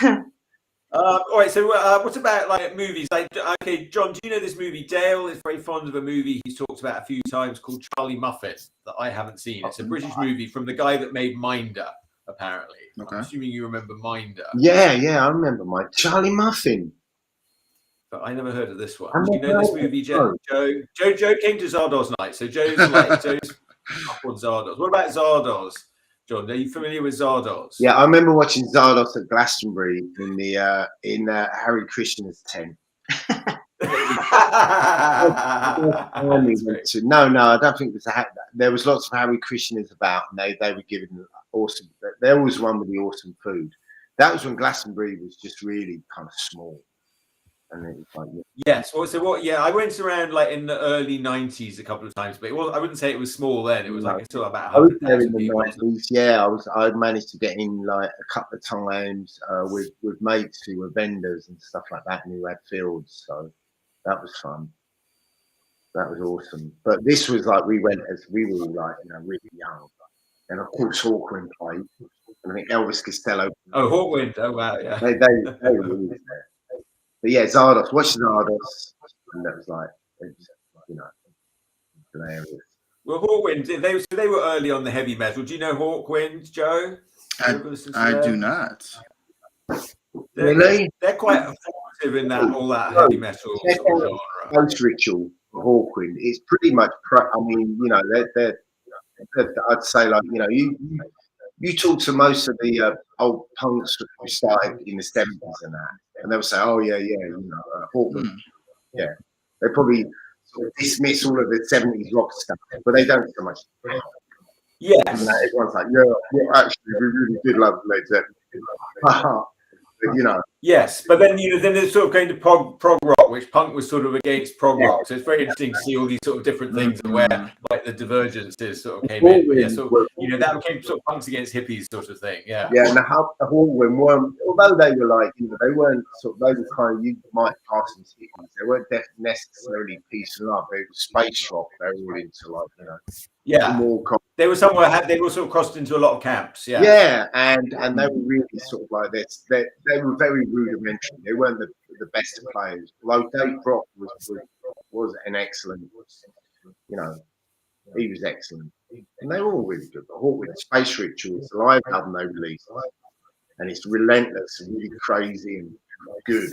out. All right, so what about like movies? Like, okay, John, do you know this movie? Dale is very fond of a movie he's talked about a few times called Charlie Muffin that I haven't seen. It's a British movie from the guy that made Minder, apparently. Okay. I'm assuming you remember Minder. Yeah, I remember Charlie Muffin. But I never heard of this one. Do you know this movie, Joe? Joe came to Zardoz night, so Joe's up on Zardoz. What about Zardoz? John, are you familiar with Zardoz? Yeah, I remember watching Zardoz at Glastonbury in the Harry Krishna's tent. No, I don't think there was lots of Harry Krishnas about, and they were given awesome. There was one with the awesome food. That was when Glastonbury was just really kind of small. And it was like, yes. Well, so what? Yeah, I went around like in the early '90s a couple of times, but I wouldn't say it was small then. It was like it's about. I was there in the '90s. Yeah, I managed to get in like a couple of times with mates who were vendors and stuff like that, and who had fields. So that was fun. That was awesome. But this was like we went as we were like really young, and of course Hawkwind played. And I think Elvis Costello. Oh, Hawkwind! Oh wow, yeah. They were really there. But yeah, Zardoz, watching Zardoz, and that was like, hilarious. Well, Hawkwind, they were early on the heavy metal. Do you know Hawkwind, Joe? I do not. Really? They're quite effective in that all that heavy metal sort of genre. Post ritual for Hawkwind. It's pretty much. They're I'd say like you talk to most of the old punks who started in the 70s and that. And they'll say, "Oh yeah, Hawkwind." Yeah, they probably sort of dismiss all of the 70s rock stuff, but they don't so much. Yeah, everyone's like, "Yeah, actually, we really did love Led Zeppelin." Yes, but then then it's sort of going to prog rock, which punk was sort of against prog rock. So it's very interesting to see all these sort of different things and where like the divergences sort of came in. But yeah, so that became sort of punks against hippies sort of thing. Yeah. Yeah, and the Hawkwind weren't, although they were like, they weren't they were kind of, you might pass them to hippies. They weren't necessarily peace and love. They were space rock. They were all into like yeah. They were somewhere. They were sort of crossed into a lot of camps. Yeah. Yeah, and they were really sort of like this. They were very rudimentary. They weren't the best of players. Although Dave Brock was an excellent. He was excellent, and they were all really good. The Hawkwind Space Ritual is the live album they released, and it's relentless and really crazy and good.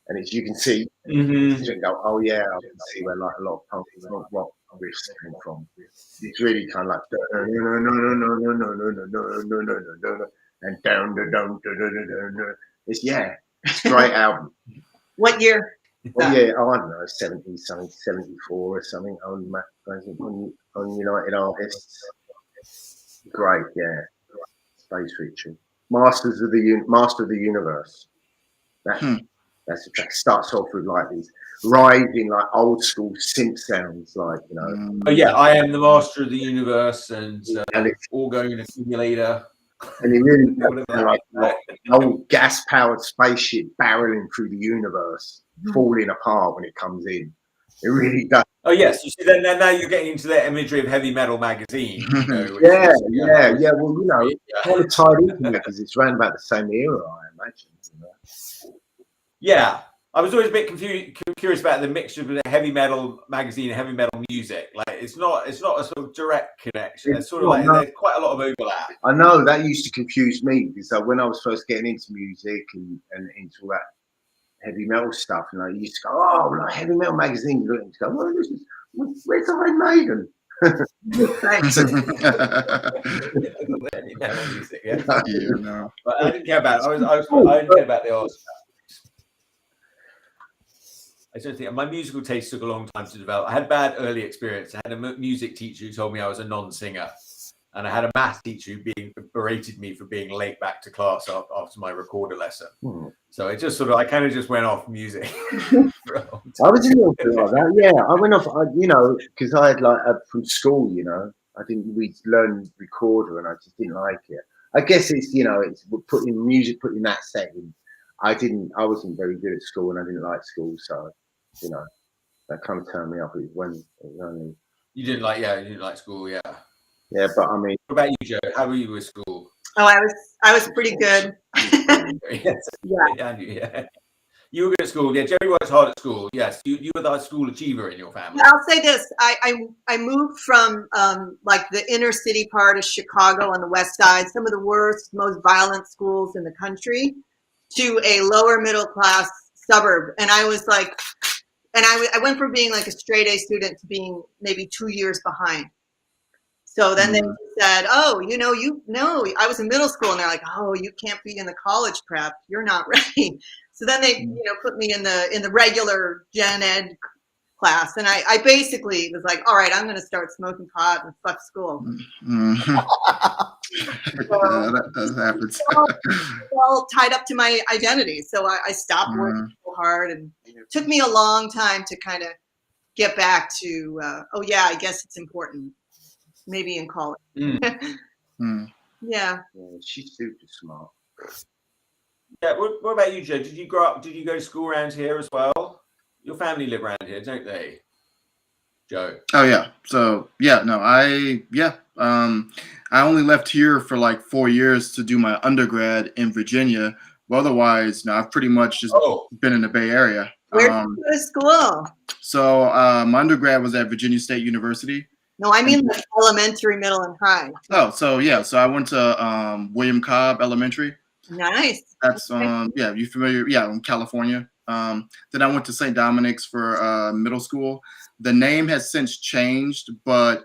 And it's, you can see, you can go, oh yeah, I can see where like a lot of punk rock riffs came from. It's really kind of like and down. It's it's a great album. What year? Well, yeah, I don't know, 70 something, 74 or something on United Artists. Great, yeah. Space Ritual. Master of the Universe. That's the track. Starts off with like these rising, like old school synth sounds, like Oh yeah, I am the master of the universe, and it's all going in a simulator. And he really like an old gas-powered spaceship barreling through the universe, falling apart when it comes in. It really does. Oh yes, you see. Then now you're getting into the imagery of Heavy Metal magazine. Yeah. Well, kind of tied into it because it's around about the same era, I imagine. Yeah, I was always a bit curious about the mixture of the Heavy Metal magazine and heavy metal music. Like it's not a sort of direct connection. It's sort of like there's quite a lot of overlap. I know that used to confuse me because when I was first getting into music and into all that heavy metal stuff, and I used to go, oh, like Heavy Metal magazine. You look and go, well, where's Iron Maiden? Thanks. Music, yeah. But I didn't care about it. I didn't care about the art. I don't think my musical taste took a long time to develop. I had bad early experience. I had a music teacher who told me I was a non-singer, and I had a math teacher who berated me for being late back to class after my recorder lesson. So it just I kind of just went off music. I was a little bit like that. Yeah, I went off. Because I had from school. We learned recorder, and I just didn't like it. I guess it's it's putting that setting. I wasn't very good at school, and I didn't like school, so you know that kind of turned me off. It was only. You didn't like school, yeah. Yeah, but I mean, what about you, Joe? How were you with school? Oh, I was pretty good. Yes. Yeah. You were good at school. Yeah, Jerry works hard at school. Yes, you were the school achiever in your family. I'll say this: I moved from like the inner city part of Chicago on the west side, some of the worst, most violent schools in the country, to a lower middle class suburb, and I was like, and I went from being like a straight A student to being maybe 2 years behind. So then they said, "Oh, I was in middle school," and they're like, "Oh, you can't be in the college prep. You're not ready." So then they, put me in the regular gen ed class, and I basically was like, "All right, I'm going to start smoking pot and fuck school." That happens. All tied up to my identity, so I stopped working so hard, and it took me a long time to kind of get back to, I guess it's important. Maybe in college. Yeah. She's super smart. Yeah. What about you, Joe? Did you grow up? Did you go to school around here as well? Your family live around here, don't they, Joe? Oh yeah. So yeah, no, I only left here for like 4 years to do my undergrad in Virginia. But otherwise, no, I've pretty much just been in the Bay Area. Where did you go to school? So my undergrad was at Virginia State University. No, I mean like elementary, middle, and high. Oh, so yeah, so I went to William Cobb Elementary. Nice. That's you familiar? Yeah, in California. Then I went to St. Dominic's for middle school. The name has since changed, but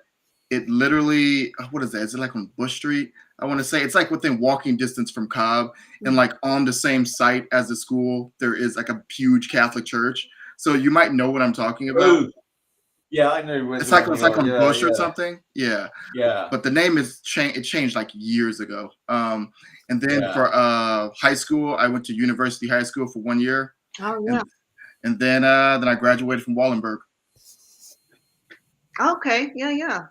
it literally, what is that? Is it like on Bush Street? I want to say it's like within walking distance from Cobb, and like on the same site as the school, there is like a huge Catholic church. So you might know what I'm talking about. Ooh. Yeah, I know. It's like on Bush or something. Yeah. Yeah. But the name is changed. It changed like years ago. And then for high school, I went to University High School for 1 year. Oh yeah. And then I graduated from Wallenberg. Okay. Yeah.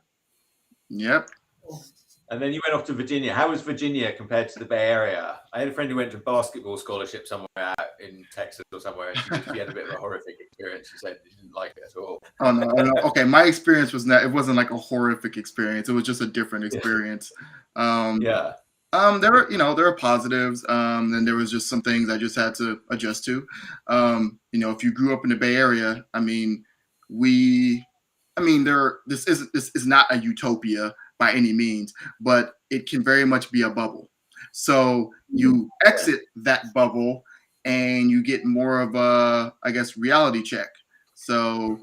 Yep. And then you went off to Virginia. How was Virginia compared to the Bay Area? I had a friend who went to basketball scholarship somewhere out in Texas or somewhere. She had a bit of a horrific experience. She said she didn't like it at all. Oh no. Okay, my experience was not. It wasn't like a horrific experience. It was just a different experience. Yeah. There were positives. And there was just some things I just had to adjust to. If you grew up in the Bay Area, this is not a utopia by any means, but it can very much be a bubble. So you exit that bubble and you get more of a, I guess, reality check. So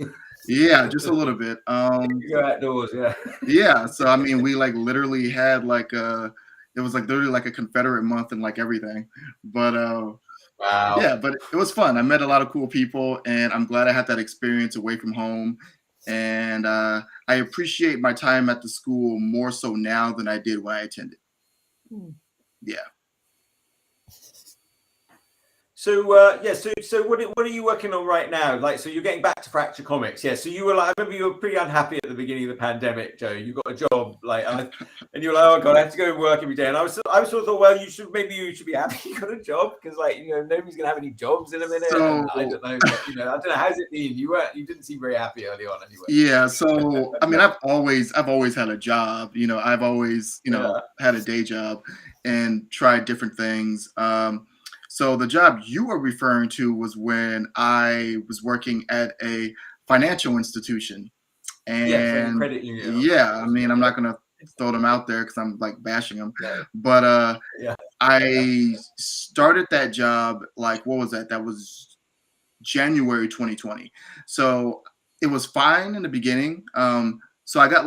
yeah, just a little bit. You go outdoors, yeah. Yeah. So we like literally had like it was like literally like a Confederate month and like everything. But wow. Yeah, but it was fun. I met a lot of cool people, and I'm glad I had that experience away from home. And I appreciate my time at the school more so now than I did when I attended. Yeah. So so what are you working on right now? Like, so you're getting back to Fracture Comics, yeah? So you were like, I remember you were pretty unhappy at the beginning of the pandemic, Joe. You got a job, like, and you were like, oh god, I have to go and work every day. And I was sort of thought, well, you should be happy you got a job, because like nobody's gonna have any jobs in a minute. So, I don't know, but, I don't know, how's it been? You didn't seem very happy early on anyway. Yeah. So I've always had a job. I've always had a day job and tried different things. So the job you were referring to was when I was working at a financial institution. And credit union. Yeah, I'm not going to throw them out there because I'm like bashing them. Yeah. But I started that job, like, what was that? That was January 2020. So it was fine in the beginning. So I got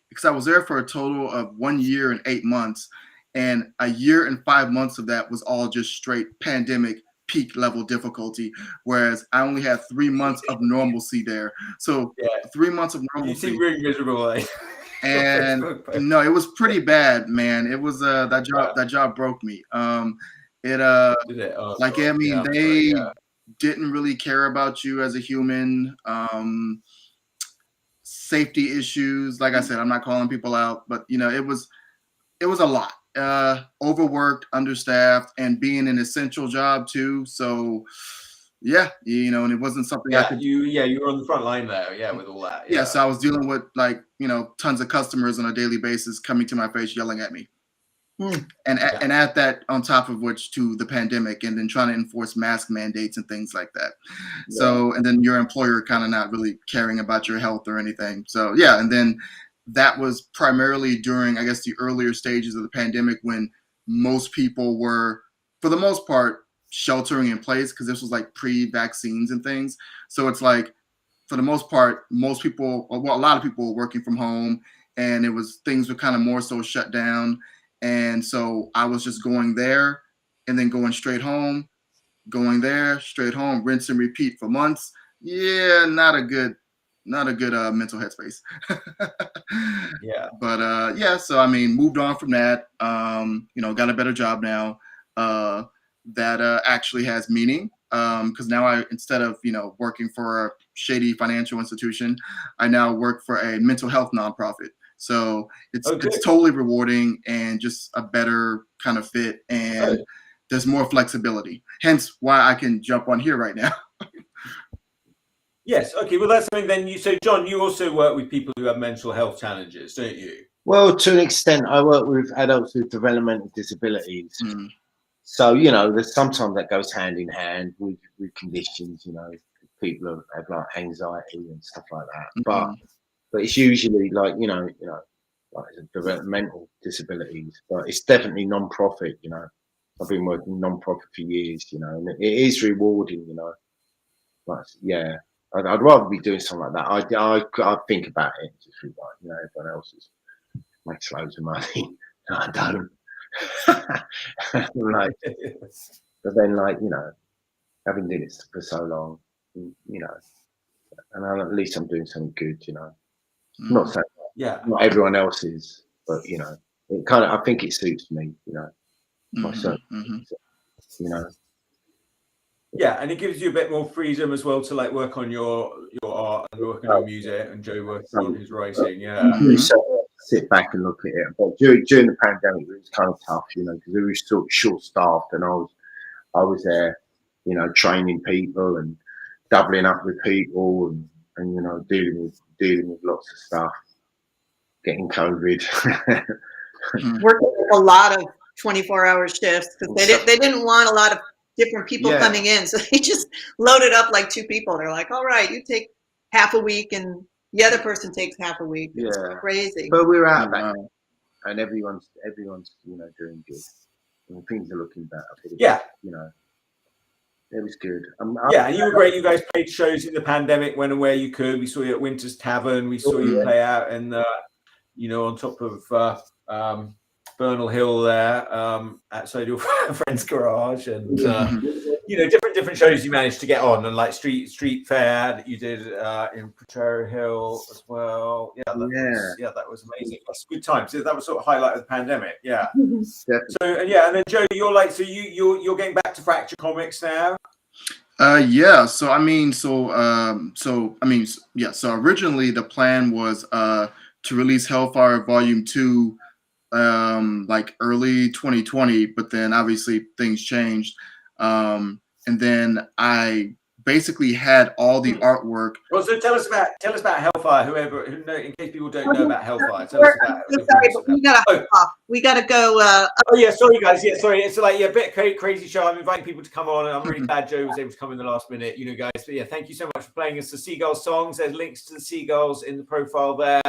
because I was there for a total of 1 year and 8 months. And a year and 5 months of that was all just straight pandemic peak level difficulty, whereas I only had 3 months of normalcy there. So 3 months of normalcy. You seem really miserable, like. And no, it was pretty bad, man. It was that job broke me. Did it? Oh, they didn't really care about you as a human. Safety issues, like I said, I'm not calling people out, but it was a lot. overworked, understaffed, and being an essential job too. So yeah, you know, and it wasn't something I could. You were on the front line there, with all that. Yeah, so I was dealing with like, you know, tons of customers on a daily basis coming to my face yelling at me. And add that on top of which to the pandemic, and then trying to enforce mask mandates and things like that. So, and then your employer kind of not really caring about your health or anything. So yeah, and then that was primarily during, I guess, the earlier stages of the pandemic when most people were, for the most part, sheltering in place, because this was like pre-vaccines and things. So it's like, for the most part, most people, well, a lot of people were working from home, and things were kind of more so shut down. And so I was just going there and then going straight home, going there, straight home, rinse and repeat for months. Yeah, not a good mental headspace. Yeah. But so I mean, moved on from that. You know, got a better job now that actually has meaning. Because now instead of, you know, working for a shady financial institution, I now work for a mental health nonprofit. So it's totally rewarding and just a better kind of fit, and there's more flexibility. Hence why I can jump on here right now. Yes. Okay. Well, that's something then. So John, you also work with people who have mental health challenges, don't you? Well, to an extent, I work with adults with developmental disabilities. So, you know, there's sometimes that goes hand in hand with conditions, you know, people have like anxiety and stuff like that. But it's usually like, you know, like developmental disabilities, but it's definitely non-profit, you know. I've been working non-profit for years, you know, and it is rewarding, you know. But yeah, I'd rather be doing something like that. I think about it, just like, you know, everyone else makes loads of money. I don't. Like, but then, like, you know, having done it for so long, you know, and at least I'm doing something good, you know. Not saying not everyone else is, but you know, it kind of, I think it suits me, you know, myself, you know. Yeah, and it gives you a bit more freedom as well to like work on your art and work on your music, and Joe works on his writing. So sit back and look at it. But during the pandemic, it was kind of tough, you know, because we were sort of short-staffed, and I was there, you know, training people and doubling up with people, and you know, dealing with lots of stuff, getting COVID. Working with a lot of 24-hour shifts because they didn't want a lot of different people coming in, so they just loaded up like 2 people. They're like, all right, you take half a week and the other person takes half a week. It's crazy. But we're out of that, and everyone's you know, doing good, and things are looking better. You know, it was good. And you were great. You guys played shows in the pandemic when and where you could. We saw you at Winter's Tavern. We saw you play out in you know, on top of Bernal Hill there, outside your friend's garage, and you know, different shows you managed to get on, and like street fair that you did in Potrero Hill as well. That was amazing. That's good times. That was sort of highlight of the pandemic. So and then Joe, you're like, so you're getting back to Fracture Comics now. So originally the plan was to release Hellfire Volume 2 like early 2020, but then obviously things changed, and then I basically had all the artwork. Well, so tell us about Hellfire. In case people don't know about Hellfire, tell us about it. Sorry, but we gotta go. Sorry guys. Sorry. It's like a bit crazy show. I'm inviting people to come on, and I'm really glad Joe was able to come in the last minute. You know, guys. But thank you so much for playing us the Seagulls songs. There's links to the Seagulls in the profile there.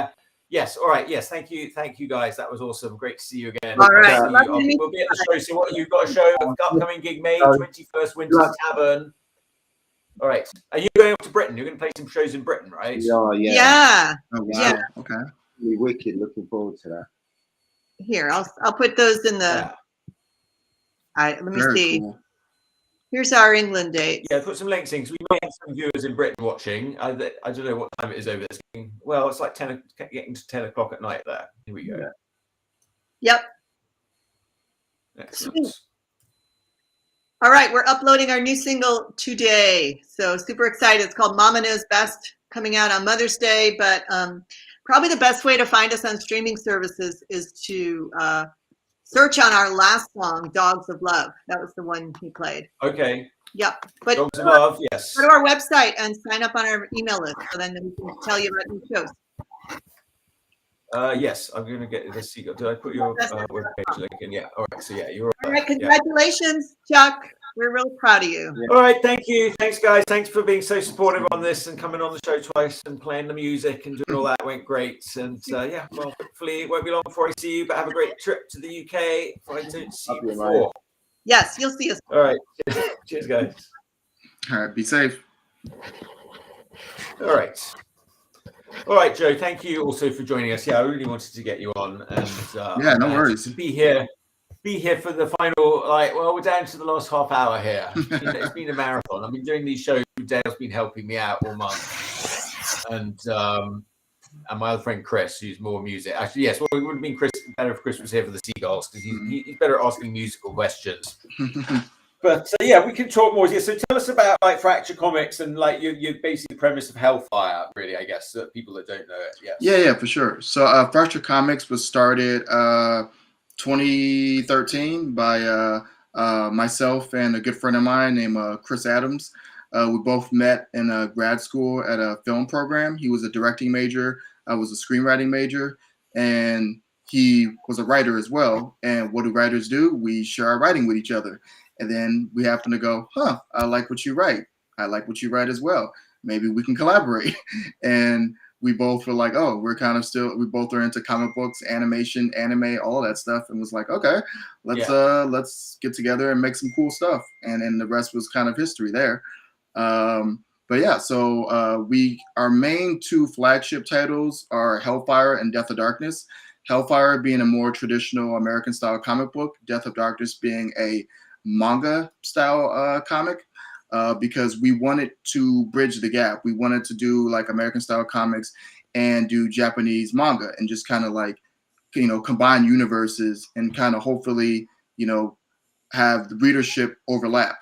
Yes. All right. Yes. Thank you, guys. That was awesome. Great to see you again. All right. We'll be at the show. So what you've got a show, upcoming gig May 21st, Winter's Tavern. All right. Are you going up to Britain? You're going to play some shows in Britain, right? Yeah. Oh, wow. Yeah. Okay. Really wicked. Looking forward to that. Here, I'll put those in the. Let me see. Cool. Here's our England date. Yeah, put some links in because we may have some viewers in Britain watching. I don't know what time it is over there. Well, it's like getting to 10 o'clock at night there. Here we go. Yep. Excellent. All right, we're uploading our new single today. So super excited. It's called Mama Knows Best, coming out on Mother's Day. But probably the best way to find us on streaming services is to Search on our last song, Dogs of Love. That was the one he played. Okay. Yep. But Dogs of Love, yes. go to our website and sign up on our email list, so then we can tell you about new shows. Yes, I'm going to get the Seagull. Did I put your webpage link in? Yeah. All right. So yeah, you're All right. Congratulations, Chuck. We're real proud of you. All right, thank you. Thanks, guys. Thanks for being so supportive on this and coming on the show twice and playing the music and doing all that. Went great. And yeah, well, hopefully it won't be long before I see you, but have a great trip to the UK if I don't see you before. Yes, you'll see us. All right. Cheers, guys. All right, be safe. All right. All right, Joe, thank you also for joining us. Yeah, I really wanted to get you on. And yeah, no worries. To be here for the final, well, we're down to the last half hour here. It's been a marathon. I've been doing these shows. Dale's been helping me out all month. And my other friend Chris, who's more music. Actually, yes, well, it would have been better if Chris was here for the Seagulls, because he's better at asking musical questions. But yeah, we can talk more here. So tell us about Fracture Comics and your basic premise of Hellfire, really, I guess, so people that don't know it. Yes. Yeah, for sure. So Fracture Comics was started 2013 by myself and a good friend of mine named Chris Adams. We both met in grad school at a film program. He was a directing major. I was a screenwriting major. And he was a writer as well. And what do writers do? We share our writing with each other. And then we happen to go, I like what you write. I like what you write as well. Maybe we can collaborate. And we both were like, we both are into comic books, animation, anime, all that stuff. And was like, okay, let's get together and make some cool stuff. And the rest was kind of history there. But yeah, so our main two flagship titles are Hellfire and Death of Darkness. Hellfire being a more traditional American style comic book, Death of Darkness being a manga style comic, because we wanted to bridge the gap. We wanted to do American style comics and do Japanese manga and just kind of combine universes and kind of hopefully, have the readership overlap.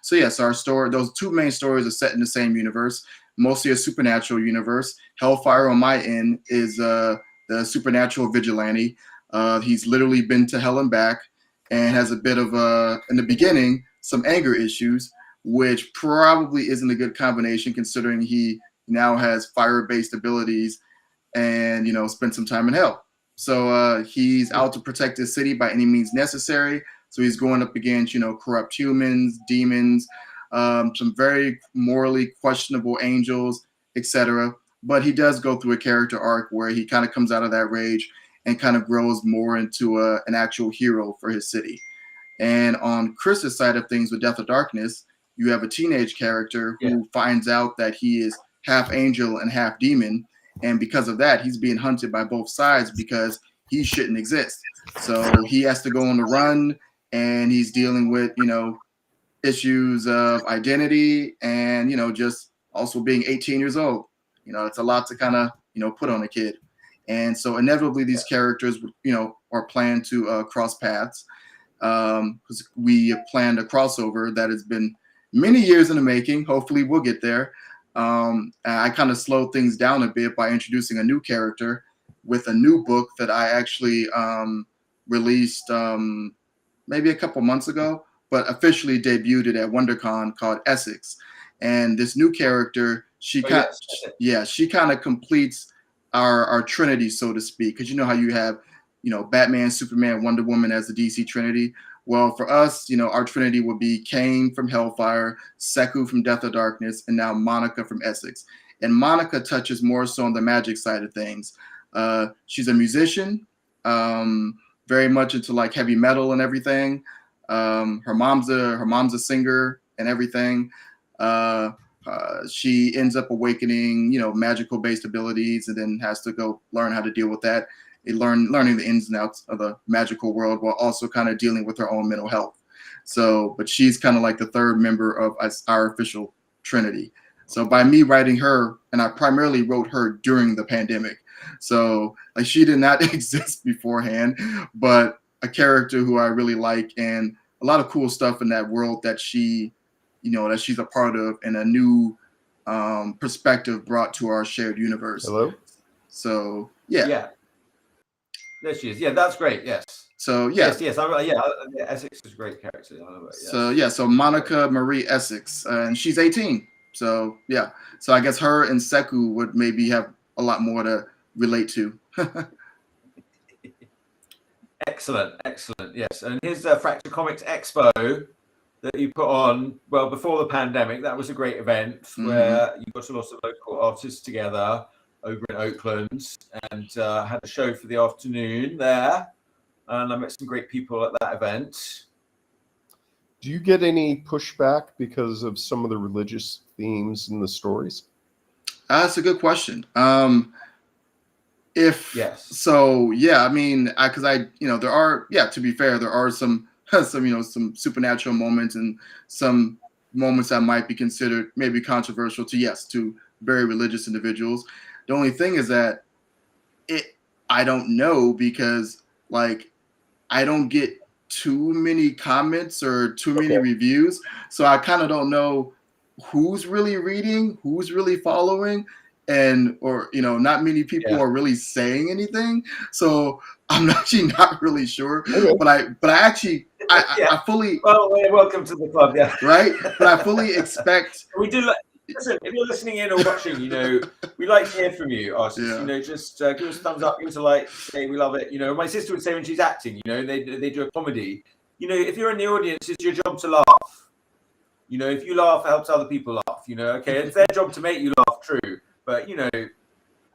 So yes, our story, those two main stories are set in the same universe, mostly a supernatural universe. Hellfire on my end is the supernatural vigilante. He's literally been to hell and back and has a bit of in the beginning, some anger issues, which probably isn't a good combination considering he now has fire-based abilities and, spent some time in hell. So he's out to protect his city by any means necessary. So he's going up against, corrupt humans, demons, some very morally questionable angels, etc. But he does go through a character arc where he kind of comes out of that rage and kind of grows more into an actual hero for his city. And on Chris's side of things with Death of Darkness, you have a teenage character who finds out that he is half angel and half demon. And because of that, he's being hunted by both sides because he shouldn't exist. So he has to go on the run, and he's dealing with, issues of identity and, just also being 18 years old. It's a lot to kind of, put on a kid. And so inevitably these characters, are planned to cross paths, because we have planned a crossover that has been many years in the making. Hopefully we'll get there. I kind of slowed things down a bit by introducing a new character with a new book that I actually released maybe a couple months ago, but officially debuted it at WonderCon, called Essex. And this new character, she kind of completes our Trinity, so to speak, because how you have, Batman, Superman, Wonder Woman as the DC Trinity. Well, for us, our Trinity would be Kane from Hellfire, Seku from Death of Darkness, and now Monica from Essex. And Monica touches more so on the magic side of things. She's a musician, very much into heavy metal and everything. Her mom's a singer and everything. She ends up awakening, magical based abilities, and then has to go learn how to deal with that. Learning the ins and outs of the magical world while also kind of dealing with her own mental health. So, but she's kind of the third member of our official Trinity. So by me writing her, and I primarily wrote her during the pandemic. So she did not exist beforehand, but a character who I really like, and a lot of cool stuff in that world that she, that she's a part of, and a new perspective brought to our shared universe. Hello? So, yeah. There she is. Yeah, that's great. Yes. So yeah. Yes. Essex is a great character. I love it, yes. So yeah, so Monica Marie Essex, and she's 18. So yeah, so I guess her and Seku would maybe have a lot more to relate to. Excellent. Yes, and here's the Fracture Comics Expo that you put on. Well, before the pandemic, that was a great event where you got lots of local artists together over in Oakland, and had a show for the afternoon there. And I met some great people at that event. Do you get any pushback because of some of the religious themes in the stories? That's a good question. So yeah, I mean, because there are, to be fair, there are some some supernatural moments and some moments that might be considered maybe controversial to very religious individuals. The only thing is that I don't know, because like I don't get too many comments or too many reviews, so I kind of don't know who's really reading, who's really following, or not many people are really saying anything. So I'm actually not really sure, but I fully welcome to the club, right. But I fully expect we do. Listen, if you're listening in or watching, we like to hear from you, artists. Just give us a thumbs up, give us a like, say we love it. My sister would say when she's acting, they do a comedy. If you're in the audience, it's your job to laugh. If you laugh, it helps other people laugh. Okay, it's their job to make you laugh, true. But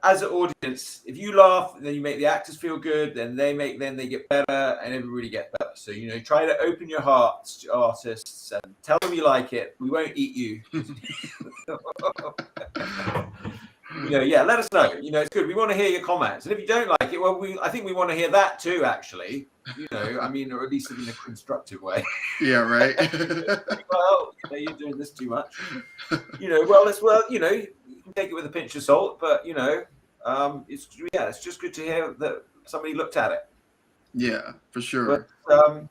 as an audience, if you laugh, then you make the actors feel good, then they get better, and everybody gets better. So try to open your hearts to artists and tell them you like it. We won't eat you. Let us know. It's good. We want to hear your comments, and if you don't like it, well, I think we want to hear that too. Actually, or at least in a constructive way. Yeah, right. Well, you're doing this too much. You can take it with a pinch of salt, but it's just good to hear that somebody looked at it. Yeah, for sure. But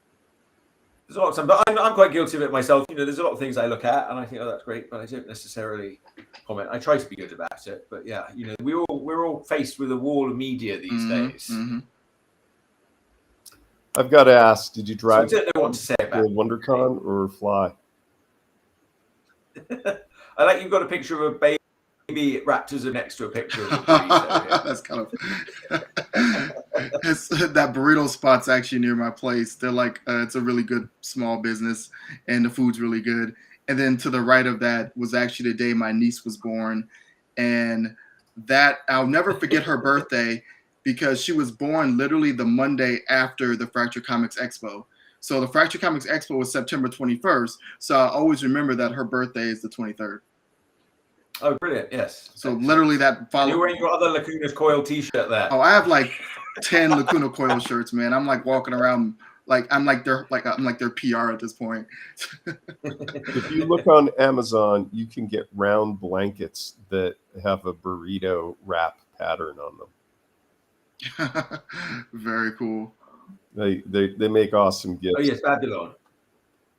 there's a lot of time, but I'm quite guilty of it myself. There's a lot of things I look at and I think, oh, that's great, but I don't necessarily comment. I try to be good about it, but yeah, we're all faced with a wall of media these days. Mm-hmm. I've got to ask, did you drive I don't know what to say about WonderCon or fly? I like you've got a picture of a baby raptors are next to a picture of a burrito. That's kind of that burrito spot's actually near my place. They're like it's a really good small business and the food's really good. And then to the right of that was actually the day my niece was born, and that I'll never forget her birthday because she was born literally the Monday after the Fracture Comics Expo. So the Fracture Comics Expo was September 21st. So I always remember that her birthday is the 23rd. Oh, brilliant! Yes. So literally that follow. You're wearing your other Lacuna's Coil T-shirt there. Oh, I have like 10 Lacuna Coil shirts, man. I'm like walking around I'm like their PR at this point. If you look on Amazon, you can get round blankets that have a burrito wrap pattern on them. Very cool. They make awesome gifts. Oh yes, Babylon.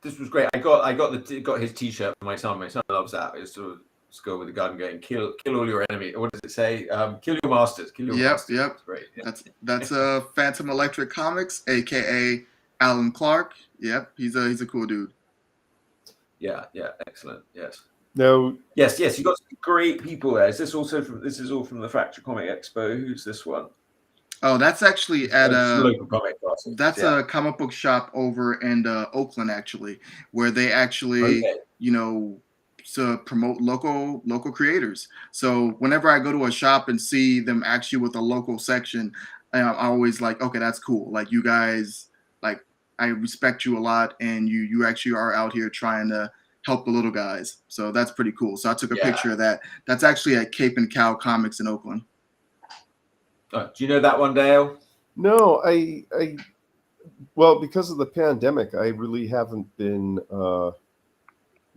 This was great. I got his T-shirt for my son. My son loves that. It's sort of go with the gun going kill all your enemy. What does it say? Kill your masters. Kill your masters. Yep. That's great. Yeah. That's Phantom Electric Comics, aka Alan Clark. Yep, he's a cool dude. Yeah, excellent. Yes. No. Yes. You got some great people there. This is all from the Fracture Comic Expo. Who's this one? Oh, that's actually at a local comic artist. That's a comic book shop over in Oakland, actually, where they actually to promote local creators. So whenever I go to a shop and see them actually with a local section, I'm always like, okay, that's cool. Like you guys, like I respect you a lot, and you actually are out here trying to help the little guys. So that's pretty cool. So I took a picture of that. That's actually at Cape and Cow Comics in Oakland. Oh, do you know that one, Dale? No, well, because of the pandemic, I really haven't been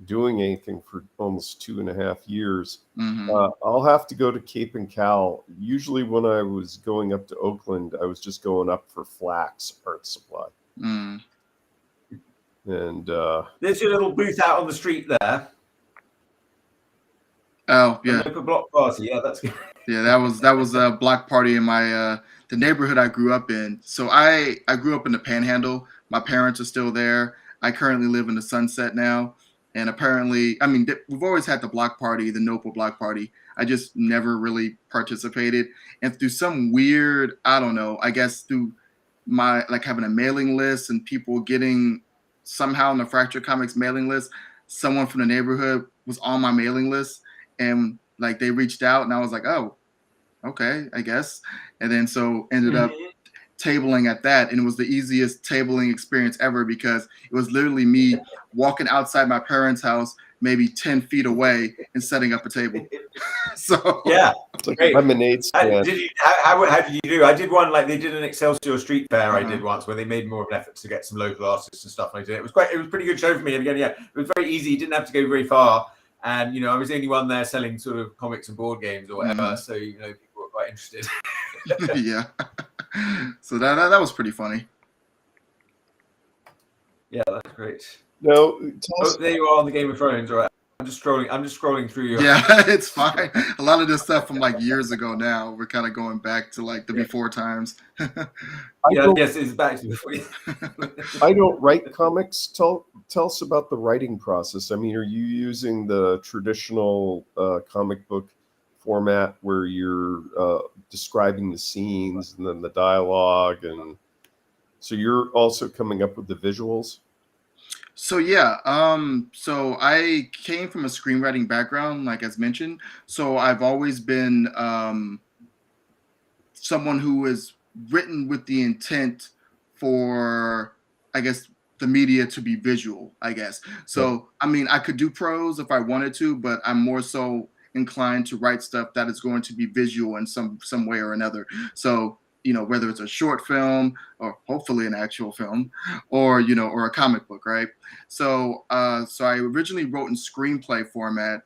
doing anything for almost 2.5 years. Mm-hmm. I'll have to go to Cape and Cal. Usually when I was going up to Oakland, I was just going up for Flax art supply. Mm. And there's your little booth out on the street there. Oh yeah. Local block party. Yeah, that's good. Yeah, that was a block party in my the neighborhood I grew up in. So I grew up in the Panhandle. My parents are still there. I currently live in the Sunset now, and apparently, I mean, we've always had the block party, the Nople block party. I just never really participated, and through some weird, I don't know, I guess through my like having a mailing list and people getting somehow on the Fracture Comics mailing list, someone from the neighborhood was on my mailing list, and like they reached out, and I was like, oh, okay, I guess. And then so ended up tabling at that, and it was the easiest tabling experience ever because it was literally me walking outside my parents' house, maybe 10 feet away, and setting up a table. So yeah, it's like a lemonade stand. How did you do? I did one like they did an Excelsior Street Fair. I did once where they made more of an effort to get some local artists and stuff. And I did. It was a pretty good show for me. And again, yeah, it was very easy. You didn't have to go very far. And, you know, I was the only one there selling sort of comics and board games or whatever. So, you know, people were quite interested. Yeah. So that was pretty funny. Yeah, that's great. No, there you are on the Game of Thrones. All right. I'm just scrolling through your... Yeah, it's fine. A lot of this stuff from like years ago now, we're kind of going back to like the before times. Yes, it's back to before. I don't write comics. Tell us about the writing process. I mean, are you using the traditional comic book format where you're describing the scenes and then the dialogue, and so you're also coming up with the visuals? So yeah, so I came from a screenwriting background, like as mentioned. So I've always been someone who has written with the intent for, I guess, the media to be visual, I guess. So, I mean, I could do prose if I wanted to, but I'm more so inclined to write stuff that is going to be visual in some way or another. So, you know, whether it's a short film or hopefully an actual film, or, you know, or a comic book, right? So, so I originally wrote in screenplay format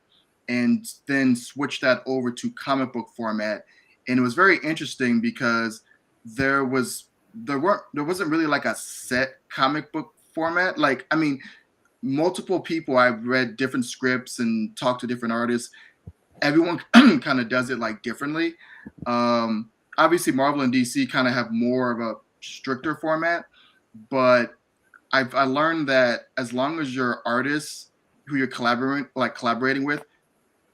and then switched that over to comic book format. And it was very interesting because there wasn't really like a set comic book format. Like, I mean, multiple people, I've read different scripts and talked to different artists. Everyone kind of does it like differently. Obviously, Marvel and DC kind of have more of a stricter format, but I learned that as long as your artist who you're collaborating with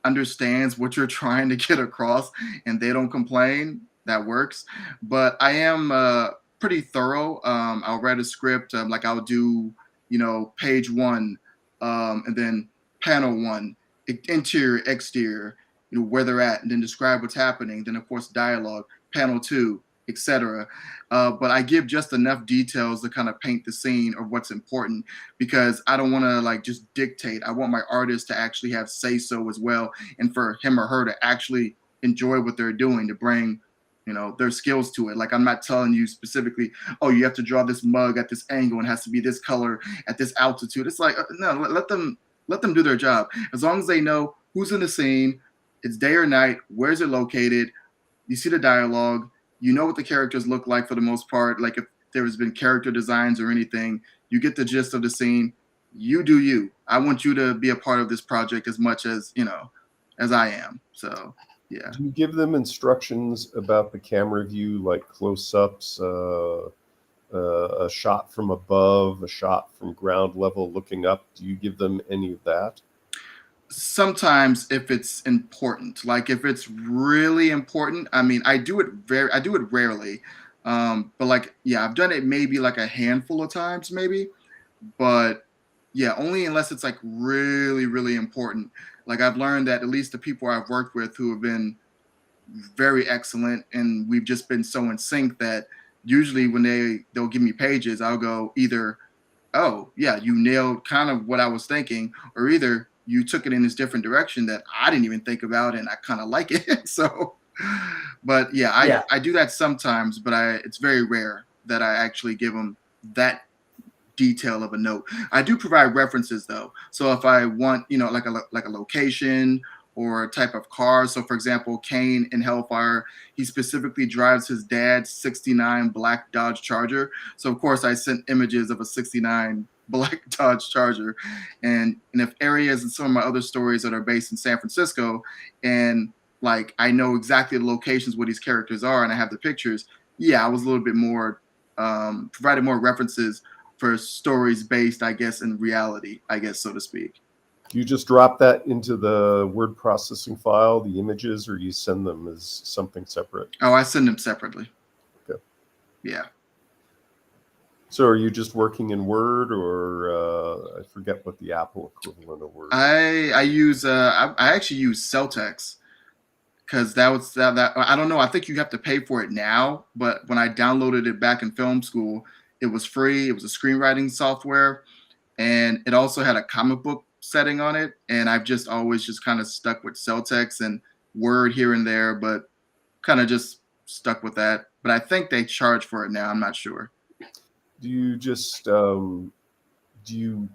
understands what you're trying to get across and they don't complain, that works. But I am pretty thorough. I'll write a script, like I'll do, you know, page 1, and then panel 1, interior, exterior, you know, where they're at, and then describe what's happening. Then of course dialogue, panel 2, etc. But I give just enough details to kind of paint the scene of what's important, because I don't want to like just dictate. I want my artist to actually have say so as well, and for him or her to actually enjoy what they're doing, to bring, you know, their skills to it. Like, I'm not telling you specifically, oh, you have to draw this mug at this angle and it has to be this color at this altitude. It's like, no, let them do their job. As long as they know who's in the scene, it's day or night, where's it located, you see the dialogue, you know what the characters look like for the most part. Like if there has been character designs or anything, you get the gist of the scene. You do you. I want you to be a part of this project as much as, you know, as I am. So, yeah. Do you give them instructions about the camera view, like close-ups, a shot from above, a shot from ground level looking up? Do you give them any of that? Sometimes if it's important, like if it's really important, I mean, I do it rarely. But like, yeah, I've done it maybe like a handful of times maybe, but yeah, only unless it's like really, really important. Like I've learned that at least the people I've worked with who have been very excellent and we've just been so in sync that usually when they'll give me pages, I'll go either, oh yeah, you nailed kind of what I was thinking, or either you took it in this different direction that I didn't even think about and I kind of like it. So, but yeah, I do that sometimes, but it's very rare that I actually give them that detail of a note. I do provide references though. So if I want, you know, like a location or a type of car. So for example, Kane in Hellfire, he specifically drives his dad's 69 black Dodge Charger. So of course I sent images of a 69 black Dodge Charger. And if areas and some of my other stories that are based in San Francisco, and like I know exactly the locations where these characters are and I have the pictures, yeah, I was a little bit more provided more references for stories based, I guess, in reality, I guess, so to speak. Do you just drop that into the word processing file, the images, or you send them as something separate? Oh, I send them separately. Okay. Yeah. So are you just working in Word, or I forget what the Apple equivalent of Word is? I use I actually use Celtex, because that I don't know, I think you have to pay for it now, but when I downloaded it back in film school, it was free. It was a screenwriting software, and it also had a comic book setting on it, and I've just always just kind of stuck with Celtex and Word here and there, but kind of just stuck with that. But I think they charge for it now. I'm not sure. Do you just do you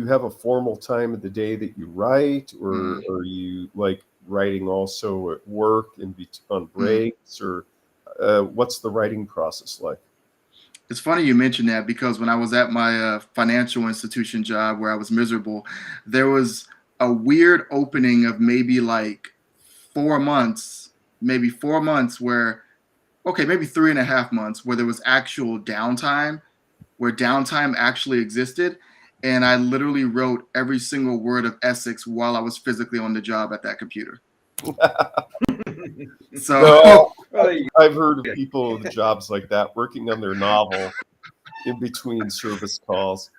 have a formal time of the day that you write, or are you like writing also at work and on breaks, or what's the writing process like? It's funny you mentioned that, because when I was at my financial institution job where I was miserable, there was a weird opening of maybe like 4 months, maybe 4 months where, okay, maybe 3.5 months where there was actual downtime, where downtime actually existed. And I literally wrote every single word of Essex while I was physically on the job at that computer. So no, I've heard of people with jobs like that working on their novel in between service calls.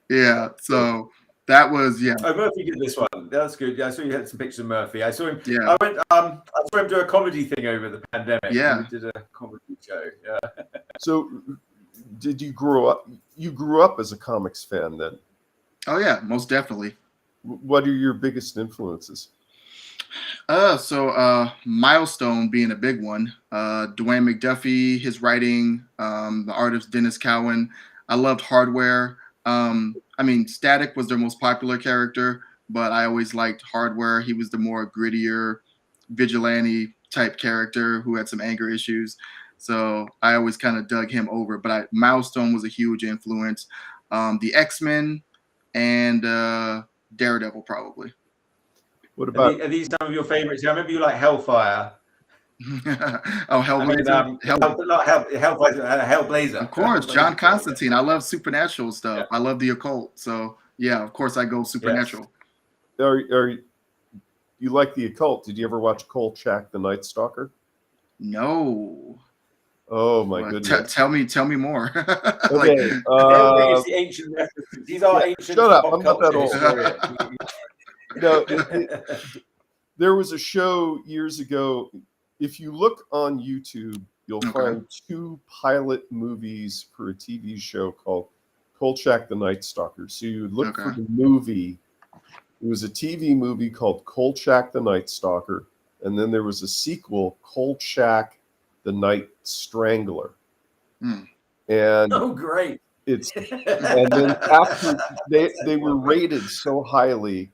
Yeah, so that was, yeah. Oh, Murphy did this one. That's good. Yeah, I saw you had some pictures of Murphy. I saw him. Yeah. I saw him do a comedy thing over the pandemic. Yeah. He did a comedy show. Yeah. So, did you grow up? You grew up as a comics fan then? Oh yeah, most definitely. What are your biggest influences? Milestone being a big one. Dwayne McDuffie, his writing, the artist Dennis Cowan. I loved Hardware. I mean, Static was their most popular character, but I always liked Hardware. He was the more grittier, vigilante type character who had some anger issues. So I always kind of dug him over. But Milestone was a huge influence. The X-Men and Daredevil probably. What about? Are these some of your favorites? I remember you like Hellfire. Oh, Hellblazer. Hellblazer. Of course, John Constantine. I love supernatural stuff. Yeah. I love the occult. So yeah, of course I go supernatural. Yes. Are you like the occult? Did you ever watch Kolchak the Night Stalker? No. Oh my goodness! Tell me more. Okay. It's the ancient references. These are ancient. Shut up! I'm not that old. No, there was a show years ago. If you look on YouTube, you'll find 2 pilot movies for a TV show called Kolchak the Night Stalker. So you look for the movie. It was a TV movie called Kolchak the Night Stalker, and then there was a sequel, Kolchak the Night Strangler. And oh, great! And then after they were rated so highly,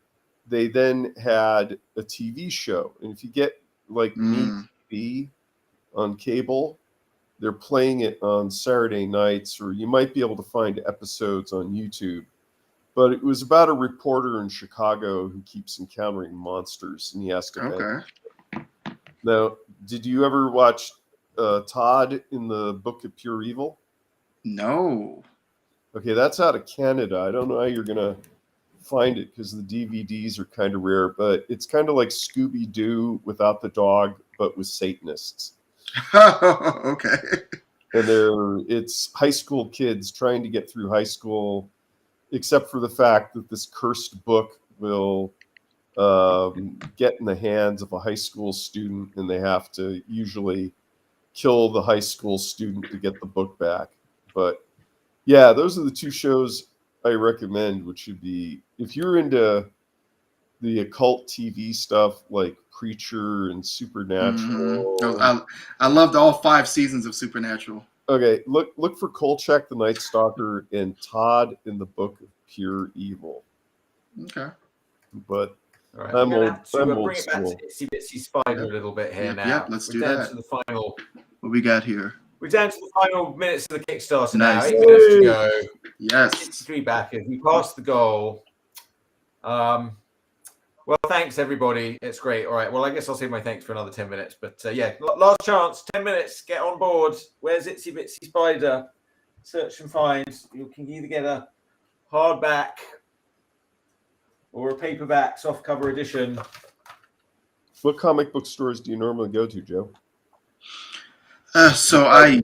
they then had a TV show. And if you get like Me on cable, they're playing it on Saturday nights, or you might be able to find episodes on YouTube. But it was about a reporter in Chicago who keeps encountering monsters, and he has to. Now, did you ever watch Todd in the Book of Pure Evil? No. Okay, that's out of Canada. I don't know how you're gonna find it because the DVDs are kind of rare, but it's kind of like Scooby-Doo without the dog, but with Satanists. Okay. And it's high school kids trying to get through high school, except for the fact that this cursed book will get in the hands of a high school student, and they have to usually kill the high school student to get the book back. But yeah, those are the 2 shows I recommend, which should be, if you're into the occult TV stuff like Preacher and Supernatural. I loved all 5 seasons of Supernatural. Okay, look for Kolchak the Night Stalker and Todd in the Book of Pure Evil. Okay. But right. I'm old bring it back school. to Itsy Bitsy Spider a little bit here now. Yep, let's do that. To the final. What we got here? We're down to the final minutes of the Kickstarter now. Nice. 8 minutes to go. Yes. 63 backers. We passed the goal. Well, thanks everybody. It's great. All right. Well, I guess I'll save my thanks for another 10 minutes. But yeah, last chance. 10 minutes. Get on board. Where's Itsy Bitsy Spider? Search and find. You can either get a hardback or a paperback softcover edition. What comic book stores do you normally go to, Joe? So I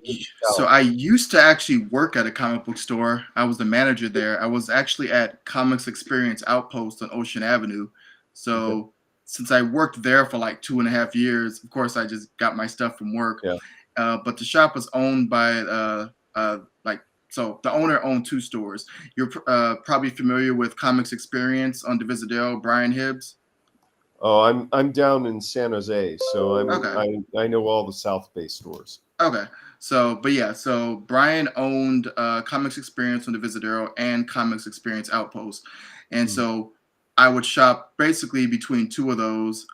used to actually work at a comic book store. I was the manager there. I was actually at Comics Experience Outpost on Ocean Avenue. So since I worked there for like 2.5 years, of course I just got my stuff from work. Yeah. But the shop was owned by so the owner owned 2 stores. You're probably familiar with Comics Experience on Divisadero, Brian Hibbs. Oh, I'm down in San Jose, so I know all the South Bay stores. Okay. So Brian owned Comics Experience on Divisadero and Comics Experience Outpost. And so I would shop basically between 2 of those.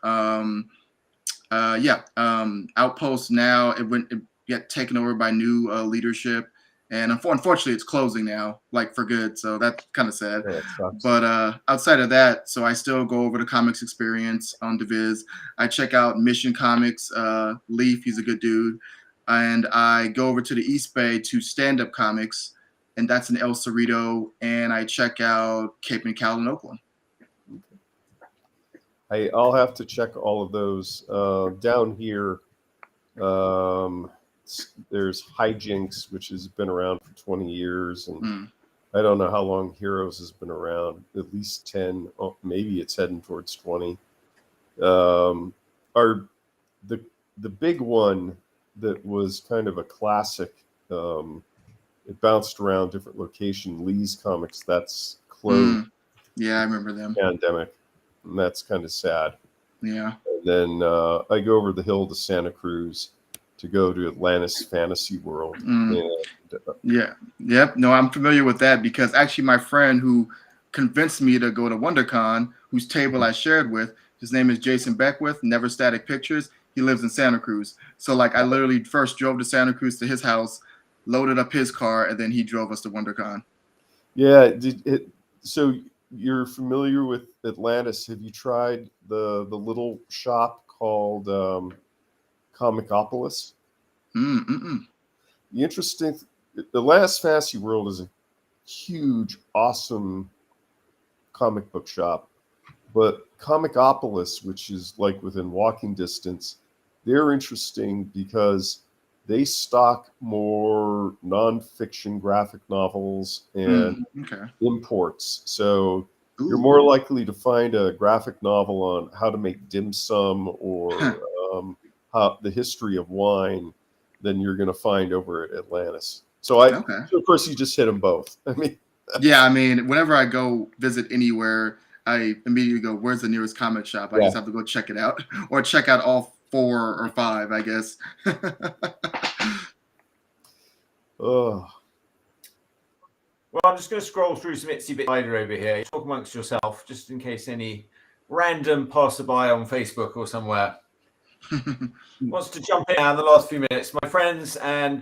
Outpost now, it got taken over by new leadership. And unfortunately, it's closing now, like for good. So that's kind of sad. Yeah, but outside of that, so I still go over to Comics Experience on Diviz. I check out Mission Comics, Leaf, he's a good dude. And I go over to the East Bay to Stand Up Comics, and that's in El Cerrito. And I check out Cape and Cal in Oakland. I'll have to check all of those. Down here, there's Hijinks, which has been around for 20 years, and I don't know how long Heroes has been around. At least 10. Oh, maybe it's heading towards 20. The big one that was kind of a classic. It bounced around different locations. Lee's Comics, that's closed. Yeah, I remember them. Pandemic, and that's kind of sad. Yeah. And then I go over the hill to Santa Cruz to go to Atlantis Fantasy World. And, Yep. No, I'm familiar with that because actually my friend who convinced me to go to WonderCon, whose table I shared with, his name is Jason Beckwith, Never Static Pictures. He lives in Santa Cruz. So like I literally first drove to Santa Cruz to his house, loaded up his car, and then he drove us to WonderCon. Yeah. So you're familiar with Atlantis. Have you tried the little shop called Comicopolis? The last Fantasy World is a huge, awesome comic book shop, but Comicopolis, which is like within walking distance, they're interesting because they stock more nonfiction graphic novels and imports. So you're more likely to find a graphic novel on how to make dim sum or the history of wine than you're going to find over at Atlantis. So of course, you just hit them both. I mean, whenever I go visit anywhere, I immediately go, "Where's the nearest comic shop?" I just have to go check it out, or check out all 4 or 5, I guess. Well, I'm just going to scroll through some Itsy Bitsy Spider over here. Talk amongst yourself, just in case any random passerby on Facebook or somewhere wants to jump in now in the last few minutes. My friends and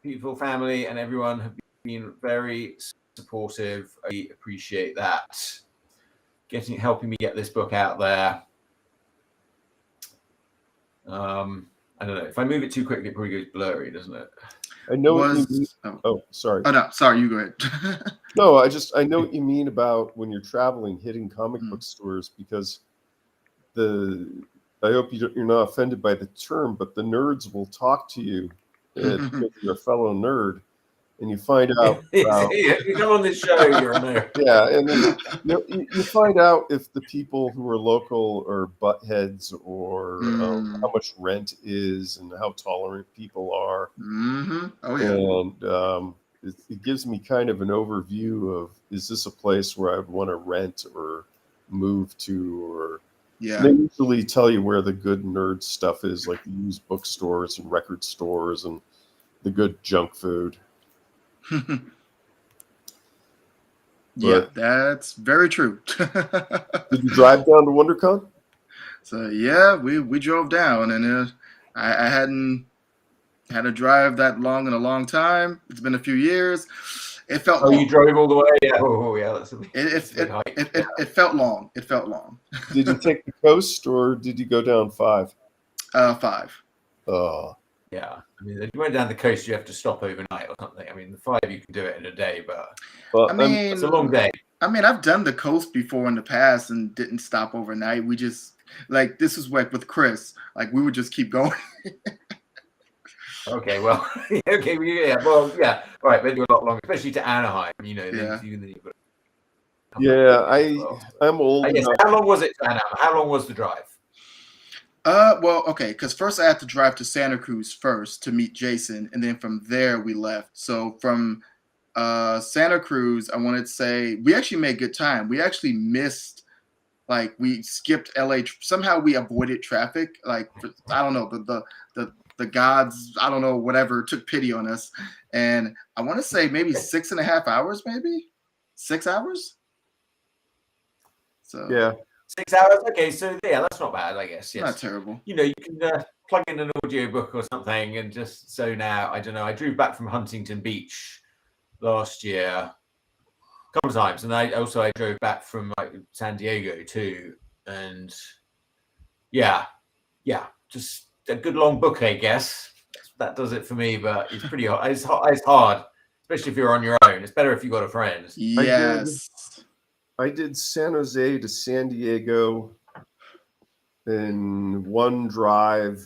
beautiful family and everyone have been very supportive. I appreciate that. Helping me get this book out there. I don't know. If I move it too quickly, it probably goes blurry, doesn't it? I know what you mean. Oh, sorry. Oh, no, sorry, you go ahead. No, I know what you mean about when you're traveling, hitting comic book stores, because I hope you're not offended by the term, but the nerds will talk to you because you're a fellow nerd, and you find out. If you come on this show, you're a nerd. Yeah, and then you find out if the people who are local are buttheads or how much rent is and how tolerant people are. Oh yeah. And it gives me kind of an overview of, is this a place where I would want to rent or move to, or they usually tell you where the good nerd stuff is, like the used bookstores and record stores and the good junk food. Yeah, that's very true. Did you drive down to WonderCon? So yeah, we drove down, and I hadn't Had to drive that long in a long time. It's been a few years. It felt. Oh, long. you drove all the way? Yeah. Oh, yeah. That's it felt long. It felt long. Did you take the coast or did you go down 5? 5. Oh. Yeah. I mean, if you went down the coast, you have to stop overnight or something. I mean, the 5 you can do it in a day, but I mean, it's a long day. I mean, I've done the coast before in the past and didn't stop overnight. We just this is like with Chris. Like we would just keep going. Okay, well, okay, yeah, well, yeah, all right, but you're a lot longer, especially to Anaheim, you know. Yeah, I'm old. I guess, how long was it to Anaheim? How long was the drive? Well, okay, because first I had to drive to Santa Cruz first to meet Jason, and then from there we left. So from Santa Cruz, I wanted to say we actually made good time. We actually missed, like, we skipped LA. Somehow we avoided traffic. Like, I don't know, the gods, I don't know, whatever, took pity on us. And I want to say maybe 6.5 hours, maybe 6 hours. So yeah, 6 hours. Okay, so yeah, that's not bad, I guess. Yes. Not terrible. You know, you can plug in an audiobook or something and just zone out. I don't know. I drove back from Huntington Beach last year a couple of times, and I drove back from like San Diego too. And yeah, just a good long book, I guess. That does it for me, but it's pretty hard. It's hard, especially if you're on your own. It's better if you got a friend. Yes. I did San Jose to San Diego in one drive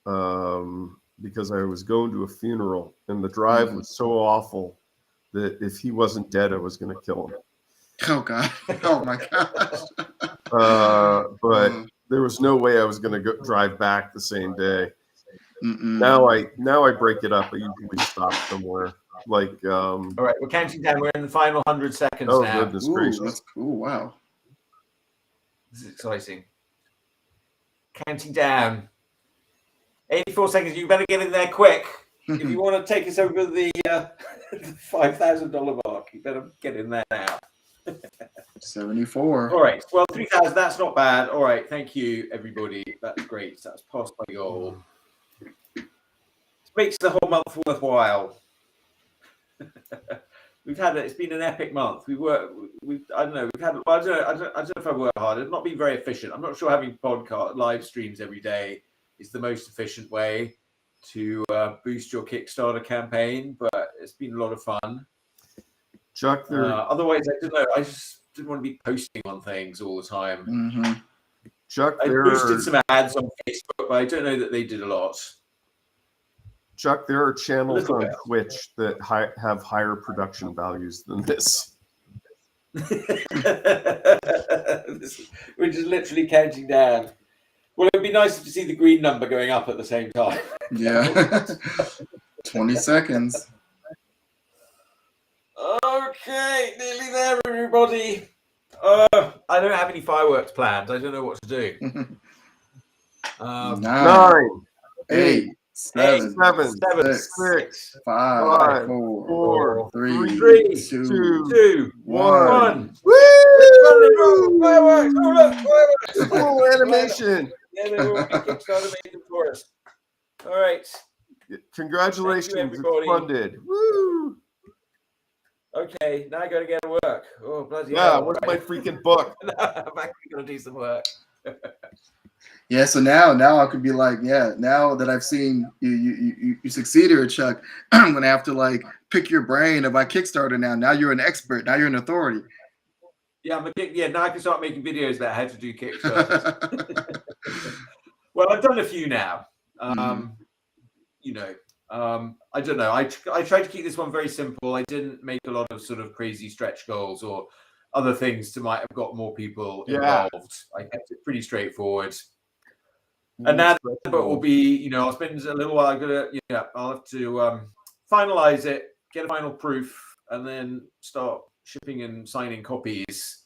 because I was going to a funeral, and the drive was so awful that if he wasn't dead, I was going to kill him. Oh God! Oh my gosh! But there was no way I was going to drive back the same day. Now I break it up. I usually stop somewhere. Like all right, we're counting down. We're in the final 100 seconds oh, now. Goodness gracious. That's cool. Wow. This is exciting. Counting down. 84 seconds. You better get in there quick. If you want to take us over the $5,000 mark, you better get in there now. 74. All right. Well, 3,000. That's not bad. All right. Thank you, everybody. That's great. That's past my goal. It makes the whole month worthwhile. It's been an epic month. I don't know if I work hard. It's not been very efficient. I'm not sure having podcast live streams every day is the most efficient way to boost your Kickstarter campaign, but it's been a lot of fun. Chuck, otherwise, I don't know. I just didn't want to be posting on things all the time. Mm-hmm. Chuck, I boosted some ads on Facebook, but I don't know that they did a lot. Chuck, there are channels on Twitch that have higher production values than this. We're just literally counting down. Well, it would be nice to see the green number going up at the same time. Yeah. 20 seconds. Okay, nearly there, everybody. I don't have any fireworks planned. I don't know what to do. 9, 8, 7, 6, 5, 4, 3, 2, 1. Woo! Fireworks! Oh, look, fireworks! Cool animation. Yeah, they were Kickstarter made them for us. All right. Congratulations, Thank you, it's everybody. funded. Woo! Okay, now I got to get to work. Oh, bloody Yeah, hell. where's my freaking book? I'm actually going to do some work. Yeah, so now I could be like, yeah, now that I've seen you succeed here, Chuck, I'm gonna have to like pick your brain about Kickstarter now. Now you're an expert. Now you're an authority. Yeah, now I can start making videos about how to do Kickstarter. Well, I've done a few now. You know, I don't know. I tried to keep this one very simple. I didn't make a lot of sort of crazy stretch goals or other things to might have got more people involved. I kept it pretty straightforward. And now the book will be, you know, I'll spend a little while. I'll have to finalize it, get a final proof, and then start shipping and signing copies.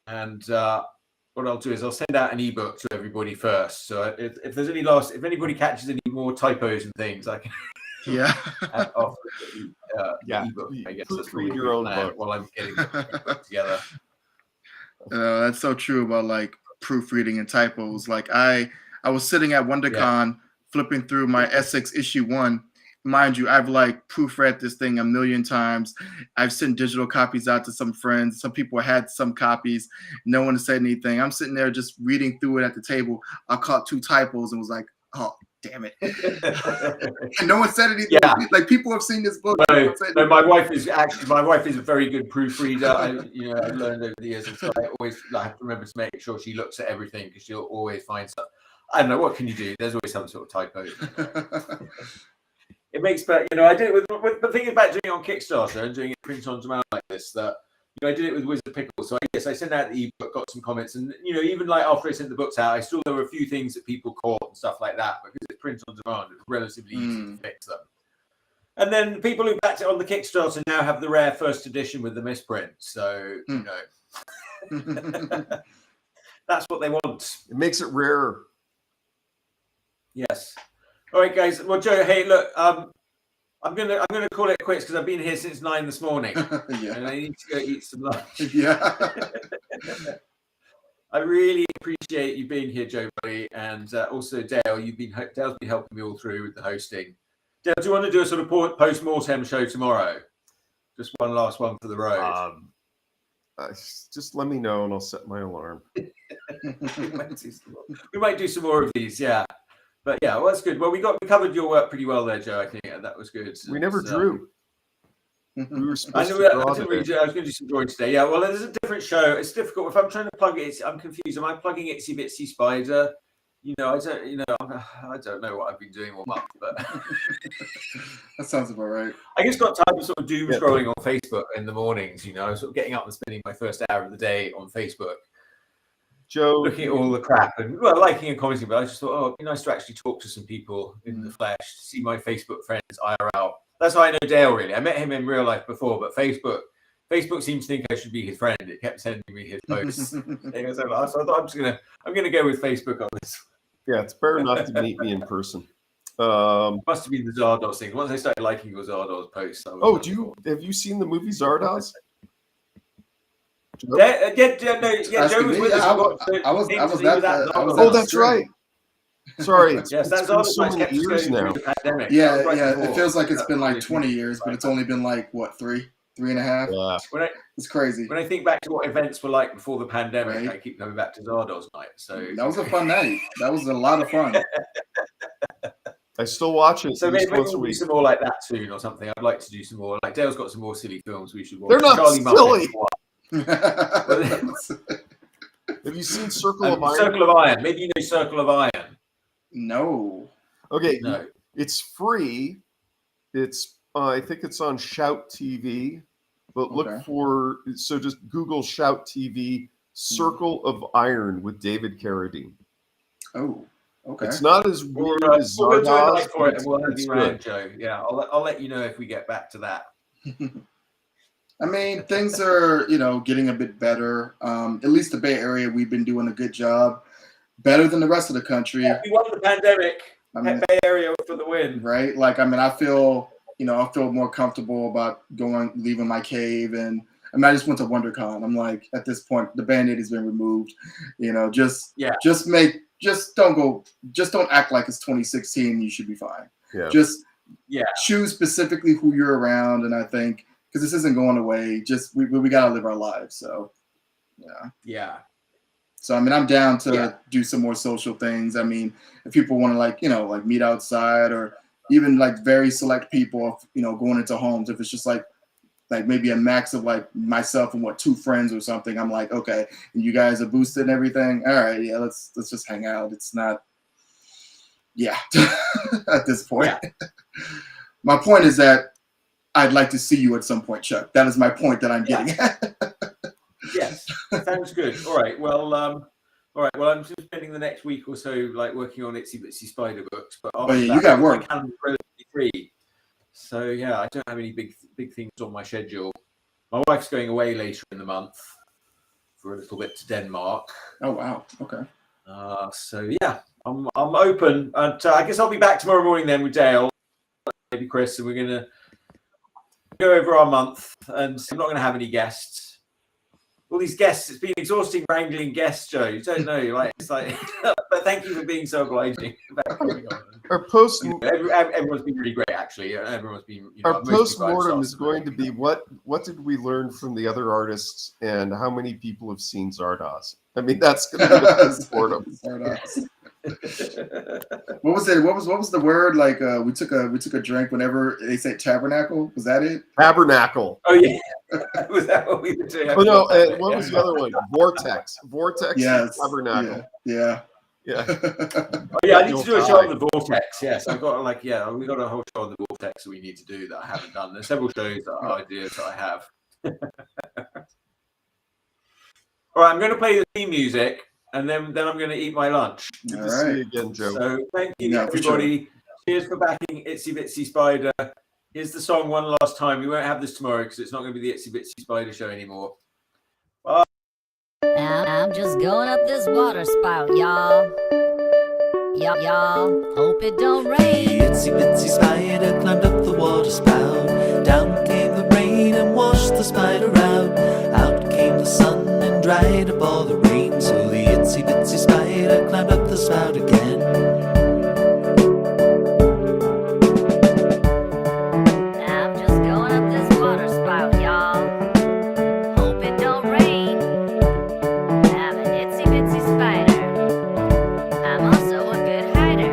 And what I'll do is I'll send out an ebook to everybody first. So if there's if anybody catches any more typos and things, I can offer the ebook. I guess that's read your own book while I'm getting the book together. That's so true about like proofreading and typos. Like I was sitting at WonderCon flipping through my Essex issue 1. Mind you, I've like proofread this thing a million times. I've sent digital copies out to some friends. Some people had some copies. No one said anything. I'm sitting there just reading through it at the table. I caught 2 typos and was like, oh, damn it. And no one said anything. Yeah. Like, people have seen this book. No, my wife is a very good proofreader. I've learned over the years, and so I always have to remember to make sure she looks at everything, because she'll always find stuff. I don't know, what can you do? There's always some sort of typo. It makes, but I did it with the thing about doing it on Kickstarter and doing it print on demand like this, that I did it with Wizard Pickles. So I sent out the ebook, got some comments, and even like after I sent the books out, there were a few things that people caught and stuff like that, because it's print on demand. It's relatively easy to fix them. And then people who backed it on the Kickstarter now have the rare first edition with the misprint. So that's what they want. It makes it rarer. Yes. All right, guys. Well, Joe, hey, look, I'm gonna call it quits, because I've been here since 9 this morning, and I need to go eat some lunch. Yeah. I really appreciate you being here, Joe, buddy, and also Dale. Dale's been helping me all through with the hosting. Dale, do you want to do a sort of post-mortem show tomorrow? Just one last one for the road. Just let me know, and I'll set my alarm. We might do some more of these, yeah. But yeah, well, that's good. Well, we covered your work pretty well there, Joe. I think that was good. We never drew. We were supposed to I draw was going to do some drawing today. Yeah, well, there's a different show. It's difficult if I'm trying to plug it. I'm confused. Am I plugging Itsy Bitsy Spider? I don't know what I've been doing all month, but that sounds about right. I just got tired of sort of doom scrolling on Facebook in the mornings. Sort of getting up and spending my first hour of the day on Facebook. Joe, looking at all the crap and liking and commenting, but I just thought, it'd be nice to actually talk to some people in the flesh, to see my Facebook friends IRL. That's how I know Dale, really. I met him in real life before, but Facebook seems to think I should be his friend. It kept sending me his posts. So I thought I'm gonna go with Facebook on this. Yeah, it's better not to meet me in person. Must have been the Zardoz thing. Once I started liking your Zardoz posts. Have you seen the movie Zardoz? Joe was with us. Oh, that's right. Sorry. Yes, that's been so many years now. It feels like it's been like 20 years, but it's only been like, what, 3.5? Yeah. It's crazy. When I think back to what events were like before the pandemic, I keep going back to Zardoz night. So that was a fun night. That was a lot of fun. I still watch it. So maybe we'll do some more like that soon or something. I'd like to do some more. Like Dale's got some more silly films we should watch. They're not Charlie silly. Have you seen Circle of Iron? Circle of Iron. Maybe you know Circle of Iron. No. Okay. No. It's free. It's I think it's on Shout TV. But look just Google Shout TV Circle of Iron with David Carradine. Oh. Okay. It's not as weird as We'll do a Zardoz, night for it, but and we'll have it's you around, good. Joe. Yeah, I'll let you know if we get back to that. I mean, things are, getting a bit better. At least the Bay Area, we've been doing a good job. Better than the rest of the country. Yeah, we won the pandemic. Bay Area for the win. Right? Like, I feel more comfortable about leaving my cave. And I just went to WonderCon. I'm like, at this point, the Band-Aid has been removed. Just don't act like it's 2016. You should be fine. Yeah. Just choose specifically who you're around. And I think, because this isn't going away, we got to live our lives. So, yeah. So, I'm down to do some more social things. If people want to meet outside, or even very select people, going into homes, if it's just like maybe a max of myself and 2 friends or something, I'm like, okay, and you guys are boosted and everything. All right. Yeah. Let's just hang out. It's not, at this point. Yeah. My point is that I'd like to see you at some point, Chuck. That is my point that I'm getting at. Yes, sounds good. All right. Well, I'm just spending the next week or so working on Itsy Bitsy Spider books. But you got work. My calendar's relatively free. So yeah, I don't have any big things on my schedule. My wife's going away later in the month for a little bit to Denmark. Oh wow. Okay. So yeah, I'm open. And I guess I'll be back tomorrow morning then with Dale, maybe Chris, and we're gonna go over our month. And I'm not gonna have any guests. all these guests. It's been exhausting wrangling guests, Joe. You don't know, like it's like. But thank you for being so obliging about coming on. Our post everyone's been really great, actually. Everyone's been. Our post-mortem is going to be what did we learn from the other artists, and how many people have seen Zardoz? I mean, that's going to be the post-mortem. What was it? What was the word? Like we took a drink whenever they say tabernacle. Was that it? Tabernacle. Oh yeah. Was that what we were doing? Oh no! What was the other one? Vortex. Vortex. Yes. Tabernacle. Yeah. Oh yeah, I need to do a show on the Vortex. Yes, I've got we got a whole show on the Vortex that we need to do that I haven't done. There's several shows that are ideas that I have. All right, I'm going to play the theme music, and then I'm going to eat my lunch. Good to see you again, Joe. So thank you, everybody. Cheers for backing Itsy Bitsy Spider. Here's the song one last time. We won't have this tomorrow because it's not going to be the Itsy Bitsy Spider show anymore. Bye. I'm just going up this water spout, y'all. Y'all, hope it don't rain. The itsy bitsy spider climbed up the water spout. Down came the rain and washed the spider out. Out came the sun and dried up all the rain. So the itsy bitsy spider climbed up the spout again. I'm just going up this water spout, y'all. Hope it don't rain. I'm an itsy bitsy spider. I'm also a good hider.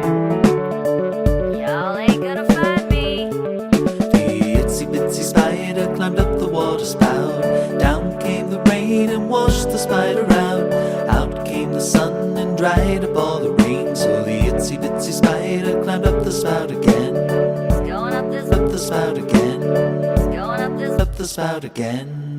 Y'all ain't gonna find me. The itsy bitsy spider climbed up the water spout. Down came the rain and washed the spider out. Out came the sun and dried up all the rain. So the itsy bitsy spider climbed up the spout again. Going up this Up the spout again. Going up this Up the spout again.